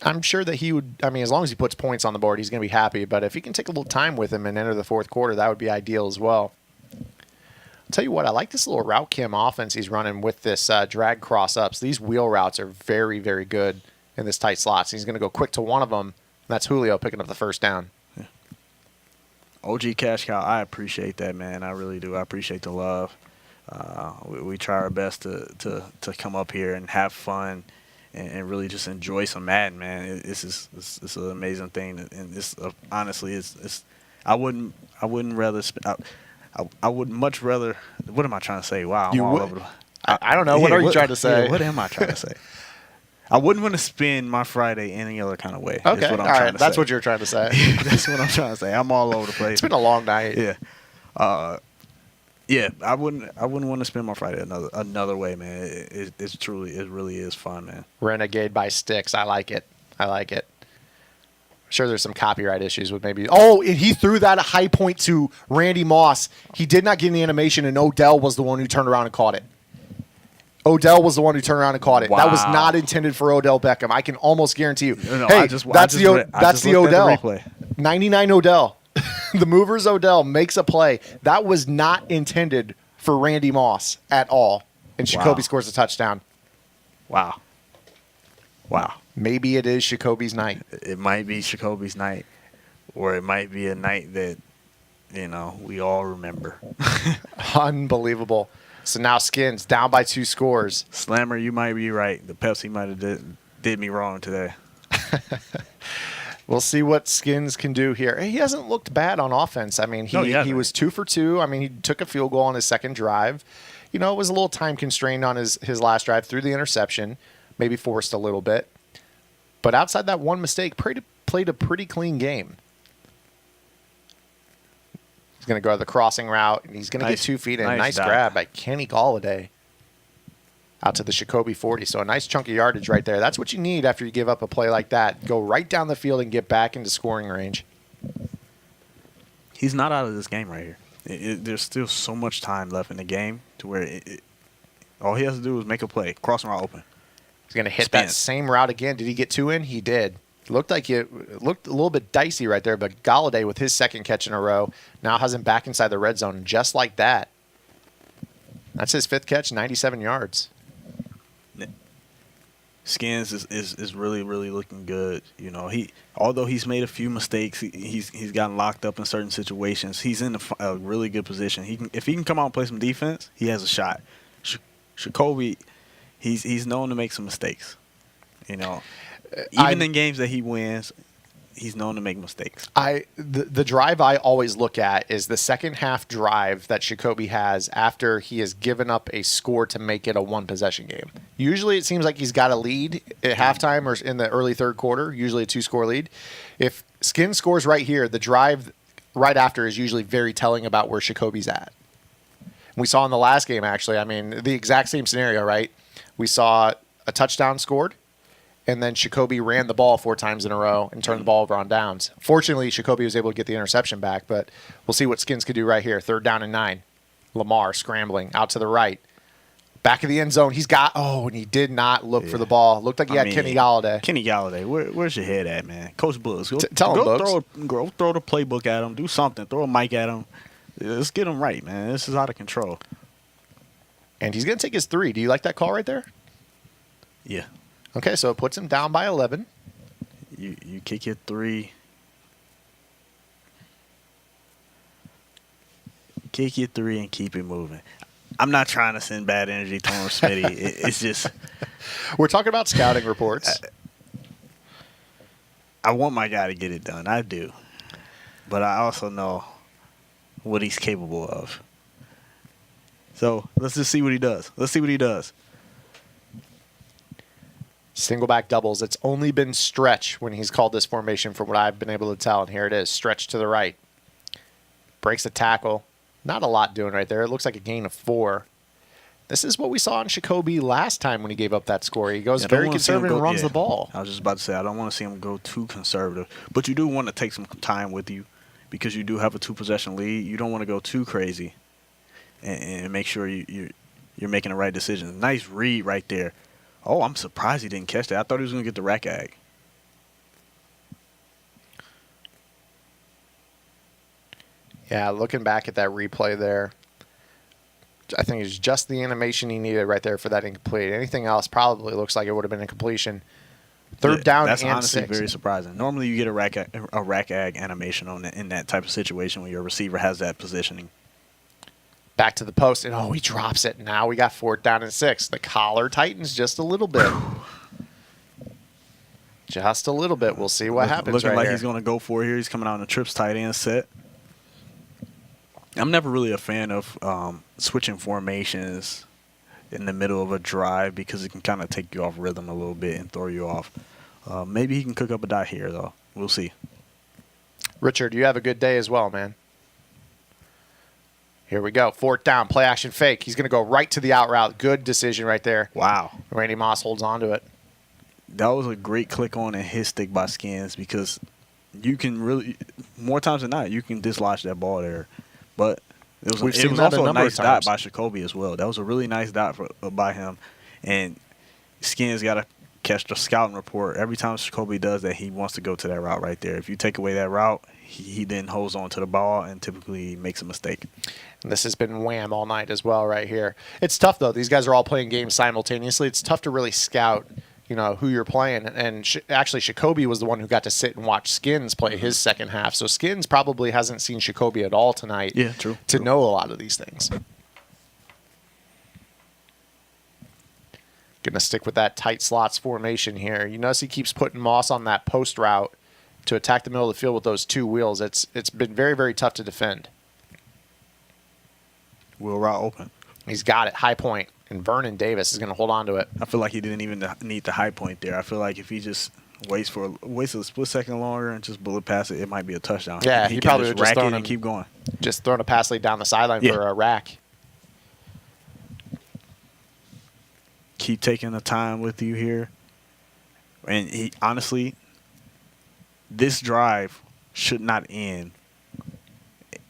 I'm sure that he would, I mean, as long as he puts points on the board, he's going to be happy. But if he can take a little time with him and enter the fourth quarter, that would be ideal as well. I'll tell you what, I like this little route Kim offense he's running with this drag cross-ups. These wheel routes are very, very good in this tight slot. So he's going to go quick to one of them, and that's Julio picking up the first down. OG Cash Cow, I appreciate that, man. I really do. I appreciate the love. We try our best to come up here and have fun and really just enjoy some Madden, man. It's an amazing thing, and it's honestly, it's I wouldn't rather. I would much rather. What am I trying to say? Wow, I'm all over the. I don't know. What are you trying to say? Yeah, what am I trying to say? I wouldn't want to spend my Friday any other kind of way. Okay, what I'm all trying right. to That's say. what you're trying to say. That's what I'm trying to say. I'm all over the place. It's been a long night. Yeah. Yeah, I wouldn't want to spend my Friday another way, man. It really is fun, man. Renegade by Sticks. I like it. Sure, there's some copyright issues with maybe. Oh, and he threw that a high point to Randy Moss. He did not get any animation, and Odell was the one who turned around and caught it. Odell was the one who turned around and caught it. Wow. That was not intended for Odell Beckham. I can almost guarantee you. No, hey, I just looked at the Odell. replay. 99 Odell. The Movers Odell makes a play. That was not intended for Randy Moss at all. And Jacoby scores a touchdown. Wow. Maybe it is Jacoby's night. It might be Jacoby's night, or it might be a night that, we all remember. Unbelievable. So now Skins down by 2 scores. Slammer, you might be right. The Pepsi might have did me wrong today. We'll see what Skins can do here. He hasn't looked bad on offense. I mean, he was 2 for 2. I mean, he took a field goal on his second drive. It was a little time constrained on his last drive through the interception, maybe forced a little bit. But outside that one mistake, played a pretty clean game. He's going to go the crossing route, and he's going to get 2 feet in. Nice grab by Kenny Galladay out to the Jacoby 40. So a nice chunk of yardage right there. That's what you need after you give up a play like that. Go right down the field and get back into scoring range. He's not out of this game right here. There's still so much time left in the game to where all he has to do is make a play, crossing route open. He's going to hit that same route again. Did he get 2 in? He did. Looked like it looked a little bit dicey right there, but Galladay with his second catch in a row now has him back inside the red zone just like that. That's his 5th catch, 97 yards. Skins is really, really looking good. Although he's made a few mistakes, he's gotten locked up in certain situations. He's in a really good position. If he can come out and play some defense, he has a shot. Jacoby, he's known to make some mistakes. Even in games that he wins, he's known to make mistakes. The drive I always look at is the second half drive that Jacoby has after he has given up a score to make it a 1-possession game. Usually it seems like he's got a lead at halftime or in the early third quarter, usually a 2-score lead. If Skin scores right here, the drive right after is usually very telling about where Jacoby's at. We saw in the last game, actually, the exact same scenario, right? We saw a touchdown scored, and then Jacoby ran the ball 4 times in a row and turned the ball over on downs. Fortunately, Jacoby was able to get the interception back, but we'll see what Skins could do right here. 3rd down and 9. Lamar scrambling out to the right. Back of the end zone. And he did not look for the ball. Looked like he had Kenny Galladay. Kenny Galladay, where's your head at, man? Coach Books. Tell him, Books. Throw the playbook at him. Do something. Throw a mic at him. Let's get him right, man. This is out of control. And he's going to take his 3. Do you like that call right there? Yeah. Okay, so it puts him down by 11. You kick your 3. Kick your 3 and keep it moving. I'm not trying to send bad energy to him, Smitty. It's just... We're talking about scouting reports. I want my guy to get it done. I do. But I also know what he's capable of. So let's just see what he does. Single back doubles. It's only been stretch when he's called this formation from what I've been able to tell. And here it is. Stretch to the right. Breaks the tackle. Not a lot doing right there. It looks like a gain of 4. This is what we saw in Jacoby last time when he gave up that score. He goes Yeah, I don't very wanna see him conservative and runs yeah. the ball. I was just about to say, I don't want to see him go too conservative. But you do want to take some time with you because you do have a 2-possession lead. You don't want to go too crazy and make sure you're making the right decision. Nice read right there. Oh, I'm surprised he didn't catch that. I thought he was going to get the rack ag. Yeah, looking back at that replay there, I think it's just the animation he needed right there for that incomplete. Anything else probably looks like it would have been a completion. Third down That's and honestly 6. very surprising. Normally you get a rack ag animation in that type of situation when your receiver has that positioning. Back to the post, and he drops it. Now we got 4th down and 6. The collar tightens just a little bit. Just a little bit. We'll see what happens Looking right like here. he's going to go for it here. He's coming out in a trips tight end set. I'm never really a fan of switching formations in the middle of a drive because it can kind of take you off rhythm a little bit and throw you off. Maybe he can cook up a dot here, though. We'll see. Richard, you have a good day as well, man. Here we go. 4th down, play action fake. He's going to go right to the out route. Good decision right there. Wow. Randy Moss holds on to it. That was a great click on and hit stick by Skins because you can really, more times than not, you can dislodge that ball there. But it was We've seen that also a a number nice of dot times. by Jacoby as well. That was a really nice dot by him. And Skins got to catch the scouting report. Every time Jacoby does that, he wants to go to that route right there. If you take away that route, he then holds on to the ball and typically makes a mistake. And this has been wham all night as well right here. It's tough, though. These guys are all playing games simultaneously. It's tough to really scout, who you're playing. And actually, Jacoby was the one who got to sit and watch Skins play his second half. So Skins probably hasn't seen Jacoby at all tonight to know a lot of these things. Going to stick with that tight slots formation here. You notice he keeps putting Moss on that post route to attack the middle of the field with those 2 wheels. It's been very, very tough to defend. Wheel route open. He's got it, high point, and Vernon Davis is going to hold on to it. I feel like he didn't even need the high point there. I feel like if he just waits a split second longer and just bullet past it, it might be a touchdown. Yeah, he he can probably just would just rack thrown it him- and keep going. Just throwing a pass lead down the sideline Yeah. for a rack. Keep taking the time with you here. And he honestly, this drive should not end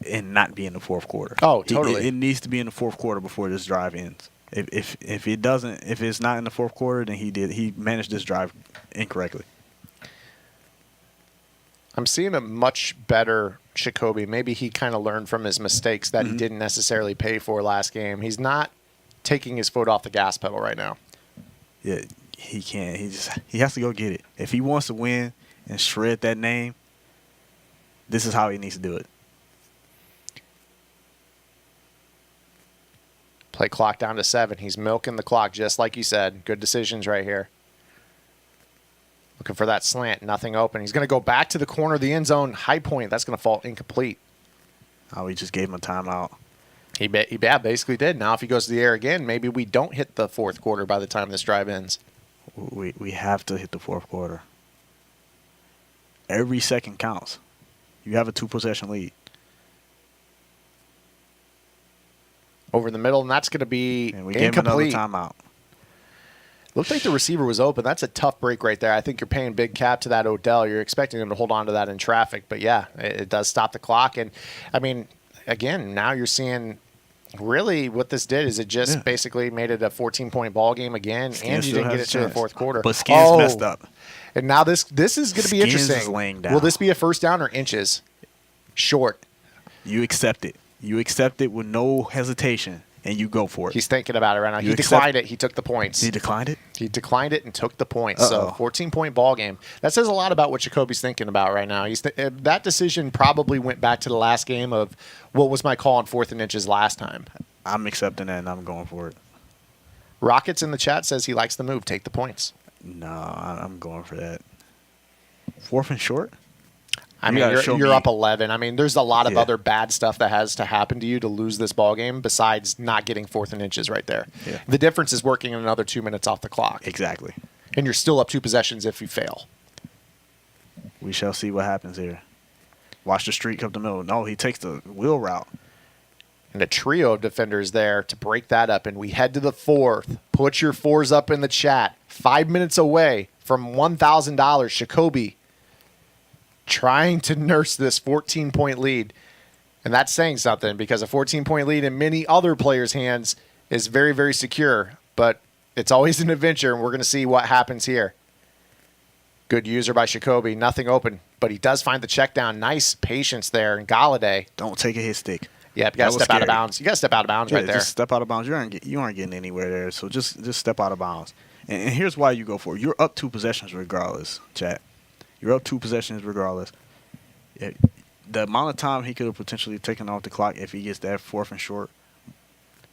and not be in the fourth quarter. Oh, totally. It needs to be in the fourth quarter before this drive ends. If it doesn't, if it's not in the fourth quarter, then he managed this drive incorrectly. I'm seeing a much better Jacoby. Maybe he kind of learned from his mistakes that he didn't necessarily pay for last game. He's not taking his foot off the gas pedal right now. Yeah, he can't. He has to go get it. If he wants to win and shred that name, this is how he needs to do it. Play clock down to 7. He's milking the clock, just like you said. Good decisions right here. Looking for that slant. Nothing open. He's going to go back to the corner of the end zone. High point. That's going to fall incomplete. Oh, he just gave him a timeout. He basically did. Now, if he goes to the air again, maybe we don't hit the fourth quarter by the time this drive ends. We have to hit the fourth quarter. Every second counts. You have a 2-possession lead. Over the middle, and that's going to be And we gave him another incomplete. timeout. Looked like the receiver was open. That's a tough break right there. I think you're paying big cap to that Odell. You're expecting him to hold on to that in traffic. But, yeah, it does stop the clock. And, I mean, again, now you're seeing really what this did is it just basically made it a 14-point ball game again, Skins and you still didn't get has it a to the chance. fourth quarter. But Skins messed up. And now this is going to be Skins is interesting. laying down. Will this be a first down or inches? Short. You accept it. You accept it with no hesitation, and you go for it. He's thinking about it right now. You He accept- declined it. He took the points. He declined it? He declined it and took the points. So Uh-oh. 14-point ball game. That says a lot about what Jacoby's thinking about right now. That decision probably went back to the last game of what was my call on 4th and inches last time. I'm accepting that, and I'm going for it. Rockets in the chat says he likes the move. Take the points. No, I'm going for that. 4th and short? I You mean, gotta show you're me- up 11. I mean, there's a lot of Yeah. other bad stuff that has to happen to you to lose this ball game besides not getting 4th and inches right there. Yeah. The difference is working another 2 minutes off the clock. Exactly. And you're still up 2 possessions if you fail. We shall see what happens here. Watch the streak up the middle. No, he takes the wheel route. And a trio of defenders there to break that up. And we head to the fourth. Put your fours up in the chat. 5 minutes away from $1,000. Jacoby trying to nurse this 14-point lead. And that's saying something because a 14-point lead in many other players' hands is very, very secure. But it's always an adventure, and we're going to see what happens here. Good user by Jacoby. Nothing open, but he does find the check down. Nice patience there. And Galladay. Don't take a hit stick. Yeah, you got to step out of bounds. You got to step out of bounds right there. Just step out of bounds. You aren't getting anywhere there. So just step out of bounds. And here's why you go for it. You're up 2 possessions regardless, chat. You're up 2 possessions regardless. The amount of time he could have potentially taken off the clock if he gets that 4th and short.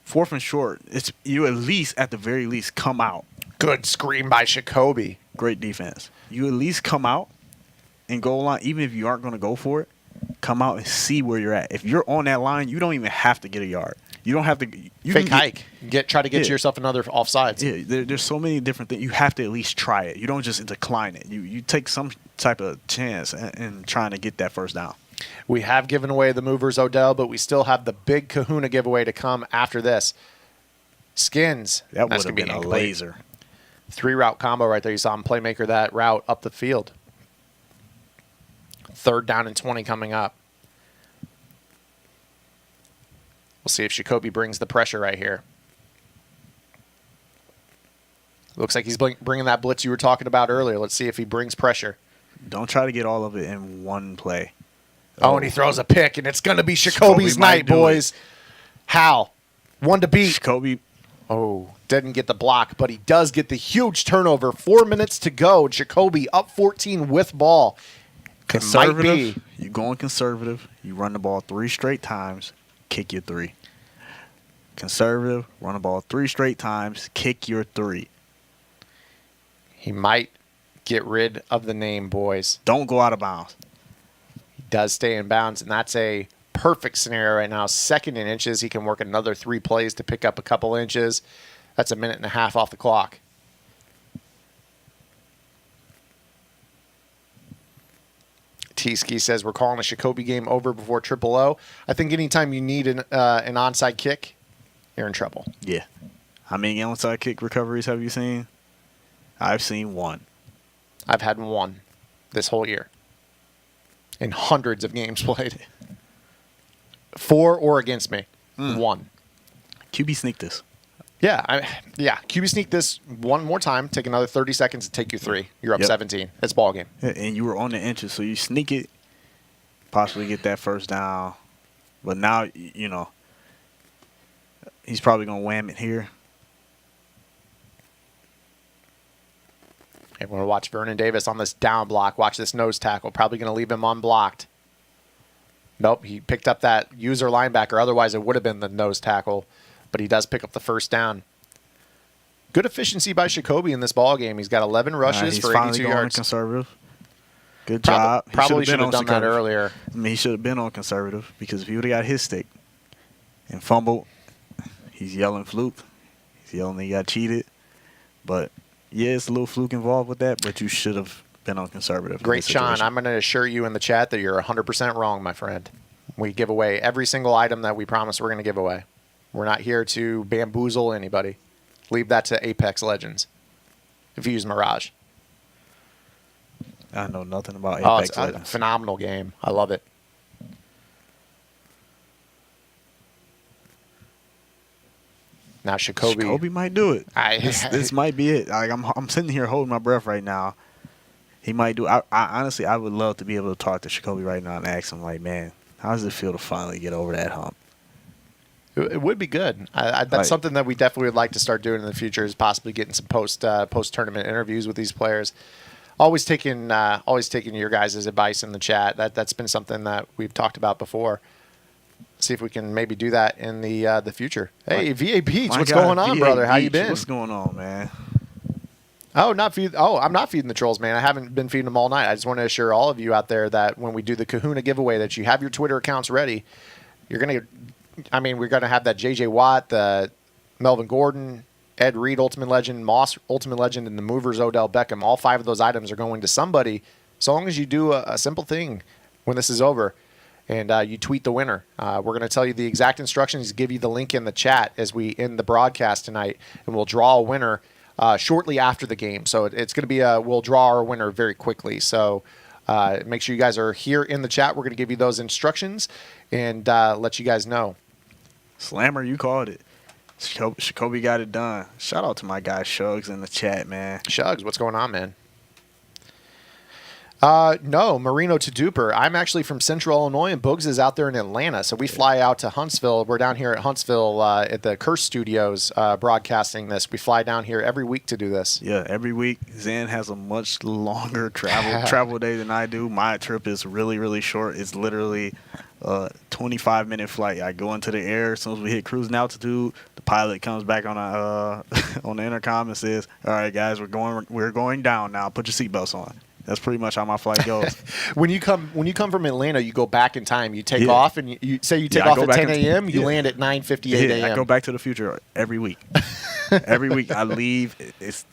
4th and short, it's you at least, at the very least, come out. Good screen by Jacoby. Great defense. You at least come out and goal line, even if you aren't going to go for it. Come out and see where you're at. If you're on that line, you don't even have to get a yard. You don't have to. You Fake can hike. Try to get yourself another offsides. Yeah, there's so many different things. You have to at least try it. You don't just decline it. You take some type of chance in trying to get that first down. We have given away the movers, Odell, but we still have the big kahuna giveaway to come after this. Skins. That That's would have gonna been a incomplete. laser. 3-route combo right there. You saw him playmaker that route up the field. 3rd down and 20 coming up. We'll see if Jacoby brings the pressure right here. Looks like he's bringing that blitz you were talking about earlier. Let's see if he brings pressure. Don't try to get all of it in one play. Oh, and he throws a pick, and it's going to be Jacoby's night, boys. How? One to beat. Jacoby. Oh, didn't get the block, but he does get the huge turnover. 4 minutes to go. Jacoby up 14 with ball. Conservative. You going conservative. You run the ball 3 straight times. Kick your 3. Conservative. Run the ball 3 straight times. Kick your 3. He might get rid of the name, boys. Don't go out of bounds. He does stay in bounds, and that's a perfect scenario right now. 2nd in inches. He can work another 3 plays to pick up a couple inches. That's a minute and a half off the clock. T-Ski says we're calling a Jacoby game over before Triple O. I think anytime you need an onside kick, you're in trouble. Yeah. How many onside kick recoveries have you seen? I've seen 1. I've had 1 this whole year in hundreds of games played. 4 or against me. 1. QB sneak this. Yeah, QB sneak this one more time. Take another 30 seconds and take you 3. You're up 17. It's ball game. And you were on the inches, so you sneak it, possibly get that first down. But now, he's probably going to wham it here. And we're going to watch Vernon Davis on this down block. Watch this nose tackle. Probably going to leave him unblocked. Nope, he picked up that user linebacker. Otherwise, it would have been the nose tackle. But he does pick up the first down. Good efficiency by Jacoby in this ball game. He's got 11 rushes for 82 yards. Conservative. Good job. Probably should have done that earlier. I mean, he should have been on conservative because if he would have got his stick and fumbled, he's yelling fluke. He's yelling he got cheated. But, yeah, it's a little fluke involved with that, but you should have been on conservative. Great, Sean. I'm going to assure you in the chat that you're 100% wrong, my friend. We give away every single item that we promise we're going to give away. We're not here to bamboozle anybody. Leave that to Apex Legends. If you use Mirage. I know nothing about Apex Legends. It's a phenomenal game. I love it. Now Jacoby might do it. This might be it. Like I'm sitting here holding my breath right now. He might do. I honestly, I would love to be able to talk to Jacoby right now and ask him, like, man, how does it feel to finally get over that hump? It would be good. That's something that we definitely would like to start doing in the future, is possibly getting some post tournament interviews with these players. Always taking your guys' advice in the chat. That's been something that we've talked about before. See if we can maybe do that in the future. Hey, VA Beach, what's going on, brother? How you been? What's going on, man? I'm not feeding the trolls, man. I haven't been feeding them all night. I just want to assure all of you out there that when we do the Kahuna giveaway, that you have your Twitter accounts ready. We're going to have that JJ Watt, the Melvin Gordon, Ed Reed, Ultimate Legend, Moss, Ultimate Legend, and the Movers, Odell Beckham. All 5 of those items are going to somebody, so long as you do a simple thing when this is over. and you tweet the winner. We're going to tell you the exact instructions, give you the link in the chat as we end the broadcast tonight, and we'll draw a winner shortly after the game. So it's going to be we'll draw our winner very quickly. So make sure you guys are here in the chat. We're going to give you those instructions and let you guys know. Slammer, you called it. Jacoby got it done. Shout out to my guy Shugs in the chat, man. Shugs, what's going on, man? No, Marino to Duper. I'm actually from Central Illinois, and Boogs is out there in Atlanta. So we fly out to Huntsville. We're down here at Huntsville at the Curse Studios broadcasting this. We fly down here every week to do this. Yeah, every week. Zen has a much longer travel day than I do. My trip is really, really short. It's literally a 25-minute flight. I go into the air. As soon as we hit cruising altitude, the pilot comes back on on the intercom and says, "All right, guys, we're going down now. Put your seatbelts on." That's pretty much how my flight goes. When you come from Atlanta, you go back in time. You take off, and you take off at 10 a.m. You land at 9:58 a.m. I go back to the future every week. Every week I leave. It's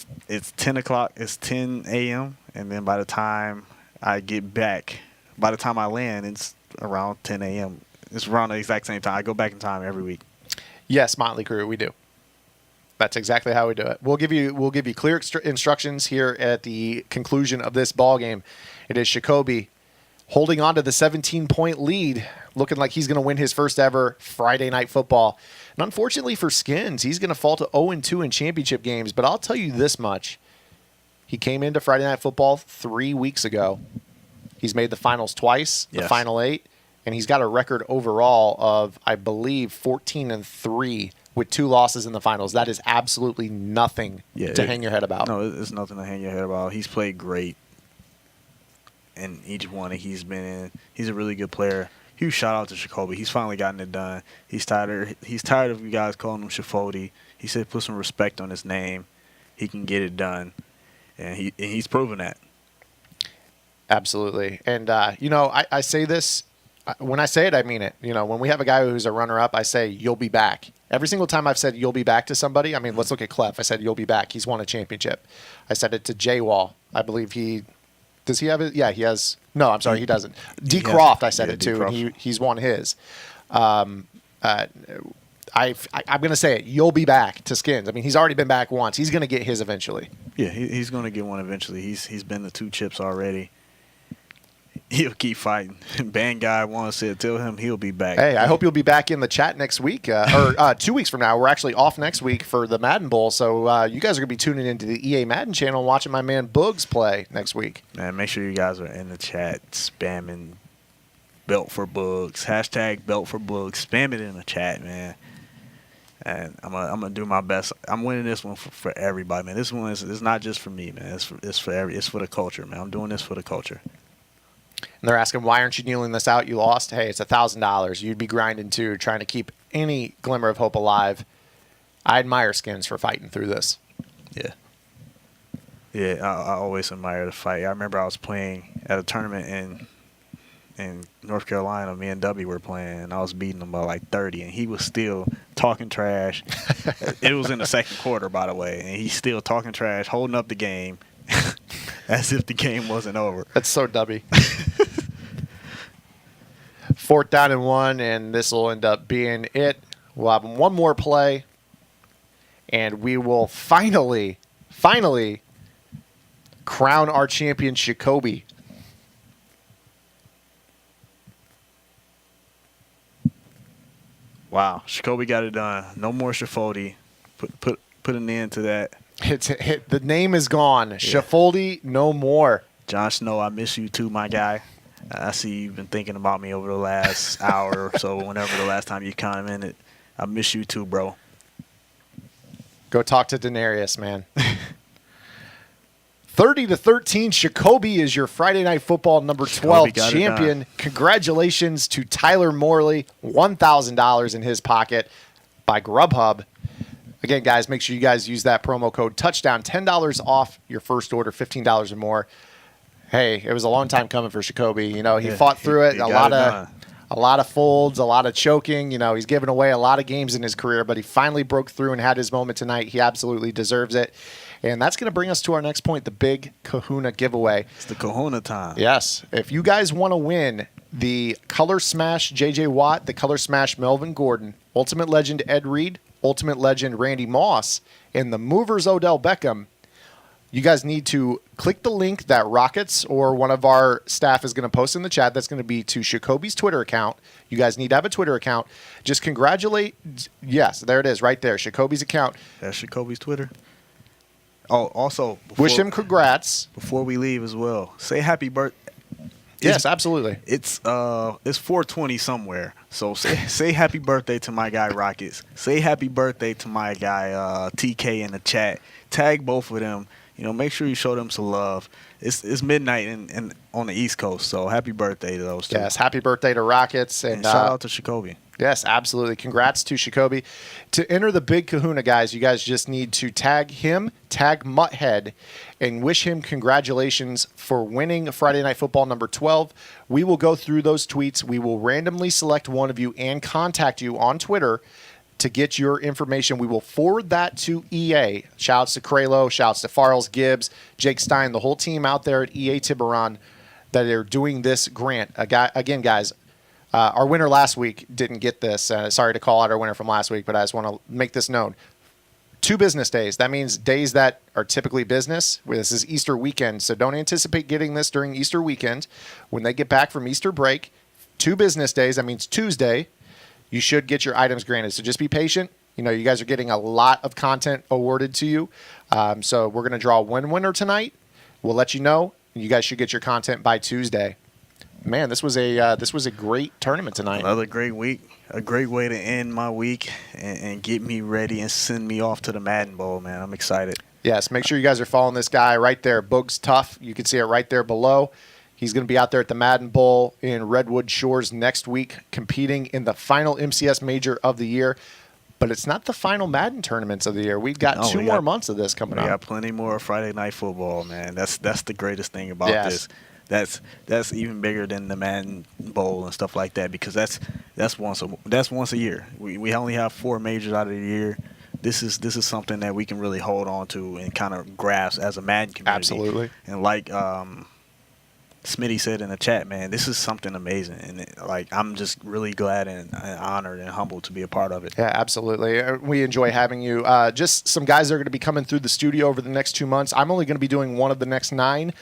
10 o'clock. It's 10 a.m. And then by the time I get back, by the time I land, it's around 10 a.m. It's around the exact same time. I go back in time every week. Yes, Motley Crue, we do. That's exactly how we do it. We'll give you clear instructions here at the conclusion of this ball game. It is Jacoby holding on to the 17-point lead, looking like he's going to win his first ever Friday Night Football. And unfortunately for Skins, he's going to fall to 0-2 in championship games. But I'll tell you this much: he came into Friday Night Football 3 weeks ago. He's made the finals twice, the final 8, and he's got a record overall of, I believe, 14-3. With 2 losses in the finals. That is absolutely nothing to hang your head about. No, it's nothing to hang your head about. He's played great in each one that he's been in. He's a really good player. Huge shout out to Jacoby. He's finally gotten it done. He's tired of you guys calling him Shafody. He said put some respect on his name. He can get it done. And he's proven that. Absolutely. And, I say this. When I say it, I mean it. When we have a guy who's a runner-up, I say, you'll be back. Every single time I've said you'll be back to somebody, I mean, let's look at Clef. I said you'll be back. He's won a championship. I said it to Jay Wall. I believe does he have it? Yeah, he has. No, I'm sorry, he doesn't. D. Croft, I said it to, and he's won his. I'm going to say it. You'll be back to Skins. I mean, he's already been back once. He's going to get his eventually. Yeah, he's going to get one eventually. He's been to 2 chips already. He'll keep fighting. Band guy wants to tell him he'll be back. Hey, I hope you'll be back in the chat next week, or 2 weeks from now. We're actually off next week for the Madden Bowl, so you guys are going to be tuning into the EA Madden channel and watching my man Boogs play next week. Man, make sure you guys are in the chat spamming Belt for Boogs, hashtag Belt for Boogs. Spam it in the chat, man. And I'm gonna do my best. I'm winning this one for everybody, man. This one is not just for me, man. It's for the culture, man. I'm doing this for the culture. And they're asking, why aren't you kneeling this out? You lost. Hey, it's $1,000. You'd be grinding too, trying to keep any glimmer of hope alive. I admire Skins for fighting through this. Yeah, I always admire the fight. I remember I was playing at a tournament in North Carolina. Me and W were playing, and I was beating him by like 30, and he was still talking trash. It was in the second quarter, by the way, and he's still talking trash, holding up the game. As if the game wasn't over. That's so dubby. 4th down and 1, and this will end up being it. We'll have one more play, and we will finally crown our champion, Jacoby. Wow, Jacoby got it done. No more Shafody. Put an end to that. The name is gone. Yeah. Shaffoldi, no more. Jon Snow, I miss you too, my guy. I see you've been thinking about me over the last hour or so, whenever the last time you commented. I miss you too, bro. Go talk to Daenerys, man. 30-13, Jacoby is your Friday Night Football number 12 champion. Congratulations to Tyler Morley. $1,000 in his pocket by Grubhub. Again, guys, make sure you guys use that promo code Touchdown. $10 off your first order, $15 or more. Hey, it was a long time coming for Jacoby. He fought through it. A lot of folds, a lot of choking. He's given away a lot of games in his career, but he finally broke through and had his moment tonight. He absolutely deserves it. And that's going to bring us to our next point, the big Kahuna giveaway. It's the Kahuna time. Yes. If you guys want to win the Color Smash J.J. Watt, the Color Smash Melvin Gordon, Ultimate Legend Ed Reed, Ultimate Legend Randy Moss, and the Movers Odell Beckham, you guys need to click the link that Rockets or one of our staff is going to post in the chat. That's going to be to Shakobi's Twitter account. You guys need to have a Twitter account. Just congratulate. Yes, there it is right there. Shakobi's account. That's Shakobi's Twitter. Oh, also, Wish him congrats. Before we leave as well, say happy birthday. Yes, absolutely. It's 420 somewhere. So say happy birthday to my guy Rockets. Say happy birthday to my guy TK in the chat. Tag both of them. Make sure you show them some love. It's midnight and on the East Coast, so happy birthday to those two. Yes, happy birthday to Rockets. And shout out to Shakobi. Yes, absolutely. Congrats to Shakobi. To enter the big Kahuna, guys, you guys just need to tag him, tag Mutthead, and wish him congratulations for winning Friday Night Football number 12. We will go through those tweets. We will randomly select one of you and contact you on Twitter to get your information. We will forward that to EA. Shouts to Kralo, shouts to Farrells, Gibbs, Jake Stein, the whole team out there at EA Tiburon that are doing this grant. Again, guys, our winner last week didn't get this. Sorry to call out our winner from last week, but I just want to make this known. 2 business days. That means days that are typically business. This is Easter weekend, so don't anticipate getting this during Easter weekend. When they get back from Easter break, 2 business days, that means Tuesday, you should get your items granted. So just be patient. You guys are getting a lot of content awarded to you. So we're going to draw one winner tonight. We'll let you know. You guys should get your content by Tuesday. Man, this was a great tournament tonight. Another great week. A great way to end my week and get me ready and send me off to the Madden Bowl, man. I'm excited. Yes, make sure you guys are following this guy right there, Boogs Tough. You can see it right there below. He's going to be out there at the Madden Bowl in Redwood Shores next week, competing in the final MCS major of the year. But it's not the final Madden tournaments of the year. We've got 2 more months of this coming up. We got plenty more Friday Night Football, man. That's the greatest thing about this. That's even bigger than the Madden Bowl and stuff like that, because that's once a year. We only have 4 majors out of the year. This is something that we can really hold on to and kind of grasp as a Madden community. Absolutely. And like Smitty said in the chat, man, this is something amazing, and I'm just really glad and honored and humbled to be a part of it. Yeah, absolutely. We enjoy having you. Just some guys that are going to be coming through the studio over the next 2 months. I'm only going to be doing one of the next 9,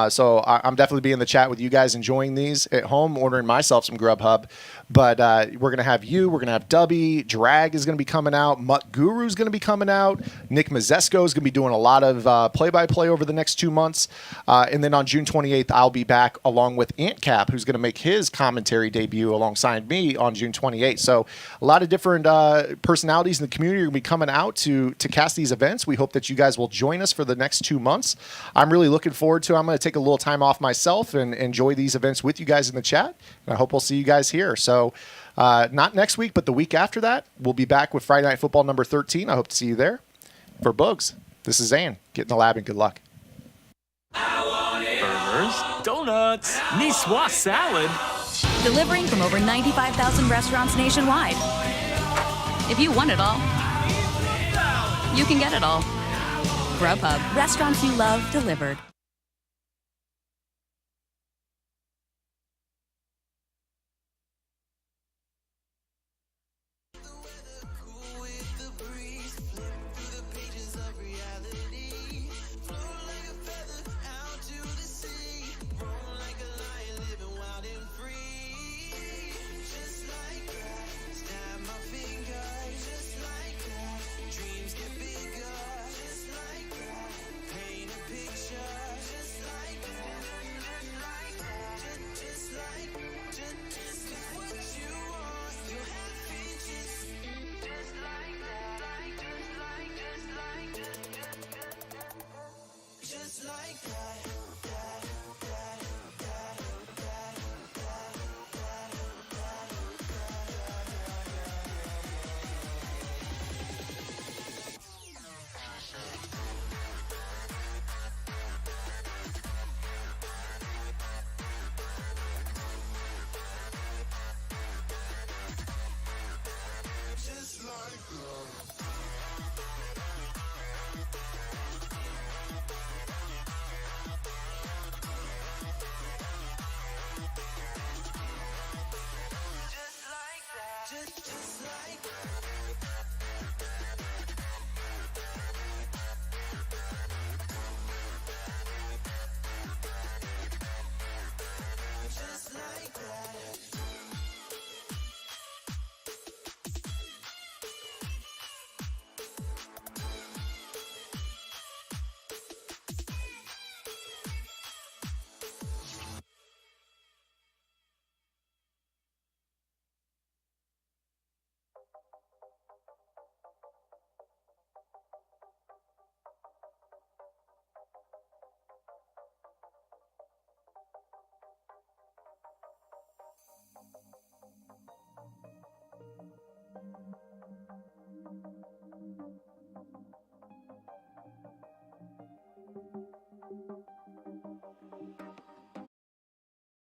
so I'm definitely be in the chat with you guys, enjoying these at home, ordering myself some Grubhub. But we're going to have you. We're going to have Dubby. Drag is going to be coming out. Mutt Guru is going to be coming out. Nick Mazesco is going to be doing a lot of play-by-play over the next 2 months. And then on June 28th, I'll be back along with Ant Cap, who's going to make his commentary debut alongside me on June 28th. So a lot of different personalities in the community are going to be coming out to cast these events. We hope that you guys will join us for the next 2 months. I'm really looking forward to it. I'm going to take a little time off myself and enjoy these events with you guys in the chat. And I hope we'll see you guys here. So not next week, but the week after that, we'll be back with Friday Night Football number 13. I hope to see you there. For Bugs, this is Zane. Get in the lab and good luck. Burgers, donuts, Niçoise salad. Delivering from over 95,000 restaurants nationwide. If you want it all, you can get it all. Grubhub, restaurants you love delivered.